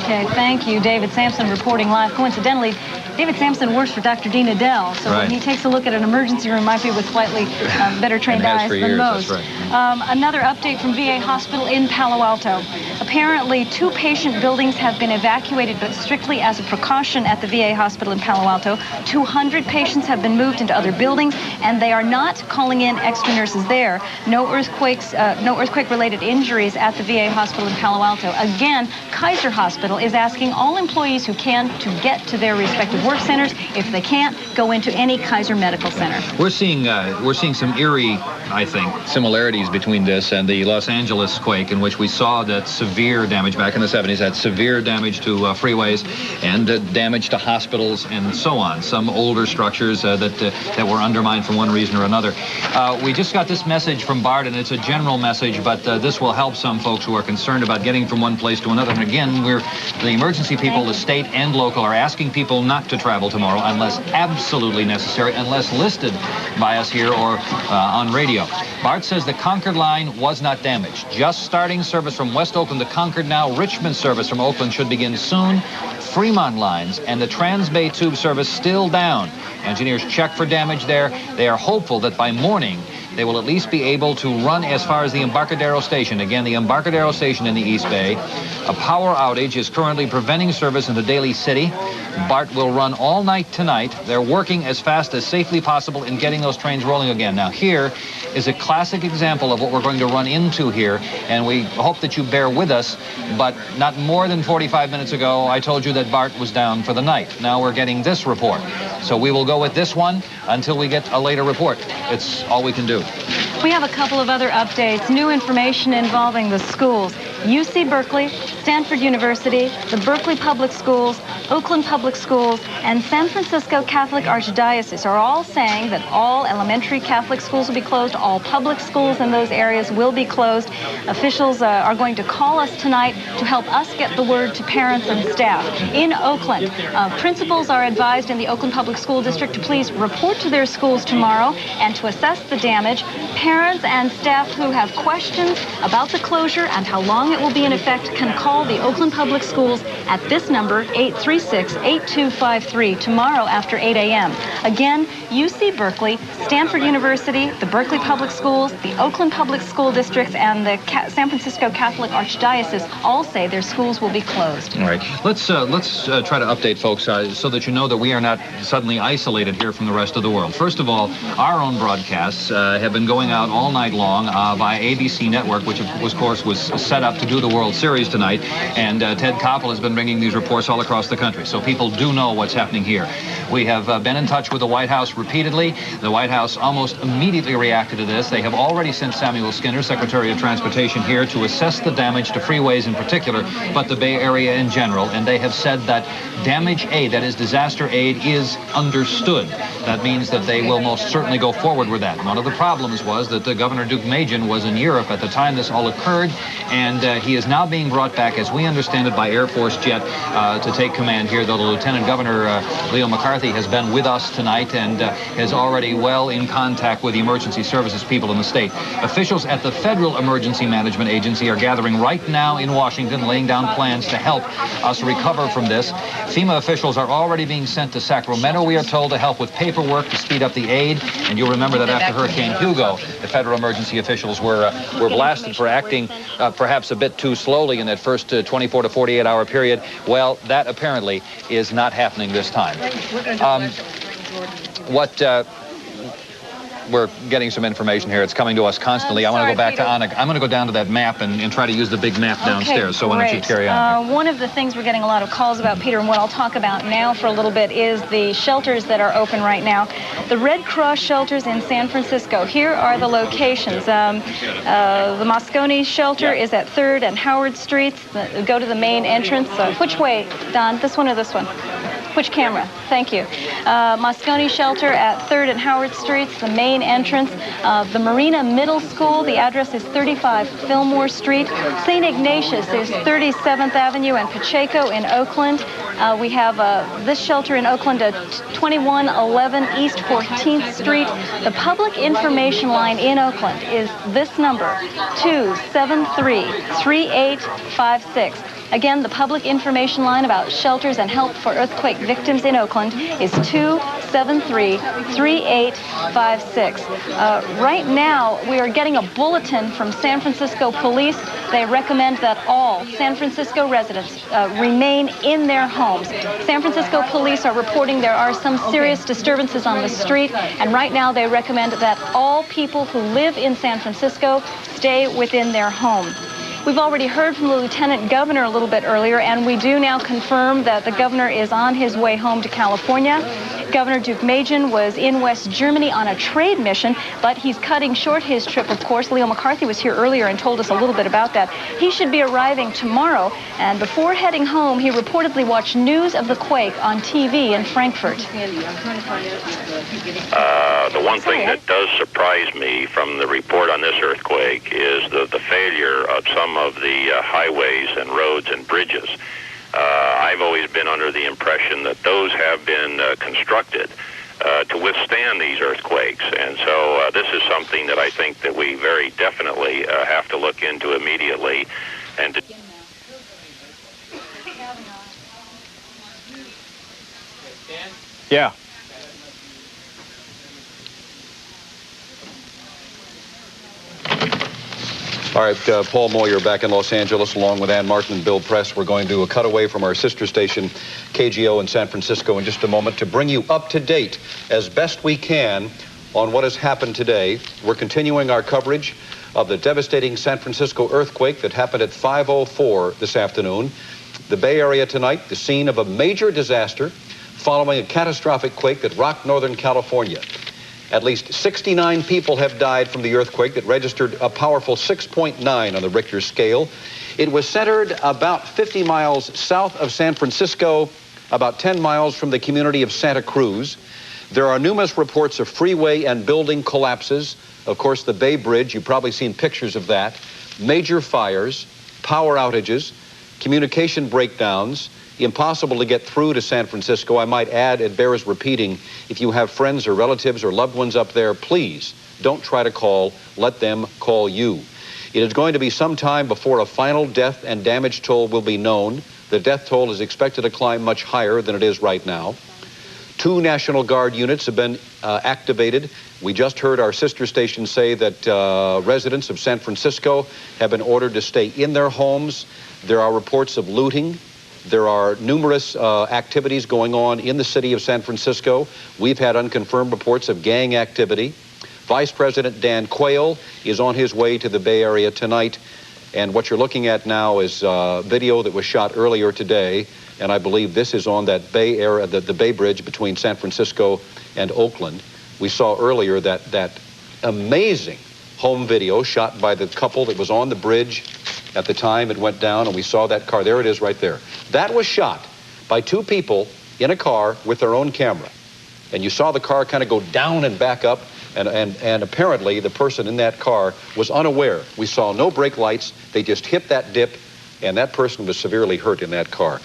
Okay, thank you. David Sampson reporting live. Coincidentally, David Sampson works for Dr. Dean Adele, so when he takes a look at an emergency room, might be with slightly better trained eyes than most. That's right. Another update from VA Hospital in Palo Alto. Apparently, 2 patient buildings have been evacuated, but strictly as a precaution at the VA Hospital in Palo Alto. 200 patients have been moved into other buildings, and they are not calling in extra nurses there. No earthquake-related injuries at the VA Hospital in Palo Alto. Again, Kaiser Hospital is asking all employees who can to get to their respective work centers. If they can't, go into any Kaiser Medical Center. We're seeing some eerie, I think, similarities between this and the Los Angeles quake, in which we saw that severe damage back in the 70s, that severe damage to freeways and damage to hospitals and so on. Some older structures that were undermined for one reason or another. We just got this message from Bart, and it's a general message, but this will help some folks who are concerned about getting from one place to another. And again, the emergency people, the state and local, are asking people not to travel tomorrow unless absolutely necessary, unless listed by us here or on radio. Bart says the Concord line was not damaged. Just starting service from West Oakland to Concord now. Richmond service from Oakland should begin soon. Fremont lines and the Transbay Tube service still down. Engineers check for damage there. They are hopeful that by morning they will at least be able to run as far as the Embarcadero Station. Again, the Embarcadero Station in the East Bay. A power outage is currently preventing service into Daly City. BART will run all night tonight. They're working as fast as safely possible in getting those trains rolling again. Now, here is a classic example of what we're going to run into here, and we hope that you bear with us, but not more than 45 minutes ago, I told you that BART was down for the night. Now we're getting this report. So we will go with this one until we get a later report. It's all we can do. We have a couple of other updates. New information involving the schools. UC Berkeley, Stanford University, the Berkeley Public Schools, Oakland Public Schools, and San Francisco Catholic Archdiocese are all saying that all elementary Catholic schools will be closed, all public schools in those areas will be closed. Officials are going to call us tonight to help us get the word to parents and staff. In Oakland, principals are advised in the Oakland Public School District to please report to their schools tomorrow and to assess the damage. Parents and staff who have questions about the closure and how long it will be in effect can call the Oakland Public Schools at this number, 836-8253, tomorrow after 8 a.m. Again, UC Berkeley, Stanford University, the Berkeley Public Schools, the Oakland Public School Districts, and the San Francisco Catholic Archdiocese all say their schools will be closed. All right. Let's try to update folks so that you know that we are not suddenly isolated here from the rest of the world. First of all, our own broadcasts have been going out all night long by ABC Network, which of course was set up to do the World Series tonight. And Ted Koppel has been bringing these reports all across the country, so people do know what's happening here. We have been in touch with the White House repeatedly. The White House almost immediately reacted to this. They have already sent Samuel Skinner, Secretary of Transportation, here to assess the damage to freeways in particular, but the Bay Area in general, and they have said that damage aid, that is disaster aid, is understood. That means that they will most certainly go forward with that. One of the problems was that Governor Deukmejian was in Europe at the time this all occurred, and he is now being brought back, as we understand it, by Air Force jet to take command here, though the Lieutenant Governor, Leo McCarthy, has been with us tonight and is already well in contact with the emergency services people in the state. Officials at the Federal Emergency Management Agency are gathering right now in Washington, laying down plans to help us recover from this. FEMA officials are already being sent to Sacramento, we are told, to help with paperwork to speed up the aid. And you'll remember that after Hurricane Hugo, the federal emergency officials were blasted for acting perhaps a bit too slowly in that first 24 to 48 hour period. Well, that apparently is not happening this time. We're getting some information here. It's coming to us constantly. I want to go back to Anna. I'm going to go down to that map and try to use the big map downstairs. So why don't you carry on? One of the things we're getting a lot of calls about, Peter, and what I'll talk about now for a little bit is the shelters that are open right now. The Red Cross shelters in San Francisco. Here are the locations. The Moscone shelter is at 3rd and Howard Streets. Go to the main entrance. Which way, Don? This one or this one? Which camera? Thank you. Moscone Shelter at 3rd and Howard Streets, the main entrance. The Marina Middle School, the address is 35 Fillmore Street. St. Ignatius is 37th Avenue and Pacheco in Oakland. We have this shelter in Oakland at 2111 East 14th Street. The public information line in Oakland is this number, 273-3856. Again, the public information line about shelters and help for earthquake victims in Oakland is 273-3856. Right now, we are getting a bulletin from San Francisco police. They recommend that all San Francisco residents remain in their homes. San Francisco police are reporting there are some serious disturbances on the street, and right now they recommend that all people who live in San Francisco stay within their home. We've already heard from the Lieutenant Governor a little bit earlier, and we do now confirm that the governor is on his way home to California. Governor Deukmejian was in West Germany on a trade mission, but he's cutting short his trip, of course. Leo McCarthy was here earlier and told us a little bit about that. He should be arriving tomorrow, and before heading home, he reportedly watched news of the quake on TV in Frankfurt. The one thing that does surprise me from the report on this earthquake is the failure of some of the highways and roads and bridges. I've always been under the impression that those have been constructed to withstand these earthquakes, and so this is something that I think that we very definitely have to look into immediately. And yeah. All right, Paul Moyer back in Los Angeles, along with Ann Martin and Bill Press. We're going to cut away from our sister station, KGO in San Francisco, in just a moment to bring you up to date as best we can on what has happened today. We're continuing our coverage of the devastating San Francisco earthquake that happened at 5:04 this afternoon. The Bay Area tonight, the scene of a major disaster following a catastrophic quake that rocked Northern California. At least 69 people have died from the earthquake that registered a powerful 6.9 on the Richter scale. It was centered about 50 miles south of San Francisco, about 10 miles from the community of Santa Cruz. There are numerous reports of freeway and building collapses. Of course, the Bay Bridge, you've probably seen pictures of that. Major fires, power outages, communication breakdowns, impossible to get through to San Francisco. I might add, it bears repeating, if you have friends or relatives or loved ones up there, please don't try to call. Let them call you. It is going to be some time before a final death and damage toll will be known. The death toll is expected to climb much higher than it is right now. 2 National Guard units have been activated. We just heard our sister station say that residents of San Francisco have been ordered to stay in their homes. There are reports of looting. There are numerous activities going on in the city of San Francisco. We've had unconfirmed reports of gang activity. Vice President Dan Quayle is on his way to the Bay Area tonight. And what you're looking at now is video that was shot earlier today, and I believe this is on that Bay area, the Bay Bridge between San Francisco and Oakland. We saw earlier that amazing home video shot by the couple that was on the bridge at the time it went down, and we saw that car. There it is right there. That was shot by two people in a car with their own camera. And you saw the car kind of go down and back up, and apparently the person in that car was unaware. We saw no brake lights. They just hit that dip, and that person was severely hurt in that car.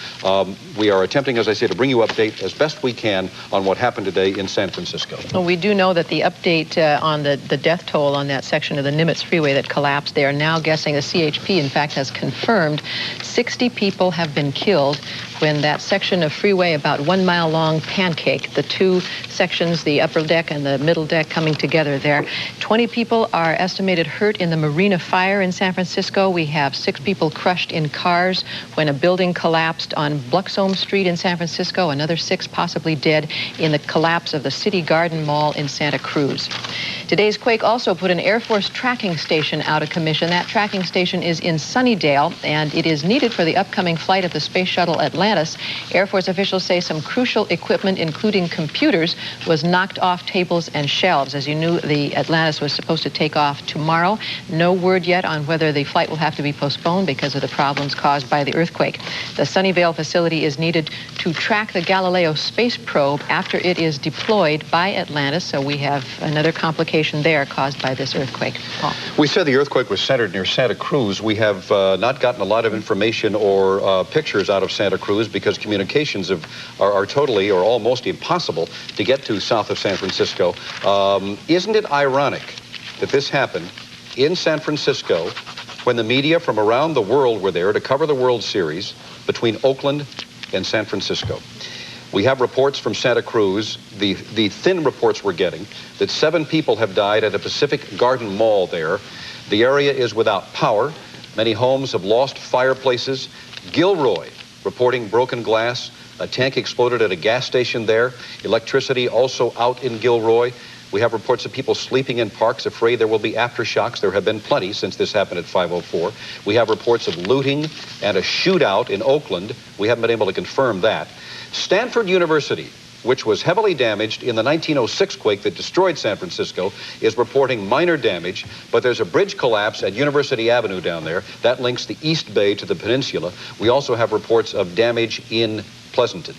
We are attempting, as I say, to bring you update as best we can on what happened today in San Francisco. Well, we do know that the update on the death toll on that section of the Nimitz Freeway that collapsed, they are now guessing, the CHP, in fact, has confirmed 60 people have been killed when that section of freeway, about 1 mile long, pancake, the two sections, the upper deck and the middle deck coming together there. 20 people are estimated hurt in the Marina fire in San Francisco. We have 6 people crushed in cars when a building collapsed on Bluxome Street in San Francisco. Another 6 possibly dead in the collapse of the City Garden Mall in Santa Cruz. Today's quake also put an Air Force tracking station out of commission. That tracking station is in Sunnydale, and it is needed for the upcoming flight of the Space Shuttle Atlantis. Air Force officials say some crucial equipment, including computers, was knocked off tables and shelves. As you knew, the Atlantis was supposed to take off tomorrow. No word yet on whether the flight will have to be postponed because of the problems caused by the earthquake. The Sunnyvale facility is needed to track the Galileo space probe after it is deployed by Atlantis, so we have another complication there caused by this earthquake. Paul. We said the earthquake was centered near Santa Cruz. We have not gotten a lot of information or pictures out of Santa Cruz because communications are totally or almost impossible to get to south of San Francisco. Isn't it ironic that this happened in San Francisco when the media from around the world were there to cover the World Series between Oakland and San Francisco? We have reports from Santa Cruz, the thin reports we're getting, that 7 people have died at a Pacific Garden Mall there. The area is without power. Many homes have lost fireplaces. Gilroy reporting broken glass. A tank exploded at a gas station there. Electricity also out in Gilroy. We have reports of people sleeping in parks, afraid there will be aftershocks. There have been plenty since this happened at 5:04. We have reports of looting and a shootout in Oakland. We haven't been able to confirm that. Stanford University, which was heavily damaged in the 1906 quake that destroyed San Francisco, is reporting minor damage, but there's a bridge collapse at University Avenue down there. That links the East Bay to the peninsula. We also have reports of damage in Pleasanton.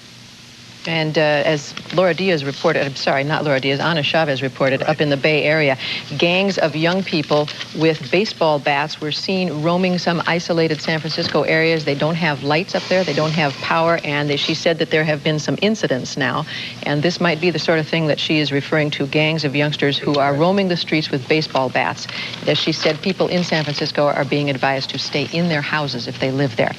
And as Laura Diaz reported, I'm sorry, not Laura Diaz, Ana Chavez reported, up in the Bay Area, gangs of young people with baseball bats were seen roaming some isolated San Francisco areas. They don't have lights up there, they don't have power, and she said that there have been some incidents now. And this might be the sort of thing that she is referring to, gangs of youngsters who are roaming the streets with baseball bats. As she said, people in San Francisco are being advised to stay in their houses if they live there.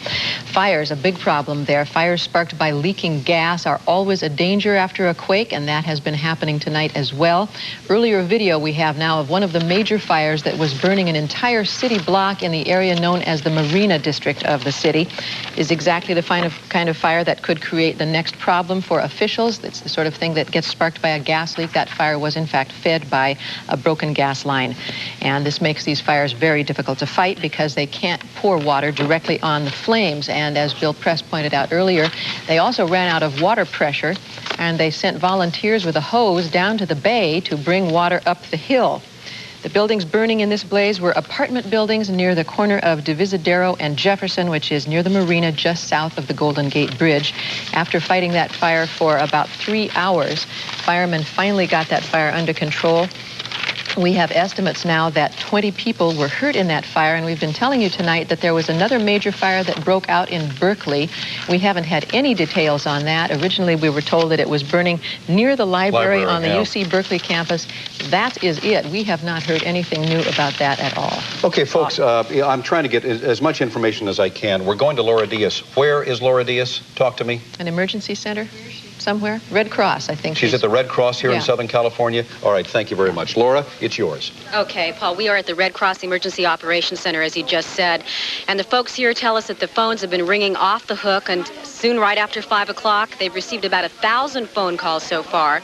Fires, a big problem there. Fires sparked by leaking gas are always a danger after a quake, and that has been happening tonight as well. Earlier video we have now of one of the major fires that was burning an entire city block in the area known as the Marina district of the city. Is exactly the kind of fire that could create the next problem for officials. It's the sort of thing that gets sparked by a gas leak. That fire was in fact fed by a broken gas line, and this makes these fires very difficult to fight because they can't pour water directly on the flames. And as Bill Press pointed out earlier, they also ran out of water pressure, and they sent volunteers with a hose down to the bay to bring water up the hill. The buildings burning in this blaze were apartment buildings near the corner of Divisadero and Jefferson, which is near the marina just south of the Golden Gate Bridge. After fighting that fire for about 3 hours, firemen finally got that fire under control. We have estimates now that 20 people were hurt in that fire, and we've been telling you tonight that there was another major fire that broke out in Berkeley. We haven't had any details on that. Originally, we were told that it was burning near the library on the UC Berkeley campus. That is it. We have not heard anything new about that at all. Okay, folks, I'm trying to get as much information as I can. We're going to Laura Diaz. Where is Laura Diaz? Talk to me. An emergency center? Somewhere? Red Cross, I think. She's at the Red Cross here in Southern California. All right, thank you very much. Laura, it's yours. Okay, Paul, we are at the Red Cross Emergency Operations Center, as you just said. And the folks here tell us that the phones have been ringing off the hook, and soon right after 5 o'clock, they've received about 1,000 phone calls so far.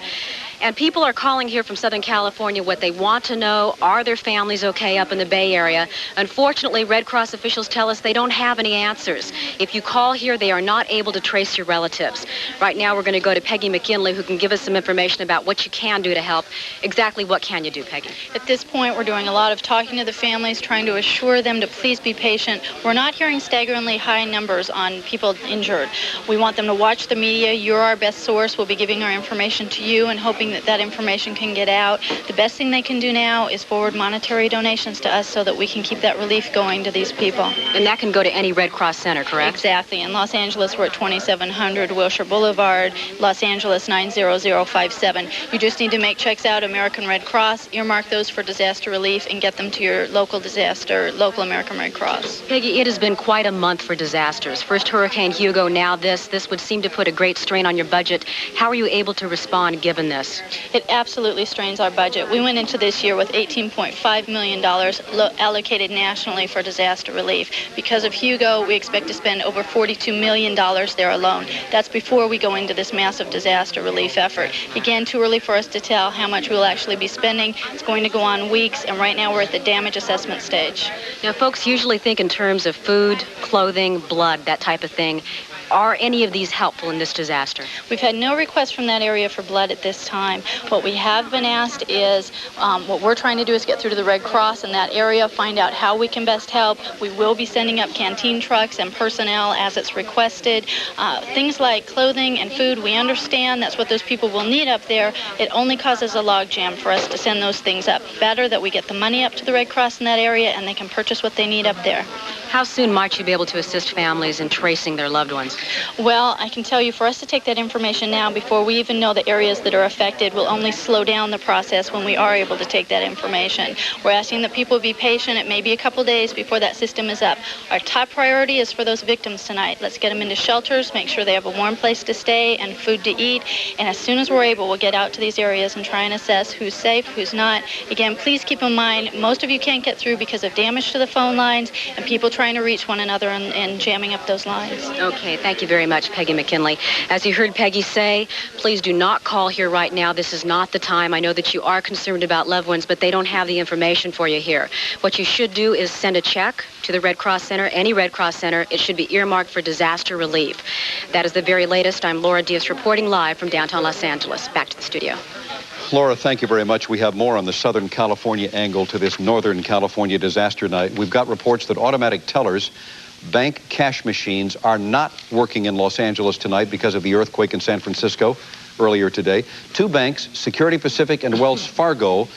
And people are calling here from Southern California. What they want to know, are their families okay up in the Bay Area? Unfortunately, Red Cross officials tell us they don't have any answers. If you call here, they are not able to trace your relatives. Right now, we're going to go to Peggy McKinley, who can give us some information about what you can do to help. Exactly what can you do, Peggy? At this point, we're doing a lot of talking to the families, trying to assure them to please be patient. We're not hearing staggeringly high numbers on people injured. We want them to watch the media. You're our best source. We'll be giving our information to you and hoping that that information can get out. The best thing they can do now is forward monetary donations to us so that we can keep that relief going to these people. And that can go to any Red Cross center, correct? Exactly. In Los Angeles, we're at 2700 Wilshire Boulevard, Los Angeles 90057. You just need to make checks out American Red Cross, earmark those for disaster relief, and get them to your local American Red Cross. Peggy, it has been quite a month for disasters. First Hurricane Hugo, now this. This would seem to put a great strain on your budget. How are you able to respond given this? It absolutely strains our budget. We went into this year with $18.5 million allocated nationally for disaster relief. Because of Hugo, we expect to spend over $42 million there alone. That's before we go into this massive disaster relief effort. Again, too early for us to tell how much we'll actually be spending. It's going to go on weeks, and right now we're at the damage assessment stage. Now, folks usually think in terms of food, clothing, blood, that type of thing. Are any of these helpful in this disaster? We've had no requests from that area for blood at this time. What we have been asked is, what we're trying to do is get through to the Red Cross in that area, find out how we can best help. We will be sending up canteen trucks and personnel as it's requested. Things like clothing and food, we understand that's what those people will need up there. It only causes a logjam for us to send those things up. Better that we get the money up to the Red Cross in that area and they can purchase what they need up there. How soon might you be able to assist families in tracing their loved ones? Well, I can tell you, for us to take that information now before we even know the areas that are affected will only slow down the process when we are able to take that information. We're asking that people be patient. It may be a couple days before that system is up. Our top priority is for those victims tonight. Let's get them into shelters, make sure they have a warm place to stay and food to eat. And as soon as we're able, we'll get out to these areas and try and assess who's safe, who's not. Again, please keep in mind, most of you can't get through because of damage to the phone lines and people trying to reach one another and jamming up those lines. Okay, thank you very much, Peggy McKinley. As you heard Peggy say, please do not call here right now. This is not the time. I know that you are concerned about loved ones, but they don't have the information for you here. What you should do is send a check to the Red Cross Center, any Red Cross Center. It should be earmarked for disaster relief. That is the very latest. I'm Laura Diaz reporting live from downtown Los Angeles. Back to the studio. Laura, thank you very much. We have more on the Southern California angle to this Northern California disaster night. We've got reports that automatic tellers, bank cash machines, are not working in Los Angeles tonight because of the earthquake in San Francisco earlier today. Two banks, Security Pacific and Wells Fargo,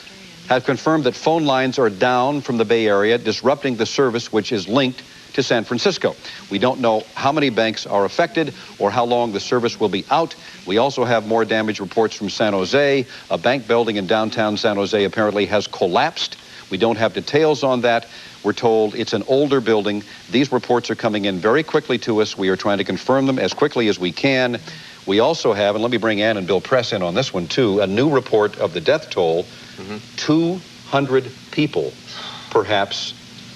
have confirmed that phone lines are down from the Bay Area, disrupting the service which is linked to San Francisco. We don't know how many banks are affected or how long the service will be out. We also have more damage reports from San Jose. A bank building in downtown San Jose apparently has collapsed. We don't have details on that. We're told it's an older building. These reports are coming in very quickly to us. We are trying to confirm them as quickly as we can. We also have, and let me bring Ann and Bill Press in on this one too, a new report of the death toll. 200 people, perhaps,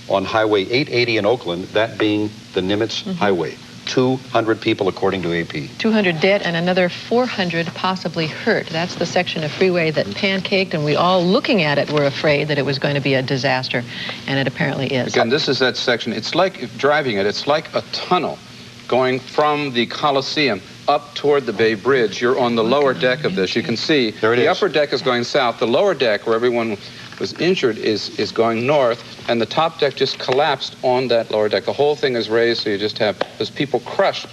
on Highway 880 in Oakland, that being the Nimitz Highway. 200 people, according to AP. 200 dead and another 400 possibly hurt. That's the section of freeway that pancaked, and we all looking at it were afraid that it was going to be a disaster, and it apparently is. Again, this is that section. It's like, if driving it, it's like a tunnel going from the Coliseum up toward the Bay Bridge. You're on the lower deck of this. You can see the upper deck is going south. The lower deck, where everyone was injured, is going north, and the top deck just collapsed on that lower deck. The whole thing is raised, so you just have those people crushed.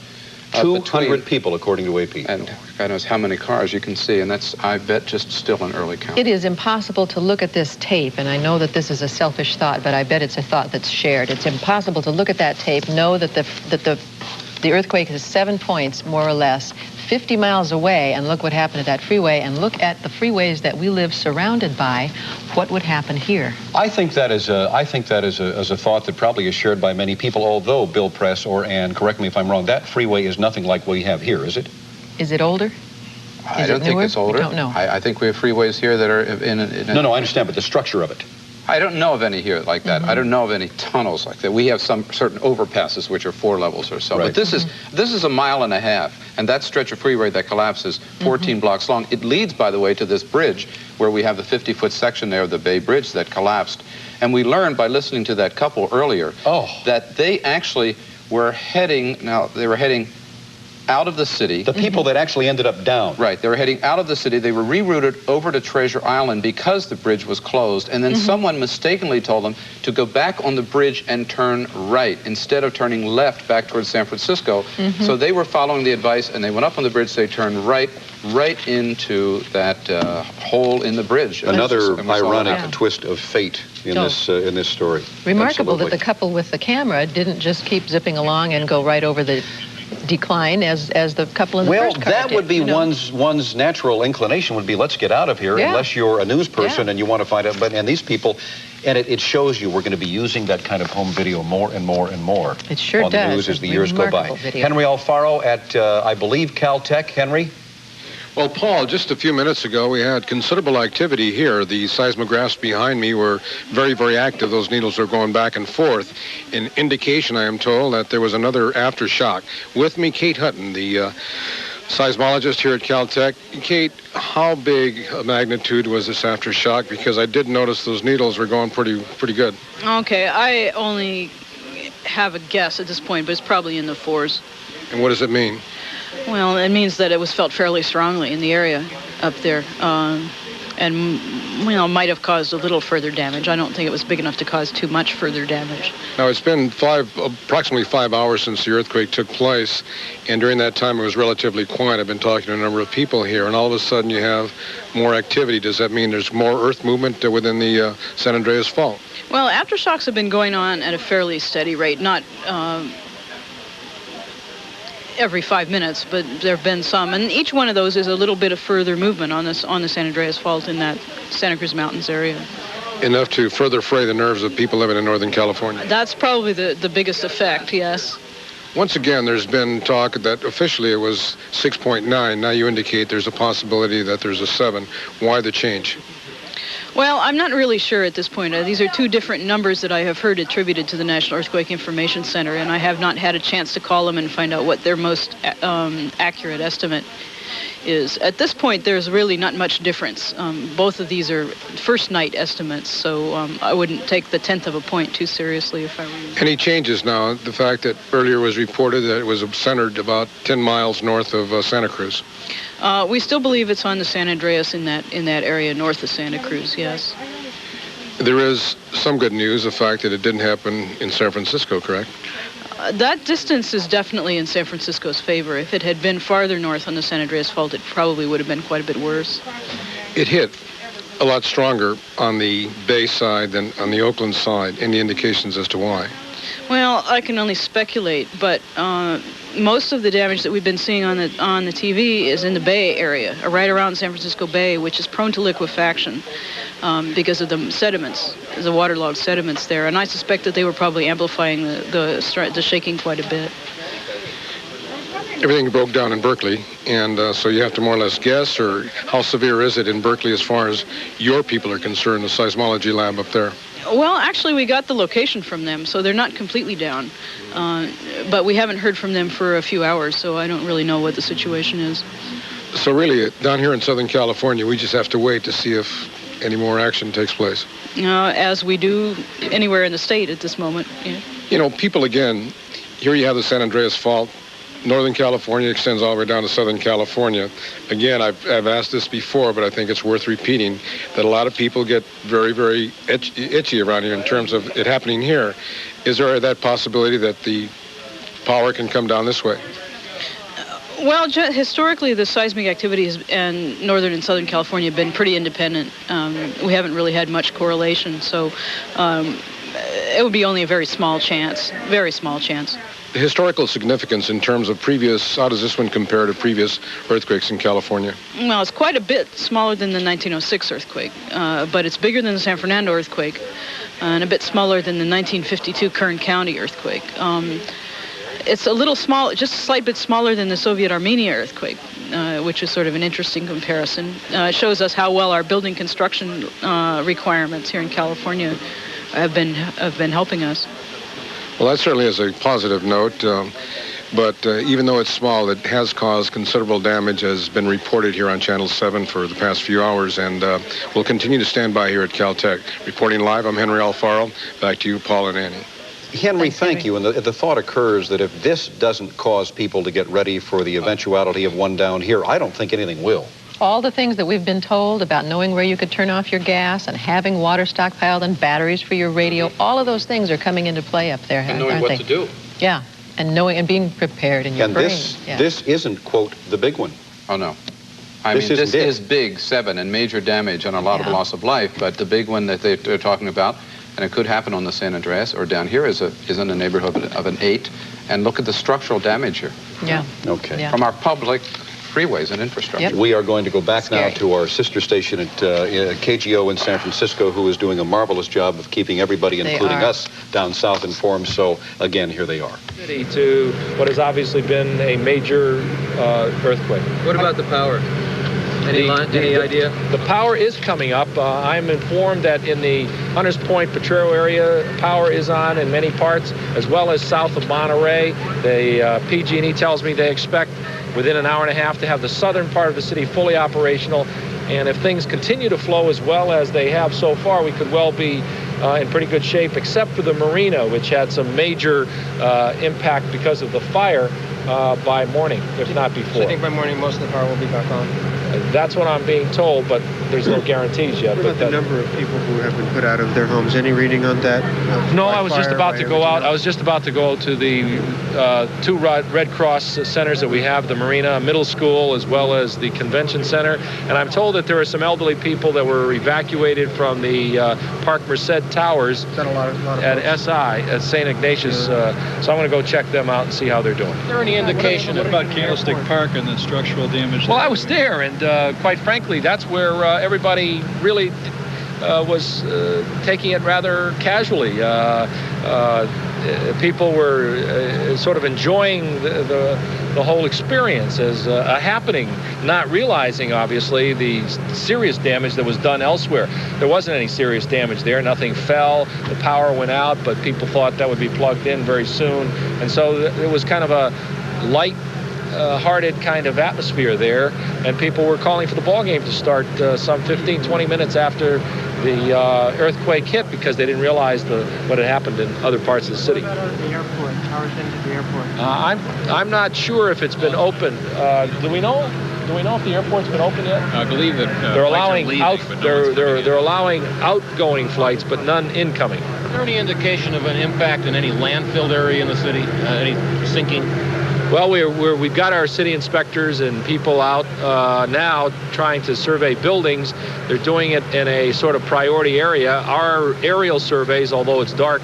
200 people, according to AP. And God knows how many cars you can see, and that's, I bet, just still an early count. It is impossible to look at this tape, and I know that this is a selfish thought, but I bet it's a thought that's shared. It's impossible to look at that tape, know that the earthquake is 7 points, more or less, 50 miles away, and look what happened at that freeway, and look at the freeways that we live surrounded by. What would happen here? I think that is a thought that probably is shared by many people, although, Bill Press or Ann, correct me if I'm wrong, that freeway is nothing like what we have here, is it? Is it older? I don't think it's older. I don't know. I think we have freeways here that are in No, I understand, but the structure of it. I don't know of any here like that. I don't know of any tunnels like that. We have some certain overpasses which are 4 levels or so. Right. But this is a mile and a half, and that stretch of freeway that collapses 14 blocks long. It leads, by the way, to this bridge where we have the 50-foot section there of the Bay Bridge that collapsed. And we learned by listening to that couple earlier that they actually were heading out of the city. The people that actually ended up down. Right. They were heading out of the city. They were rerouted over to Treasure Island because the bridge was closed. And then someone mistakenly told them to go back on the bridge and turn right instead of turning left back towards San Francisco. So they were following the advice, and they went up on the bridge. They turned right into that hole in the bridge. Another ironic twist of fate in this story. Remarkable that the couple with the camera didn't just keep zipping along and go right over the decline as the couple in the first car did. Well, that would be one's natural inclination would be, let's get out of here, unless you're a news person and you want to find out. And these people, and it shows you we're going to be using that kind of home video more and more and more. It sure on the news as the years go by. Video. Henry Alfaro at, I believe, Caltech. Henry? Well, Paul, just a few minutes ago, we had considerable activity here. The seismographs behind me were very, very active. Those needles are going back and forth. An indication, I am told, that there was another aftershock. With me, Kate Hutton, the seismologist here at Caltech. Kate, how big a magnitude was this aftershock? Because I did notice those needles were going pretty good. Okay, I only have a guess at this point, but it's probably in the 4s. And what does it mean? Well, it means that it was felt fairly strongly in the area up there, and might have caused a little further damage. I don't think it was big enough to cause too much further damage. Now, it's been approximately 5 hours since the earthquake took place, and during that time it was relatively quiet. I've been talking to a number of people here, and all of a sudden you have more activity. Does that mean there's more earth movement within the San Andreas Fault? Well, aftershocks have been going on at a fairly steady rate, not every 5 minutes, but there have been some, and each one of those is a little bit of further movement on the San Andreas Fault in that Santa Cruz Mountains area. Enough to further fray the nerves of people living in Northern California. That's probably the biggest effect, yes. Once again, there's been talk that officially it was 6.9. Now you indicate there's a possibility that there's a 7. Why the change? Well, I'm not really sure at this point. These are two different numbers that I have heard attributed to the National Earthquake Information Center, and I have not had a chance to call them and find out what their most accurate estimate is. At this point, there's really not much difference. Both of these are first night estimates, so I wouldn't take the 1/10 of a point too seriously if I were you. Any changes now? The fact that earlier was reported that it was centered about 10 miles north of Santa Cruz. We still believe it's on the San Andreas in that area north of Santa Cruz, yes. There is some good news, the fact that it didn't happen in San Francisco, correct? That distance is definitely in San Francisco's favor. If it had been farther north on the San Andreas Fault, it probably would have been quite a bit worse. It hit a lot stronger on the Bay side than on the Oakland side. Any indications as to why? Well, I can only speculate, but most of the damage that we've been seeing on the TV is in the Bay area, right around San Francisco Bay, which is prone to liquefaction because of the sediments, the waterlogged sediments there. And I suspect that they were probably amplifying the shaking quite a bit. Everything broke down in Berkeley, and so you have to more or less guess, or how severe is it in Berkeley as far as your people are concerned, the seismology lab up there? Well, actually, we got the location from them, so they're not completely down. But we haven't heard from them for a few hours, so I don't really know what the situation is. So really, down here in Southern California, we just have to wait to see if any more action takes place. As we do anywhere in the state at this moment. Yeah. You know, people, again, here you have the San Andreas Fault. Northern California extends all the way down to Southern California. Again, I've asked this before, but I think it's worth repeating, that a lot of people get very, very itchy around here in terms of it happening here. Is there that possibility that the power can come down this way? Well, historically, the seismic activities in Northern and Southern California have been pretty independent. We haven't really had much correlation, so it would be only a very small chance, very small chance. The historical significance in terms of previous, how does this one compare to previous earthquakes in California? Well, it's quite a bit smaller than the 1906 earthquake, but it's bigger than the San Fernando earthquake and a bit smaller than the 1952 Kern County earthquake. It's a little small, just a slight bit smaller than the Soviet Armenia earthquake, which is sort of an interesting comparison. It shows us how well our building construction requirements here in California have been helping us. Well, that certainly is a positive note. But even though it's small, it has caused considerable damage, as has been reported here on Channel 7 for the past few hours, and we'll continue to stand by here at Caltech. Reporting live, I'm Henry Alfaro. Back to you, Paul and Annie. Henry, thank you. And the thought occurs that if this doesn't cause people to get ready for the eventuality of one down here, I don't think anything will. All the things that we've been told about knowing where you could turn off your gas and having water stockpiled and batteries for your radio, all of those things are coming into play up there, and knowing what to do. Yeah. And knowing and being prepared in your brain. And this isn't, quote, the big one. Oh, no. This is big, 7, and major damage and a lot of loss of life, but the big one that they're talking about, and it could happen on the San Andreas or down here, is in the neighborhood of an 8. And look at the structural damage here. Yeah. Okay. Yeah. From our public freeways and infrastructure. Yep. We are going to go back now to our sister station at KGO in San Francisco, who is doing a marvelous job of keeping everybody, including us, down south informed. So, again, here they are. To what has obviously been a major earthquake. What about the power? Any idea? The power is coming up. I'm informed that in the Hunters Point, Potrero area, power is on in many parts, as well as south of Monterey. The PG&E tells me they expect within an hour and a half to have the southern part of the city fully operational. And if things continue to flow as well as they have so far, we could well be in pretty good shape, except for the marina, which had some major impact because of the fire by morning, if not before. So I think by morning most of the power will be back on. That's what I'm being told, but there's no guarantees yet. What about the number of people who have been put out of their homes? Any reading on that? No, I was just about to go out. I was just about to go to the 2 Red Cross centers that we have, the Marina Middle School as well as the Convention Center. And I'm told that there are some elderly people that were evacuated from the Park Merced Towers at SI, at St. Ignatius. So I'm going to go check them out and see how they're doing. Is there any indication? What about Candlestick Park and the structural damage? Well, I was there, and quite frankly, that's where everybody really was taking it rather casually. People were sort of enjoying the whole experience as a happening, not realizing, obviously, the serious damage that was done elsewhere. There wasn't any serious damage there. Nothing fell. The power went out, but people thought that would be plugged in very soon. And so it was kind of a light-hearted kind of atmosphere there, and people were calling for the ball game to start some 15, 20 minutes after the earthquake hit, because they didn't realize what had happened in other parts of the city. What about the airport? Power's into the airport. I'm not sure if it's been opened. Do we know? Do we know if the airport's been open yet? I believe that they're allowing they're allowing outgoing flights, but none incoming. Is there any indication of an impact in any landfill area in the city? Any sinking? Well, we've got our city inspectors and people out now trying to survey buildings. They're doing it in a sort of priority area. Our aerial surveys, although it's dark,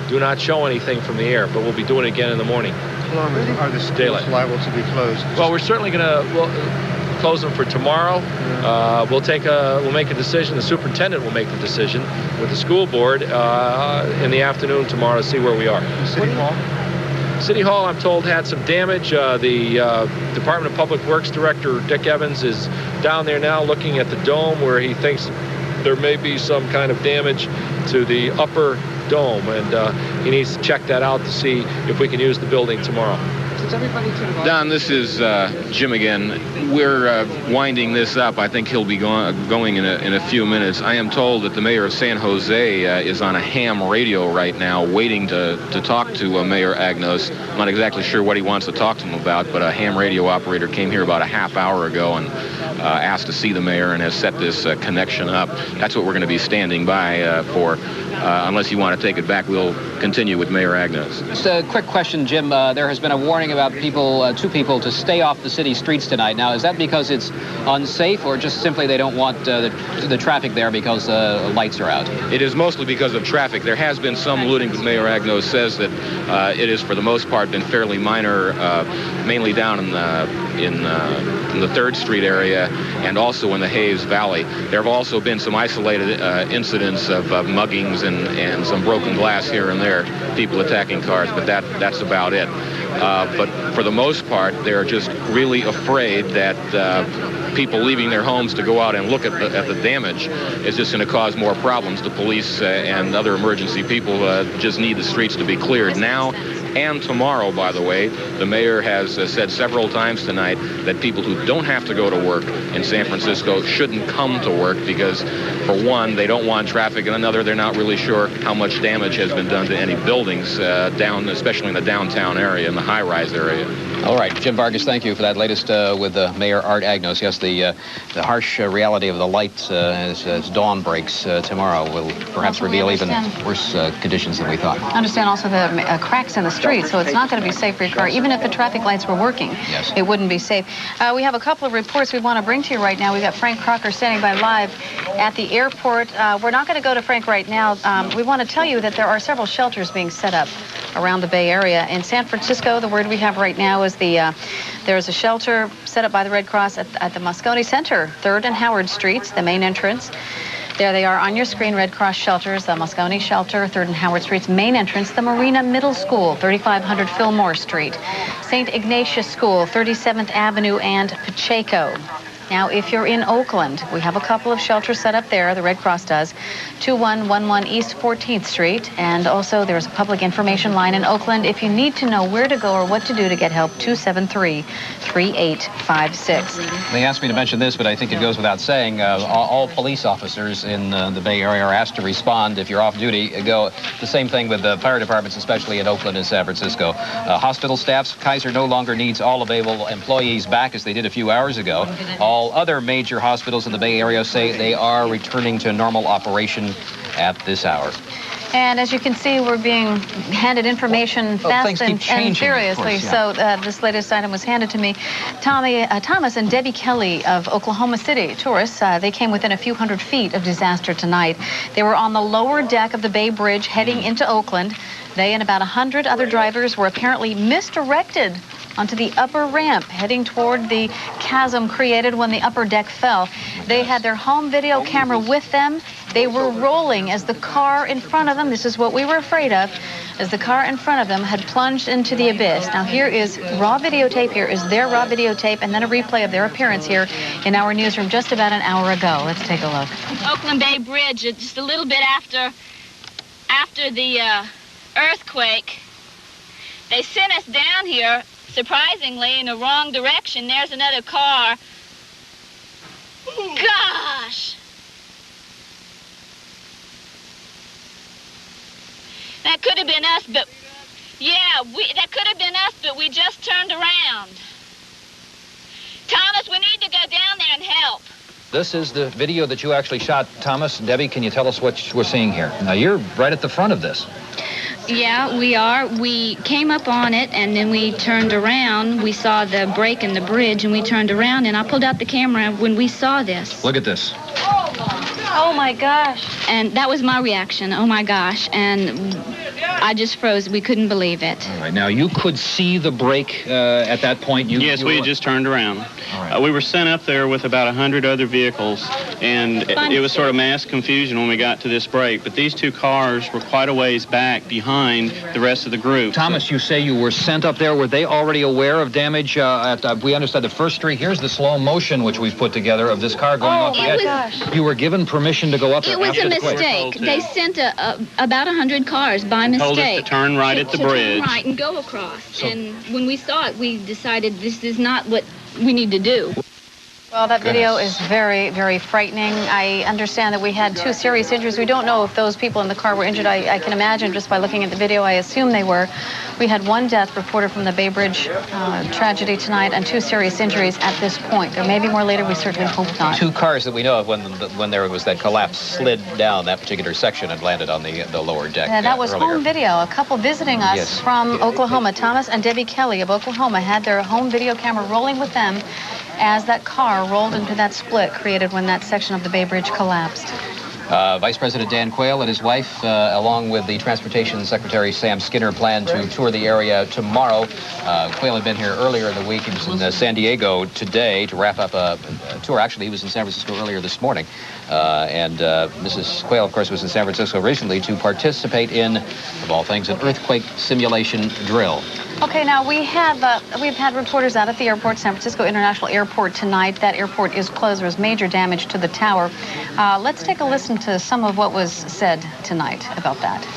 do not show anything from the air, but we'll be doing it again in the morning. How long are the schools liable to be closed? Well, we're certainly going to close them for tomorrow. We'll make a decision. The superintendent will make the decision with the school board in the afternoon tomorrow to see where we are. City Hall? City Hall, I'm told, had some damage. The Department of Public Works Director, Dick Evans, is down there now looking at the dome where he thinks there may be some kind of damage to the upper dome, and he needs to check that out to see if we can use the building tomorrow. Don, this is Jim again. We're winding this up. I think he'll be going in a few minutes. I am told that the mayor of San Jose is on a ham radio right now waiting to talk to Mayor Agnos. I'm not exactly sure what he wants to talk to him about, but a ham radio operator came here about a half hour ago and asked to see the mayor and has set this connection up. That's what we're going to be standing by for. Unless you want to take it back, we'll continue with Mayor Agnos. Just a quick question, Jim. There has been a warning about two people to stay off the city streets tonight. Now, is that because it's unsafe, or just simply they don't want the traffic there because the lights are out? It is mostly because of traffic. There has been some looting, but Mayor Agnos says that it is, for the most part, been fairly minor, mainly down in in the 3rd Street area and also in the Hayes Valley. There have also been some isolated incidents of muggings and some broken glass here and there, people attacking cars, but that's about it. But for the most part, they're just really afraid that people leaving their homes to go out and look at the damage is just going to cause more problems. The police and other emergency people just need the streets to be cleared now and tomorrow, by the way. The mayor has said several times tonight that people who don't have to go to work in San Francisco shouldn't come to work because, for one, they don't want traffic, and another, they're not really sure how much damage has been done to any buildings down, especially in the downtown area, in the high-rise area. All right, Jim Vargas, thank you for that latest with Mayor Art Agnos. Yes, the harsh reality of the light as dawn breaks tomorrow will perhaps reveal even worse conditions than we thought. I understand also the cracks in the street, so it's not going to be safe for your car. Even if the traffic lights were working, yes, it wouldn't be safe. We have a couple of reports we want to bring to you right now. We've got Frank Crocker standing by live at the airport. We're not going to go to Frank right now. We want to tell you that there are several shelters being set up around the Bay Area. In San Francisco, the word we have right now is there's a shelter set up by the Red Cross at the Moscone Center, 3rd and Howard Streets, the main entrance. There they are on your screen, Red Cross shelters, the Moscone Shelter, 3rd and Howard Streets, main entrance, the Marina Middle School, 3500 Fillmore Street, St. Ignatius School, 37th Avenue and Pacheco. Now, if you're in Oakland, we have a couple of shelters set up there, the Red Cross does, 2111 East 14th Street, and also there's a public information line in Oakland. If you need to know where to go or what to do to get help, 273-3856. They asked me to mention this, but I think it goes without saying. All police officers in the Bay Area are asked to respond if you're off duty. Go the same thing with the fire departments, especially in Oakland and San Francisco. Hospital staffs, Kaiser no longer needs all available employees back as they did a few hours ago. All other major hospitals in the Bay Area say they are returning to normal operation at this hour. And as you can see, we're being handed information fast and furiously. So this latest item was handed to me. Thomas and Debbie Kelly of Oklahoma City, tourists, they came within a few hundred feet of disaster tonight. They were on the lower deck of the Bay Bridge heading into Oakland. They and about 100 other drivers were apparently misdirected onto the upper ramp heading toward the chasm created when the upper deck fell. They had their home video camera with them. They were rolling as the car in front of them, this is what we were afraid of, as the car in front of them had plunged into the abyss. Now here is raw videotape, here is their raw videotape, and then a replay of their appearance here in our newsroom just about an hour ago. Let's take a look. Oakland Bay Bridge, just a little bit after the earthquake. They sent us down here, surprisingly, in the wrong direction. There's another car. Gosh! That could have been us, but... Yeah, that could have been us, but we just turned around. Thomas, we need to go down there and help. This is the video that you actually shot, Thomas. Debbie, can you tell us what we're seeing here? Now, you're right at the front of this. Yeah, we are. We came up on it, and then we turned around. We saw the break in the bridge, and we turned around, and I pulled out the camera when we saw this. Look at this. Oh, my gosh. And that was my reaction, oh, my gosh. And I just froze. We couldn't believe it. All right. Now, you could see the break at that point? Yes, we had just turned around. Right. We were sent up there with about 100 other vehicles, and it was sort of mass confusion when we got to this break. But these two cars were quite a ways back behind the rest of the group. Thomas, you say you were sent up there. Were they already aware of damage at, we understand, the first street? Here's the slow motion which we've put together of this car going off the edge. Gosh. You were given permission to go up there. It was a mistake. They sent about 100 cars by mistake. Told us to turn right at the bridge. Turn right and go across. So, and when we saw it, we decided this is not what we need to do. Well, that video is very, very frightening. I understand that we had 2 serious injuries. We don't know if those people in the car were injured. I can imagine just by looking at the video, I assume they were. We had 1 death reported from the Bay Bridge tragedy tonight and 2 serious injuries at this point. There may be more later. We certainly hope not. 2 cars that we know of when there was that collapse slid down that particular section and landed on the lower deck. Yeah, that was earlier. home video. A couple visiting us from Oklahoma, Thomas and Debbie Kelly of Oklahoma, had their home video camera rolling with them as that car rolled into that split created when that section of the Bay Bridge collapsed. Vice President Dan Quayle and his wife, along with the Transportation Secretary Sam Skinner, plan to tour the area tomorrow. Quayle had been here earlier in the week. He was in San Diego today to wrap up a tour. Actually, he was in San Francisco earlier this morning. And Mrs. Quayle, of course, was in San Francisco recently to participate in, of all things, an earthquake simulation drill. Okay, now we've had reporters out at the airport, San Francisco International Airport tonight. That airport is closed. There was major damage to the tower. Let's take a listen to some of what was said tonight about that.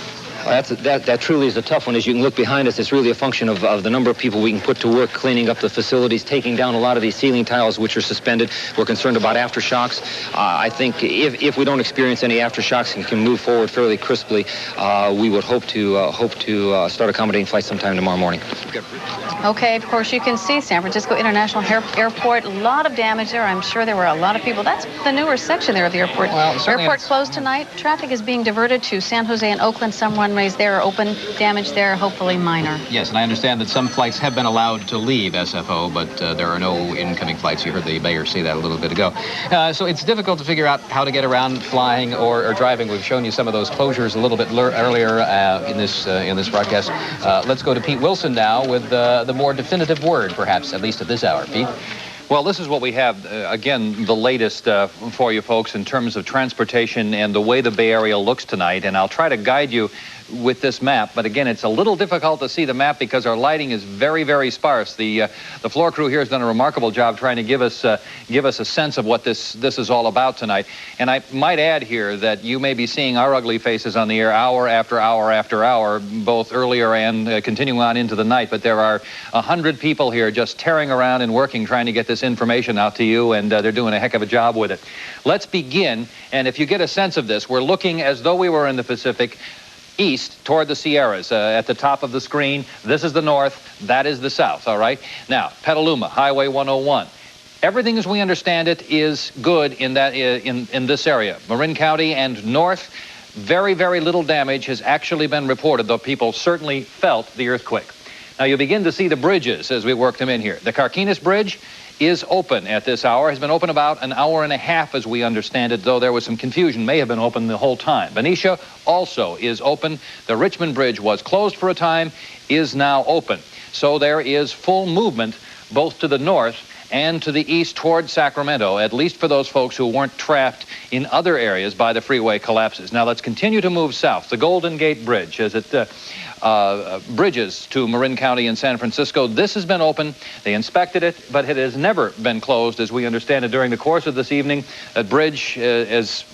Well, that truly is a tough one. As you can look behind us, it's really a function of the number of people we can put to work cleaning up the facilities, taking down a lot of these ceiling tiles which are suspended. We're concerned about aftershocks. I think if we don't experience any aftershocks and can move forward fairly crisply, we would hope to start accommodating flights sometime tomorrow morning. Okay, of course, you can see San Francisco International Airport. A lot of damage there. I'm sure there were a lot of people. That's the newer section there of the airport. Well, airport closed tonight. Traffic is being diverted to San Jose and Oakland. Some runways there are open. Damage there, hopefully minor. Yes, and I understand that some flights have been allowed to leave SFO, but there are no incoming flights. You heard the mayor say that a little bit ago. So it's difficult to figure out how to get around flying or driving. We've shown you some of those closures a little bit earlier in this broadcast. Let's go to Pete Wilson now with the more definitive word, perhaps, at least at this hour. Pete? Well, this is what we have, again, the latest for you folks in terms of transportation and the way the Bay Area looks tonight. And I'll try to guide you with this map, but again, it's a little difficult to see the map because our lighting is very, very sparse. The floor crew here has done a remarkable job trying to give us a sense of what this is all about tonight. And I might add here that you may be seeing our ugly faces on the air hour after hour after hour, both earlier and continuing on into the night. But there are 100 people here just tearing around and working, trying to get this information out to you, and they're doing a heck of a job with it. Let's begin, and if you get a sense of this, we're looking as though we were in the Pacific, east toward the Sierras. At the top of the screen, this is the north, that is the south, all right? Now, Petaluma, Highway 101. Everything as we understand it is good in this area. Marin County and north, very, very little damage has actually been reported, though people certainly felt the earthquake. Now, you begin to see the bridges as we work them in here. The Carquinez Bridge is open at this hour, has been open about an hour and a half as we understand it, though there was some confusion, may have been open the whole time. Benicia also is open. The Richmond Bridge was closed for a time, is now open. So there is full movement both to the north and to the east toward Sacramento, at least for those folks who weren't trapped in other areas by the freeway collapses. Now let's continue to move south. The Golden Gate Bridge, as it bridges to Marin County in San Francisco. This has been open. They inspected it, but it has never been closed, as we understand it, during the course of this evening. That bridge, as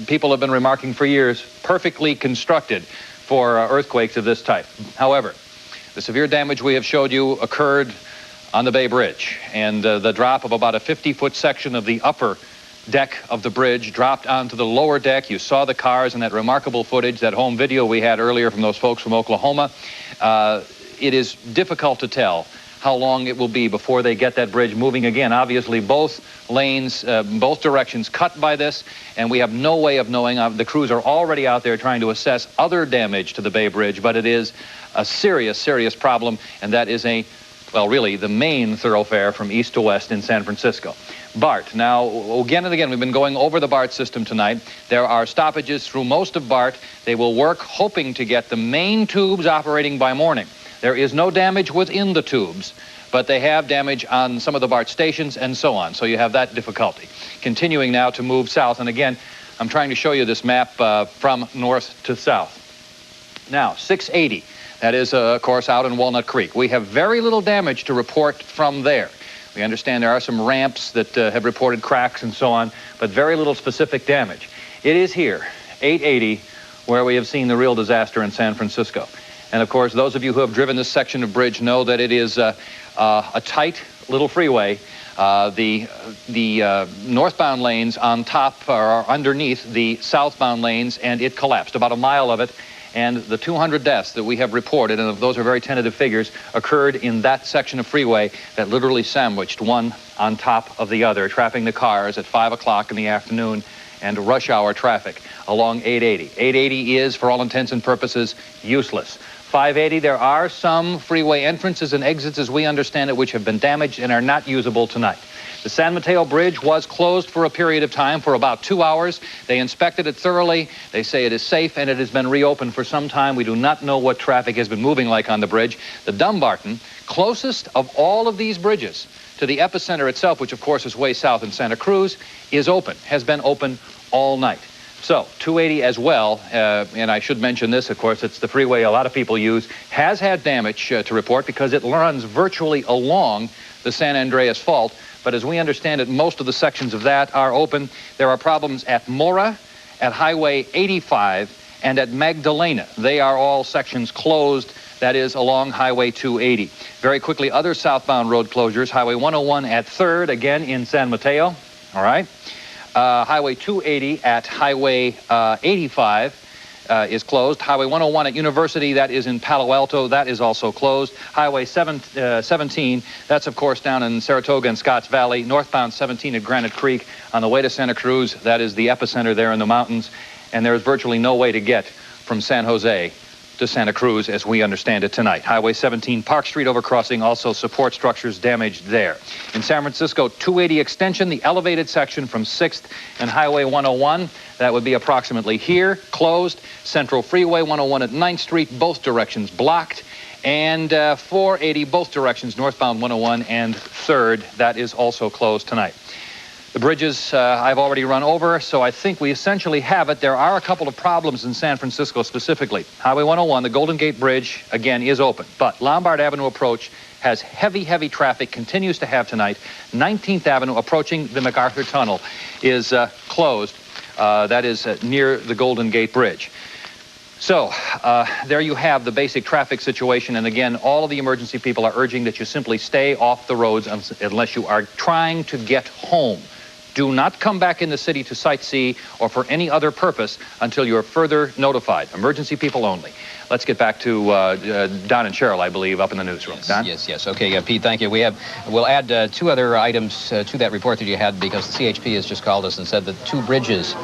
people have been remarking for years, perfectly constructed for earthquakes of this type. However, the severe damage we have showed you occurred on the Bay Bridge, and the drop of about a 50-foot section of the upper deck of the bridge dropped onto the lower deck. You saw the cars in that remarkable footage, that home video we had earlier from those folks from Oklahoma. It is difficult to tell how long it will be before they get that bridge moving again. Obviously, both lanes, both directions cut by this, and we have no way of knowing. The crews are already out there trying to assess other damage to the Bay Bridge, but it is a serious, serious problem, and that is really the main thoroughfare from east to west in San Francisco. BART. Now, again and again, we've been going over the BART system tonight. There are stoppages through most of BART. They will work hoping to get the main tubes operating by morning. There is no damage within the tubes, but they have damage on some of the BART stations and so on. So you have that difficulty. Continuing now to move south. And again, I'm trying to show you this map from north to south. Now, 680. That is, of course, out in Walnut Creek. We have very little damage to report from there. We understand there are some ramps that have reported cracks and so on, but very little specific damage. It is here, 880, where we have seen the real disaster in San Francisco. And of course, those of you who have driven this section of bridge know that it is a tight little freeway. The northbound lanes on top are underneath the southbound lanes, and it collapsed, about a mile of it. And the 200 deaths that we have reported, and those are very tentative figures, occurred in that section of freeway that literally sandwiched one on top of the other, trapping the cars at 5 o'clock in the afternoon and rush hour traffic along 880. 880 is, for all intents and purposes, useless. 580, there are some freeway entrances and exits, as we understand it, which have been damaged and are not usable tonight. The San Mateo Bridge was closed for a period of time, for about 2 hours. They inspected it thoroughly. They say it is safe, and it has been reopened for some time. We do not know what traffic has been moving like on the bridge. The Dumbarton, closest of all of these bridges to the epicenter itself, which of course is way south in Santa Cruz, is open, has been open all night. So 280 as well, and I should mention this, of course, it's the freeway a lot of people use, has had damage to report because it runs virtually along the San Andreas Fault. But as we understand it, most of the sections of that are open. There are problems at Mora, at Highway 85, and at Magdalena. They are all sections closed, that is along Highway 280. Very quickly, other southbound road closures. Highway 101 at 3rd, again in San Mateo, all right? Highway 280 at Highway 85 is closed. Highway 101 at University, that is in Palo Alto, that is also closed. Highway 17, that's of course down in Saratoga and Scotts Valley. Northbound 17 at Granite Creek on the way to Santa Cruz, that is the epicenter there in the mountains. And there is virtually no way to get from San Jose to Santa Cruz as we understand it tonight. Highway 17 Park Street overcrossing, also support structures damaged there. In San Francisco, 280 extension, the elevated section from 6th and Highway 101, that would be approximately here, closed. Central Freeway 101 at 9th Street, both directions blocked. And 480, both directions, northbound 101 and 3rd, that is also closed tonight. The bridges I've already run over, so I think we essentially have it. There are a couple of problems in San Francisco specifically. Highway 101, the Golden Gate Bridge, again, is open. But Lombard Avenue approach has heavy, heavy traffic, continues to have tonight. 19th Avenue approaching the MacArthur Tunnel is closed. That is near the Golden Gate Bridge. So there you have the basic traffic situation. And again, all of the emergency people are urging that you simply stay off the roads unless you are trying to get home. Do not come back in the city to sightsee or for any other purpose until you're further notified. Emergency people only. Let's get back to Don and Cheryl, I believe, up in the newsroom. Don? Yes. Okay, Pete, thank you. We'll add 2 other items to that report that you had because the CHP has just called us and said that two bridges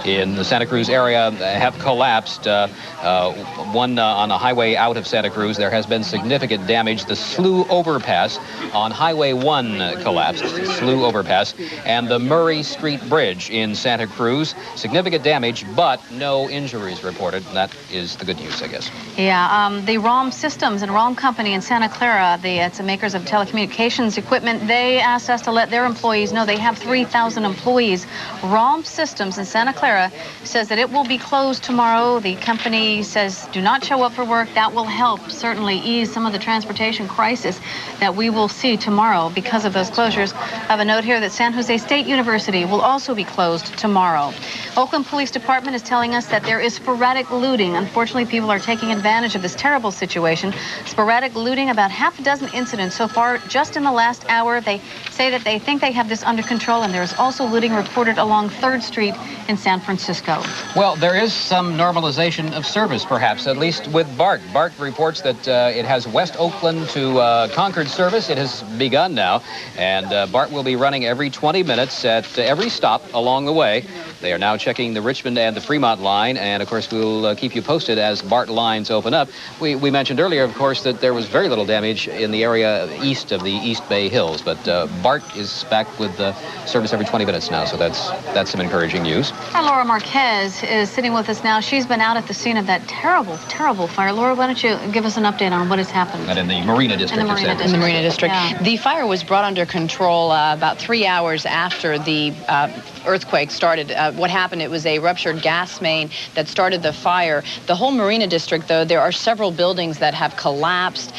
in the Santa Cruz area have collapsed. One on a highway out of Santa Cruz, there has been significant damage. The Slough Overpass on Highway 1 collapsed, Slough Overpass, and the Murray Street Bridge in Santa Cruz. Significant damage, but no injuries reported. That is the good news, I guess. Yeah, the ROM Systems and ROM Company in Santa Clara, it's the makers of telecommunications equipment, they asked us to let their employees know they have 3,000 employees. ROM Systems in Santa Clara says that it will be closed tomorrow. The company says do not show up for work. That will help certainly ease some of the transportation crisis that we will see tomorrow because of those closures. I have a note here that San Jose State University will also be closed tomorrow. Oakland Police Department is telling us that there is sporadic looting. Unfortunately, people are taking advantage of this terrible situation. Sporadic looting, about half a dozen incidents so far just in the last hour. They say that they think they have this under control, and there is also looting reported along 3rd Street in San Francisco. Well, there is some normalization of service, perhaps, at least with BART. BART reports that it has West Oakland to Concord service. It has begun now, and BART will be running every 20 minutes at every stop along the way. They are now checking the Richmond and the Fremont line, and of course we'll keep you posted as BART lines open up. We mentioned earlier, of course, that there was very little damage in the area east of the East Bay Hills, but BART is back with service every 20 minutes now, so that's some encouraging news. And Laura Marquez is sitting with us now. She's been out at the scene of that terrible, terrible fire. Laura, why don't you give us an update on what has happened? And in the Marina District. In the Marina District. Yeah. The fire was brought under control about 3 hours after the earthquake started. What happened, it was a ruptured gas main that started the fire. The whole Marina District, though, there are several buildings that have collapsed.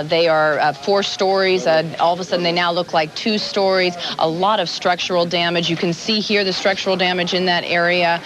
They are 4 stories. All of a sudden, they now look like 2 stories. A lot of structural damage. You can see here the structural damage in that area.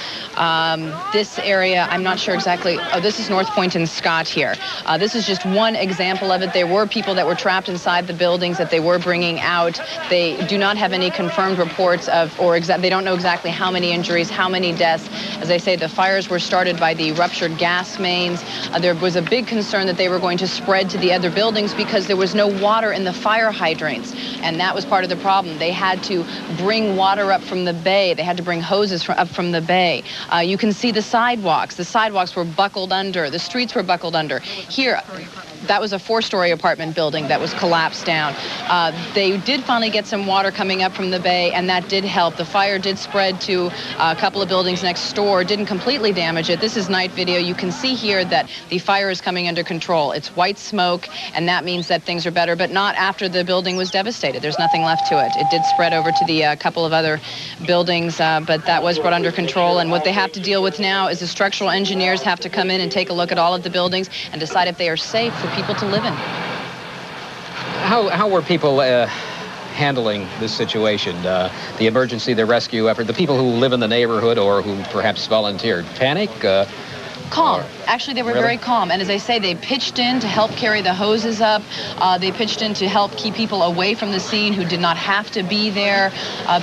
This area, I'm not sure exactly. Oh, this is North Point and Scott here. This is just one example of it. There were people that were trapped inside the buildings that they were bringing out. They do not have any confirmed reports of, they don't know exactly how many injuries, how many deaths. As I say, the fires were started by the ruptured gas mains. There was a big concern that they were going to spread to the other buildings because there was no water in the fire hydrants. And that was part of the problem. They had to bring water up from the bay. They had to bring hoses up from the bay. You can see the sidewalks. The sidewalks were buckled under. The streets were buckled under. Here, that was a 4-story apartment building that was collapsed down. They did finally get some water coming up from the bay, and that did help. The fire did spread to a couple of buildings next door, didn't completely damage it. This is night video. You can see here that the fire is coming under control. It's white smoke, and that means that things are better, but not after the building was devastated. There's nothing left to it. It did spread over to the couple of other buildings, but that was brought under control. And what they have to deal with now is the structural engineers have to come in and take a look at all of the buildings and decide if they are safe for people to live in. How were people handling this situation? The emergency, the rescue effort, the people who live in the neighborhood or who perhaps volunteered? Panic? Calm. Actually, they were very calm. And as I say, they pitched in to help carry the hoses up. They pitched in to help keep people away from the scene who did not have to be there.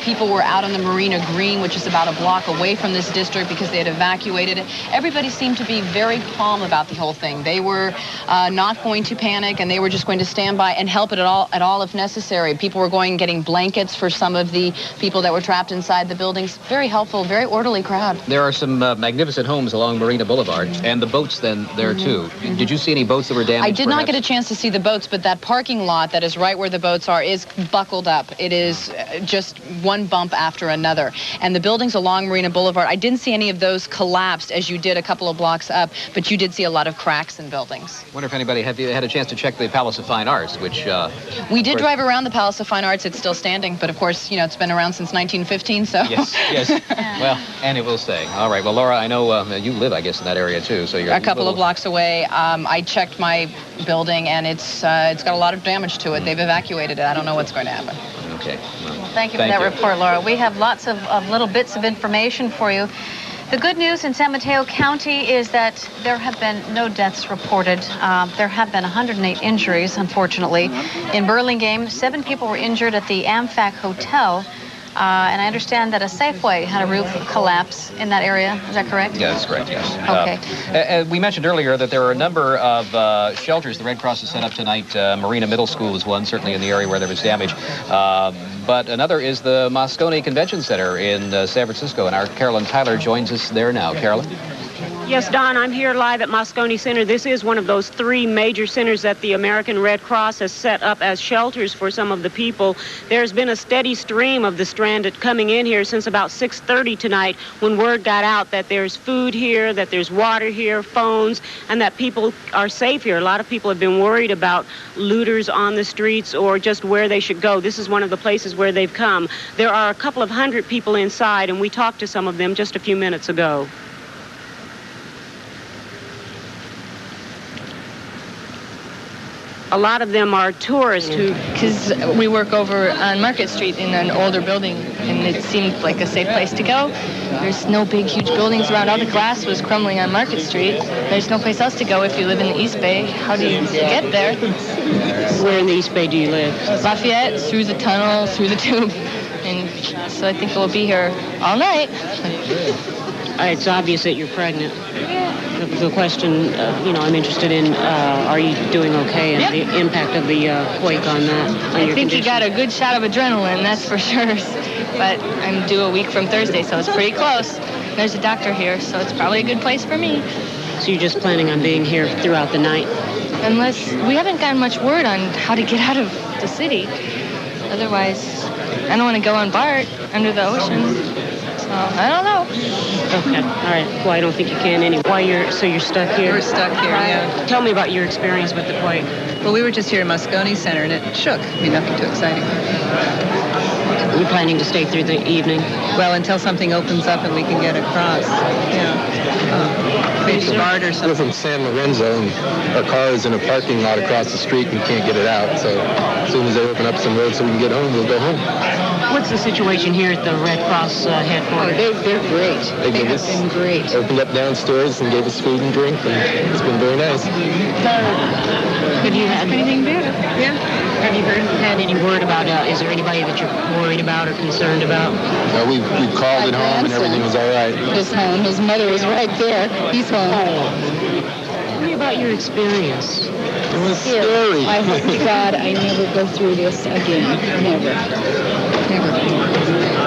People were out on the Marina Green, which is about a block away from this district, because they had evacuated it. Everybody seemed to be very calm about the whole thing. They were not going to panic, and they were just going to stand by and help it at all if necessary. People were going and getting blankets for some of the people that were trapped inside the buildings. Very helpful, very orderly crowd. There are some magnificent homes along Marina Boulevard, and the boats then there too. Did you see any boats that were damaged? I did not get a chance to see the boats, but that parking lot that is right where the boats are is buckled up. It is just one bump after another. And the buildings along Marina Boulevard, I didn't see any of those collapsed as you did a couple of blocks up, but you did see a lot of cracks in buildings. Wonder if anybody had a chance to check the Palace of Fine Arts, which... we did drive around the Palace of Fine Arts. It's still standing, but of course, you know, it's been around since 1915, so... Yes. Well, and it will stay. All right. Well, Laura, I know you live, I guess, in that area too, so you're... A couple of blocks away. I checked my building, and it's got a lot of damage to it. They've evacuated it. I don't know what's going to happen. Okay. Well, thank you for that report, Laura. We have lots of little bits of information for you. The good news in San Mateo County is that there have been no deaths reported. There have been 108 injuries, unfortunately. In Burlingame, 7 people were injured at the AmFac Hotel. And I understand that a Safeway had a roof collapse in that area. Is that correct? Yeah, that's correct, yes. Okay. We mentioned earlier that there are a number of shelters the Red Cross has set up tonight. Marina Middle School is one, certainly in the area where there was damage. But another is the Moscone Convention Center in San Francisco. And our Carolyn Tyler joins us there now. Carolyn? Yes, Don, I'm here live at Moscone Center. This is one of those 3 major centers that the American Red Cross has set up as shelters for some of the people. There's been a steady stream of the stranded coming in here since about 6:30 tonight, when word got out that there's food here, that there's water here, phones, and that people are safe here. A lot of people have been worried about looters on the streets or just where they should go. This is one of the places where they've come. There are a couple of hundred people inside, and we talked to some of them just a few minutes ago. A lot of them are tourists who... Because we work over on Market Street in an older building, and it seemed like a safe place to go. There's no big, huge buildings around. All the glass was crumbling on Market Street. There's no place else to go if you live in the East Bay. How do you get there? Where in the East Bay do you live? Lafayette, through the tunnel, through the tube. And so I think we'll be here all night. It's obvious that you're pregnant. The question, I'm interested in, are you doing okay, and the impact of the quake on that? I think you got a good shot of adrenaline, that's for sure. But I'm due a week from Thursday, so it's pretty close. There's a doctor here, so it's probably a good place for me. So you're just planning on being here throughout the night? Unless we haven't gotten much word on how to get out of the city. Otherwise, I don't want to go on BART under the ocean. I don't know. Okay. All right. Well, I don't think you can anyway. So you're stuck here? We're stuck here, yeah. Tell me about your experience with the quake. Well, we were just here at Moscone Center, and it shook. I mean, nothing too exciting. Are you planning to stay through the evening? Well, until something opens up and we can get across. Maybe BART or something. We're from San Lorenzo, and our car is in a parking lot across the street, and we can't get it out. So as soon as they open up some roads so we can get home, we'll go home. What's the situation here at the Red Cross headquarters? They're great. They have been great. Opened up downstairs and gave us food and drink, and it's been very nice. Have you had anything better? Yeah. Have you had any word about, is there anybody that you're worried about or concerned about? No, we called at home and everything was all right. His home. His mother was right there. He's home. Tell me about your experience. It was scary. I hope to God I never go through this again. Never.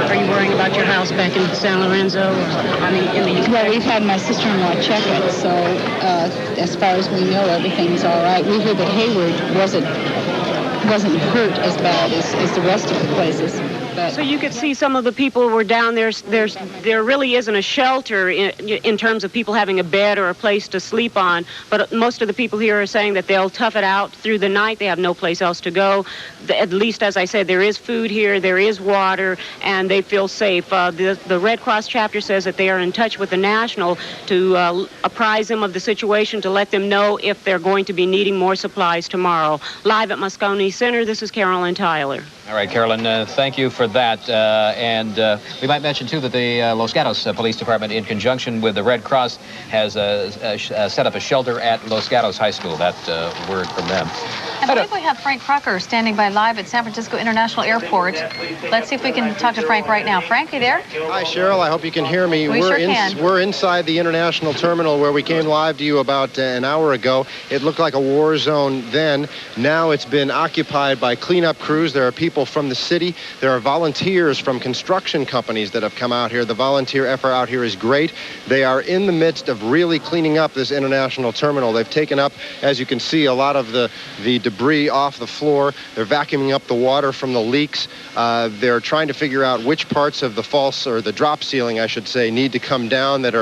Are you worrying about your house back in San Lorenzo? In the Well, we've had my sister-in-law check it, so as far as we know, everything's all right. We hear that Hayward wasn't hurt as bad as the rest of the places. So you could see some of the people were down there. There really isn't a shelter in terms of people having a bed or a place to sleep on. But most of the people here are saying that they'll tough it out through the night. They have no place else to go. At least, as I said, there is food here, there is water, and they feel safe. The Red Cross chapter says that they are in touch with the National to apprise them of the situation, to let them know if they're going to be needing more supplies tomorrow. Live at Moscone Center, this is Carolyn Tyler. All right, Carolyn, thank you for that. And we might mention, too, that the Los Gatos Police Department, in conjunction with the Red Cross, has set up a shelter at Los Gatos High School. That word from them. I believe we have Frank Crocker standing by live at San Francisco International Airport. Let's see if we can talk to Frank right now. Frank, you there? Hi, Cheryl. I hope you can hear me. We're inside the International Terminal where we came live to you about an hour ago. It looked like a war zone then. Now it's been occupied by cleanup crews. There are people from the city. There are volunteers from construction companies that have come out here. The volunteer effort out here is great. They are in the midst of really cleaning up this International Terminal. They've taken up, as you can see, a lot of the debris off the floor. They're vacuuming up the water from the leaks. They're trying to figure out which parts of the drop ceiling, I should say, need to come down that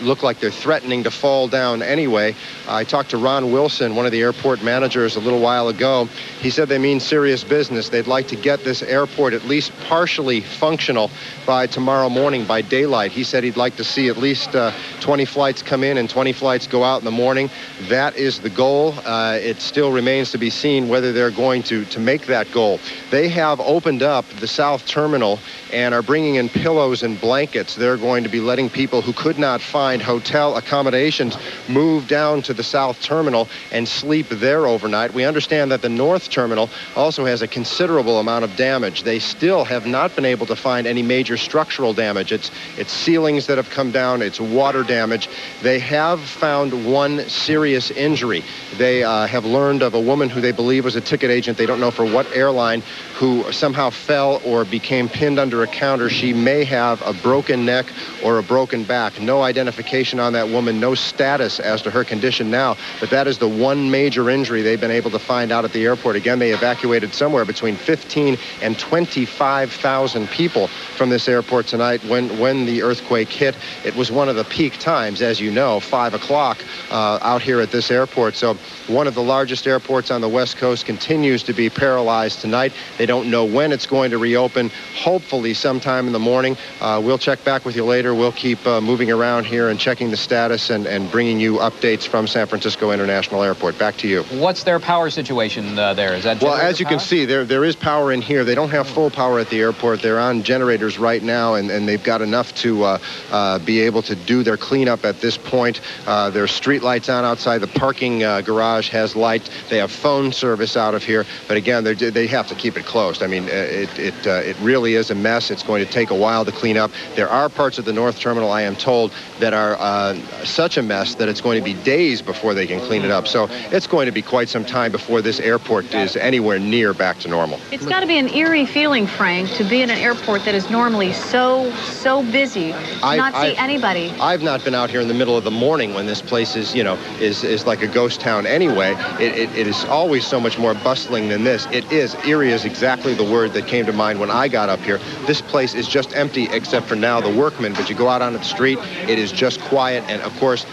look like they're threatening to fall down anyway. I talked to Ron Wilson, one of the airport managers, a little while ago. He said they mean serious business. They'd like to get this airport at least partially functional by tomorrow morning, by daylight. He said he'd like to see at least 20 flights come in and 20 flights go out in the morning. That is the goal. It still remains to be seen whether they're going to make that goal. They have opened up the South Terminal and are bringing in pillows and blankets. They're going to be letting people who could not find hotel accommodations move down to the South Terminal and sleep there overnight. We understand that the North Terminal also has a considerable amount of damage. They still have not been able to find any major structural damage. It's ceilings that have come down. It's water damage. They have found one serious injury. They have learned of a woman who they believe was a ticket agent. They don't know for what airline, who somehow fell or became pinned under a counter. She may have a broken neck or a broken back. No identification on that woman, no status as to her condition now, but that is the one major injury they've been able to find out at the airport. Again, they evacuated somewhere between 15 and 25,000 people from this airport tonight when the earthquake hit. It was one of the peak times, as you know, 5 o'clock out here at this airport. So one of the largest airports on the West Coast continues to be paralyzed tonight. They don't know when it's going to reopen. Hopefully sometime in the morning. We'll check back with you later. We'll keep moving around here and checking the status and bringing you updates from San Francisco International Airport. Back to you. What's their power situation there? Is that well, as you can see, there is power in here. They don't have full power at the airport. They're on generators right now, and they've got enough to be able to do their cleanup at this point. There's street lights on outside. The parking garage has light. They have phone service out of here. But again, they have to keep it closed. I mean, it really is a mess. It's going to take a while to clean up. There are parts of the North Terminal, I am told, that are such a mess that it's going to be days before they can clean it up. So it's going to be quite some time before this airport is anywhere near back to normal. It's got to be an eerie feeling, Frank, to be in an airport that is normally so busy, to not see anybody. I've not been out here in the middle of the morning when this place is, is like a ghost town anyway. It is always so much more bustling than this. It is. Eerie is exactly the word that came to mind when I got up here. This place is just empty except for now the workmen, but you go out onto the street, it is just quiet, and of course,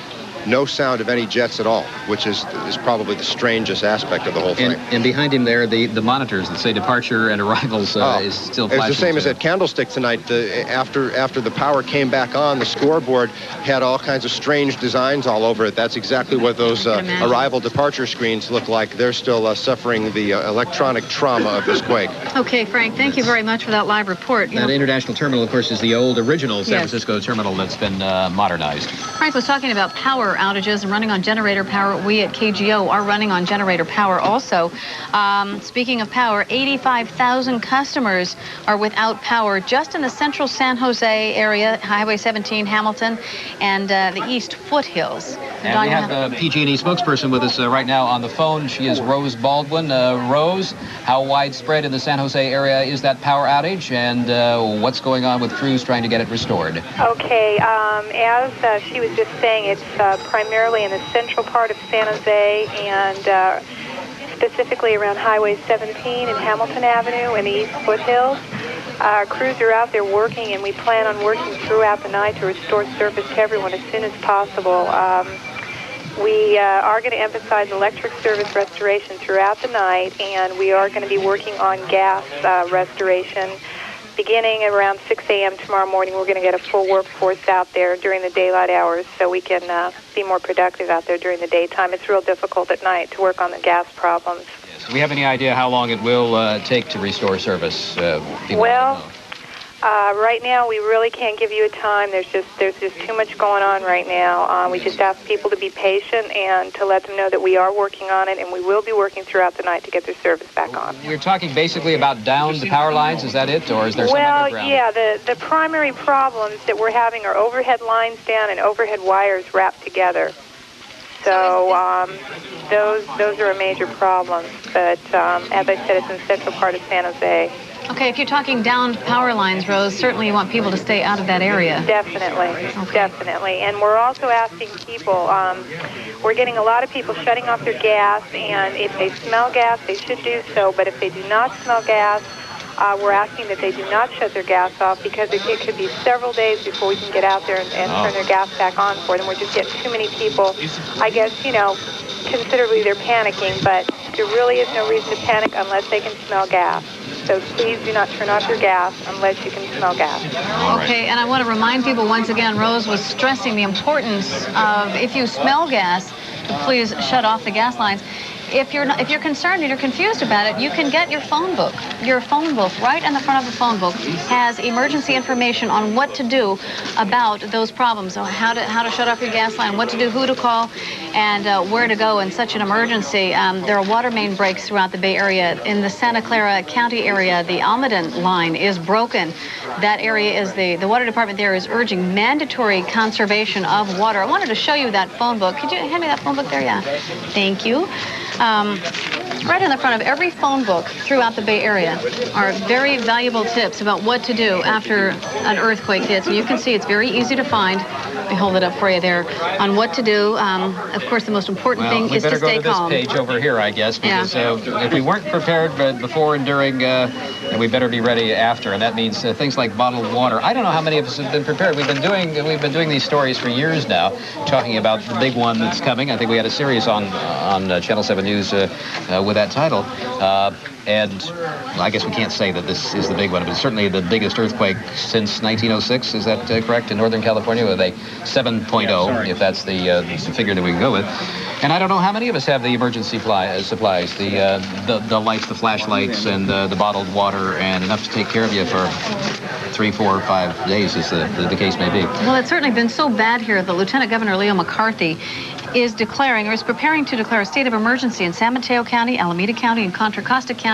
no sound of any jets at all, which is probably the strangest aspect of the whole thing. And behind him there, the monitors that say departure and arrivals is still flashing. It's the same as at Candlestick tonight. After the power came back on, the scoreboard had all kinds of strange designs all over it. That's exactly what those arrival departure screens look like. They're still suffering the electronic trauma of this quake. Okay, Frank, thank you very much for that live report. Now, the International Terminal, of course, is the old original San Francisco terminal that's been modernized. Frank was talking about power power outages and running on generator power. We at KGO are running on generator power also. Speaking of power, 85,000 customers are without power just in the central San Jose area, Highway 17, Hamilton, and the East Foothills. And we have the PG&E spokesperson with us right now on the phone. She is Rose Baldwin. Rose, how widespread in the San Jose area is that power outage, and what's going on with crews trying to get it restored? Okay, as she was just saying, it's primarily in the central part of San Jose and specifically around Highway 17 and Hamilton Avenue in the East Foothills. Crews are out there working, and we plan on working throughout the night to restore service to everyone as soon as possible. We are going to emphasize electric service restoration throughout the night, and we are going to be working on gas restoration. Beginning around 6 a.m. tomorrow morning, we're going to get a full workforce out there during the daylight hours so we can be more productive out there during the daytime. It's real difficult at night to work on the gas problems. Yes. Do we have any idea how long it will take to restore service? Right now, we really can't give you a time. There's just too much going on right now. We just ask people to be patient and to let them know that we are working on it, and we will be working throughout the night to get their service back on. We're talking basically about downed power lines. Is that it, or is there some underground? Yeah, the primary problems that we're having are overhead lines down and overhead wires wrapped together. So those are a major problem. But as I said, it's in the central part of San Jose. Okay, if you're talking down power lines, Rose, certainly you want people to stay out of that area. Definitely, okay. Definitely. And we're also asking people, we're getting a lot of people shutting off their gas, and if they smell gas, they should do so. But if they do not smell gas, we're asking that they do not shut their gas off, because it could be several days before we can get out there and turn their gas back on for them. We're just getting too many people. I guess, considerably they're panicking, but there really is no reason to panic unless they can smell gas. So please do not turn off your gas unless you can smell gas. Okay, and I want to remind people once again, Rose was stressing the importance of, if you smell gas, to please shut off the gas lines. If you're concerned and you're confused about it, you can get your phone book. Your phone book, right in the front of the phone book, has emergency information on what to do about those problems. So how to shut off your gas line, what to do, who to call, and where to go in such an emergency. There are water main breaks throughout the Bay Area. In the Santa Clara County area, the Almaden line is broken. That area is the water department there is urging mandatory conservation of water. I wanted to show you that phone book. Could you hand me that phone book there? Yeah. Thank you. Right in the front of every phone book throughout the Bay Area are very valuable tips about what to do after an earthquake hits. And you can see it's very easy to find. Let me hold it up for you there on what to do. Of course, the most important thing is to stay calm. We better go to this page over here, I guess, because if we weren't prepared before and during, we better be ready after. And that means things like bottled water. I don't know how many of us have been prepared. We've been doing these stories for years now, talking about the big one that's coming. I think we had a series on Channel 7 News with that title. And I guess we can't say that this is the big one, but it's certainly the biggest earthquake since 1906. Is that correct? In Northern California with a 7.0, if that's the figure that we can go with. And I don't know how many of us have the emergency supplies, the lights, the flashlights, and the bottled water, and enough to take care of you for 3, 4, or 5 days, as the case may be. Well, it's certainly been so bad here that Lieutenant Governor Leo McCarthy is declaring, or is preparing to declare, a state of emergency in San Mateo County, Alameda County, and Contra Costa County.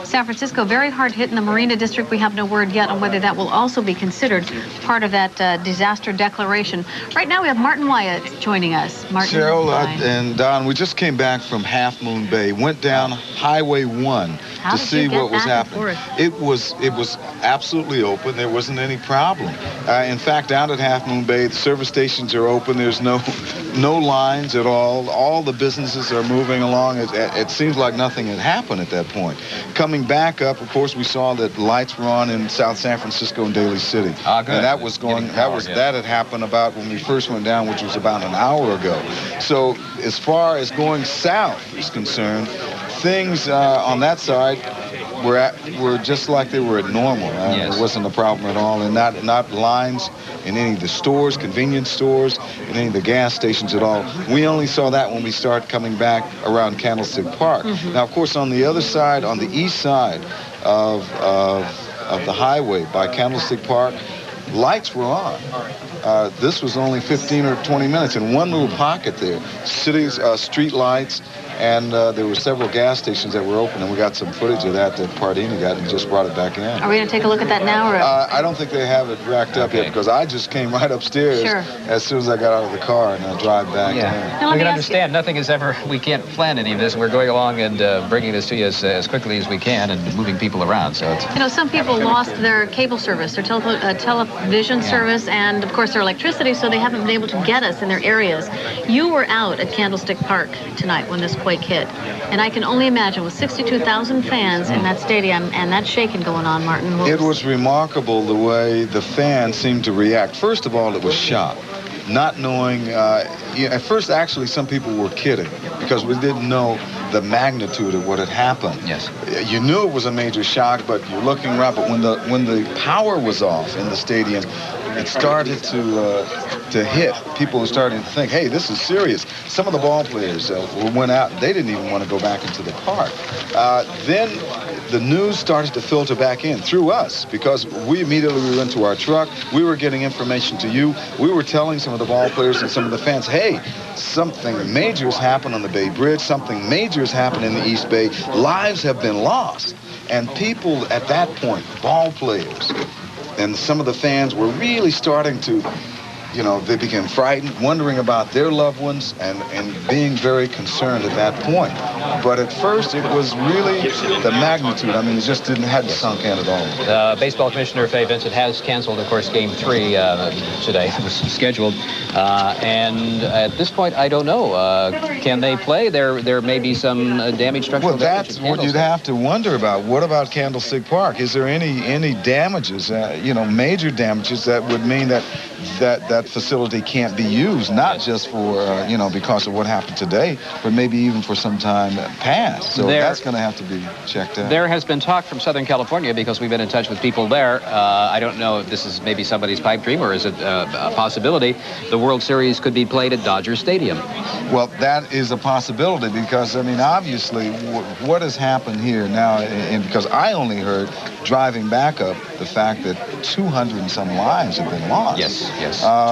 San Francisco, very hard hit in the Marina District. We have no word yet on whether that will also be considered part of that disaster declaration. Right now we have Martin Wyatt joining us. Martin. Cheryl and Don, we just came back from Half Moon Bay, went down Highway 1 to see what was happening. It was absolutely open. There wasn't any problem. In fact, down at Half Moon Bay, the service stations are open. There's no lines at all. All the businesses are moving along. It seems like nothing had happened at that point. Coming back up, of course, we saw that lights were on in South San Francisco and Daly City. Good. And that was going. That had happened about when we first went down, which was about an hour ago. So as far as going south is concerned, things on that side were just like they were at normal. Yes. It wasn't a problem at all, and not lines in any of the stores, convenience stores, in any of the gas stations at all. We only saw that when we started coming back around Candlestick Park. Mm-hmm. Now, of course, on the other side, on the east side of the highway by Candlestick Park, lights were on. This was only 15 or 20 minutes in one little pocket there. Cities, street lights, and there were several gas stations that were open, and we got some footage of that Pardini got and just brought it back in. Are we going to take a look at that now? Or? I don't think they have it racked up yet, because I just came right upstairs as soon as I got out of the car, and I drive back down. We can understand nothing is ever, we can't plan any of this. We're going along and bringing this to you as quickly as we can and moving people around. So it's... You know, some people lost their cable service, their television service, and of course their electricity, so they haven't been able to get us in their areas. You were out at Candlestick Park tonight when this quake hit, and I can only imagine with 62,000 fans in that stadium and that shaking going on, Martin. It was remarkable the way the fans seemed to react. First of all, it was shock. Not knowing, at first actually some people were kidding because we didn't know the magnitude of what had happened. Yes. You knew it was a major shock, but you're looking around. But when the power was off in the stadium, it started to hit. People were starting to think, hey, this is serious. Some of the ball players went out. They didn't even want to go back into the park. Then the news started to filter back in through us because we immediately went to our truck. We were getting information to you. We were telling some of the ball players and some of the fans, hey, something major has happened on the Bay Bridge. Something major has happened in the East Bay. Lives have been lost. And people at that point, ball players, and some of the fans were really starting to, they became frightened, wondering about their loved ones and being very concerned at that point. But at first, it was really the magnitude. I mean, it just hadn't sunk in at all. Baseball Commissioner Fay Vincent has canceled, of course, Game 3 today. It was scheduled. And at this point, I don't know. Can they play? There may be some damage structural damage. Well, that's what you'd have to wonder about. What about Candlestick Park? Is there any damages, major damages that would mean that facility can't be used, not just for, because of what happened today, but maybe even for some time past. So that's going to have to be checked out. There has been talk from Southern California, because we've been in touch with people there. I don't know if this is maybe somebody's pipe dream or is it a possibility. The World Series could be played at Dodger Stadium. Well, that is a possibility because, obviously, what has happened here now, and because I only heard driving back up the fact that 200 and some lives have been lost. Yes.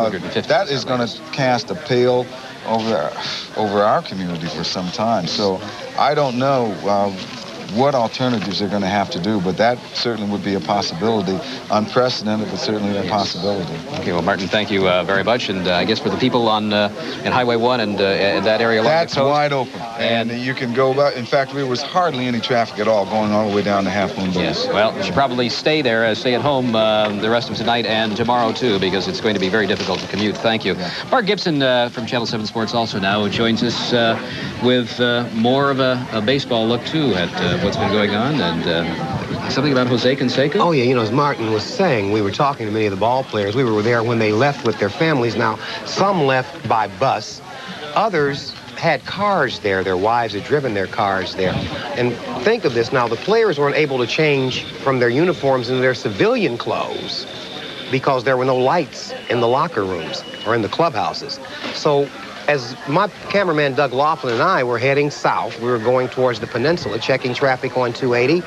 That is going to cast a pale over our community for some time. So I don't know what alternatives they're going to have to do, but that certainly would be a possibility. Unprecedented, but certainly a possibility. Okay, well, Martin, thank you very much. And I guess for the people on in Highway 1 and in that area along that's the coast, wide open. And you can go about. In fact, there was hardly any traffic at all going all the way down to Half Moon Bay. Yes, well, you should probably stay there, stay at home the rest of tonight and tomorrow, too, because it's going to be very difficult to commute. Thank you. Yeah. Mark Gibson from Channel 7 Sports also now joins us with more of a baseball look, too, at what's been going on, and something about Jose Canseco? Oh, yeah, as Martin was saying, we were talking to many of the ball players. We were there when they left with their families. Now, some left by bus. Others had cars there. Their wives had driven their cars there. And think of this now, the players weren't able to change from their uniforms into their civilian clothes because there were no lights in the locker rooms or in the clubhouses. So as my cameraman Doug Laughlin and I were heading south, we were going towards the peninsula, checking traffic on 280.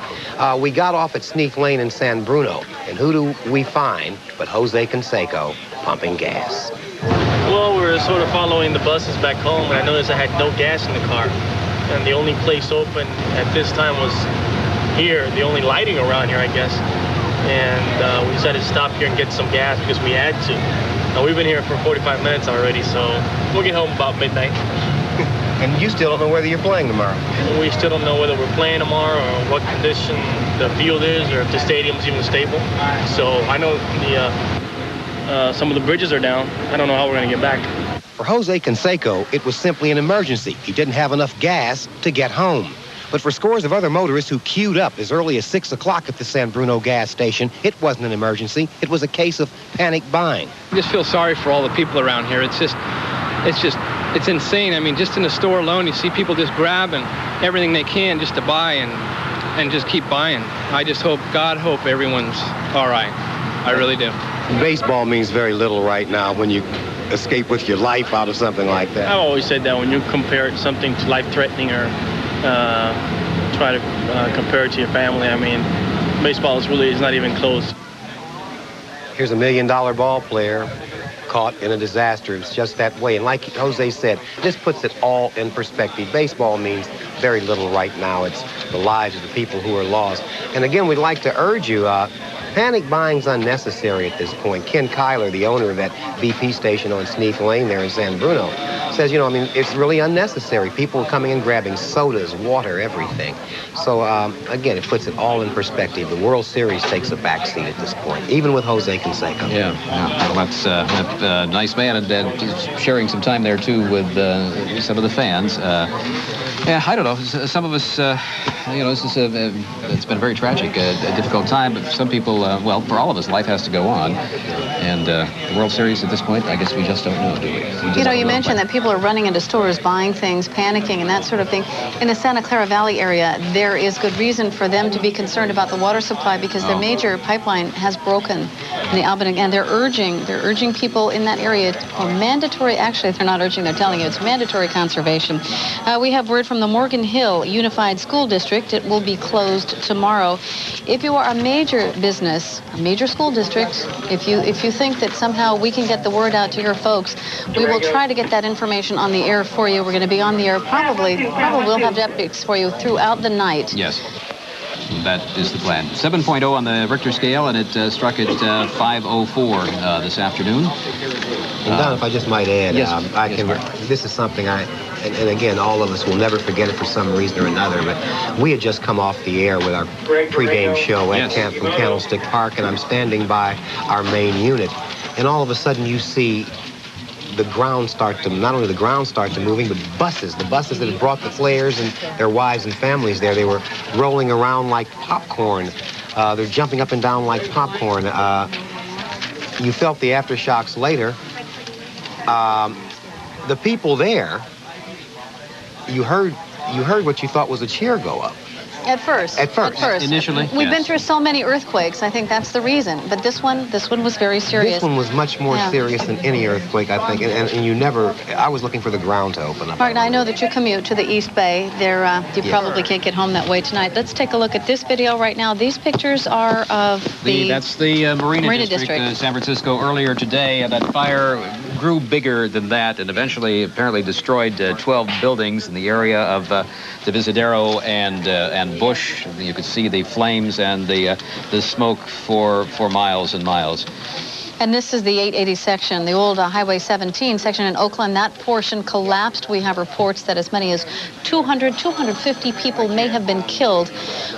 We got off at Sneak Lane in San Bruno. And who do we find but Jose Canseco pumping gas? Well, we were sort of following the buses back home, and I noticed I had no gas in the car. And the only place open at this time was here, the only lighting around here, I guess. And we decided to stop here and get some gas because we had to. Now, we've been here for 45 minutes already, so we'll get home about midnight. And you still don't know whether you're playing tomorrow? We still don't know whether we're playing tomorrow or what condition the field is or if the stadium's even stable. So I know some of the bridges are down. I don't know how we're going to get back. For Jose Canseco, it was simply an emergency. He didn't have enough gas to get home. But for scores of other motorists who queued up as early as 6 o'clock at the San Bruno gas station, it wasn't an emergency. It was a case of panic buying. I just feel sorry for all the people around here. It's insane. I mean, just in the store alone, you see people just grabbing everything they can just to buy and just keep buying. I just hope everyone's all right. I really do. Baseball means very little right now when you escape with your life out of something like that. I've always said that when you compare something to life-threatening or try to compare it to your family, I mean, baseball is not even close. Here's a $1 million ball player caught in a disaster. It's just that way. And like Jose said, this puts it all in perspective. Baseball means very little right now. It's the lives of the people who are lost. And again, we'd like to urge you, panic buying's unnecessary at this point. Ken Kyler, the owner of that BP station on Sneak Lane there in San Bruno, says, you know, I mean, it's really unnecessary. People are coming in grabbing sodas, water, everything. So, again, it puts it all in perspective. The World Series takes a backseat at this point, even with Jose Canseco. Yeah. Well, that's a nice man, and sharing some time there, too, with some of the fans. Yeah, I don't know. Some of us, you know, this is it's been very tragic, a difficult time. But some people, well, for all of us, life has to go on. And the World Series at this point, I guess we just don't know, do we? You know, you mentioned that people are running into stores, buying things, panicking, and that sort of thing. In the Santa Clara Valley area, there is good reason for them to be concerned about the water supply because the major pipeline has broken in the Albany, and they're urging people in that area for mandatory. Actually, they're not urging; they're telling you it's mandatory conservation. We have word from the Morgan Hill Unified School District. It will be closed tomorrow. If you are a major business, a major school district, if you think that somehow we can get the word out to your folks, we will try to get that information on the air for you. We're going to be on the air probably we'll have updates for you throughout the night. Yes. That is the plan. 7.0 on the Richter scale, and it struck at 5:04 this afternoon. And Don, if I just might add, yes, this is something and again, all of us will never forget it for some reason or another, but we had just come off the air with our pregame show at camp from Candlestick Park, and I'm standing by our main unit, and all of a sudden you see the ground start to, not only the ground start to moving, but the buses that had brought the players and their wives and families there, they were rolling around like popcorn. They're jumping up and down like popcorn. You felt the aftershocks later. The people there, you heard what you thought was a cheer go up. At first. Initially, We've been through so many earthquakes. I think that's the reason. But this one was very serious. This one was much more serious than any earthquake, I think. And you never, I was looking for the ground to open up. Martin, I know that you commute to the East Bay. You probably can't get home that way tonight. Let's take a look at this video right now. These pictures are of That's the Marina District. San Francisco earlier today. That fire grew bigger than that and eventually apparently destroyed 12 buildings in the area of Divisadero and Bush. You could see the flames and the smoke for miles and miles. And this is the 880 section, the old Highway 17 section in Oakland. That portion collapsed. We have reports that as many as 250 people may have been killed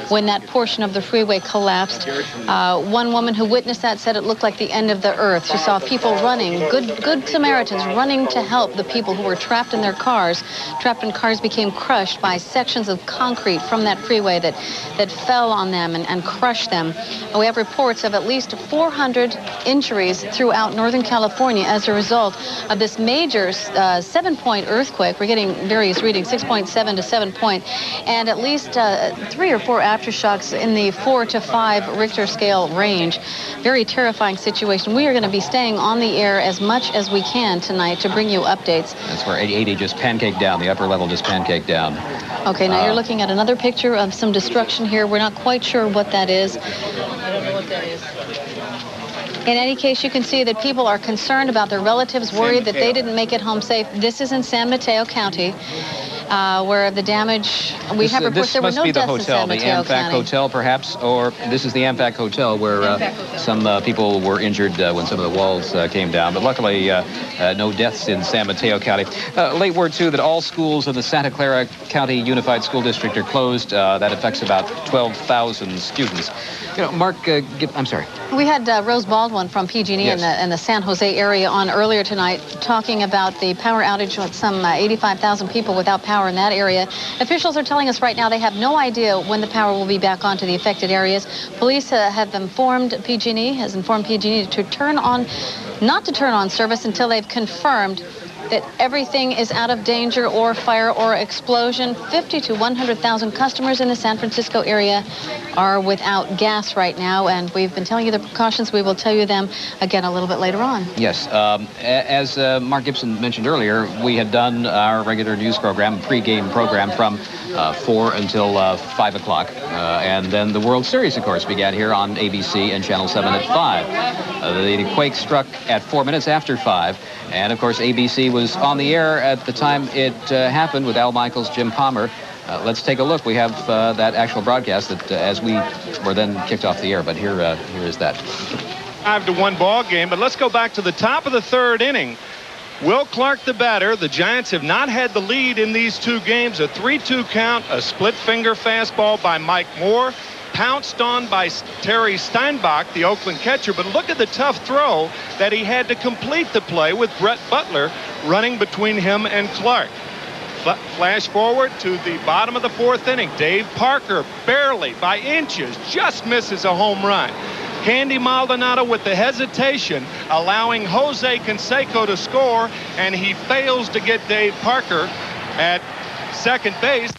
when that portion of the freeway collapsed. One woman who witnessed that said it looked like the end of the earth. She saw people running, good Samaritans running to help the people who were trapped in their cars. Trapped in cars became crushed by sections of concrete from that freeway that fell on them and crushed them. And we have reports of at least 400 injuries throughout Northern California as a result of this major 7-point earthquake. We're getting various readings, 6.7 to 7 point, and at least 3 or 4 aftershocks in the 4 to 5 Richter scale range. Very terrifying situation. We are going to be staying on the air as much as we can tonight to bring you updates. That's where 880 just pancaked down, the upper level just pancaked down. Okay, now you're looking at another picture of some destruction here. We're not quite sure what that is. I don't know what that is. In any case, you can see that people are concerned about their relatives, worried that they didn't make it home safe. This is in San Mateo County, where the damage, we have reports there were no deaths in San Mateo County. The AmFac Hotel, perhaps, or this is the AmFac Hotel where some people were injured when some of the walls came down. But luckily, no deaths in San Mateo County. Late word, too, that all schools in the Santa Clara County Unified School District are closed. That affects about 12,000 students. You know, Mark, I'm sorry. We had Rose Baldwin from PG&E in the San Jose area on earlier tonight talking about the power outage with some 85,000 people without power in that area. Officials are telling us right now they have no idea when the power will be back on to the affected areas. Police have informed PG&E to not to turn on service until they've confirmed that everything is out of danger or fire or explosion. 50 to 100,000 customers in the San Francisco area are without gas right now, and we've been telling you the precautions. We will tell you them again a little bit later on. Yes, as Mark Gibson mentioned earlier, we had done our regular news program, pregame program from 4 until 5 o'clock. And then the World Series, of course, began here on ABC and Channel 7 at 5. The quake struck at 4 minutes after 5. And, of course, ABC was on the air at the time it happened with Al Michaels, Jim Palmer. Let's take a look. We have that actual broadcast that as we were then kicked off the air. But here is that. 5-1 ball game. But let's go back to the top of the third inning. Will Clark, the batter. The Giants have not had the lead in these two games. A 3-2 count, a split finger fastball by Mike Moore, pounced on by Terry Steinbach, the Oakland catcher. But look at the tough throw that he had to complete the play with Brett Butler running between him and Clark. Flash forward to the bottom of the fourth inning. Dave Parker barely by inches just misses a home run. Candy Maldonado with the hesitation, allowing Jose Canseco to score, and he fails to get Dave Parker at second base.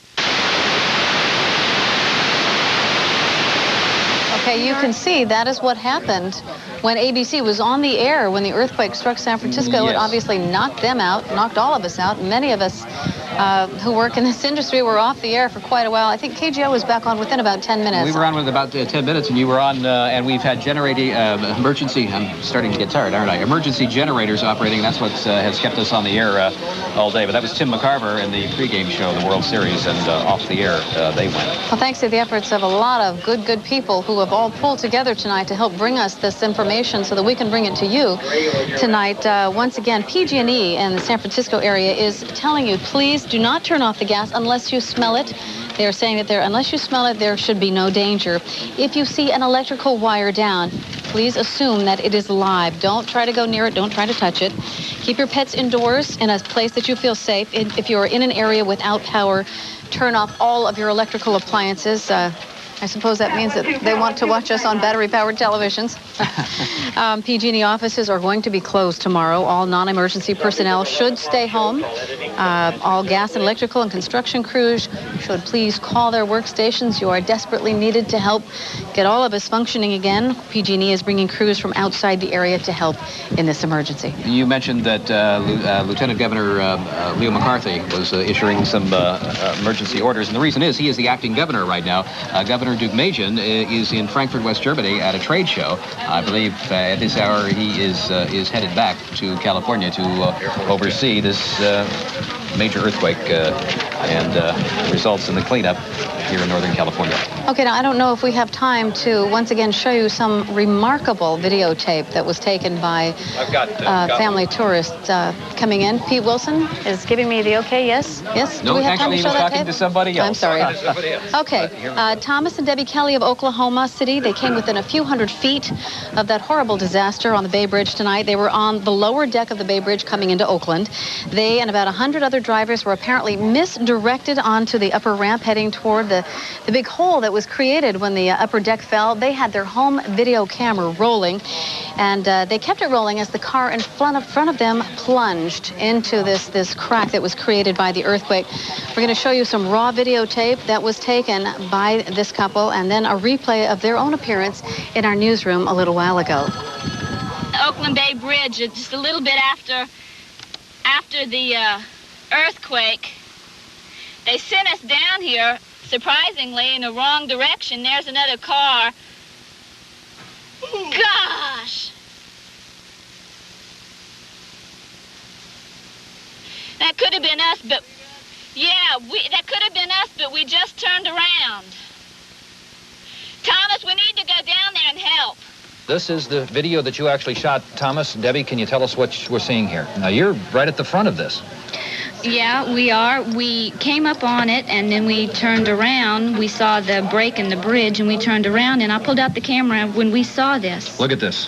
Okay, you can see that is what happened when ABC was on the air when the earthquake struck San Francisco. Yes. It obviously knocked them out, knocked all of us out. Many of us who work in this industry were off the air for quite a while. I think KGO was back on within about 10 minutes. We were on with about 10 minutes, and you were on, and we've had generating emergency. I'm starting to get tired, aren't I? Emergency generators operating. That's what has kept us on the air all day. But that was Tim McCarver in the pregame show, the World Series, and off the air they went. Well, thanks to the efforts of a lot of good people who have all pulled together tonight to help bring us this information so that we can bring it to you tonight. Once again, PG&E in the San Francisco area is telling you, please do not turn off the gas unless you smell it. They are saying that unless you smell it, there should be no danger. If you see an electrical wire down, please assume that it is live. Don't try to go near it. Don't try to touch it. Keep your pets indoors in a place that you feel safe. If you are in an area without power, turn off all of your electrical appliances. I suppose that means that they want to watch us on battery-powered televisions. PG&E offices are going to be closed tomorrow. All non-emergency personnel should stay home. All gas and electrical and construction crews should please call their workstations. You are desperately needed to help get all of us functioning again. PG&E is bringing crews from outside the area to help in this emergency. You mentioned that Lieutenant Governor Leo McCarthy was issuing some emergency orders, and the reason is he is the acting governor right now. Governor Duke Majan is in Frankfurt, West Germany at a trade show. I believe at this hour he is headed back to California to oversee this major earthquake and results in the cleanup here in Northern California. Okay, now I don't know if we have time to once again show you some remarkable videotape that was taken by family tourists coming in. Pete Wilson is giving me the okay. Yes? Yes? No, Do we have time actually to show he was that talking tape? to somebody else. I'm sorry. Okay, Thomas and Debbie Kelly of Oklahoma City, they came within a few hundred feet of that horrible disaster on the Bay Bridge tonight. They were on the lower deck of the Bay Bridge coming into Oakland. They and about 100 other drivers were apparently misdirected onto the upper ramp heading toward the big hole that was created when the upper deck fell. They had their home video camera rolling, and they kept it rolling as the car in front of them plunged into this crack that was created by the earthquake. We're going to show you some raw videotape that was taken by this couple, and then a replay of their own appearance in our newsroom a little while ago. The Oakland Bay Bridge, just a little bit after the earthquake, they sent us down here, surprisingly, in the wrong direction. There's another car. Gosh! That could have been us, but... Yeah, that could have been us, but we just turned around. Thomas, we need to go down there and help. This is the video that you actually shot. Thomas, Debbie, can you tell us what we're seeing here? Now, you're right at the front of this. Yeah, we are. We came up on it, and then we turned around. We saw the break in the bridge, and we turned around, and I pulled out the camera when we saw this. Look at this.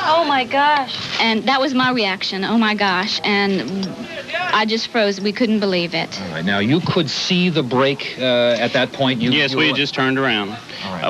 Oh, my gosh. And that was my reaction, oh, my gosh. And I just froze. We couldn't believe it. All right, now, you could see the break at that point? Yes, we had just turned around.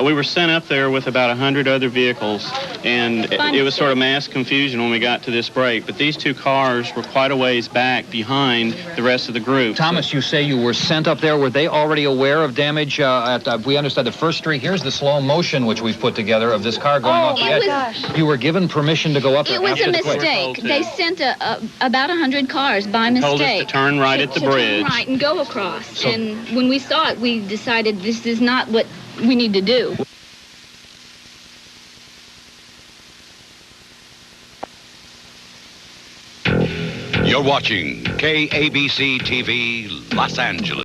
We were sent up there with about 100 other vehicles, and it was sort of mass confusion when we got to this break. But these two cars were quite a ways back behind the rest of the group. Thomas, you say you were sent up there. Were they already aware of damage we understand, the first street? Here's the slow motion which we've put together of this car going off the edge. Gosh. You were given permission to go up there. It was a mistake. They sent about 100 cars by mistake. Told us to turn right at the bridge. Turn right and go across. And when we saw it, we decided this is not what we need to do. You're watching KABC TV, Los Angeles.